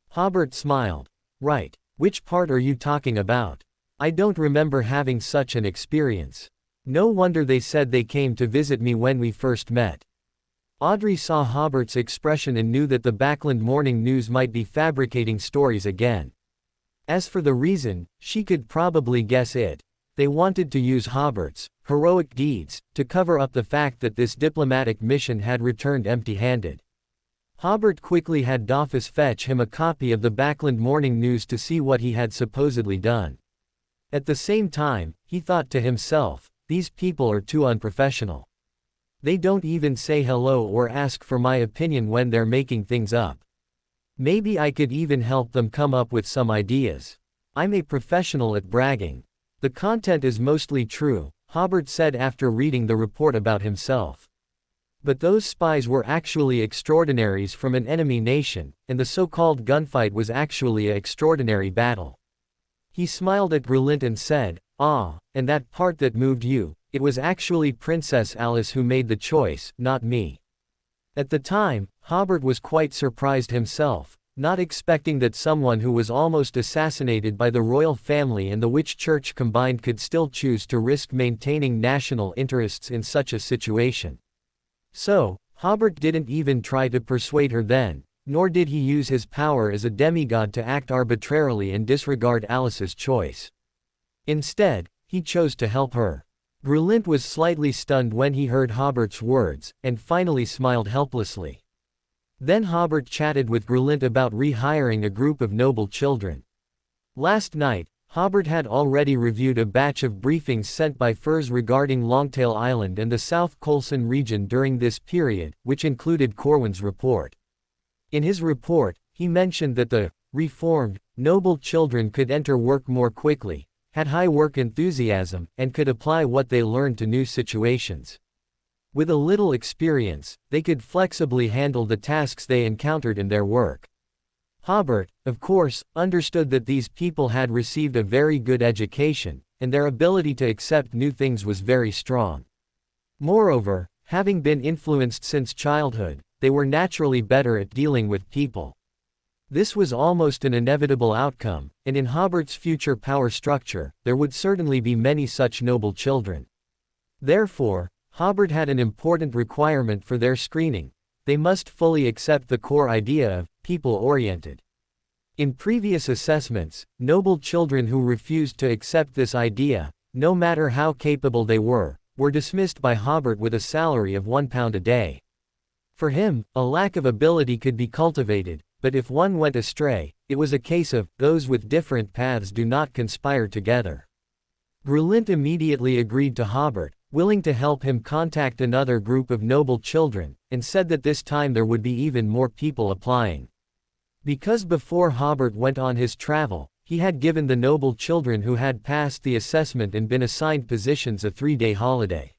Hobert smiled. Right. Which part are you talking about? I don't remember having such an experience. No wonder they said they came to visit me when we first met. Audrey saw Hobert's expression and knew that the Backland Morning News might be fabricating stories again. As for the reason, she could probably guess it. They wanted to use Hobert's heroic deeds to cover up the fact that this diplomatic mission had returned empty-handed. Hobert quickly had Doffus fetch him a copy of the Backland Morning News to see what he had supposedly done. At the same time, he thought to himself, these people are too unprofessional. They don't even say hello or ask for my opinion when they're making things up. Maybe I could even help them come up with some ideas. I'm a professional at bragging. The content is mostly true, Hobert said after reading the report about himself. But those spies were actually extraordinaries from an enemy nation, and the so-called gunfight was actually an extraordinary battle. He smiled at Brulint and said, "Ah, and that part that moved you, it was actually Princess Alice who made the choice, not me." At the time, Hobert was quite surprised himself, not expecting that someone who was almost assassinated by the royal family and the witch church combined could still choose to risk maintaining national interests in such a situation. So, Hobert didn't even try to persuade her then, nor did he use his power as a demigod to act arbitrarily and disregard Alice's choice. Instead, he chose to help her. Brulint was slightly stunned when he heard Hobert's words, and finally smiled helplessly. Then Hobert chatted with Brulint about rehiring a group of noble children. Last night, Hobert had already reviewed a batch of briefings sent by Furs regarding Longtail Island and the South Colson region during this period, which included Corwin's report. In his report, he mentioned that the reformed, noble children could enter work more quickly, had high work enthusiasm, and could apply what they learned to new situations. With a little experience, they could flexibly handle the tasks they encountered in their work. Hobert, of course, understood that these people had received a very good education, and their ability to accept new things was very strong. Moreover, having been influenced since childhood, they were naturally better at dealing with people. This was almost an inevitable outcome, and in Hobert's future power structure, there would certainly be many such noble children. Therefore, Hobert had an important requirement for their screening: they must fully accept the core idea of people-oriented. In previous assessments, noble children who refused to accept this idea, no matter how capable they were dismissed by Hobert with a salary of £1 a day. For him, a lack of ability could be cultivated, but if one went astray, it was a case of, those with different paths do not conspire together. Brulint immediately agreed to Hobert, willing to help him contact another group of noble children, and said that this time there would be even more people applying. Because before Hobert went on his travel, he had given the noble children who had passed the assessment and been assigned positions a 3-day holiday.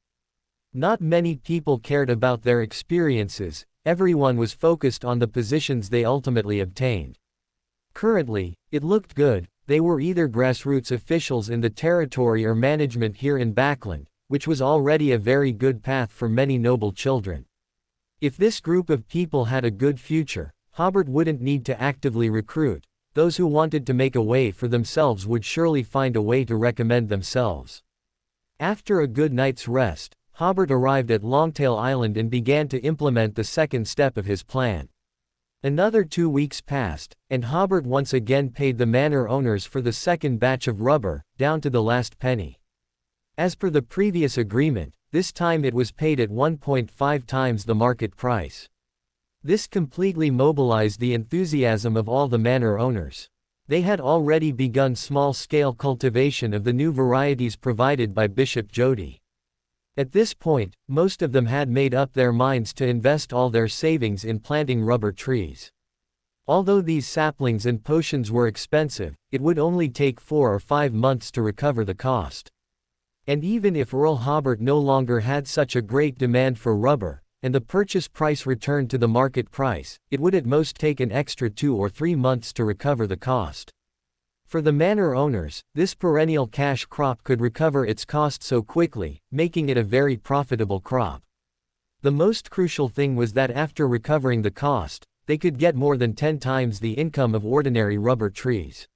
Not many people cared about their experiences, everyone was focused on the positions they ultimately obtained. Currently, it looked good, they were either grassroots officials in the territory or management here in Backland, which was already a very good path for many noble children. If this group of people had a good future, Hobert wouldn't need to actively recruit. Those who wanted to make a way for themselves would surely find a way to recommend themselves. After a good night's rest, Hobert arrived at Longtail Island and began to implement the second step of his plan. Another 2 weeks passed, and Hobert once again paid the manor owners for the second batch of rubber, down to the last penny. As per the previous agreement, this time it was paid at 1.5 times the market price. This completely mobilized the enthusiasm of all the manor owners. They had already begun small-scale cultivation of the new varieties provided by Bishop Jody. At this point, most of them had made up their minds to invest all their savings in planting rubber trees. Although these saplings and potions were expensive, it would only take 4 or 5 months to recover the cost. And even if Earl Hobert no longer had such a great demand for rubber, and the purchase price returned to the market price, it would at most take an extra 2 or 3 months to recover the cost. For the manor owners, this perennial cash crop could recover its cost so quickly, making it a very profitable crop. The most crucial thing was that after recovering the cost, they could get more than 10 times the income of ordinary rubber trees.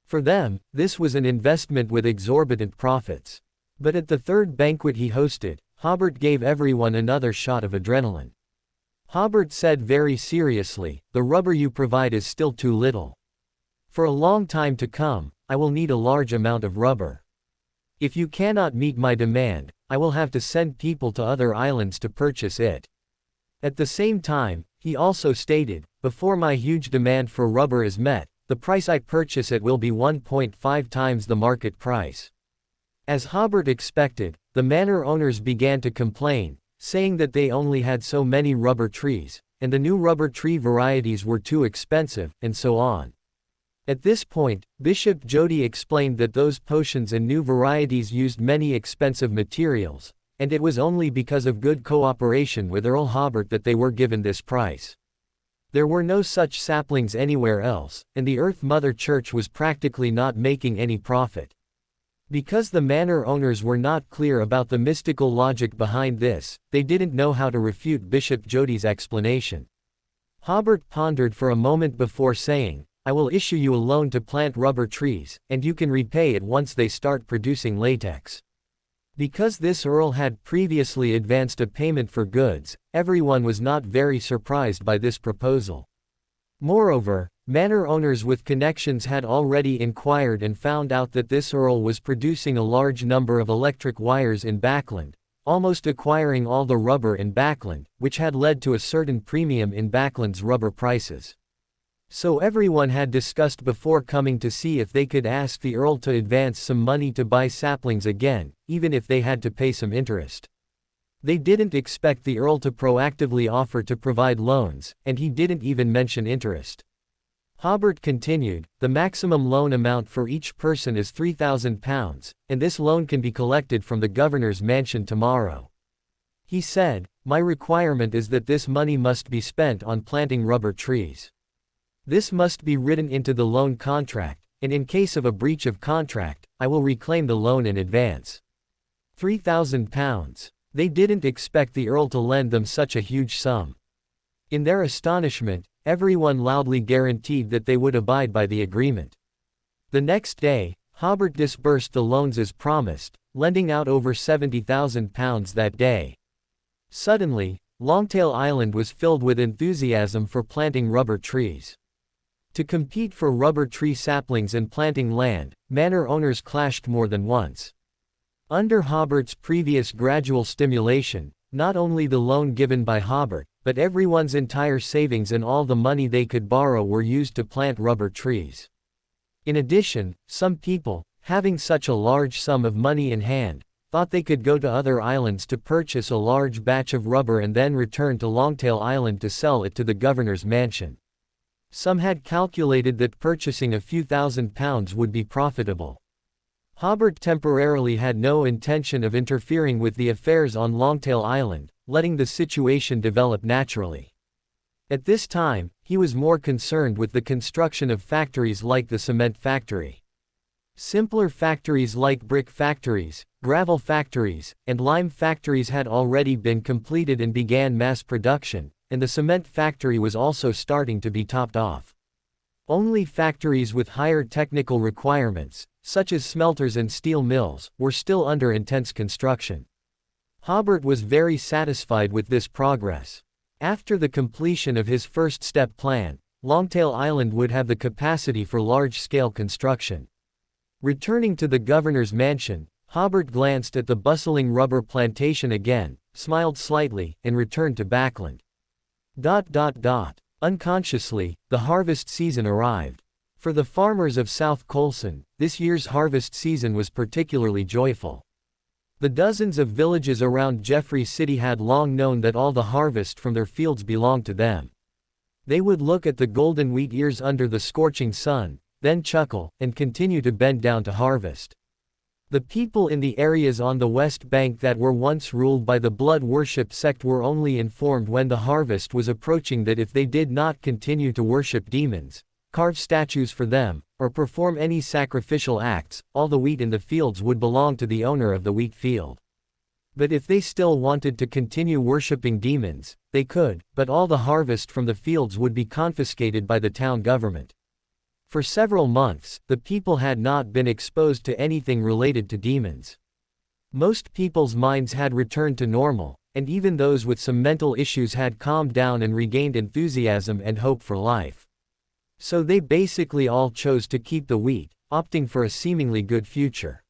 For them, this was an investment with exorbitant profits. But at the third banquet he hosted, Hobert gave everyone another shot of adrenaline. Hobert said very seriously, "The rubber you provide is still too little. For a long time to come, I will need a large amount of rubber. If you cannot meet my demand, I will have to send people to other islands to purchase it." At the same time, he also stated, "Before my huge demand for rubber is met, the price I purchase it will be 1.5 times the market price." As Hobert expected, the manor owners began to complain, saying that they only had so many rubber trees, and the new rubber tree varieties were too expensive, and so on. At this point, Bishop Jody explained that those potions and new varieties used many expensive materials, and it was only because of good cooperation with Earl Hobert that they were given this price. There were no such saplings anywhere else, and the Earth Mother Church was practically not making any profit. Because the manor owners were not clear about the mystical logic behind this, they didn't know how to refute Bishop Jody's explanation. Hobert pondered for a moment before saying, "I will issue you a loan to plant rubber trees, and you can repay it once they start producing latex." Because this earl had previously advanced a payment for goods, everyone was not very surprised by this proposal. Moreover, manor owners with connections had already inquired and found out that this earl was producing a large number of electric wires in Backland, almost acquiring all the rubber in Backland, which had led to a certain premium in Backland's rubber prices. So everyone had discussed before coming to see if they could ask the earl to advance some money to buy saplings again, even if they had to pay some interest. They didn't expect the earl to proactively offer to provide loans, and he didn't even mention interest. Hobert continued, "The maximum loan amount for each person is £3,000, and this loan can be collected from the governor's mansion tomorrow." He said, "My requirement is that this money must be spent on planting rubber trees. This must be written into the loan contract, and in case of a breach of contract, I will reclaim the loan in advance." £3,000. They didn't expect the earl to lend them such a huge sum. In their astonishment, everyone loudly guaranteed that they would abide by the agreement. The next day, Hobert disbursed the loans as promised, lending out over £70,000 that day. Suddenly, Longtail Island was filled with enthusiasm for planting rubber trees. To compete for rubber tree saplings and planting land, manor owners clashed more than once. Under Hobert's previous gradual stimulation, not only the loan given by Hobert, but everyone's entire savings and all the money they could borrow were used to plant rubber trees. In addition, some people, having such a large sum of money in hand, thought they could go to other islands to purchase a large batch of rubber and then return to Longtail Island to sell it to the governor's mansion. Some had calculated that purchasing a few £1,000s would be profitable. Hobert temporarily had no intention of interfering with the affairs on Longtail Island, letting the situation develop naturally. At this time, he was more concerned with the construction of factories like the cement factory. Simpler factories like brick factories, gravel factories, and lime factories had already been completed and began mass production, and the cement factory was also starting to be topped off. Only factories with higher technical requirements, such as smelters and steel mills, were still under intense construction. Hobert was very satisfied with this progress. After the completion of his first step plan, Longtail Island would have the capacity for large-scale construction. Returning to the governor's mansion, Hobert glanced at the bustling rubber plantation again, smiled slightly, and returned to Backland. Unconsciously, the harvest season arrived. For the farmers of South Colson, this year's harvest season was particularly joyful. The dozens of villages around Jeffrey City had long known that all the harvest from their fields belonged to them. They would look at the golden wheat ears under the scorching sun, then chuckle, and continue to bend down to harvest. The people in the areas on the West Bank that were once ruled by the blood worship sect were only informed when the harvest was approaching that if they did not continue to worship demons, carve statues for them, or perform any sacrificial acts, all the wheat in the fields would belong to the owner of the wheat field. But if they still wanted to continue worshipping demons, they could, but all the harvest from the fields would be confiscated by the town government. For several months, the people had not been exposed to anything related to demons. Most people's minds had returned to normal, and even those with some mental issues had calmed down and regained enthusiasm and hope for life. So they basically all chose to keep the wheat, opting for a seemingly good future.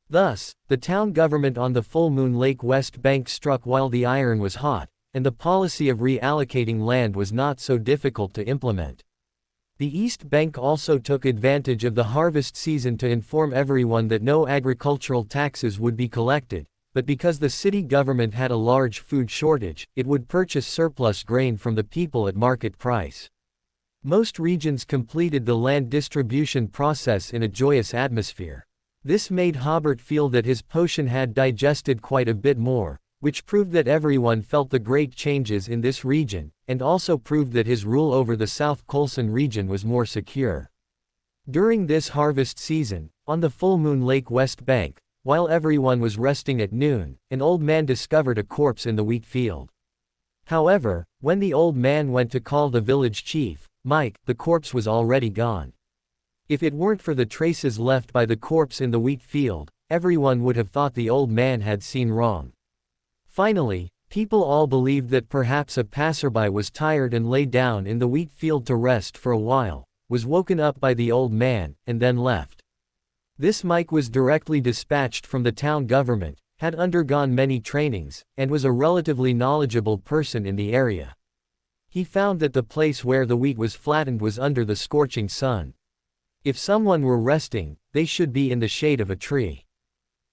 Thus, the town government on the Full Moon Lake West Bank struck while the iron was hot, and the policy of reallocating land was not so difficult to implement. The East Bank also took advantage of the harvest season to inform everyone that no agricultural taxes would be collected, but because the city government had a large food shortage, it would purchase surplus grain from the people at market price. Most regions completed the land distribution process in a joyous atmosphere. This made Hobert feel that his potion had digested quite a bit more, which proved that everyone felt the great changes in this region, and also proved that his rule over the South Colson region was more secure. During this harvest season, on the Full Moon Lake West Bank, while everyone was resting at noon, an old man discovered a corpse in the wheat field. However, when the old man went to call the village chief, Mike, the corpse was already gone. If it weren't for the traces left by the corpse in the wheat field, everyone would have thought the old man had seen wrong. Finally, people all believed that perhaps a passerby was tired and lay down in the wheat field to rest for a while, was woken up by the old man, and then left. This Mike was directly dispatched from the town government, had undergone many trainings, and was a relatively knowledgeable person in the area. He found that the place where the wheat was flattened was under the scorching sun. If someone were resting, they should be in the shade of a tree.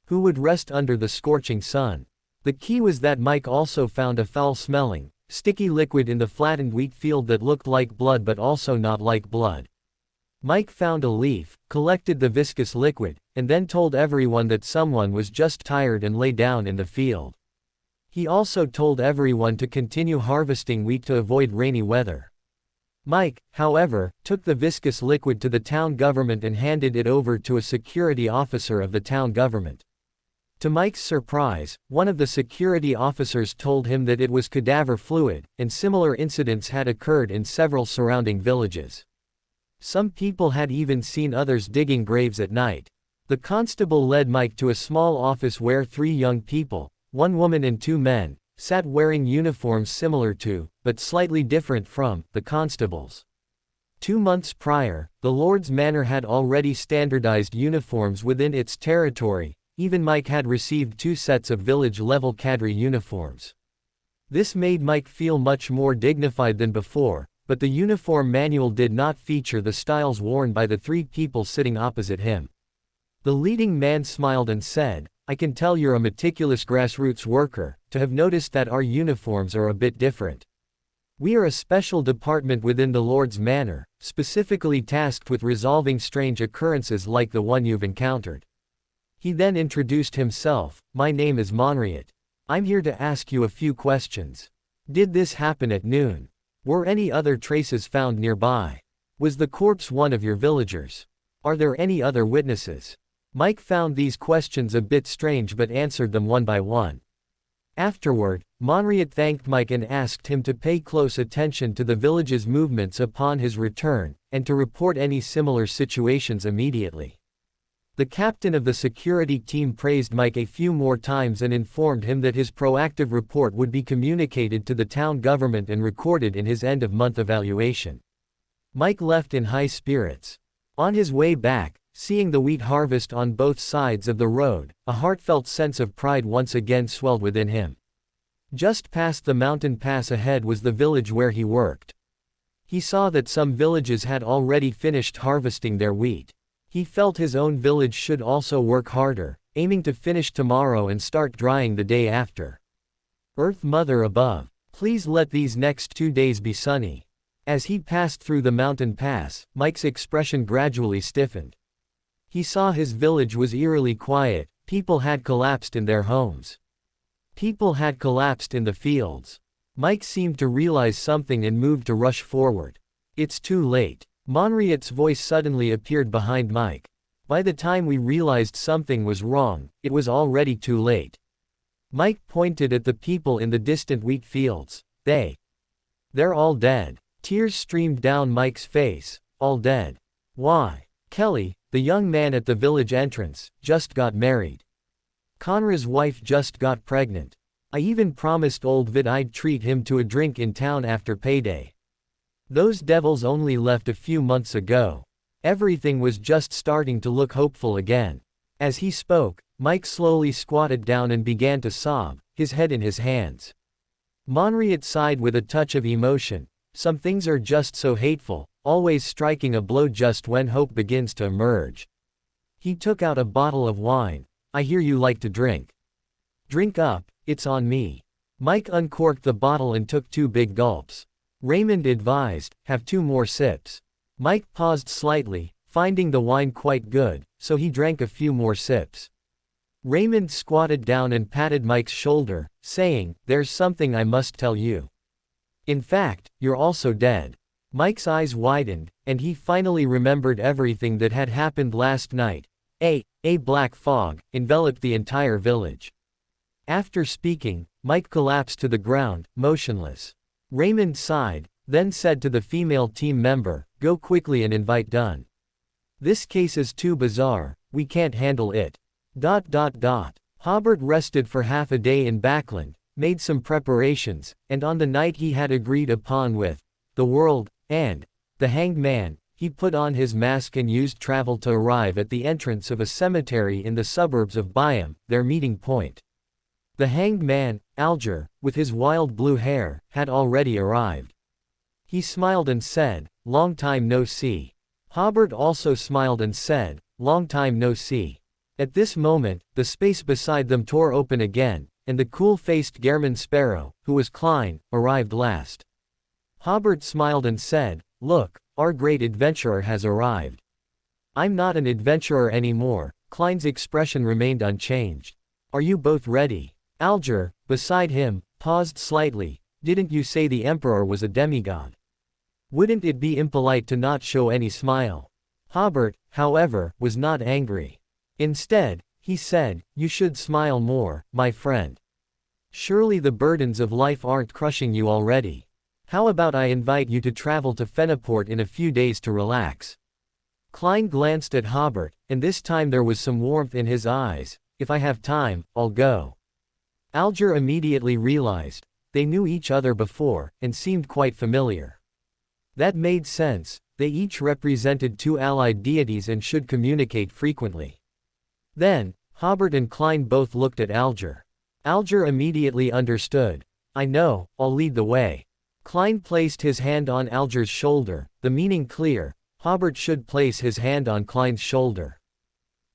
Who would rest under the scorching sun? The key was that Mike also found a foul-smelling, sticky liquid in the flattened wheat field that looked like blood but also not like blood. Mike found a leaf, collected the viscous liquid, and then told everyone that someone was just tired and lay down in the field. He also told everyone to continue harvesting wheat to avoid rainy weather. Mike, however, took the viscous liquid to the town government and handed it over to a security officer of the town government. To Mike's surprise, one of the security officers told him that it was cadaver fluid, and similar incidents had occurred in several surrounding villages. Some people had even seen others digging graves at night. The constable led Mike to a small office where 3 young people, 1 woman and 2 men, sat wearing uniforms similar to, but slightly different from, the constable's. 2 months prior, the Lord's Manor had already standardized uniforms within its territory. Even Mike had received 2 sets of village-level cadre uniforms. This made Mike feel much more dignified than before, but the uniform manual did not feature the styles worn by the 3 people sitting opposite him. The leading man smiled and said, "I can tell you're a meticulous grassroots worker, to have noticed that our uniforms are a bit different. We are a special department within the Lord's Manor, specifically tasked with resolving strange occurrences like the one you've encountered." He then introduced himself, "My name is Monriot. I'm here to ask you a few questions. Did this happen at noon? Were any other traces found nearby? Was the corpse one of your villagers? Are there any other witnesses?" Mike found these questions a bit strange but answered them one by one. Afterward, Monriot thanked Mike and asked him to pay close attention to the village's movements upon his return, and to report any similar situations immediately. The captain of the security team praised Mike a few more times and informed him that his proactive report would be communicated to the town government and recorded in his end-of-month evaluation. Mike left in high spirits. On his way back, seeing the wheat harvest on both sides of the road, a heartfelt sense of pride once again swelled within him. Just past the mountain pass ahead was the village where he worked. He saw that some villages had already finished harvesting their wheat. He felt his own village should also work harder, aiming to finish tomorrow and start drying the day after. Earth Mother above, please let these next 2 days be sunny. As he passed through the mountain pass, Mike's expression gradually stiffened. He saw his village was eerily quiet. People had collapsed in their homes. People had collapsed in the fields. Mike seemed to realize something and moved to rush forward. It's too late. Monriot's voice suddenly appeared behind Mike. By the time we realized something was wrong, it was already too late. Mike pointed at the people in the distant wheat fields. They're all dead. Tears streamed down Mike's face. All dead. Why? Kelly, the young man at the village entrance, just got married. Conra's wife just got pregnant. I even promised old Vid I'd treat him to a drink in town after payday. Those devils only left a few months ago. Everything was just starting to look hopeful again. As he spoke, Mike slowly squatted down and began to sob, his head in his hands. Monriot sighed with a touch of emotion. Some things are just so hateful, always striking a blow just when hope begins to emerge. He took out a bottle of wine. I hear you like to drink. Drink up, it's on me. Mike uncorked the bottle and took 2 big gulps. Raymond advised, have 2 more sips. Mike paused slightly, finding the wine quite good, so he drank a few more sips. Raymond squatted down and patted Mike's shoulder, saying, there's something I must tell you. In fact, you're also dead. Mike's eyes widened, and he finally remembered everything that had happened last night. A black fog enveloped the entire village. After speaking, Mike collapsed to the ground, motionless. Raymond sighed, then said to the female team member, go quickly and invite Dunn. This case is too bizarre, we can't handle it. Hobert rested for half a day in Backland, made some preparations, and on the night he had agreed upon with the world, and the hanged man, he put on his mask and used travel to arrive at the entrance of a cemetery in the suburbs of Byam, their meeting point. The hanged man, Alger, with his wild blue hair, had already arrived. He smiled and said, long time no see. Hobert also smiled and said, long time no see. At this moment, the space beside them tore open again, and the cool-faced German Sparrow, who was Klein, arrived last. Hobert smiled and said, look, our great adventurer has arrived. I'm not an adventurer anymore. Klein's expression remained unchanged. Are you both ready? Alger, beside him, paused slightly. Didn't you say the Emperor was a demigod? Wouldn't it be impolite to not show any smile? Hobert, however, was not angry. Instead, he said, you should smile more, my friend. Surely the burdens of life aren't crushing you already. How about I invite you to travel to Fenaport in a few days to relax? Klein glanced at Hobert, and this time there was some warmth in his eyes. If I have time, I'll go. Alger immediately realized, they knew each other before, and seemed quite familiar. That made sense, they each represented 2 allied deities and should communicate frequently. Then, Hobert and Klein both looked at Alger. Alger immediately understood. I know, I'll lead the way. Klein placed his hand on Alger's shoulder, the meaning clear. Hobert should place his hand on Klein's shoulder.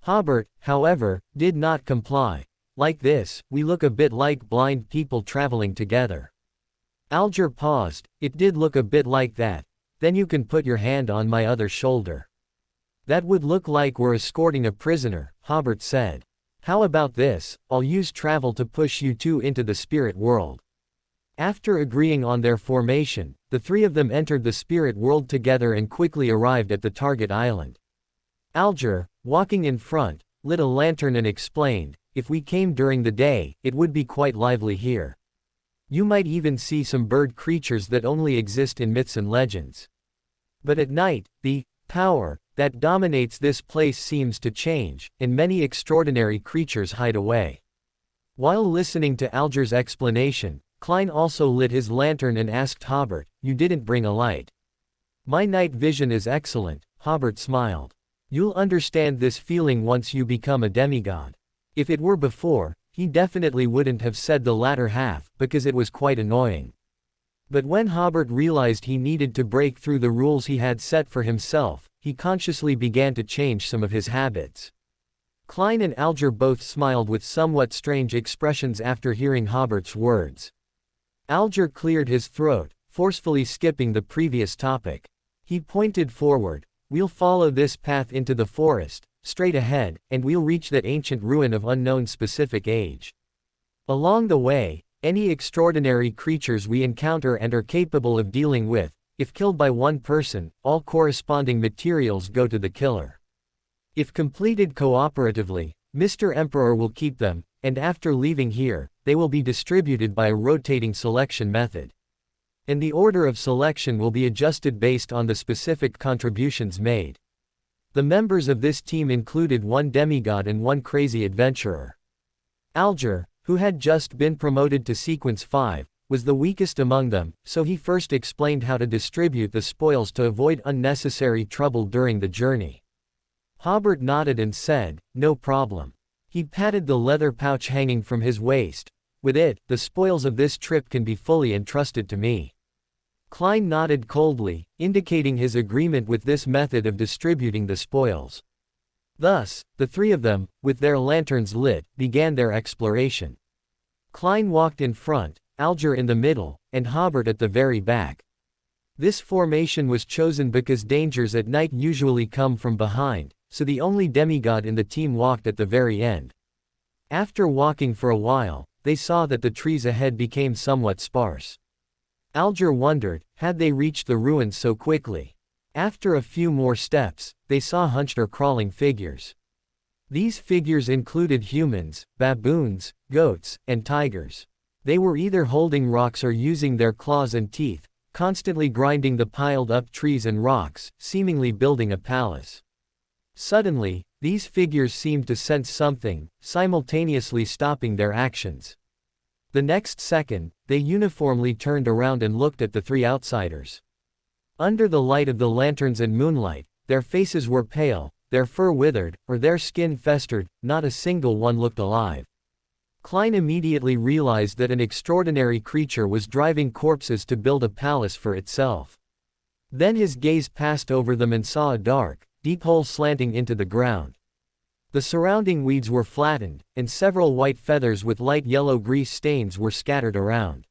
Hobert, however, did not comply. Like this, we look a bit like blind people traveling together. Alger paused. It did look a bit like that. Then you can put your hand on my other shoulder. That would look like we're escorting a prisoner, Hobert said. How about this, I'll use travel to push you 2 into the spirit world. After agreeing on their formation, the 3 of them entered the spirit world together and quickly arrived at the target island. Alger, walking in front, lit a lantern and explained, if we came during the day, it would be quite lively here. You might even see some bird creatures that only exist in myths and legends. But at night, the power that dominates this place seems to change, and many extraordinary creatures hide away. While listening to Alger's explanation, Klein also lit his lantern and asked Hobert, you didn't bring a light. My night vision is excellent, Hobert smiled. You'll understand this feeling once you become a demigod. If it were before, he definitely wouldn't have said the latter half, because it was quite annoying. But when Hobert realized he needed to break through the rules he had set for himself, he consciously began to change some of his habits. Klein and Alger both smiled with somewhat strange expressions after hearing Hobert's words. Alger cleared his throat, forcefully skipping the previous topic. He pointed forward. We'll follow this path into the forest, straight ahead, and we'll reach that ancient ruin of unknown specific age. Along the way, any extraordinary creatures we encounter and are capable of dealing with, If killed by one person, all corresponding materials go to the killer. If completed cooperatively, Mr. Emperor will keep them, and after leaving here, they will be distributed by a rotating selection method. And the order of selection will be adjusted based on the specific contributions made. The members of this team included one demigod and one crazy adventurer. Alger, who had just been promoted to Sequence 5, was the weakest among them, so he first explained how to distribute the spoils to avoid unnecessary trouble during the journey. Hobert nodded and said, "No problem." He patted the leather pouch hanging from his waist. "With it, the spoils of this trip can be fully entrusted to me." Klein nodded coldly, indicating his agreement with this method of distributing the spoils. Thus, the three of them, with their lanterns lit, began their exploration. Klein walked in front, Alger in the middle, and Hobert at the very back. This formation was chosen because dangers at night usually come from behind, so the only demigod in the team walked at the very end. After walking for a while, they saw that the trees ahead became somewhat sparse. Alger wondered, had they reached the ruins so quickly? After a few more steps, they saw hunched or crawling figures. These figures included humans, baboons, goats, and tigers. They were either holding rocks or using their claws and teeth, constantly grinding the piled-up trees and rocks, seemingly building a palace. Suddenly, these figures seemed to sense something, simultaneously stopping their actions. The next second, they uniformly turned around and looked at the three outsiders. Under the light of the lanterns and moonlight, their faces were pale, their fur withered, or their skin festered, not a single one looked alive. Klein immediately realized that an extraordinary creature was driving corpses to build a palace for itself. Then his gaze passed over them and saw a dark, deep hole slanting into the ground. The surrounding weeds were flattened, and several white feathers with light yellow grease stains were scattered around.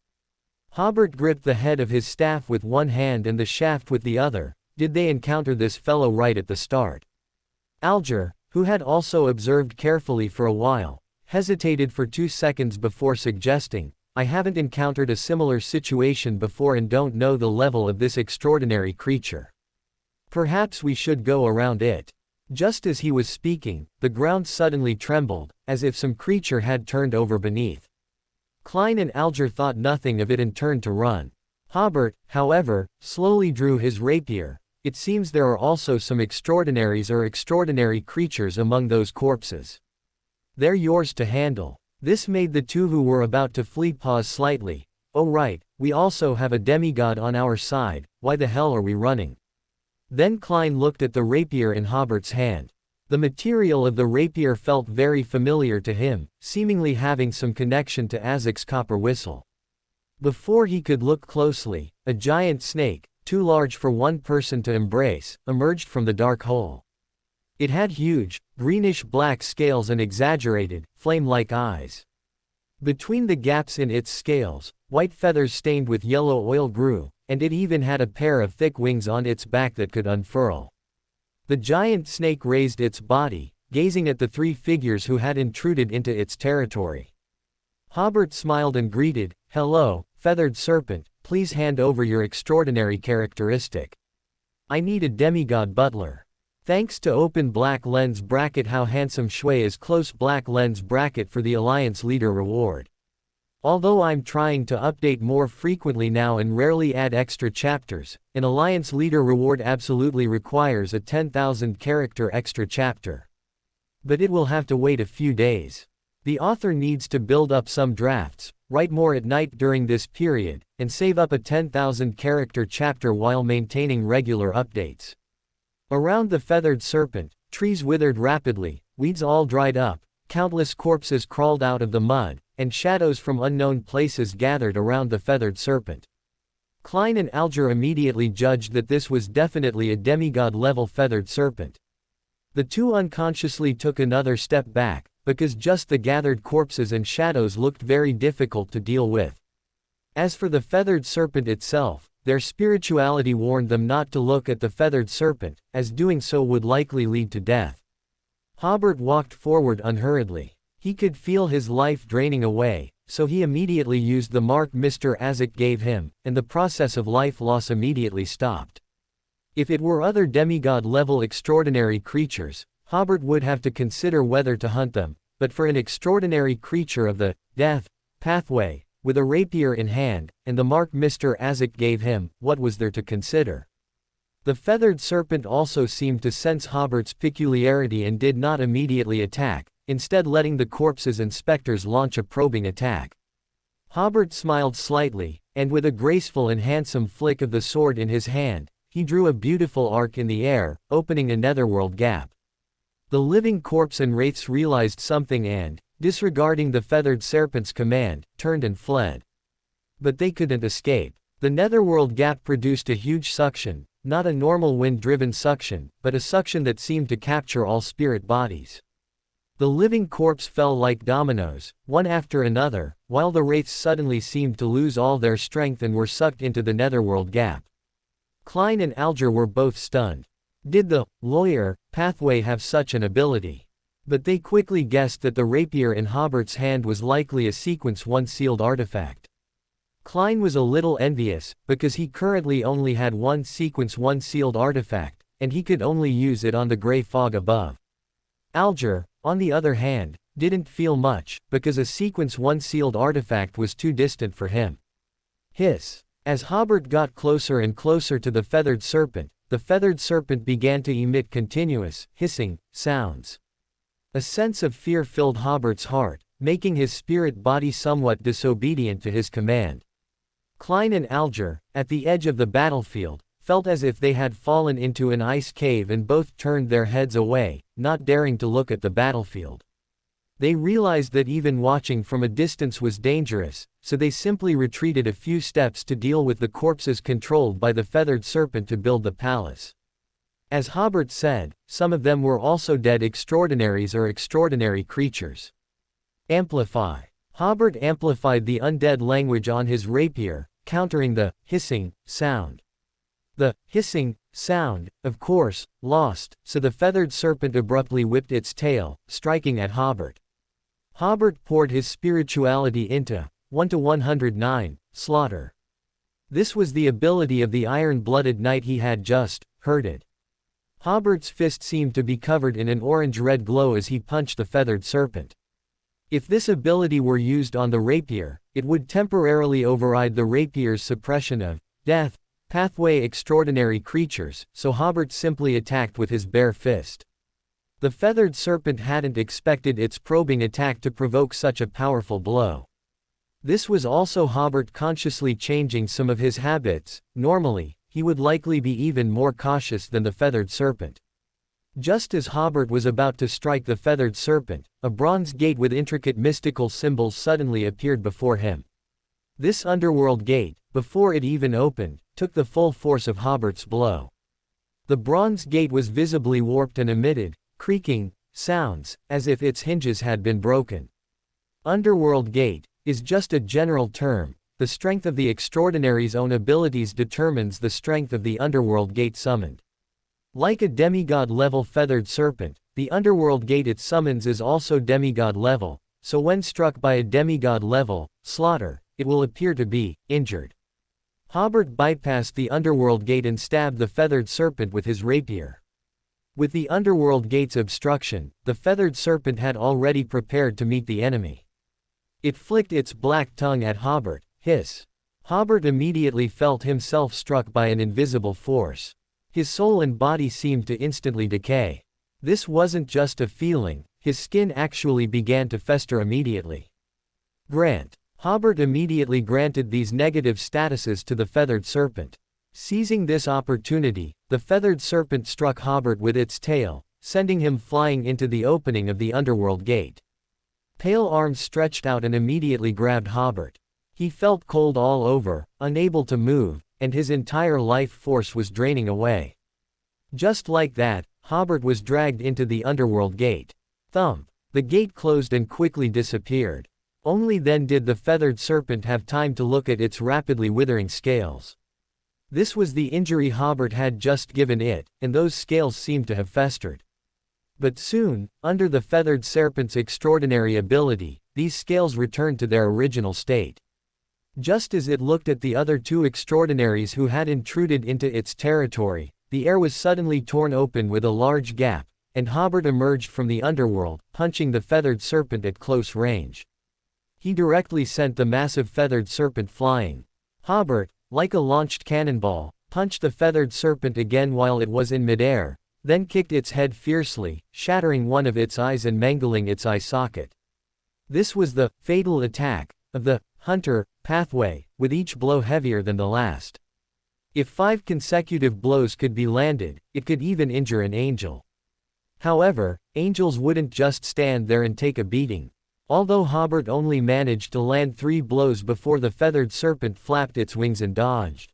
Hobert gripped the head of his staff with one hand and the shaft with the other. Did they encounter this fellow right at the start? Alger, who had also observed carefully for a while, hesitated for 2 seconds before suggesting, "I haven't encountered a similar situation before and don't know the level of this extraordinary creature. Perhaps we should go around it." Just as he was speaking, the ground suddenly trembled, as if some creature had turned over beneath. Klein and Alger thought nothing of it and turned to run. Hobert, however, slowly drew his rapier. "It seems there are also some extraordinaries or extraordinary creatures among those corpses. They're yours to handle." This made the two who were about to flee pause slightly. "Oh right, we also have a demigod on our side, why the hell are we running?" Then Klein looked at the rapier in Hobert's hand. The material of the rapier felt very familiar to him, seemingly having some connection to Azek's copper whistle. Before he could look closely, a giant snake, too large for one person to embrace, emerged from the dark hole. It had huge, greenish-black scales and exaggerated, flame-like eyes. Between the gaps in its scales, white feathers stained with yellow oil grew, and it even had a pair of thick wings on its back that could unfurl. The giant snake raised its body, gazing at the three figures who had intruded into its territory. Hobert smiled and greeted, "Hello, feathered serpent, please hand over your extraordinary characteristic. I need a demigod butler. Thanks to open black lens bracket. How handsome Shui is. Close black lens bracket for the Alliance Leader reward. Although I'm trying to update more frequently now and rarely add extra chapters, an Alliance Leader reward absolutely requires a 10,000 character extra chapter. But it will have to wait a few days. The author needs to build up some drafts, write more at night during this period, and save up a 10,000 character chapter while maintaining regular updates. Around the feathered serpent, trees withered rapidly, weeds all dried up, countless corpses crawled out of the mud, and shadows from unknown places gathered around the feathered serpent. Klein and Alger immediately judged that this was definitely a demigod-level feathered serpent. The two unconsciously took another step back, because just the gathered corpses and shadows looked very difficult to deal with. As for the feathered serpent itself, their spirituality warned them not to look at the feathered serpent, as doing so would likely lead to death. Hobert walked forward unhurriedly. He could feel his life draining away, so he immediately used the mark Mr. Azek gave him, and the process of life loss immediately stopped. If it were other demigod-level extraordinary creatures, Hobert would have to consider whether to hunt them, but for an extraordinary creature of the death pathway, with a rapier in hand, and the mark Mr. Azek gave him, what was there to consider? The feathered serpent also seemed to sense Hobert's peculiarity and did not immediately attack, instead letting the corpses and specters launch a probing attack. Hobert smiled slightly, and with a graceful and handsome flick of the sword in his hand, he drew a beautiful arc in the air, opening a netherworld gap. The living corpse and wraiths realized something and, disregarding the feathered serpent's command, turned and fled. But they couldn't escape. The netherworld gap produced a huge suction, not a normal wind-driven suction, but a suction that seemed to capture all spirit bodies. The living corpse fell like dominoes, one after another, while the wraiths suddenly seemed to lose all their strength and were sucked into the netherworld gap. Klein and Alger were both stunned. Did the lawyer pathway have such an ability? But they quickly guessed that the rapier in Hobert's hand was likely a Sequence 1 sealed artifact. Klein was a little envious, because he currently only had one Sequence 1 sealed artifact, and he could only use it on the gray fog above. Alger, on the other hand, didn't feel much, because a Sequence 1 sealed artifact was too distant for him. Hiss. As Hobert got closer and closer to the feathered serpent began to emit continuous, hissing, sounds. A sense of fear filled Hobert's heart, making his spirit body somewhat disobedient to his command. Klein and Alger, at the edge of the battlefield, felt as if they had fallen into an ice cave and both turned their heads away, not daring to look at the battlefield. They realized that even watching from a distance was dangerous, so they simply retreated a few steps to deal with the corpses controlled by the feathered serpent to build the palace. As Hobert said, some of them were also dead extraordinaries or extraordinary creatures. Amplify. Hobert amplified the undead language on his rapier, countering the hissing sound. The hissing sound, of course, lost, so the feathered serpent abruptly whipped its tail, striking at Hobert. Hobert poured his spirituality into 1-109 slaughter. This was the ability of the iron-blooded knight he had just herded. Hobert's fist seemed to be covered in an orange-red glow as he punched the feathered serpent. If this ability were used on the rapier, it would temporarily override the rapier's suppression of death pathway extraordinary creatures, so Hobert simply attacked with his bare fist. The feathered serpent hadn't expected its probing attack to provoke such a powerful blow. This was also Hobert consciously changing some of his habits. Normally, he would likely be even more cautious than the feathered serpent. Just as Hobert was about to strike the feathered serpent, a bronze gate with intricate mystical symbols suddenly appeared before him. This underworld gate, before it even opened, took the full force of Hobert's blow. The bronze gate was visibly warped and emitted creaking sounds, as if its hinges had been broken. Underworld gate is just a general term. The strength of the extraordinary's own abilities determines the strength of the underworld gate summoned. Like a demigod-level feathered serpent, the underworld gate it summons is also demigod-level, so when struck by a demigod-level slaughter, it will appear to be injured. Hobert bypassed the underworld gate and stabbed the feathered serpent with his rapier. With the underworld gate's obstruction, the feathered serpent had already prepared to meet the enemy. It flicked its black tongue at Hobert. Hiss. Hobert immediately felt himself struck by an invisible force. His soul and body seemed to instantly decay. This wasn't just a feeling, his skin actually began to fester immediately. Grant. Hobert immediately granted these negative statuses to the feathered serpent. Seizing this opportunity, the feathered serpent struck Hobert with its tail, sending him flying into the opening of the underworld gate. Pale arms stretched out and immediately grabbed Hobert. He felt cold all over, unable to move, and his entire life force was draining away. Just like that, Hobert was dragged into the underworld gate. Thump. The gate closed and quickly disappeared. Only then did the feathered serpent have time to look at its rapidly withering scales. This was the injury Hobert had just given it, and those scales seemed to have festered. But soon, under the feathered serpent's extraordinary ability, these scales returned to their original state. Just as it looked at the other two extraordinaries who had intruded into its territory, the air was suddenly torn open with a large gap, and Hobert emerged from the underworld, punching the feathered serpent at close range. He directly sent the massive feathered serpent flying. Hobert, like a launched cannonball, punched the feathered serpent again while it was in midair, then kicked its head fiercely, shattering one of its eyes and mangling its eye socket. This was the fatal attack of the hunter pathway, with each blow heavier than the last. If 5 consecutive blows could be landed, it could even injure an angel. However, angels wouldn't just stand there and take a beating. Although Hobert only managed to land 3 blows before the feathered serpent flapped its wings and dodged.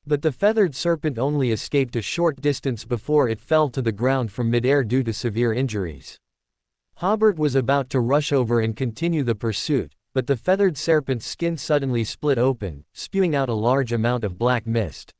But the feathered serpent only escaped a short distance before it fell to the ground from midair due to severe injuries. Hobert was about to rush over and continue the pursuit, but the feathered serpent's skin suddenly split open, spewing out a large amount of black mist.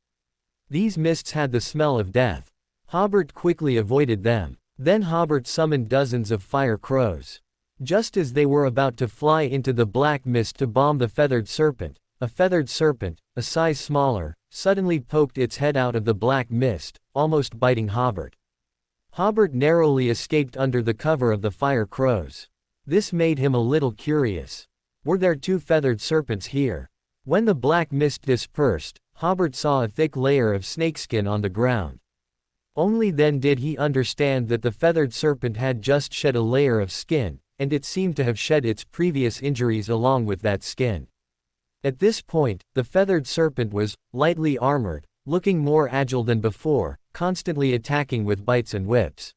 These mists had the smell of death. Hobert quickly avoided them. Then Hobert summoned dozens of fire crows. Just as they were about to fly into the black mist to bomb the feathered serpent, a size smaller, suddenly poked its head out of the black mist, almost biting Hobert. Hobert narrowly escaped under the cover of the fire crows. This made him a little curious. Were there 2 feathered serpents here? When the black mist dispersed, Hobert saw a thick layer of snakeskin on the ground. Only then did he understand that the feathered serpent had just shed a layer of skin, and it seemed to have shed its previous injuries along with that skin. At this point, the feathered serpent was lightly armored, looking more agile than before, constantly attacking with bites and whips.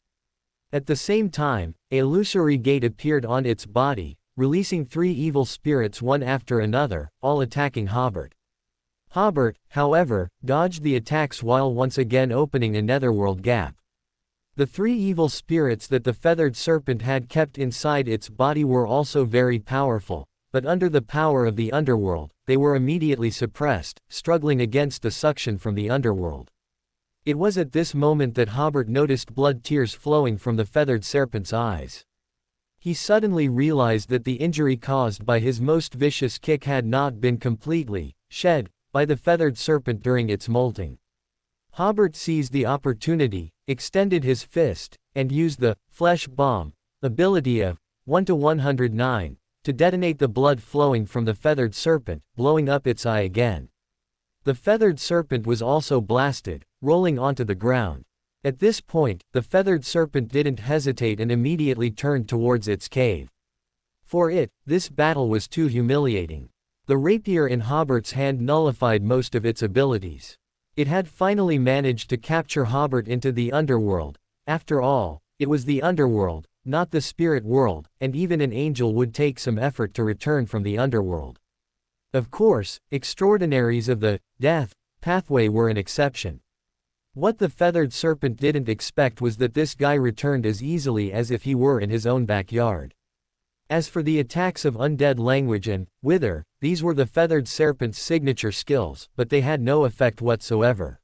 At the same time, a illusory gate appeared on its body, releasing 3 evil spirits one after another, all attacking Hobert. Hobert, however, dodged the attacks while once again opening a netherworld gap. The 3 evil spirits that the feathered serpent had kept inside its body were also very powerful, but under the power of the underworld, they were immediately suppressed, struggling against the suction from the underworld. It was at this moment that Hobert noticed blood tears flowing from the feathered serpent's eyes. He suddenly realized that the injury caused by his most vicious kick had not been completely shed by the feathered serpent during its molting. Hobert seized the opportunity, extended his fist, and used the flesh bomb ability of 1:109 to detonate the blood flowing from the feathered serpent, blowing up its eye again. The feathered serpent was also blasted, rolling onto the ground. At this point, the feathered serpent didn't hesitate and immediately turned towards its cave. For it, this battle was too humiliating. The rapier in Hobert's hand nullified most of its abilities. It had finally managed to capture Hobert into the underworld. After all, it was the underworld, not the spirit world, and even an angel would take some effort to return from the underworld. Of course, extraordinaries of the death pathway were an exception. What the feathered serpent didn't expect was that this guy returned as easily as if he were in his own backyard. As for the attacks of undead language and wither, these were the feathered serpent's signature skills, but they had no effect whatsoever.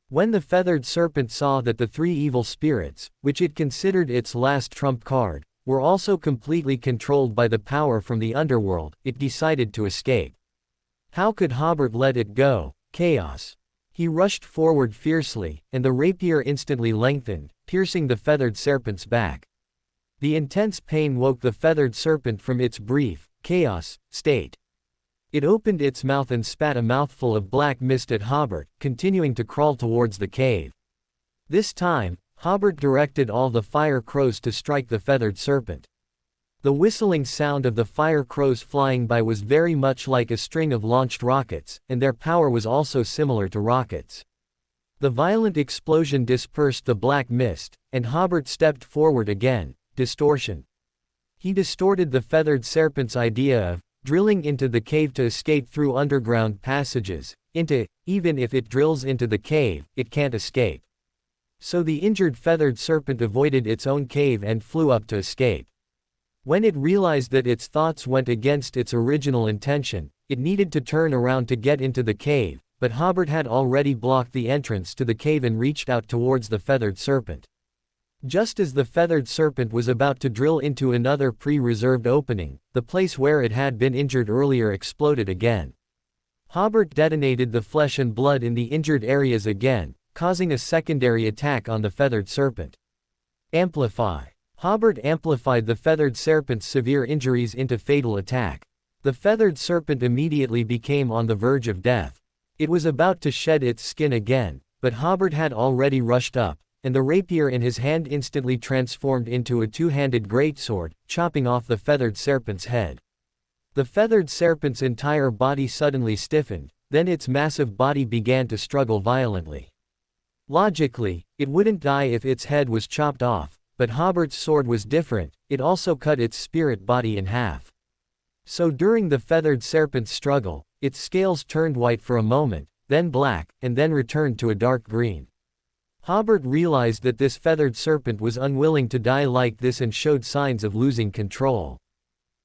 When the feathered serpent saw that the 3 evil spirits, which it considered its last trump card, were also completely controlled by the power from the underworld, it decided to escape. How could Hobert let it go? Chaos. He rushed forward fiercely, and the rapier instantly lengthened, piercing the feathered serpent's back. The intense pain woke the feathered serpent from its brief, chaos, state. It opened its mouth and spat a mouthful of black mist at Hobert, continuing to crawl towards the cave. This time, Hobert directed all the fire crows to strike the feathered serpent. The whistling sound of the fire crows flying by was very much like a string of launched rockets, and their power was also similar to rockets. The violent explosion dispersed the black mist, and Hobert stepped forward again. Distortion. He distorted the feathered serpent's idea of drilling into the cave to escape through underground passages, into, even if it drills into the cave, it can't escape. So the injured feathered serpent avoided its own cave and flew up to escape. When it realized that its thoughts went against its original intention, it needed to turn around to get into the cave, but Hobert had already blocked the entrance to the cave and reached out towards the feathered serpent. Just as the feathered serpent was about to drill into another pre-reserved opening, the place where it had been injured earlier exploded again. Hobert detonated the flesh and blood in the injured areas again, causing a secondary attack on the feathered serpent. Amplify. Hobert amplified the feathered serpent's severe injuries into fatal attack. The feathered serpent immediately became on the verge of death. It was about to shed its skin again, but Hobert had already rushed up, and the rapier in his hand instantly transformed into a two-handed greatsword, chopping off the feathered serpent's head. The feathered serpent's entire body suddenly stiffened, then its massive body began to struggle violently. Logically, it wouldn't die if its head was chopped off, but Hobert's sword was different, it also cut its spirit body in half. So during the feathered serpent's struggle, its scales turned white for a moment, then black, and then returned to a dark green. Hobert realized that this feathered serpent was unwilling to die like this and showed signs of losing control.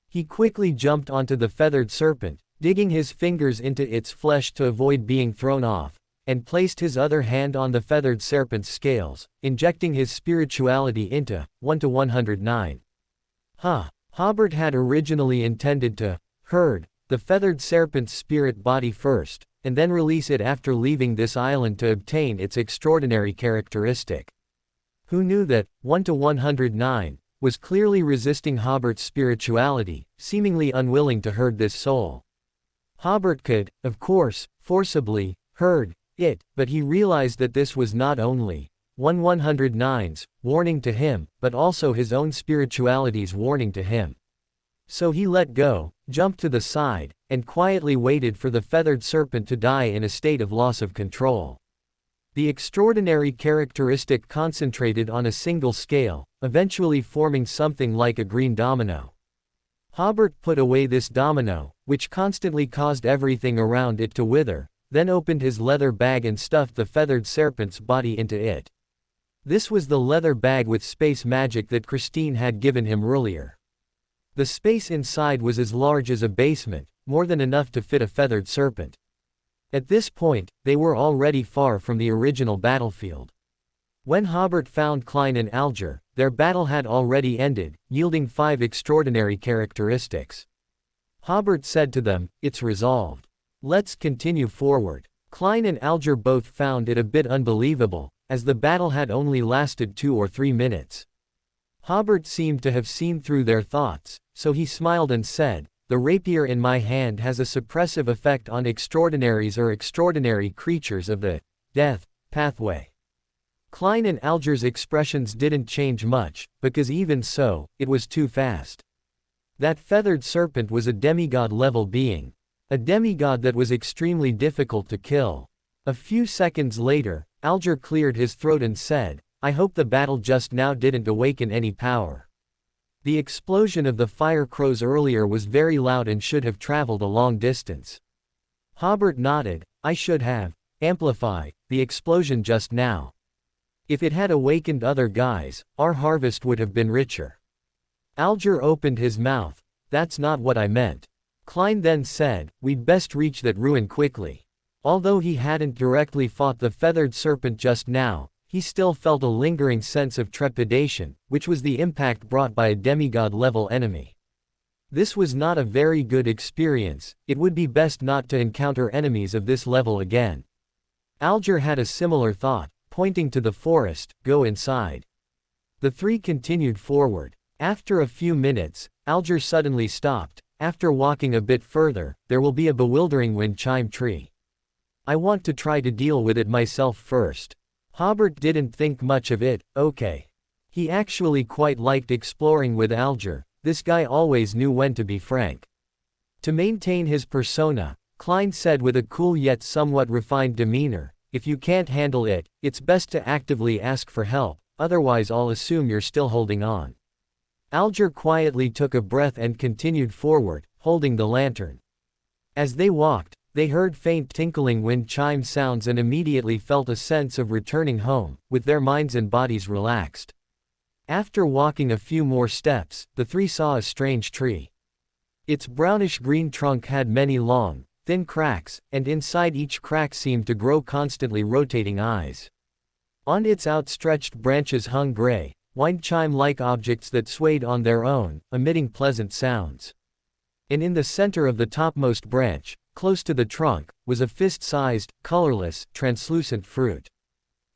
He quickly jumped onto the feathered serpent, digging his fingers into its flesh to avoid being thrown off, and placed his other hand on the feathered serpent's scales, injecting his spirituality into 1:109. Hobert had originally intended to herd the feathered serpent's spirit body first, and then release it after leaving this island to obtain its extraordinary characteristic. Who knew that 1:109 was clearly resisting Hobert's spirituality, seemingly unwilling to herd this soul. Hobert could, of course, forcibly herd it, but he realized that this was not only 1:109's warning to him, but also his own spirituality's warning to him. So he let go, jumped to the side, and quietly waited for the feathered serpent to die in a state of loss of control. The extraordinary characteristic concentrated on a single scale, eventually forming something like a green domino. Hobert put away this domino, which constantly caused everything around it to wither, then opened his leather bag and stuffed the feathered serpent's body into it. This was the leather bag with space magic that Christine had given him earlier. The space inside was as large as a basement, more than enough to fit a feathered serpent. At this point, they were already far from the original battlefield. When Hobert found Klein and Alger, their battle had already ended, yielding 5 extraordinary characteristics. Hobert said to them, "It's resolved. Let's continue forward." Klein and Alger both found it a bit unbelievable, as the battle had only lasted 2 or 3 minutes. Hobert seemed to have seen through their thoughts, so he smiled and said, "The rapier in my hand has a suppressive effect on extraordinaries or extraordinary creatures of the death pathway." Klein and Alger's expressions didn't change much, because even so, it was too fast. That feathered serpent was a demigod-level being. A demigod that was extremely difficult to kill. A few seconds later, Alger cleared his throat and said, "I hope the battle just now didn't awaken any power." The explosion of the fire crows earlier was very loud and should have traveled a long distance. Hobert nodded. "I should have amplified the explosion just now. If it had awakened other guys, our harvest would have been richer." Alger opened his mouth. "That's not what I meant." Klein then said, "We'd best reach that ruin quickly." Although he hadn't directly fought the feathered serpent just now, he still felt a lingering sense of trepidation, which was the impact brought by a demigod-level enemy. This was not a very good experience, it would be best not to encounter enemies of this level again. Alger had a similar thought, pointing to the forest, "Go inside." The 3 continued forward. After a few minutes, Alger suddenly stopped. "After walking a bit further, there will be a bewildering wind chime tree. I want to try to deal with it myself first." Hobert didn't think much of it. Okay. He actually quite liked exploring with Alger, this guy always knew when to be frank. To maintain his persona, Klein said with a cool yet somewhat refined demeanor, "If you can't handle it, it's best to actively ask for help, otherwise I'll assume you're still holding on." Alger quietly took a breath and continued forward, holding the lantern. As they walked, they heard faint tinkling wind chime sounds and immediately felt a sense of returning home, with their minds and bodies relaxed. After walking a few more steps, the 3 saw a strange tree. Its brownish-green trunk had many long, thin cracks, and inside each crack seemed to grow constantly rotating eyes. On its outstretched branches hung gray, wind chime-like objects that swayed on their own, emitting pleasant sounds. And in the center of the topmost branch, close to the trunk, was a fist-sized, colorless, translucent fruit.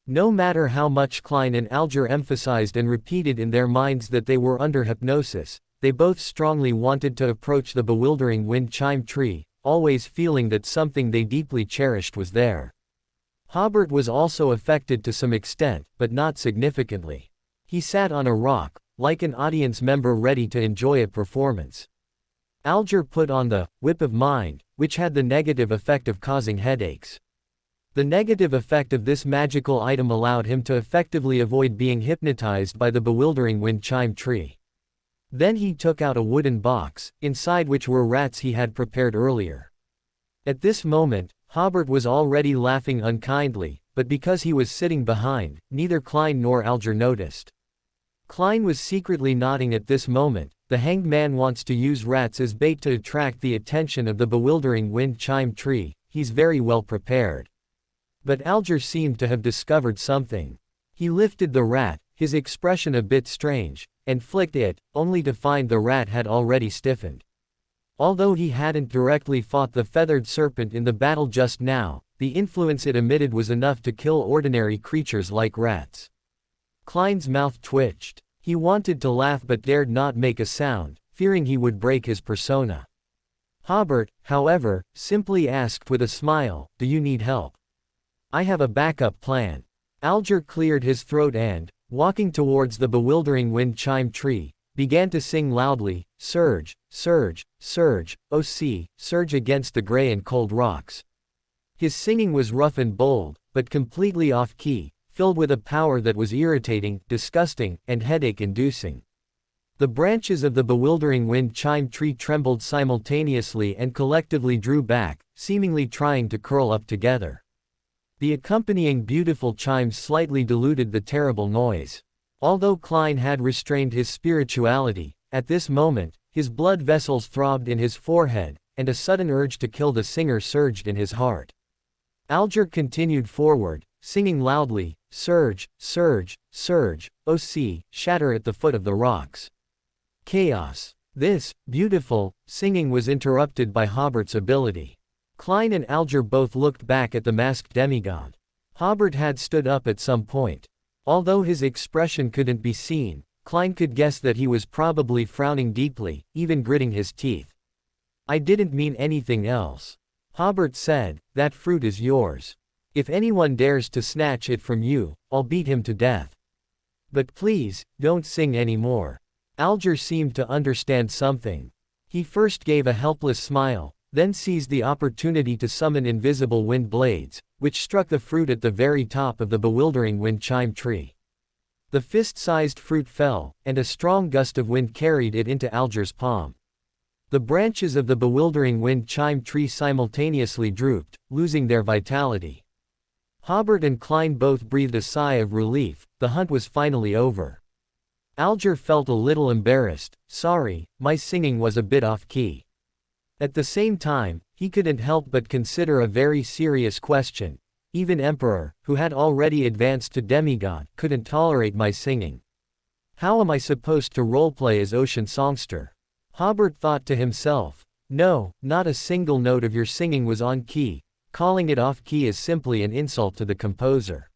No matter how much Klein and Alger emphasized and repeated in their minds that they were under hypnosis, they both strongly wanted to approach the bewildering wind chime tree, always feeling that something they deeply cherished was there. Hobert was also affected to some extent, but not significantly. He sat on a rock, like an audience member ready to enjoy a performance. Alger put on the whip of mind, which had the negative effect of causing headaches. The negative effect of this magical item allowed him to effectively avoid being hypnotized by the bewildering wind chime tree. Then he took out a wooden box, inside which were rats he had prepared earlier. At this moment, Hobert was already laughing unkindly, but because he was sitting behind, neither Klein nor Alger noticed. Klein was secretly nodding at this moment. The hanged man wants to use rats as bait to attract the attention of the bewildering wind chime tree. He's very well prepared. But Alger seemed to have discovered something. He lifted the rat, his expression a bit strange, and flicked it, only to find the rat had already stiffened. Although he hadn't directly fought the feathered serpent in the battle just now, the influence it emitted was enough to kill ordinary creatures like rats. Klein's mouth twitched. He wanted to laugh but dared not make a sound, fearing he would break his persona. Hobert, however, simply asked with a smile, "Do you need help?" "I have a backup plan." Alger cleared his throat and, walking towards the bewildering wind chime tree, began to sing loudly, "Surge, surge, surge, oh sea, surge against the gray and cold rocks." His singing was rough and bold, but completely off-key, filled with a power that was irritating, disgusting, and headache-inducing. The branches of the bewildering wind chime tree trembled simultaneously and collectively drew back, seemingly trying to curl up together. The accompanying beautiful chimes slightly diluted the terrible noise. Although Klein had restrained his spirituality, at this moment, his blood vessels throbbed in his forehead, and a sudden urge to kill the singer surged in his heart. Alger continued forward, singing loudly, "Surge, surge, surge, oh sea, shatter at the foot of the rocks." Chaos. This beautiful singing was interrupted by Hobert's ability. Klein and Alger both looked back at the masked demigod. Hobert had stood up at some point. Although his expression couldn't be seen, Klein could guess that he was probably frowning deeply, even gritting his teeth. "I didn't mean anything else," Hobert said. "That fruit is yours. If anyone dares to snatch it from you, I'll beat him to death. But please, don't sing anymore." Alger seemed to understand something. He first gave a helpless smile, then seized the opportunity to summon invisible wind blades, which struck the fruit at the very top of the bewildering wind chime tree. The fist-sized fruit fell, and a strong gust of wind carried it into Alger's palm. The branches of the bewildering wind chime tree simultaneously drooped, losing their vitality. Hobert and Klein both breathed a sigh of relief. The hunt was finally over. Alger felt a little embarrassed. "Sorry, my singing was a bit off-key." At the same time, he couldn't help but consider a very serious question. Even Emperor, who had already advanced to demigod, couldn't tolerate my singing. How am I supposed to roleplay as ocean songster? Hobert thought to himself. No, not a single note of your singing was on key. Calling it off-key is simply an insult to the composer.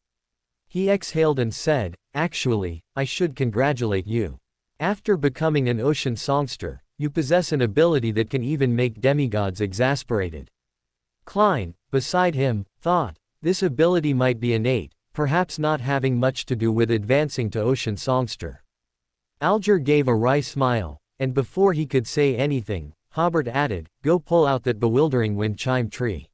He exhaled and said, "Actually, I should congratulate you. After becoming an ocean songster, you possess an ability that can even make demigods exasperated." Klein, beside him, thought, this ability might be innate, perhaps not having much to do with advancing to ocean songster. Alger gave a wry smile, and before he could say anything, Hobert added, "Go pull out that bewildering wind chime tree.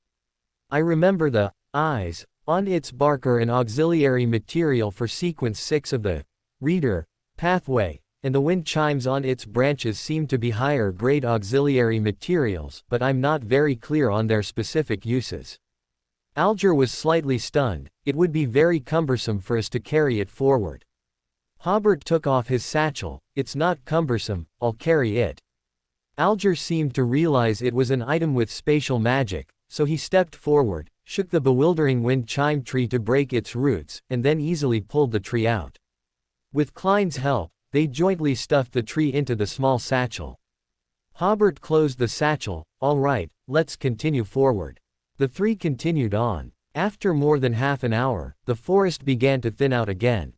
I remember the eyes on its bark are an auxiliary material for sequence 6 of the reader pathway, and the wind chimes on its branches seem to be higher grade auxiliary materials, but I'm not very clear on their specific uses." Alger was slightly stunned. "It would be very cumbersome for us to carry it forward." Hobert took off his satchel. "It's not cumbersome, I'll carry it." Alger seemed to realize it was an item with spatial magic, so he stepped forward, shook the bewildering wind chime tree to break its roots, and then easily pulled the tree out. With Klein's help, they jointly stuffed the tree into the small satchel. Hobert closed the satchel. All right, let's continue forward. The three continued on. After more than half an hour, the forest began to thin out again.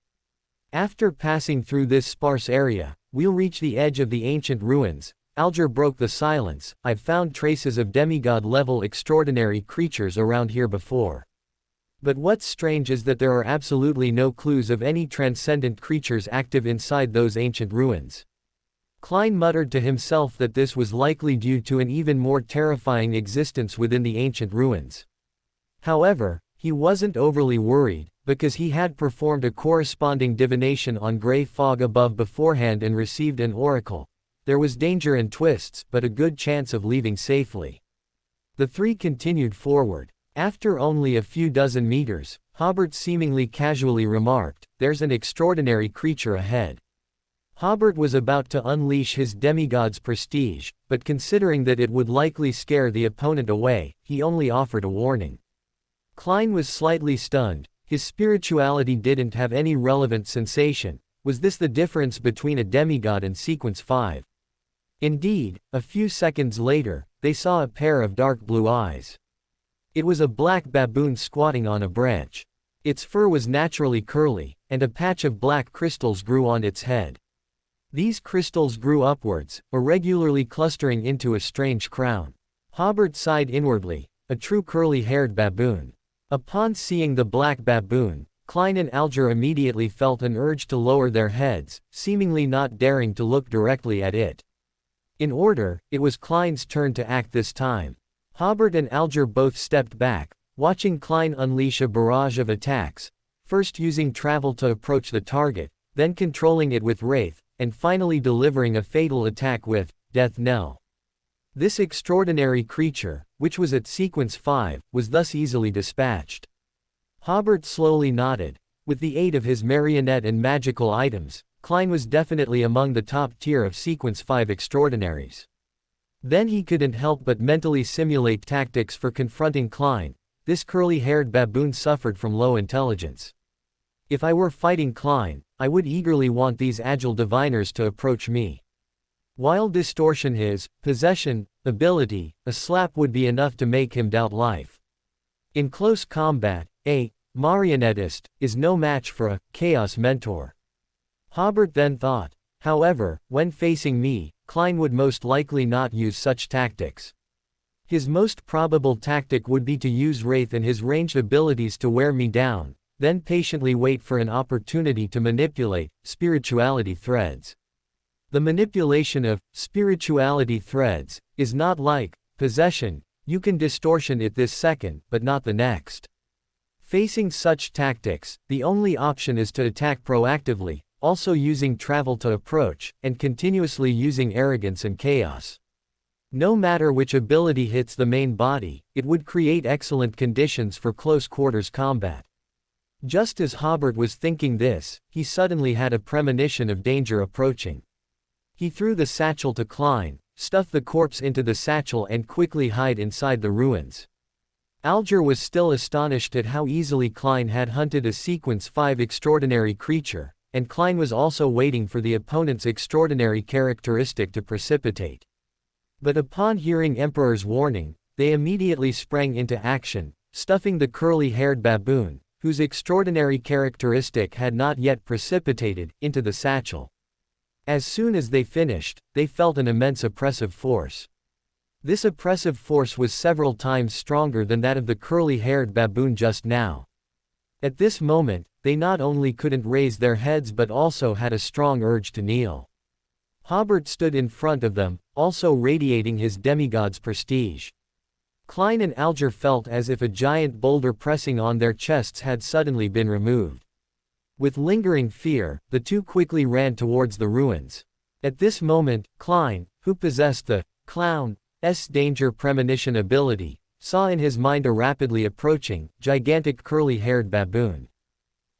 After passing through this sparse area, we'll reach the edge of the ancient ruins. Alger broke the silence. I've found traces of demigod-level extraordinary creatures around here before. But what's strange is that there are absolutely no clues of any transcendent creatures active inside those ancient ruins. Klein muttered to himself that this was likely due to an even more terrifying existence within the ancient ruins. However, he wasn't overly worried, because he had performed a corresponding divination on gray fog above beforehand and received an oracle. There was danger and twists, but a good chance of leaving safely. The three continued forward. After only a few dozen meters, Hobert seemingly casually remarked, "There's an extraordinary creature ahead." Hobert was about to unleash his demigod's prestige, but considering that it would likely scare the opponent away, he only offered a warning. Klein was slightly stunned. His spirituality didn't have any relevant sensation. Was this the difference between a demigod and Sequence 5? Indeed, a few seconds later, they saw a pair of dark blue eyes. It was a black baboon squatting on a branch. Its fur was naturally curly, and a patch of black crystals grew on its head. These crystals grew upwards, irregularly clustering into a strange crown. Hobert sighed inwardly, a true curly-haired baboon. Upon seeing the black baboon, Klein and Alger immediately felt an urge to lower their heads, seemingly not daring to look directly at it. In order, it was Klein's turn to act this time. Hobert and Alger both stepped back, watching Klein unleash a barrage of attacks, first using travel to approach the target, then controlling it with Wraith, and finally delivering a fatal attack with Death Knell. This extraordinary creature, which was at Sequence 5, was thus easily dispatched. Hobert slowly nodded. With the aid of his marionette and magical items, Klein was definitely among the top tier of Sequence 5 extraordinaries. Then he couldn't help but mentally simulate tactics for confronting Klein. This curly-haired baboon suffered from low intelligence. If I were fighting Klein, I would eagerly want these agile diviners to approach me. While distortion is possession ability, a slap would be enough to make him doubt life. In close combat, a marionettist is no match for a chaos mentor. Hobert then thought. However, when facing me, Klein would most likely not use such tactics. His most probable tactic would be to use Wraith and his ranged abilities to wear me down, then patiently wait for an opportunity to manipulate spirituality threads. The manipulation of spirituality threads is not like possession. You can distortion it this second, but not the next. Facing such tactics, the only option is to attack proactively, also using travel to approach, and continuously using arrogance and chaos. No matter which ability hits the main body, it would create excellent conditions for close quarters combat. Just as Hobert was thinking this, he suddenly had a premonition of danger approaching. He threw the satchel to Klein, stuffed the corpse into the satchel and quickly hid inside the ruins. Alger was still astonished at how easily Klein had hunted a Sequence 5 extraordinary creature, and Klein was also waiting for the opponent's extraordinary characteristic to precipitate. But upon hearing Emperor's warning, they immediately sprang into action, stuffing the curly-haired baboon, whose extraordinary characteristic had not yet precipitated, into the satchel. As soon as they finished, they felt an immense oppressive force. This oppressive force was several times stronger than that of the curly-haired baboon just now. At this moment, they not only couldn't raise their heads but also had a strong urge to kneel. Hobert stood in front of them, also radiating his demigod's prestige. Klein and Alger felt as if a giant boulder pressing on their chests had suddenly been removed. With lingering fear, the two quickly ran towards the ruins. At this moment, Klein, who possessed the clown's danger premonition ability, saw in his mind a rapidly approaching, gigantic curly-haired baboon.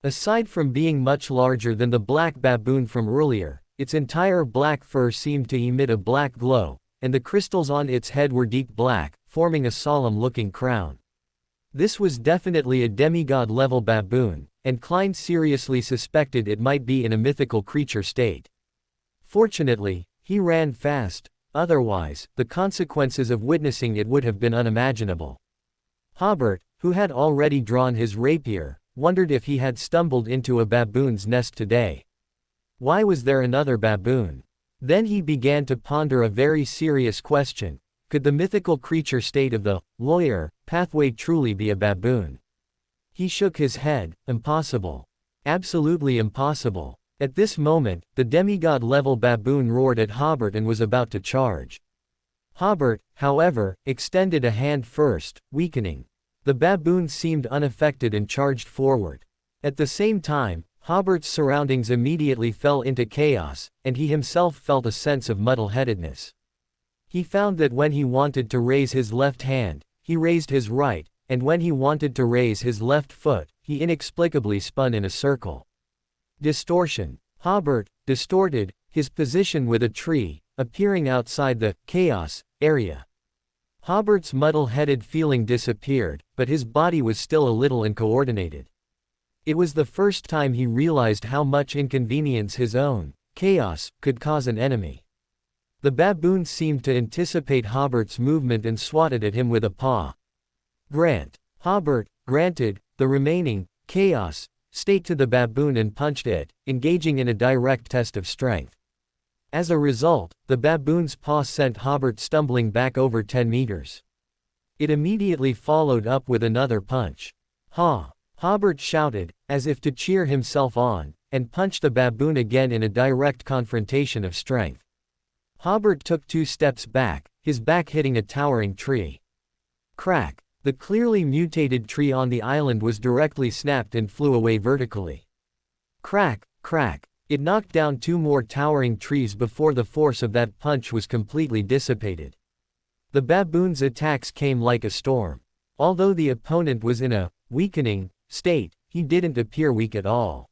Aside from being much larger than the black baboon from earlier, its entire black fur seemed to emit a black glow, and the crystals on its head were deep black, forming a solemn-looking crown. This was definitely a demigod-level baboon, and Klein seriously suspected it might be in a mythical creature state. Fortunately, he ran fast, otherwise, the consequences of witnessing it would have been unimaginable. Hobert, who had already drawn his rapier, wondered if he had stumbled into a baboon's nest today. Why was there another baboon? Then he began to ponder a very serious question: could the mythical creature state of the lawyer pathway truly be a baboon? He shook his head. Impossible. Absolutely impossible. At this moment, the demigod-level baboon roared at Hobert and was about to charge. Hobert, however, extended a hand first, weakening. The baboon seemed unaffected and charged forward. At the same time, Hobert's surroundings immediately fell into chaos, and he himself felt a sense of muddle-headedness. He found that when he wanted to raise his left hand, he raised his right, and when he wanted to raise his left foot, he inexplicably spun in a circle. Distortion. Hobert, distorted, his position with a tree, appearing outside the chaos area. Hobert's muddle-headed feeling disappeared, but his body was still a little uncoordinated. It was the first time he realized how much inconvenience his own chaos could cause an enemy. The baboon seemed to anticipate Hobert's movement and swatted at him with a paw. Grant. Hobert granted the remaining chaos state to the baboon and punched it, engaging in a direct test of strength. As a result, the baboon's paw sent Hobert stumbling back over 10 meters. It immediately followed up with another punch. Ha! Hobert shouted, as if to cheer himself on, and punched the baboon again in a direct confrontation of strength. Hobert took 2 steps back, his back hitting a towering tree. Crack! The clearly mutated tree on the island was directly snapped and flew away vertically. Crack! Crack! It knocked down 2 more towering trees before the force of that punch was completely dissipated. The baboon's attacks came like a storm. Although the opponent was in a weakening state, he didn't appear weak at all.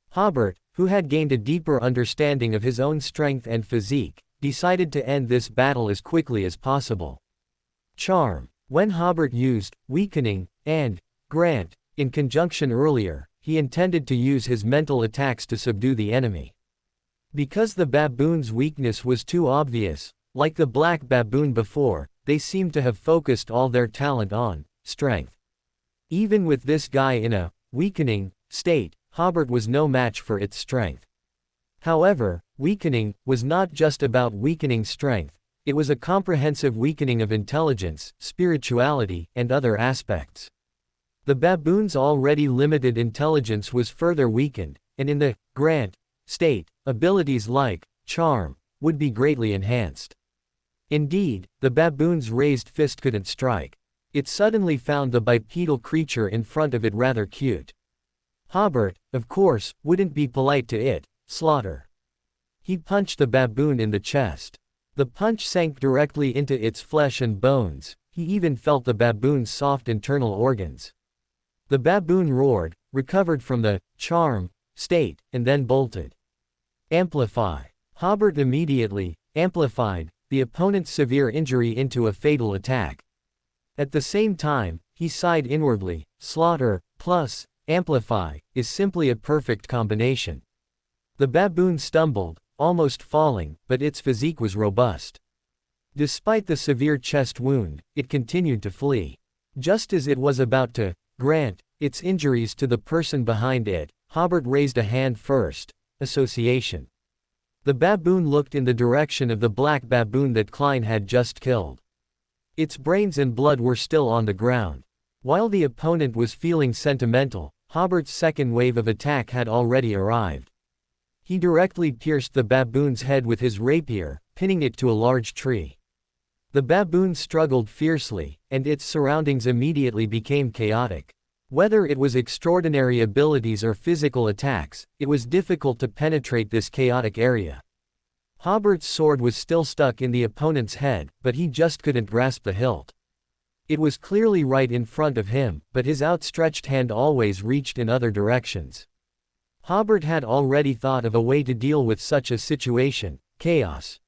Hobert, who had gained a deeper understanding of his own strength and physique, decided to end this battle as quickly as possible. Charm. When Hobert used weakening and grant in conjunction earlier, he intended to use his mental attacks to subdue the enemy. Because the baboon's weakness was too obvious, like the black baboon before, they seemed to have focused all their talent on strength. Even with this guy in a weakening state, Hobert was no match for its strength. However, weakening was not just about weakening strength, it was a comprehensive weakening of intelligence, spirituality, and other aspects. The baboon's already limited intelligence was further weakened, and in the grant state, abilities like charm would be greatly enhanced. Indeed, the baboon's raised fist couldn't strike. It suddenly found the bipedal creature in front of it rather cute. Hobert, of course, wouldn't be polite to it. Slaughter. He punched the baboon in the chest. The punch sank directly into its flesh and bones. He even felt the baboon's soft internal organs. The baboon roared, recovered from the charm state, and then bolted. Amplify. Hobert immediately amplified the opponent's severe injury into a fatal attack. At the same time, he sighed inwardly. Slaughter plus amplify is simply a perfect combination. The baboon stumbled, almost falling, but its physique was robust. Despite the severe chest wound, it continued to flee. Just as it was about to grant its injuries to the person behind it, Hobert raised a hand first. Association. The baboon looked in the direction of the black baboon that Klein had just killed. Its brains and blood were still on the ground. While the opponent was feeling sentimental, Hobert's second wave of attack had already arrived. He directly pierced the baboon's head with his rapier, pinning it to a large tree. The baboon struggled fiercely, and its surroundings immediately became chaotic. Whether it was extraordinary abilities or physical attacks, it was difficult to penetrate this chaotic area. Hobert's sword was still stuck in the opponent's head, but he just couldn't grasp the hilt. It was clearly right in front of him, but his outstretched hand always reached in other directions. Hobert had already thought of a way to deal with such a situation: chaos.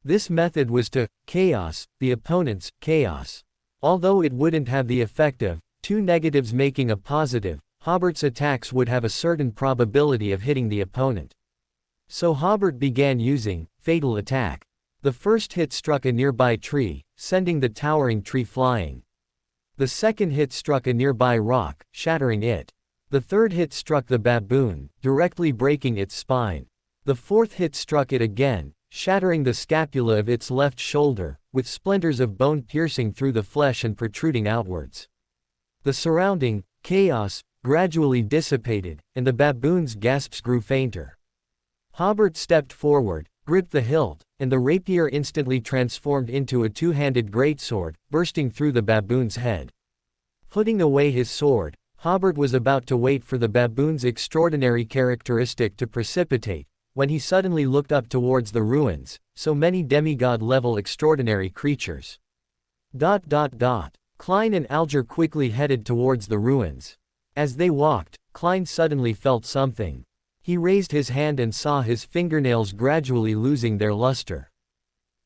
This method was to chaos the opponent's chaos. Although it wouldn't have the effect of 2 negatives making a positive, Hobert's attacks would have a certain probability of hitting the opponent. So Hobert began using Fatal Attack. The first hit struck a nearby tree, sending the towering tree flying. The second hit struck a nearby rock, shattering it. The third hit struck the baboon, directly breaking its spine. The fourth hit struck it again, shattering the scapula of its left shoulder, with splinters of bone piercing through the flesh and protruding outwards. The surrounding chaos gradually dissipated, and the baboon's gasps grew fainter. Hobert stepped forward, gripped the hilt, and the rapier instantly transformed into a two-handed greatsword, bursting through the baboon's head. Putting away his sword, Hobert was about to wait for the baboon's extraordinary characteristic to precipitate, when he suddenly looked up towards the ruins, so many demigod-level extraordinary creatures. Klein and Alger quickly headed towards the ruins. As they walked, Klein suddenly felt something. He raised his hand and saw his fingernails gradually losing their luster.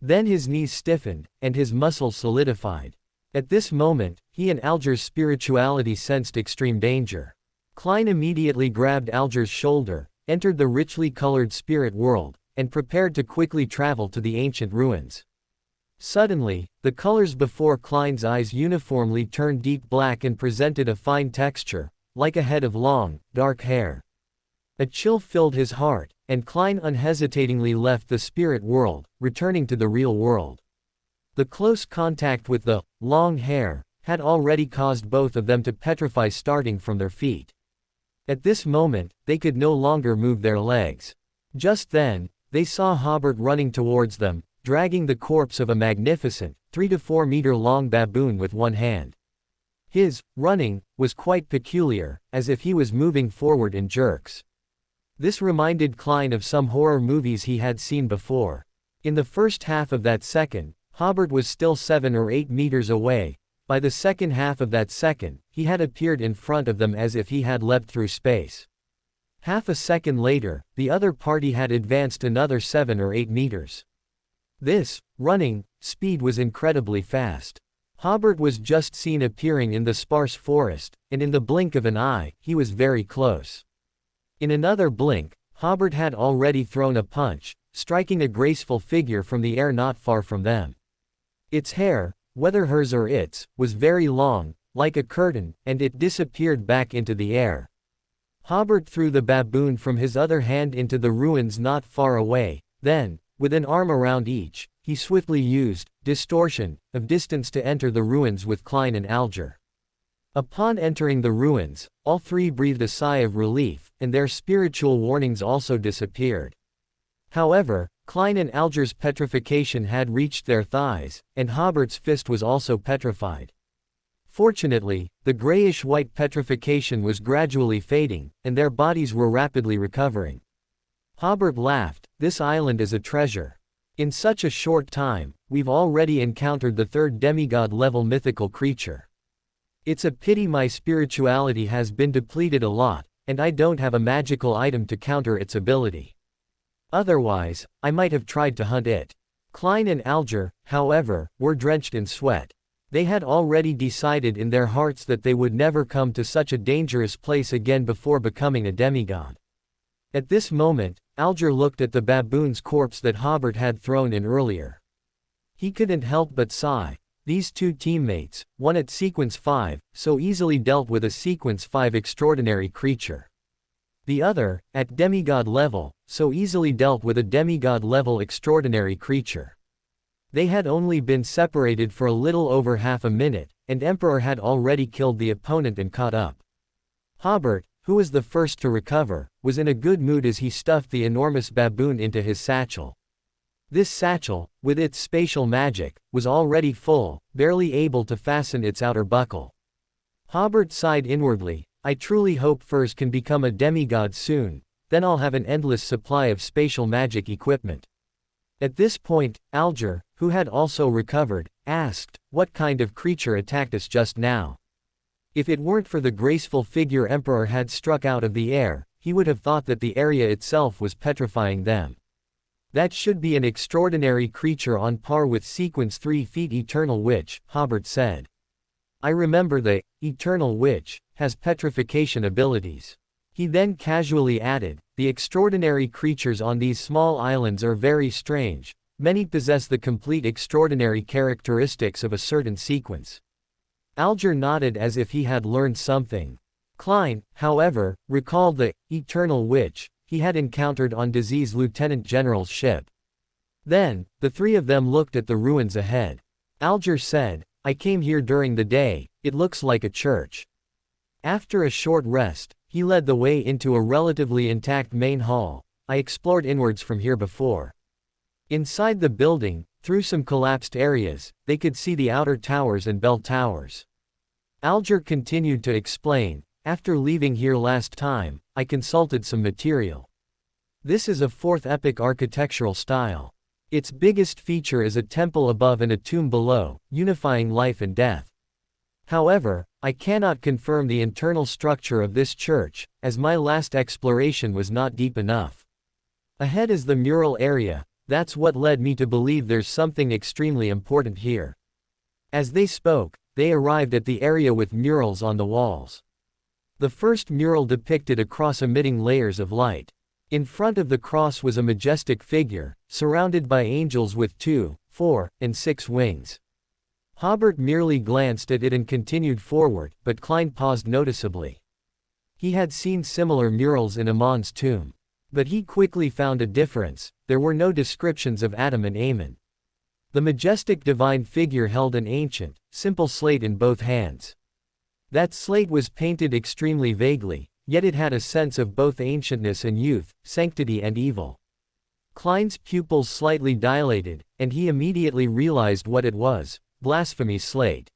Then his knees stiffened, and his muscles solidified. At this moment, he and Alger's spirituality sensed extreme danger. Klein immediately grabbed Alger's shoulder, entered the richly colored spirit world, and prepared to quickly travel to the ancient ruins. Suddenly, the colors before Klein's eyes uniformly turned deep black and presented a fine texture, like a head of long, dark hair. A chill filled his heart, and Klein unhesitatingly left the spirit world, returning to the real world. The close contact with the long hair had already caused both of them to petrify starting from their feet. At this moment, they could no longer move their legs. Just then, they saw Hobert running towards them, dragging the corpse of a magnificent, 3 to 4 meter long baboon with one hand. His running was quite peculiar, as if he was moving forward in jerks. This reminded Klein of some horror movies he had seen before. In the first half of that second, Hobert was still 7 or 8 meters away. By the second half of that second, he had appeared in front of them as if he had leapt through space. Half a second later, the other party had advanced another 7 or 8 meters. This running speed was incredibly fast. Hobert was just seen appearing in the sparse forest, and in the blink of an eye, he was very close. In another blink, Hobert had already thrown a punch, striking a graceful figure from the air not far from them. Its hair, whether hers or its, was very long, like a curtain, and it disappeared back into the air. Hobert threw the baboon from his other hand into the ruins not far away, then, with an arm around each, he swiftly used distortion of distance to enter the ruins with Klein and Alger. Upon entering the ruins, all three breathed a sigh of relief, and their spiritual warnings also disappeared. However, Klein and Alger's petrification had reached their thighs, and Hobert's fist was also petrified. Fortunately, the grayish-white petrification was gradually fading, and their bodies were rapidly recovering. Hobert laughed, "This island is a treasure. In such a short time, we've already encountered the third demigod-level mythical creature. It's a pity my spirituality has been depleted a lot, and I don't have a magical item to counter its ability. Otherwise, I might have tried to hunt it." Klein and Alger, however, were drenched in sweat. They had already decided in their hearts that they would never come to such a dangerous place again before becoming a demigod. At this moment, Alger looked at the baboon's corpse that Hobert had thrown in earlier. He couldn't help but sigh. These two teammates, one at Sequence 5, so easily dealt with a Sequence 5 extraordinary creature. The other, at demigod level, so easily dealt with a demigod level extraordinary creature. They had only been separated for a little over half a minute, and Emperor had already killed the opponent and caught up. Hobert, who was the first to recover, was in a good mood as he stuffed the enormous baboon into his satchel. This satchel, with its spatial magic, was already full, barely able to fasten its outer buckle. Hobert sighed inwardly, "I truly hope Furs can become a demigod soon, then I'll have an endless supply of spatial magic equipment." At this point, Alger, who had also recovered, asked, "What kind of creature attacked us just now?" If it weren't for the graceful figure Emperor had struck out of the air, he would have thought that the area itself was petrifying them. "That should be an extraordinary creature on par with Sequence 3 Feet Eternal Witch," Hobert said. "I remember the eternal witch, has petrification abilities. He then casually added, the extraordinary creatures on these small islands are very strange, many possess the complete extraordinary characteristics of a certain sequence. Alger nodded as if he had learned something. Klein, however, recalled the eternal witch he had encountered on Dizzy's Lieutenant General's ship. Then, the three of them looked at the ruins ahead. Alger said, I came here during the day, it looks like a church. After a short rest, he led the way into a relatively intact main hall. I explored inwards from here before. Inside the building, through some collapsed areas, they could see the outer towers and bell towers. Alger continued to explain, after leaving here last time, I consulted some material. This is a 4th epoch architectural style. Its biggest feature is a temple above and a tomb below, unifying life and death. However, I cannot confirm the internal structure of this church, as my last exploration was not deep enough. Ahead is the mural area, that's what led me to believe there's something extremely important here. As they spoke, they arrived at the area with murals on the walls. The first mural depicted a cross emitting layers of light. In front of the cross was a majestic figure, surrounded by angels with 2, 4, and 6 wings. Hobert merely glanced at it and continued forward, but Klein paused noticeably. He had seen similar murals in Amon's tomb. But he quickly found a difference, there were no descriptions of Adam and Ammon. The majestic divine figure held an ancient, simple slate in both hands. That slate was painted extremely vaguely, yet it had a sense of both ancientness and youth, sanctity and evil. Klein's pupils slightly dilated, and he immediately realized what it was, blasphemy slate.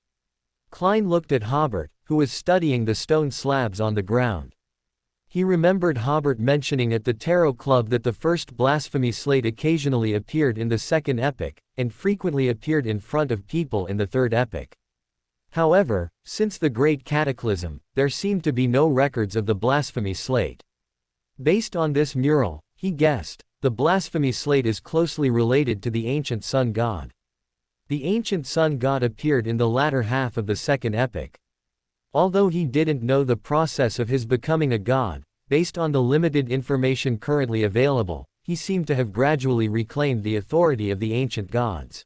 Klein looked at Hobert, who was studying the stone slabs on the ground. He remembered Hobert mentioning at the Tarot Club that the first blasphemy slate occasionally appeared in the 2nd epoch, and frequently appeared in front of people in the 3rd epoch. However, since the Great Cataclysm, there seemed to be no records of the blasphemy slate. Based on this mural, he guessed, the blasphemy slate is closely related to the ancient sun god. The ancient sun god appeared in the latter half of the 2nd epoch. Although he didn't know the process of his becoming a god, based on the limited information currently available, he seemed to have gradually reclaimed the authority of the ancient gods.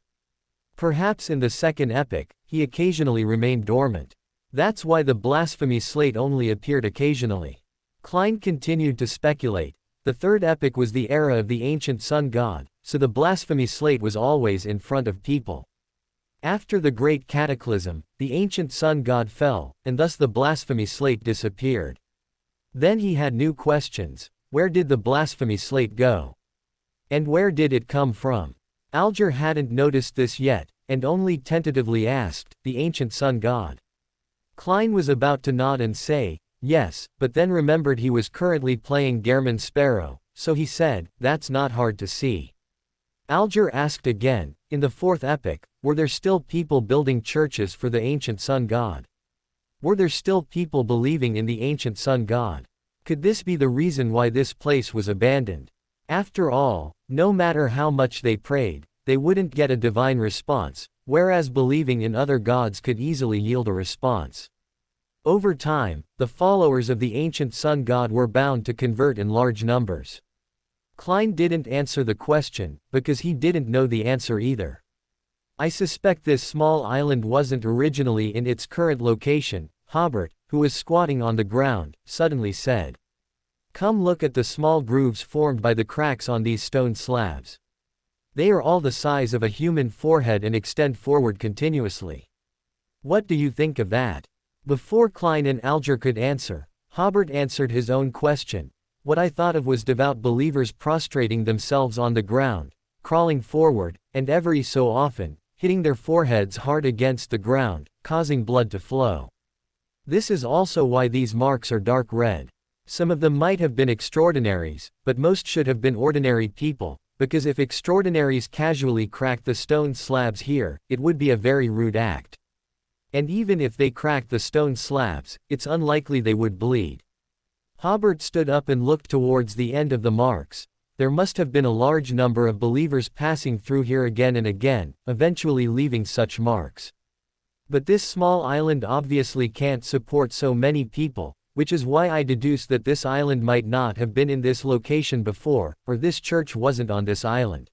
Perhaps in the 2nd epoch, he occasionally remained dormant. That's why the blasphemy slate only appeared occasionally. Klein continued to speculate. The 3rd epoch was the era of the ancient sun god, so the blasphemy slate was always in front of people. After the Great Cataclysm, the ancient sun god fell, and thus the blasphemy slate disappeared. Then he had new questions. Where did the blasphemy slate go? And where did it come from? Alger hadn't noticed this yet, and only tentatively asked, the ancient sun god. Klein was about to nod and say, yes, but then remembered he was currently playing Gehrman Sparrow, so he said, that's not hard to see. Alger asked again, in the 4th epoch, were there still people building churches for the ancient sun god? Were there still people believing in the ancient sun god? Could this be the reason why this place was abandoned? After all, no matter how much they prayed, they wouldn't get a divine response, whereas believing in other gods could easily yield a response. Over time, the followers of the ancient sun god were bound to convert in large numbers. Klein didn't answer the question, because he didn't know the answer either. I suspect this small island wasn't originally in its current location, Hobert, who was squatting on the ground, suddenly said. Come look at the small grooves formed by the cracks on these stone slabs. They are all the size of a human forehead and extend forward continuously. What do you think of that? Before Klein and Alger could answer, Hobert answered his own question. What I thought of was devout believers prostrating themselves on the ground, crawling forward, and every so often, hitting their foreheads hard against the ground, causing blood to flow. This is also why these marks are dark red. Some of them might have been extraordinaries, but most should have been ordinary people, because if extraordinaries casually cracked the stone slabs here, it would be a very rude act. And even if they cracked the stone slabs, it's unlikely they would bleed. Hobert stood up and looked towards the end of the marks. There must have been a large number of believers passing through here again and again, eventually leaving such marks. But this small island obviously can't support so many people, which is why I deduce that this island might not have been in this location before, or this church wasn't on this island.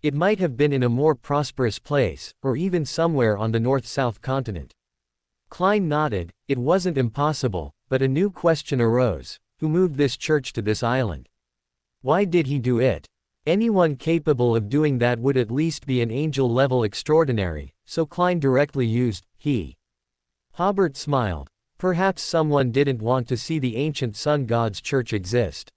It might have been in a more prosperous place, or even somewhere on the north-south continent. Klein nodded. It wasn't impossible, but a new question arose. Who moved this church to this island? Why did he do it? Anyone capable of doing that would at least be an angel-level extraordinary, so Klein directly used he. Hobert smiled. Perhaps someone didn't want to see the ancient sun god's church exist.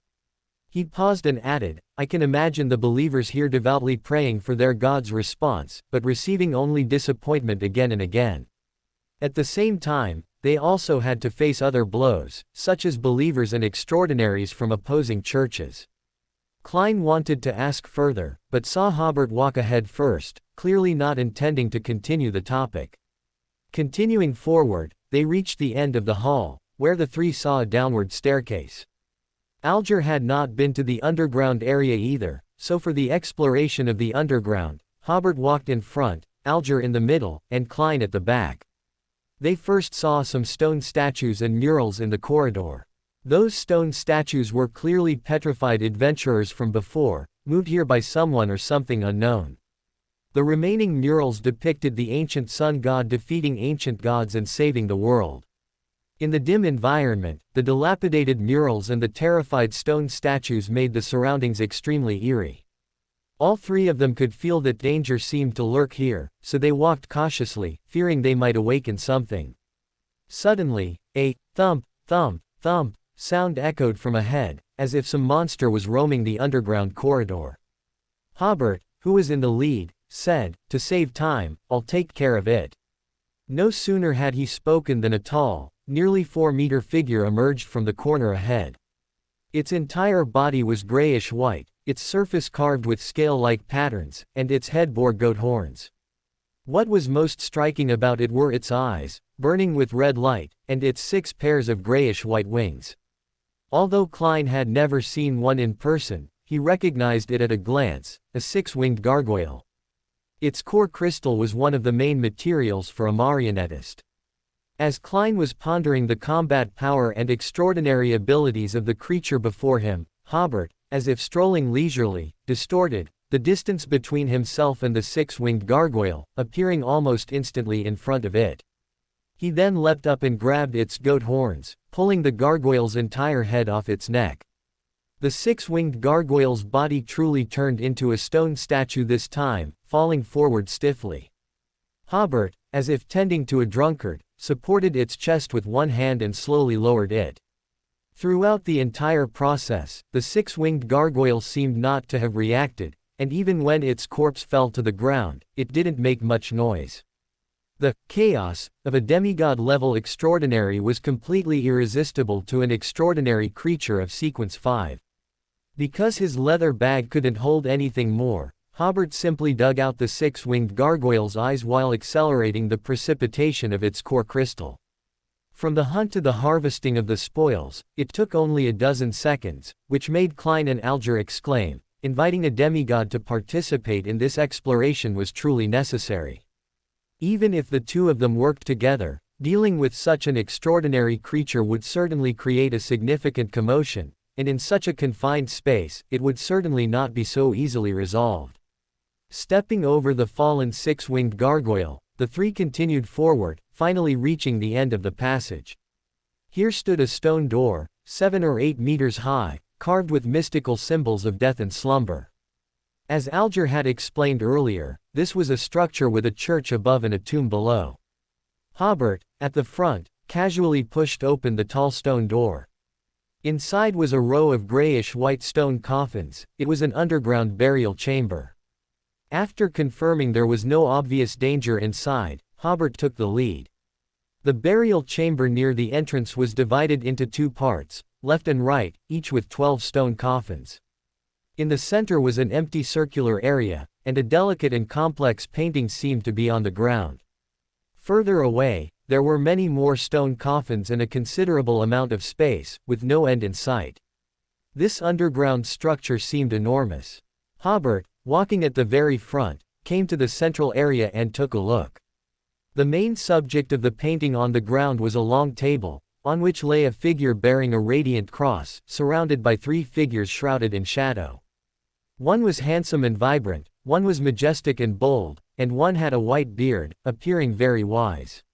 He paused and added, I can imagine the believers here devoutly praying for their god's response, but receiving only disappointment again and again. At the same time, they also had to face other blows, such as believers and extraordinaries from opposing churches. Klein wanted to ask further, but saw Hobert walk ahead first, clearly not intending to continue the topic. Continuing forward, they reached the end of the hall, where the three saw a downward staircase. Alger had not been to the underground area either, so for the exploration of the underground, Hobert walked in front, Alger in the middle, and Klein at the back. They first saw some stone statues and murals in the corridor. Those stone statues were clearly petrified adventurers from before, moved here by someone or something unknown. The remaining murals depicted the ancient sun god defeating ancient gods and saving the world. In the dim environment, the dilapidated murals and the terrified stone statues made the surroundings extremely eerie. All three of them could feel that danger seemed to lurk here, so they walked cautiously, fearing they might awaken something. Suddenly, a thump, thump, thump sound echoed from ahead, as if some monster was roaming the underground corridor. Hobert, who was in the lead, said, to save time, I'll take care of it. No sooner had he spoken than a tall, nearly 4-meter figure emerged from the corner ahead. Its entire body was grayish-white, its surface carved with scale-like patterns, and its head bore goat horns. What was most striking about it were its eyes, burning with red light, and its 6 pairs of grayish-white wings. Although Klein had never seen one in person, he recognized it at a glance, a 6-winged gargoyle. Its core crystal was one of the main materials for a marionettist. As Klein was pondering the combat power and extraordinary abilities of the creature before him, Hobert, as if strolling leisurely, distorted the distance between himself and the 6-winged gargoyle, appearing almost instantly in front of it. He then leapt up and grabbed its goat horns, pulling the gargoyle's entire head off its neck. The 6-winged gargoyle's body truly turned into a stone statue this time, falling forward stiffly. Hobert, as if tending to a drunkard, supported its chest with one hand and slowly lowered it. Throughout the entire process, the 6-winged gargoyle seemed not to have reacted, and even when its corpse fell to the ground, it didn't make much noise. The chaos of a demigod-level extraordinary was completely irresistible to an extraordinary creature of sequence 5. Because his leather bag couldn't hold anything more, Hobert simply dug out the 6-winged gargoyle's eyes while accelerating the precipitation of its core crystal. From the hunt to the harvesting of the spoils, it took only a dozen seconds, which made Klein and Alger exclaim, inviting a demigod to participate in this exploration was truly necessary. Even if the two of them worked together, dealing with such an extraordinary creature would certainly create a significant commotion, and in such a confined space, it would certainly not be so easily resolved. Stepping over the fallen 6-winged gargoyle, the three continued forward, finally reaching the end of the passage. Here stood a stone door, 7 or 8 meters high, carved with mystical symbols of death and slumber. As Alger had explained earlier, this was a structure with a church above and a tomb below. Hobert, at the front, casually pushed open the tall stone door. Inside was a row of grayish-white stone coffins. It was an underground burial chamber. After confirming there was no obvious danger inside, Hobert took the lead. The burial chamber near the entrance was divided into 2 parts, left and right, each with 12 stone coffins. In the center was an empty circular area, and a delicate and complex painting seemed to be on the ground. Further away, there were many more stone coffins and a considerable amount of space, with no end in sight. This underground structure seemed enormous. Hobert, walking at the very front, came to the central area and took a look. The main subject of the painting on the ground was a long table, on which lay a figure bearing a radiant cross, surrounded by three figures shrouded in shadow. One was handsome and vibrant, one was majestic and bold, and one had a white beard, appearing very wise.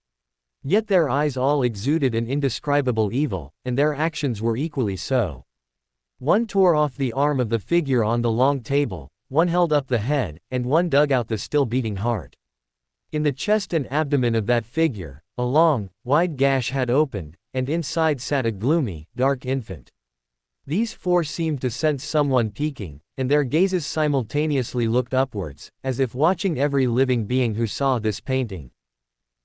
Yet their eyes all exuded an indescribable evil, and their actions were equally so. One tore off the arm of the figure on the long table, one held up the head, and one dug out the still beating heart. In the chest and abdomen of that figure, a long, wide gash had opened, and inside sat a gloomy, dark infant. These four seemed to sense someone peeking, and their gazes simultaneously looked upwards, as if watching every living being who saw this painting.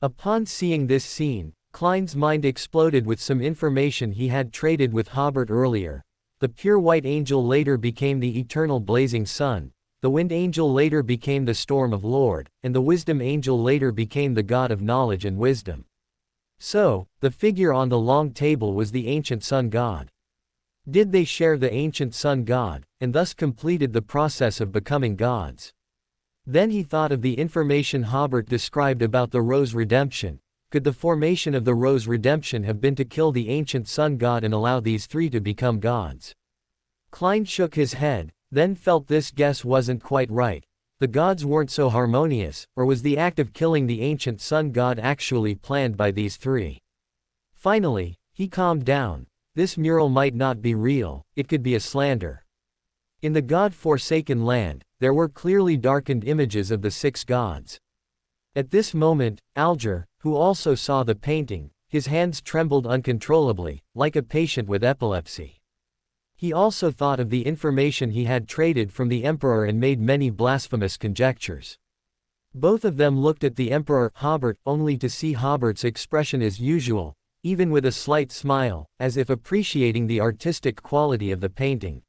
Upon seeing this scene, Klein's mind exploded with some information he had traded with Hobert earlier. The pure white angel later became the eternal blazing sun, the wind angel later became the storm of Lord, and the wisdom angel later became the god of knowledge and wisdom. So, the figure on the long table was the ancient sun god. Did they share the ancient sun god, and thus completed the process of becoming gods? Then he thought of the information Hobert described about the rose redemption. Could the formation of the rose redemption have been to kill the ancient sun god and allow these three to become gods? Klein shook his head, then felt this guess wasn't quite right. The gods weren't so harmonious, or was the act of killing the ancient sun god actually planned by these three? Finally, he calmed down. This mural might not be real, it could be a slander. In the god-forsaken land, there were clearly darkened images of the six gods. At this moment, Alger, who also saw the painting, his hands trembled uncontrollably, like a patient with epilepsy. He also thought of the information he had traded from the emperor and made many blasphemous conjectures. Both of them looked at the emperor, Hobert, only to see Hobert's expression as usual, even with a slight smile, as if appreciating the artistic quality of the painting.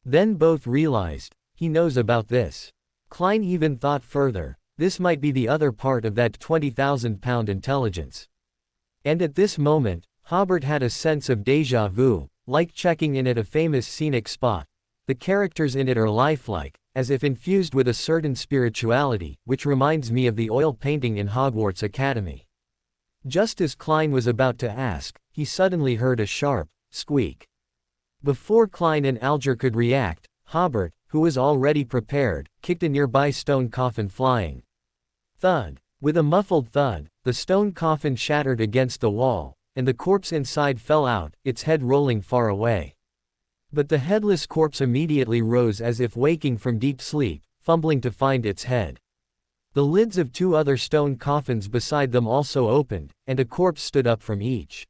Then both realized, he knows about this. Klein even thought further, this might be the other part of that 20,000-pound intelligence. And at this moment, Hobert had a sense of déjà vu, like checking in at a famous scenic spot. The characters in it are lifelike, as if infused with a certain spirituality, which reminds me of the oil painting in Hogwarts Academy. Just as Klein was about to ask, he suddenly heard a sharp squeak. Before Klein and Alger could react, Hobert, who was already prepared, kicked a nearby stone coffin flying. Thud! With a muffled thud, the stone coffin shattered against the wall, and the corpse inside fell out, its head rolling far away. But the headless corpse immediately rose as if waking from deep sleep, fumbling to find its head. The lids of two other stone coffins beside them also opened, and a corpse stood up from each.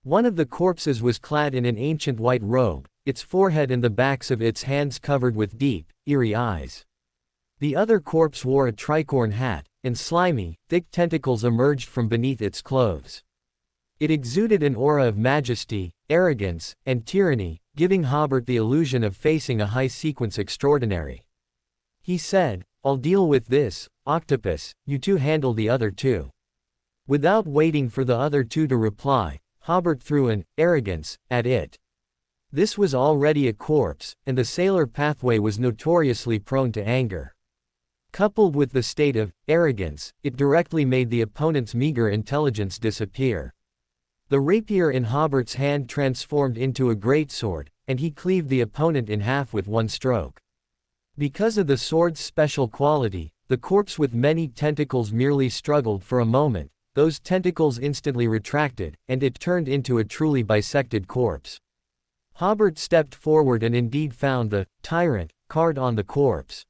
One of the corpses was clad in an ancient white robe, its forehead and the backs of its hands covered with deep, eerie eyes. The other corpse wore a tricorn hat, and slimy, thick tentacles emerged from beneath its clothes. It exuded an aura of majesty, arrogance, and tyranny, giving Hobert the illusion of facing a high sequence extraordinary. He said, "I'll deal with this, Octopus, you two handle the other two." Without waiting for the other two to reply, Hobert threw an arrogance at it. This was already a corpse, and the sailor pathway was notoriously prone to anger. Coupled with the state of arrogance, it directly made the opponent's meager intelligence disappear. The rapier in Hobert's hand transformed into a greatsword, and he cleaved the opponent in half with one stroke. Because of the sword's special quality, the corpse with many tentacles merely struggled for a moment. Those tentacles instantly retracted, and it turned into a truly bisected corpse. Hobert stepped forward and indeed found the tyrant card on the corpse.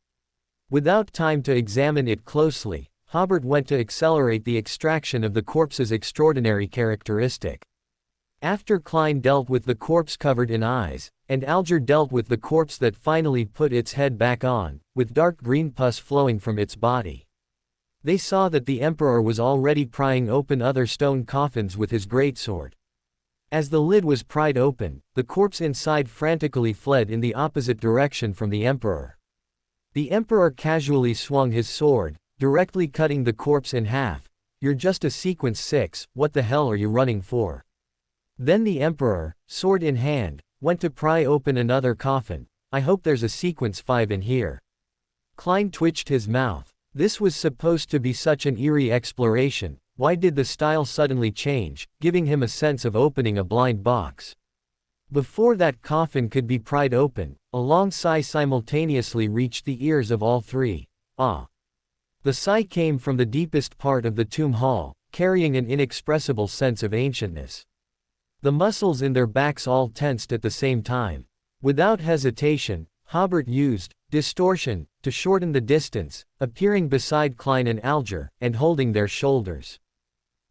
Without time to examine it closely, Hobert went to accelerate the extraction of the corpse's extraordinary characteristic. After Klein dealt with the corpse covered in eyes, and Alger dealt with the corpse that finally put its head back on, with dark green pus flowing from its body. They saw that the emperor was already prying open other stone coffins with his greatsword. As the lid was pried open, the corpse inside frantically fled in the opposite direction from the emperor. The emperor casually swung his sword, directly cutting the corpse in half. "You're just a sequence 6, what the hell are you running for?" Then the emperor, sword in hand, went to pry open another coffin. "I hope there's a sequence 5 in here." Klein twitched his mouth. This was supposed to be such an eerie exploration. Why did the style suddenly change, giving him a sense of opening a blind box? Before that coffin could be pried open, a long sigh simultaneously reached the ears of all three. Ah! The sigh came from the deepest part of the tomb hall, carrying an inexpressible sense of ancientness. The muscles in their backs all tensed at the same time. Without hesitation, Hobert used distortion to shorten the distance, appearing beside Klein and Alger, and holding their shoulders.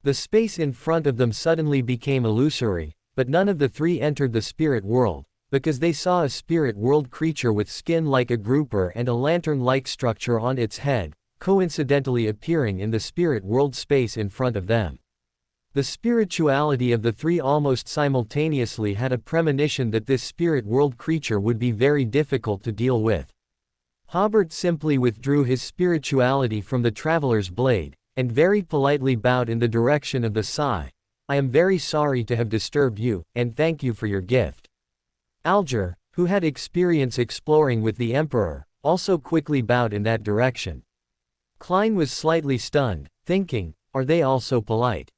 The space in front of them suddenly became illusory, but none of the three entered the spirit world, because they saw a spirit world creature with skin like a grouper and a lantern-like structure on its head, coincidentally appearing in the spirit world space in front of them. The spirituality of the three almost simultaneously had a premonition that this spirit world creature would be very difficult to deal with. Hobert simply withdrew his spirituality from the traveler's blade, and very politely bowed in the direction of the sigh. I am very sorry to have disturbed you, and thank you for your gift. Alger, who had experience exploring with the Emperor, also quickly bowed in that direction. Klein was slightly stunned, thinking, are they all so polite?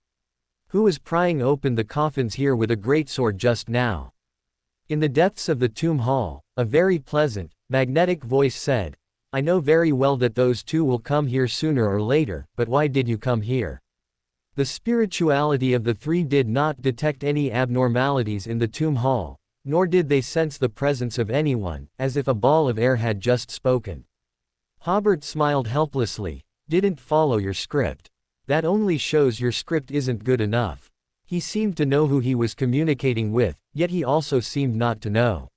Who was prying open the coffins here with a greatsword just now? In the depths of the tomb hall, a very pleasant, magnetic voice said, I know very well that those two will come here sooner or later, but why did you come here? The spirituality of the three did not detect any abnormalities in the tomb hall, nor did they sense the presence of anyone, as if a ball of air had just spoken. Hobert smiled helplessly. Didn't follow your script. That only shows your script isn't good enough. He seemed to know who he was communicating with, yet he also seemed not to know.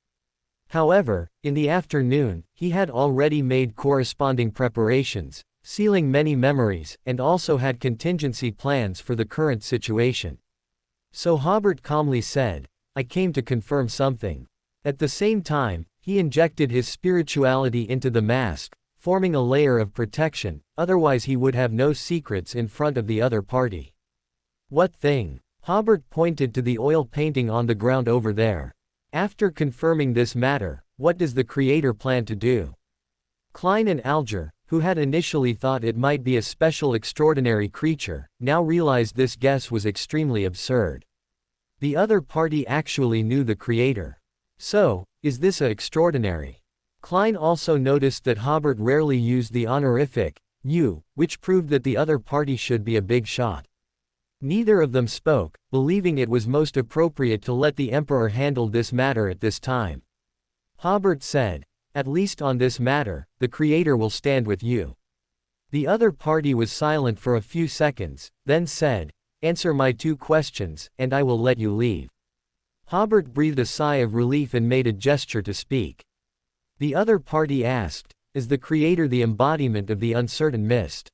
However, in the afternoon, he had already made corresponding preparations, sealing many memories, and also had contingency plans for the current situation. So Hobert calmly said, I came to confirm something. At the same time, he injected his spirituality into the mask, forming a layer of protection, otherwise he would have no secrets in front of the other party. What thing? Hobert pointed to the oil painting on the ground over there. After confirming this matter, what does the creator plan to do? Klein and Alger, who had initially thought it might be a special extraordinary creature, now realized this guess was extremely absurd. The other party actually knew the creator. So, is this extraordinary? Klein also noticed that Hobert rarely used the honorific, you, which proved that the other party should be a big shot. Neither of them spoke, believing it was most appropriate to let the Emperor handle this matter at this time. Hobert said, at least on this matter, the creator will stand with you. The other party was silent for a few seconds, then said, answer my two questions, and I will let you leave. Hobert breathed a sigh of relief and made a gesture to speak. The other party asked, is the creator the embodiment of the uncertain mist?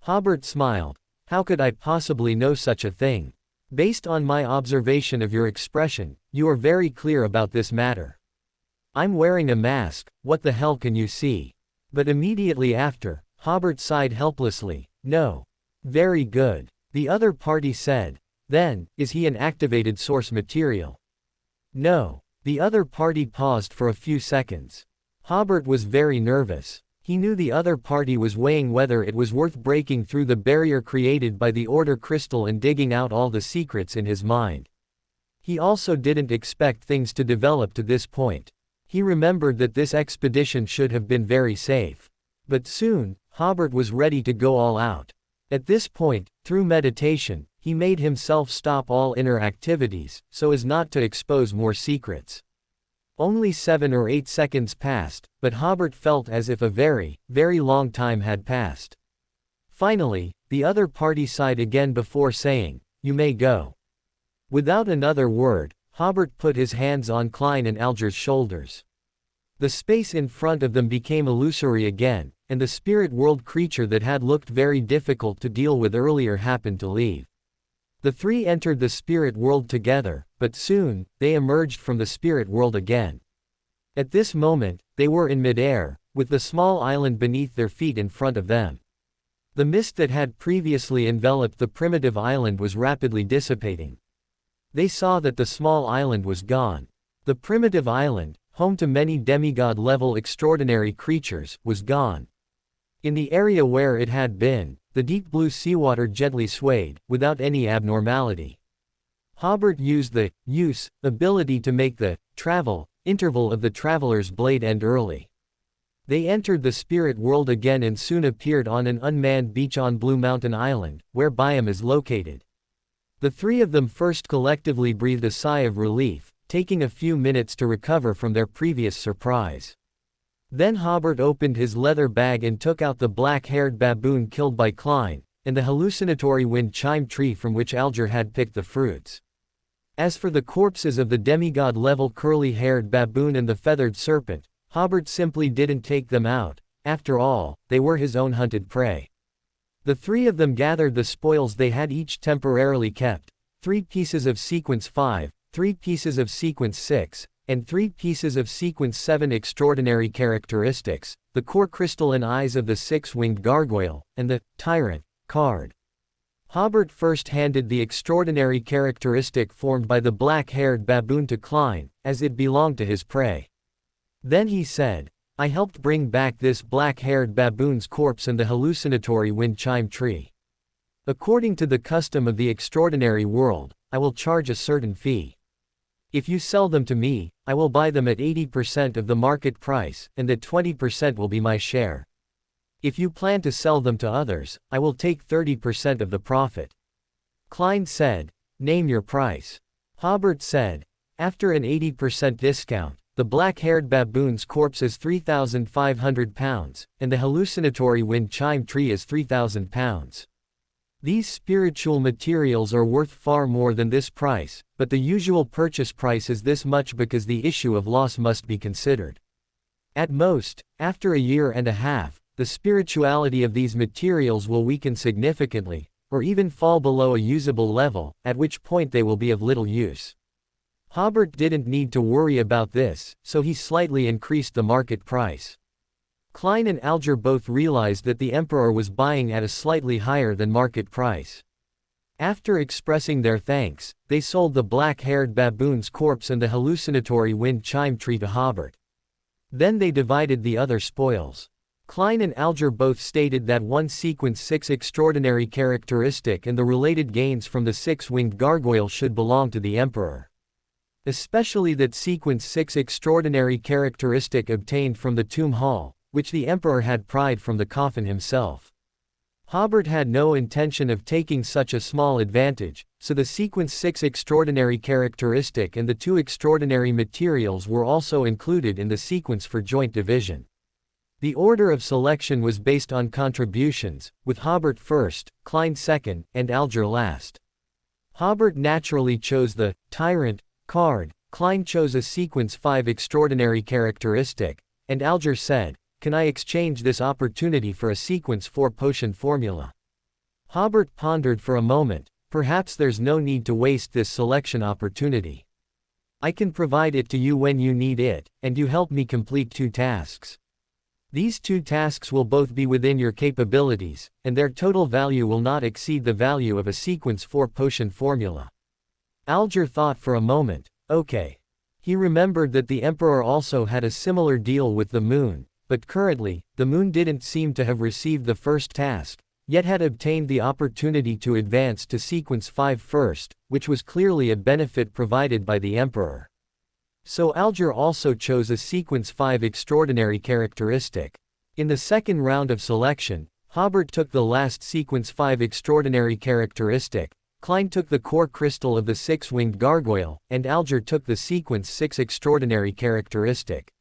Hobert smiled. How could I possibly know such a thing? Based on my observation of your expression, you are very clear about this matter. I'm wearing a mask, what the hell can you see? But immediately after, Hobert sighed helplessly, no. Very good. The other party said. Then, is he an activated source material? No. The other party paused for a few seconds. Hobert was very nervous. He knew the other party was weighing whether it was worth breaking through the barrier created by the Order Crystal and digging out all the secrets in his mind. He also didn't expect things to develop to this point. He remembered that this expedition should have been very safe. But soon, Hobert was ready to go all out. At this point, through meditation, he made himself stop all inner activities, so as not to expose more secrets. Only 7 or 8 seconds passed, but Hobert felt as if a very, very long time had passed. Finally, the other party sighed again before saying, you may go. Without another word, Hobert put his hands on Klein and Alger's shoulders. The space in front of them became illusory again, and the spirit world creature that had looked very difficult to deal with earlier happened to leave. The three entered the spirit world together, but soon, they emerged from the spirit world again. At this moment, they were in midair, with the small island beneath their feet in front of them. The mist that had previously enveloped the primitive island was rapidly dissipating. They saw that the small island was gone. The primitive island, home to many demigod-level extraordinary creatures, was gone. In the area where it had been, the deep blue seawater gently swayed, without any abnormality. Hobert used the ability to make the travel interval of the traveler's blade end early. They entered the spirit world again and soon appeared on an unmanned beach on Blue Mountain Island, where Byam is located. The three of them first collectively breathed a sigh of relief, taking a few minutes to recover from their previous surprise. Then Hobert opened his leather bag and took out the black-haired baboon killed by Klein, and the hallucinatory wind chime tree from which Alger had picked the fruits. As for the corpses of the demigod-level curly-haired baboon and the feathered serpent, Hobert simply didn't take them out. After all, they were his own hunted prey. The three of them gathered the spoils they had each temporarily kept: 3 pieces of sequence 5, 3 pieces of sequence 6, and 3 pieces of sequence 7 extraordinary characteristics, the core crystal and eyes of the 6-winged gargoyle, and the tyrant card. Hobert first handed the extraordinary characteristic formed by the black-haired baboon to Klein, as it belonged to his prey. Then he said, "I helped bring back this black-haired baboon's corpse and the hallucinatory wind chime tree. According to the custom of the extraordinary world, I will charge a certain fee. If you sell them to me, I will buy them at 80% of the market price, and that 20% will be my share. If you plan to sell them to others, I will take 30% of the profit." Klein said, "Name your price." Hobert said, "After an 80% discount, the black-haired baboon's corpse is £3,500, and the hallucinatory wind chime tree is £3,000. These spiritual materials are worth far more than this price, but the usual purchase price is this much because the issue of loss must be considered. At most, after a year and a half, the spirituality of these materials will weaken significantly, or even fall below a usable level, at which point they will be of little use." Hobert didn't need to worry about this, so he slightly increased the market price. Klein and Alger both realized that the Emperor was buying at a slightly higher than market price. After expressing their thanks, they sold the black-haired baboon's corpse and the hallucinatory wind chime tree to Hobert. Then they divided the other spoils. Klein and Alger both stated that one sequence 6 extraordinary characteristic and the related gains from the 6-winged gargoyle should belong to the Emperor. Especially that sequence 6 extraordinary characteristic obtained from the tomb hall, which the Emperor had pried from the coffin himself. Hobert had no intention of taking such a small advantage, so the sequence 6 extraordinary characteristic and the 2 extraordinary materials were also included in the sequence for joint division. The order of selection was based on contributions, with Hobert first, Klein second, and Alger last. Hobert naturally chose the tyrant card, Klein chose a sequence 5 extraordinary characteristic, and Alger said, "Can I exchange this opportunity for a sequence 4 potion formula?" Hobert pondered for a moment. "Perhaps there's no need to waste this selection opportunity. I can provide it to you when you need it, and you help me complete 2 tasks. These 2 tasks will both be within your capabilities, and their total value will not exceed the value of a sequence 4 potion formula." Alger thought for a moment. Okay. He remembered that the Emperor also had a similar deal with the Moon, but currently, the Moon didn't seem to have received the first task, yet had obtained the opportunity to advance to sequence 5 first, which was clearly a benefit provided by the Emperor. So Alger also chose a sequence 5 extraordinary characteristic. In the second round of selection, Hobert took the last sequence 5 extraordinary characteristic, Klein took the core crystal of the 6-winged gargoyle, and Alger took the sequence 6 extraordinary characteristic.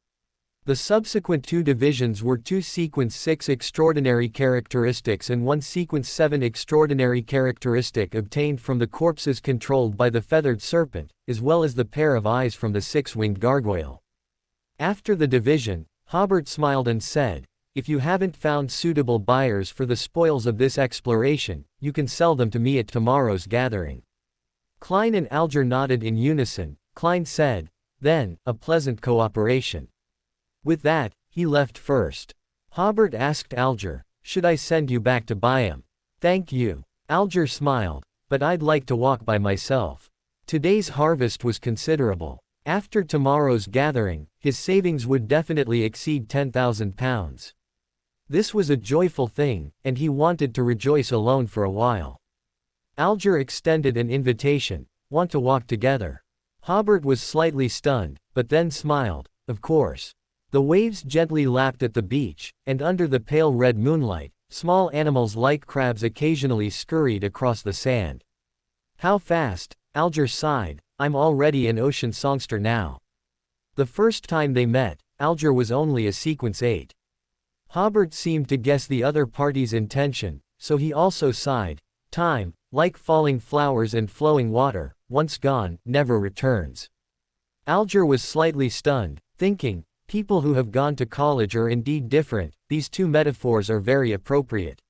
The subsequent 2 divisions were 2 sequence 6 extraordinary characteristics and 1 sequence 7 extraordinary characteristic obtained from the corpses controlled by the feathered serpent, as well as the pair of eyes from the 6-winged gargoyle. After the division, Hobert smiled and said, "If you haven't found suitable buyers for the spoils of this exploration, you can sell them to me at tomorrow's gathering." Klein and Alger nodded in unison. Klein said, "Then, a pleasant cooperation." With that, he left first. Hobert asked Alger, "Should I send you back to Byam?" "Thank you." Alger smiled, "But I'd like to walk by myself." Today's harvest was considerable. After tomorrow's gathering, his savings would definitely exceed £10,000. This was a joyful thing, and he wanted to rejoice alone for a while. Alger extended an invitation. Want to walk together? Hobert was slightly stunned, but then smiled. Of course. The waves gently lapped at the beach, and under the pale red moonlight, small animals like crabs occasionally scurried across the sand. How fast, Alger sighed, I'm already an ocean songster now. The first time they met, Alger was only a sequence 8. Hobert seemed to guess the other party's intention, so he also sighed. Time, like falling flowers and flowing water, once gone, never returns. Alger was slightly stunned, thinking, people who have gone to college are indeed different, these two metaphors are very appropriate.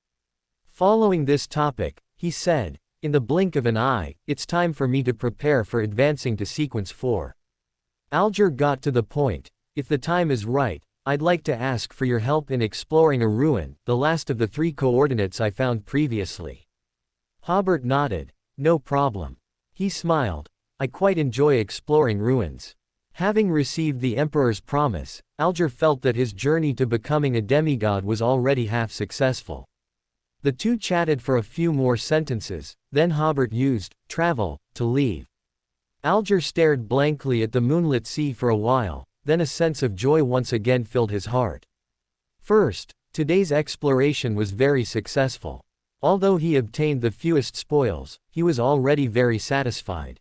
Following this topic, he said, in the blink of an eye, it's time for me to prepare for advancing to sequence 4. Alger got to the point, if the time is right, I'd like to ask for your help in exploring a ruin, the last of the 3 coordinates I found previously. Hobert nodded, no problem. He smiled, I quite enjoy exploring ruins. Having received the Emperor's promise, Alger felt that his journey to becoming a demigod was already half successful. The two chatted for a few more sentences, then Hobert used travel to leave. Alger stared blankly at the moonlit sea for a while, then a sense of joy once again filled his heart. First, today's exploration was very successful. Although he obtained the fewest spoils, he was already very satisfied.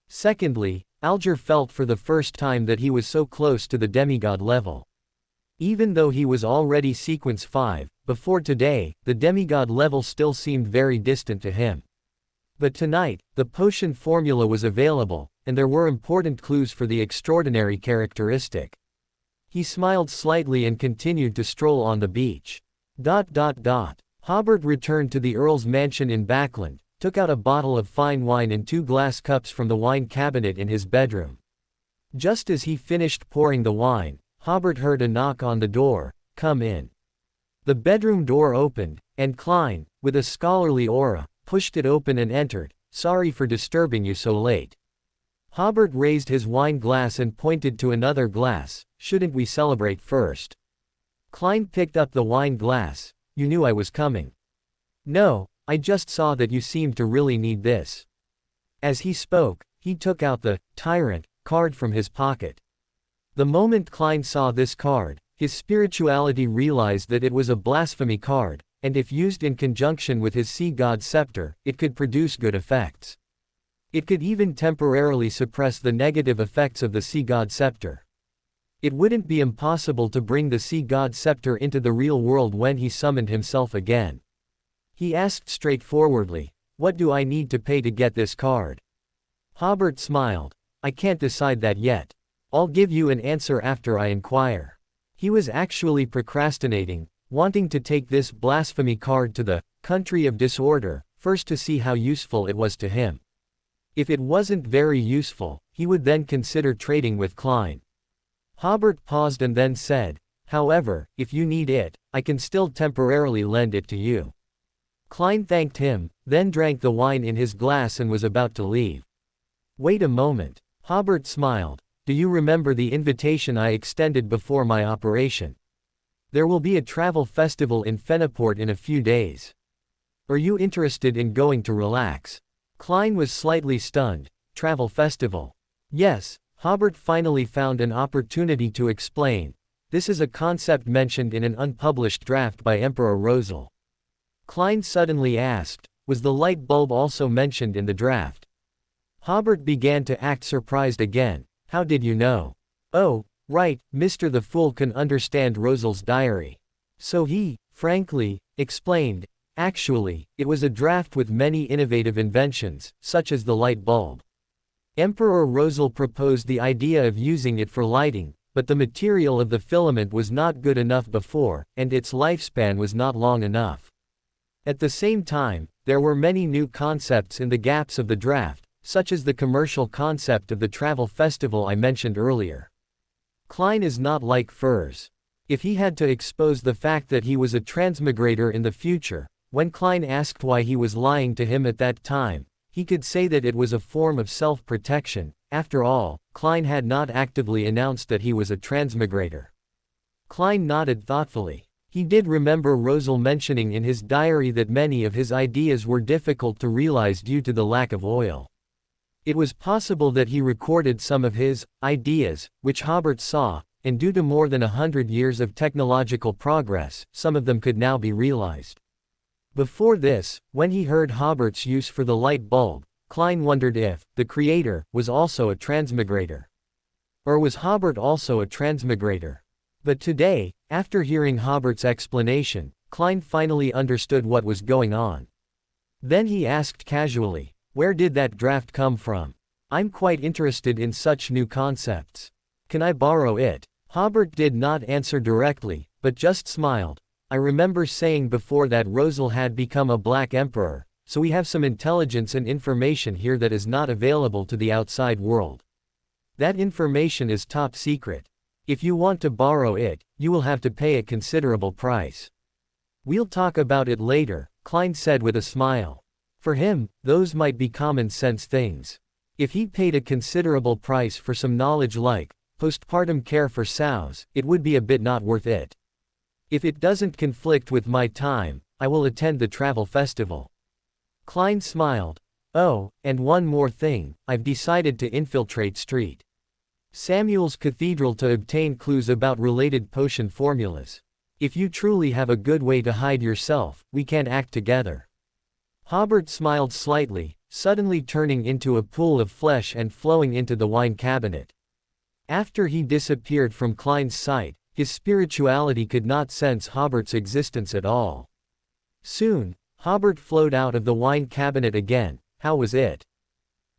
Secondly, Alger felt for the first time that he was so close to the demigod level. Even though he was already sequence 5, before today, the demigod level still seemed very distant to him. But tonight, the potion formula was available, and there were important clues for the extraordinary characteristic. He smiled slightly and continued to stroll on the beach. Hobert returned to the Earl's mansion in Backland, took out a bottle of fine wine and 2 glass cups from the wine cabinet in his bedroom. Just as he finished pouring the wine, Hobert heard a knock on the door. Come in. The bedroom door opened, and Klein, with a scholarly aura, pushed it open and entered. Sorry for disturbing you so late. Hobert raised his wine glass and pointed to another glass. Shouldn't we celebrate first? Klein picked up the wine glass. You knew I was coming. No, I just saw that you seemed to really need this. As he spoke, he took out the tyrant card from his pocket. The moment Klein saw this card, his spirituality realized that it was a blasphemy card, and if used in conjunction with his sea god scepter, it could produce good effects. It could even temporarily suppress the negative effects of the sea god scepter. It wouldn't be impossible to bring the sea god scepter into the real world when he summoned himself again. He asked straightforwardly, what do I need to pay to get this card? Hobert smiled, I can't decide that yet. I'll give you an answer after I inquire. He was actually procrastinating, wanting to take this blasphemy card to the country of disorder, first to see how useful it was to him. If it wasn't very useful, he would then consider trading with Klein. Hobert paused and then said, however, if you need it, I can still temporarily lend it to you. Klein thanked him, then drank the wine in his glass and was about to leave. Wait a moment. Hobert smiled. Do you remember the invitation I extended before my operation? There will be a travel festival in Feniport in a few days. Are you interested in going to relax? Klein was slightly stunned. Travel festival? Yes, Hobert finally found an opportunity to explain. This is a concept mentioned in an unpublished draft by Emperor Rosal. Klein suddenly asked, was the light bulb also mentioned in the draft? Hobert began to act surprised again. How did you know? Oh, right, Mr. the Fool can understand Rosal's diary. So he, frankly, explained. Actually, it was a draft with many innovative inventions, such as the light bulb. Emperor Rosal proposed the idea of using it for lighting, but the material of the filament was not good enough before, and its lifespan was not long enough. At the same time, there were many new concepts in the gaps of the draft, such as the commercial concept of the travel festival I mentioned earlier. Klein is not like Furs. If he had to expose the fact that he was a transmigrator in the future, when Klein asked why he was lying to him at that time, he could say that it was a form of self-protection. After all, Klein had not actively announced that he was a transmigrator. Klein nodded thoughtfully. He did remember Rosal mentioning in his diary that many of his ideas were difficult to realize due to the lack of oil. It was possible that he recorded some of his ideas, which Hobert saw, and due to more than 100 years of technological progress, some of them could now be realized. Before this, when he heard Hobert's use for the light bulb, Klein wondered if the creator was also a transmigrator. Or was Hobert also a transmigrator? But today, after hearing Hobert's explanation, Klein finally understood what was going on. Then he asked casually, "Where did that draft come from? I'm quite interested in such new concepts. Can I borrow it?" Hobert did not answer directly, but just smiled. "I remember saying before that Rosal had become a Black Emperor, so we have some intelligence and information here that is not available to the outside world. That information is top secret. If you want to borrow it, you will have to pay a considerable price." "We'll talk about it later," Klein said with a smile. For him, those might be common sense things. If he paid a considerable price for some knowledge like postpartum care for sows, it would be a bit not worth it. "If it doesn't conflict with my time, I will attend the travel festival." Klein smiled. "Oh, and one more thing, I've decided to infiltrate St. Samuel's Cathedral to obtain clues about related potion formulas. If you truly have a good way to hide yourself, we can act together." Hobert smiled slightly, suddenly turning into a pool of flesh and flowing into the wine cabinet. After he disappeared from Klein's sight, his spirituality could not sense Hobert's existence at all. Soon, Hobert flowed out of the wine cabinet again. "How was it?"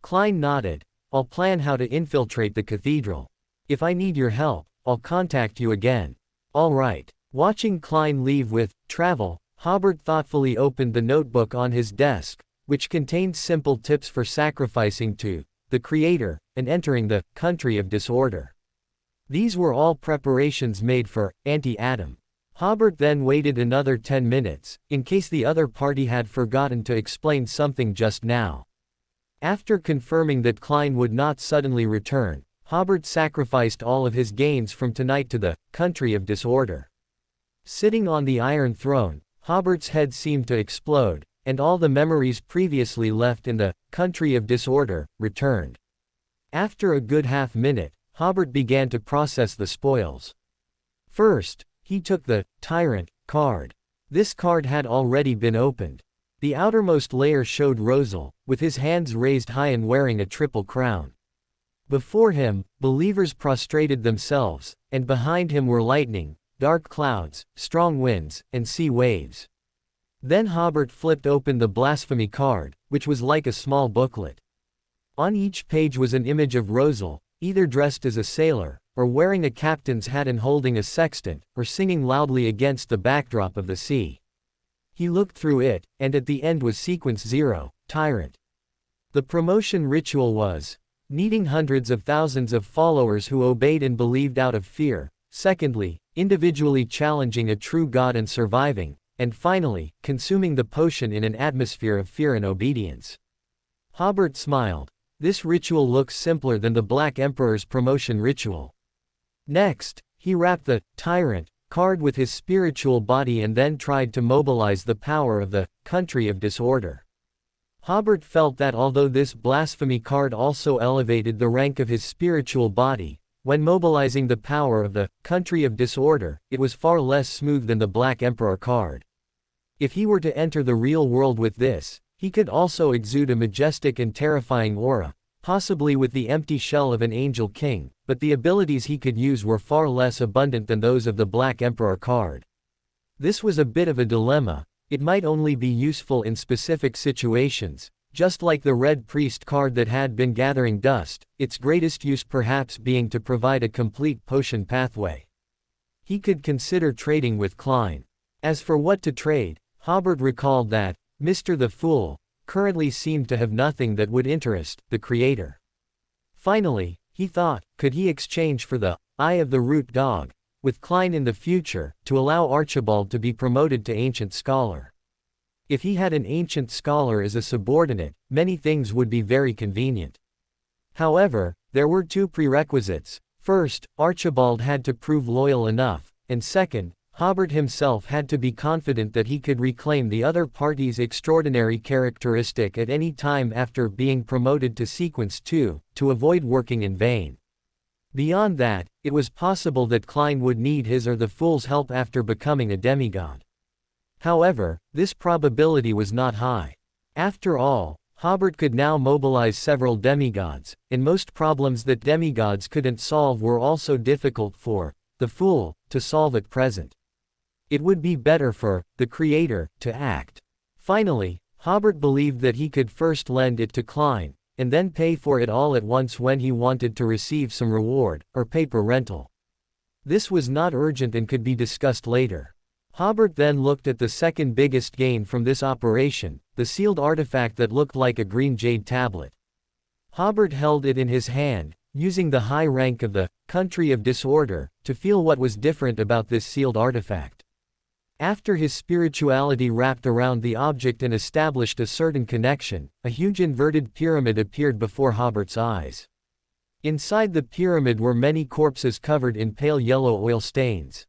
Klein nodded. "I'll plan how to infiltrate the cathedral. If I need your help, I'll contact you again." "All right." Watching Klein leave with travel, Hobert thoughtfully opened the notebook on his desk, which contained simple tips for sacrificing to the Creator and entering the country of disorder. These were all preparations made for Anti-Adam. Hobert then waited another 10 minutes, in case the other party had forgotten to explain something just now. After confirming that Klein would not suddenly return, Hobert sacrificed all of his gains from tonight to the country of disorder. Sitting on the Iron Throne, Hobert's head seemed to explode, and all the memories previously left in the country of disorder returned. After a good half-minute, Hobert began to process the spoils. First, he took the Tyrant card. This card had already been opened. The outermost layer showed Rosal, with his hands raised high and wearing a triple crown. Before him, believers prostrated themselves, and behind him were lightning, dark clouds, strong winds, and sea waves. Then Hobert flipped open the blasphemy card, which was like a small booklet. On each page was an image of Rosal, either dressed as a sailor, or wearing a captain's hat and holding a sextant, or singing loudly against the backdrop of the sea. He looked through it, and at the end was sequence 0, Tyrant. The promotion ritual was needing hundreds of thousands of followers who obeyed and believed out of fear, secondly, individually challenging a true God and surviving, and finally, consuming the potion in an atmosphere of fear and obedience. Hobert smiled. This ritual looks simpler than the Black Emperor's promotion ritual. Next, he wrapped the Tyrant card with his spiritual body and then tried to mobilize the power of the country of disorder. Hobert felt that although this blasphemy card also elevated the rank of his spiritual body, when mobilizing the power of the country of disorder, it was far less smooth than the Black Emperor card. If he were to enter the real world with this, he could also exude a majestic and terrifying aura, possibly with the empty shell of an angel king, but the abilities he could use were far less abundant than those of the Black Emperor card. This was a bit of a dilemma. It might only be useful in specific situations, just like the Red Priest card that had been gathering dust, its greatest use perhaps being to provide a complete potion pathway. He could consider trading with Klein. As for what to trade, Hobert recalled that Mr. the Fool currently seemed to have nothing that would interest the creator. Finally, he thought, could he exchange for the Eye of the Root Dog with Klein in the future, to allow Archibald to be promoted to Ancient Scholar? If he had an Ancient Scholar as a subordinate, many things would be very convenient. However, there were two prerequisites. First, Archibald had to prove loyal enough, and second, Hobert himself had to be confident that he could reclaim the other party's extraordinary characteristic at any time after being promoted to Sequence 2, to avoid working in vain. Beyond that, it was possible that Klein would need his or the Fool's help after becoming a demigod. However, this probability was not high. After all, Hobert could now mobilize several demigods, and most problems that demigods couldn't solve were also difficult for the Fool to solve at present. It would be better for the Creator to act. Finally, Hobert believed that he could first lend it to Klein, and then pay for it all at once when he wanted to receive some reward, or paper rental. This was not urgent and could be discussed later. Hobert then looked at the second biggest gain from this operation, the sealed artifact that looked like a green jade tablet. Hobert held it in his hand, using the high rank of the country of disorder, to feel what was different about this sealed artifact. After his spirituality wrapped around the object and established a certain connection, a huge inverted pyramid appeared before Hobert's eyes. Inside the pyramid were many corpses covered in pale yellow oil stains.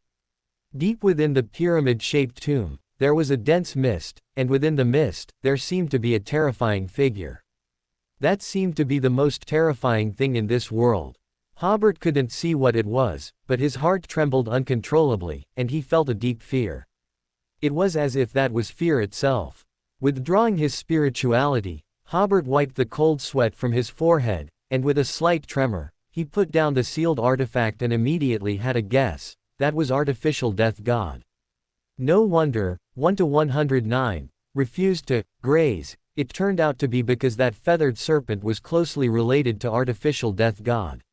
Deep within the pyramid-shaped tomb, there was a dense mist, and within the mist, there seemed to be a terrifying figure. That seemed to be the most terrifying thing in this world. Hobert couldn't see what it was, but his heart trembled uncontrollably, and he felt a deep fear. It was as if that was fear itself. Withdrawing his spirituality, Hobert wiped the cold sweat from his forehead, and with a slight tremor, he put down the sealed artifact and immediately had a guess. That was artificial death god. No wonder, 1 to 109, refused to graze. It turned out to be because that feathered serpent was closely related to artificial death god.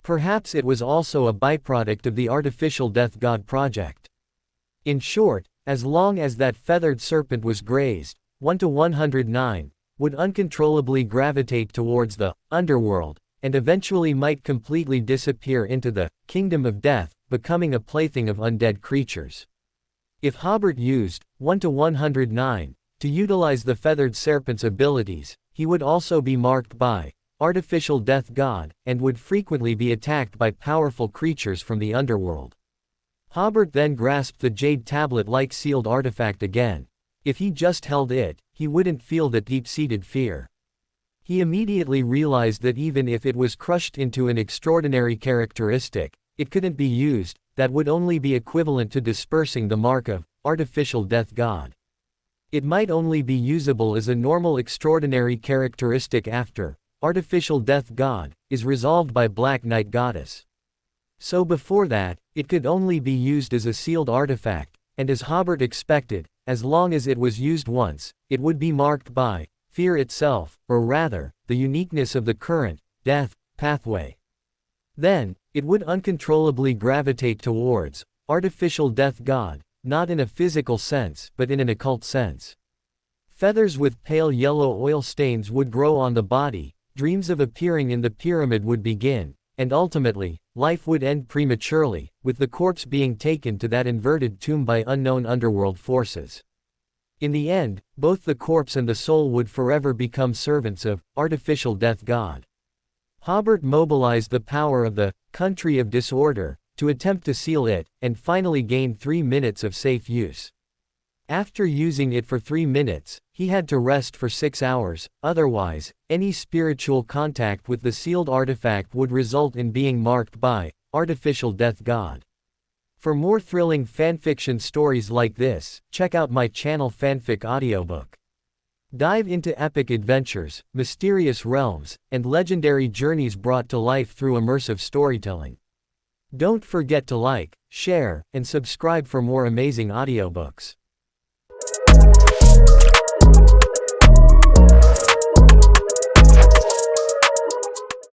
Perhaps it was also a byproduct of the artificial death god project. In short, as long as that feathered serpent was grazed, 1 to 109, would uncontrollably gravitate towards the underworld, and eventually might completely disappear into the kingdom of death, becoming a plaything of undead creatures. If Hobert used 1 to 109 to utilize the feathered serpent's abilities, he would also be marked by artificial death god, and would frequently be attacked by powerful creatures from the underworld. Hobert then grasped the jade tablet-like sealed artifact again. If he just held it, he wouldn't feel that deep-seated fear. He immediately realized that even if it was crushed into an extraordinary characteristic, it couldn't be used. That would only be equivalent to dispersing the mark of artificial death god. It might only be usable as a normal extraordinary characteristic after artificial death god is resolved by Black Knight Goddess. So before that, it could only be used as a sealed artifact, and as Hobert expected, as long as it was used once, it would be marked by fear itself, or rather, the uniqueness of the current death pathway. Then, it would uncontrollably gravitate towards artificial death god, not in a physical sense but in an occult sense. Feathers with pale yellow oil stains would grow on the body, dreams of appearing in the pyramid would begin, and ultimately, life would end prematurely, with the corpse being taken to that inverted tomb by unknown underworld forces. In the end, both the corpse and the soul would forever become servants of artificial death god. Hobert mobilized the power of the country of disorder to attempt to seal it, and finally gained 3 minutes of safe use. After using it for 3 minutes, he had to rest for 6 hours, otherwise, any spiritual contact with the sealed artifact would result in being marked by artificial death god. For more thrilling fanfiction stories like this, check out my channel Fanfic Audiobook. Dive into epic adventures, mysterious realms, and legendary journeys brought to life through immersive storytelling. Don't forget to like, share, and subscribe for more amazing audiobooks.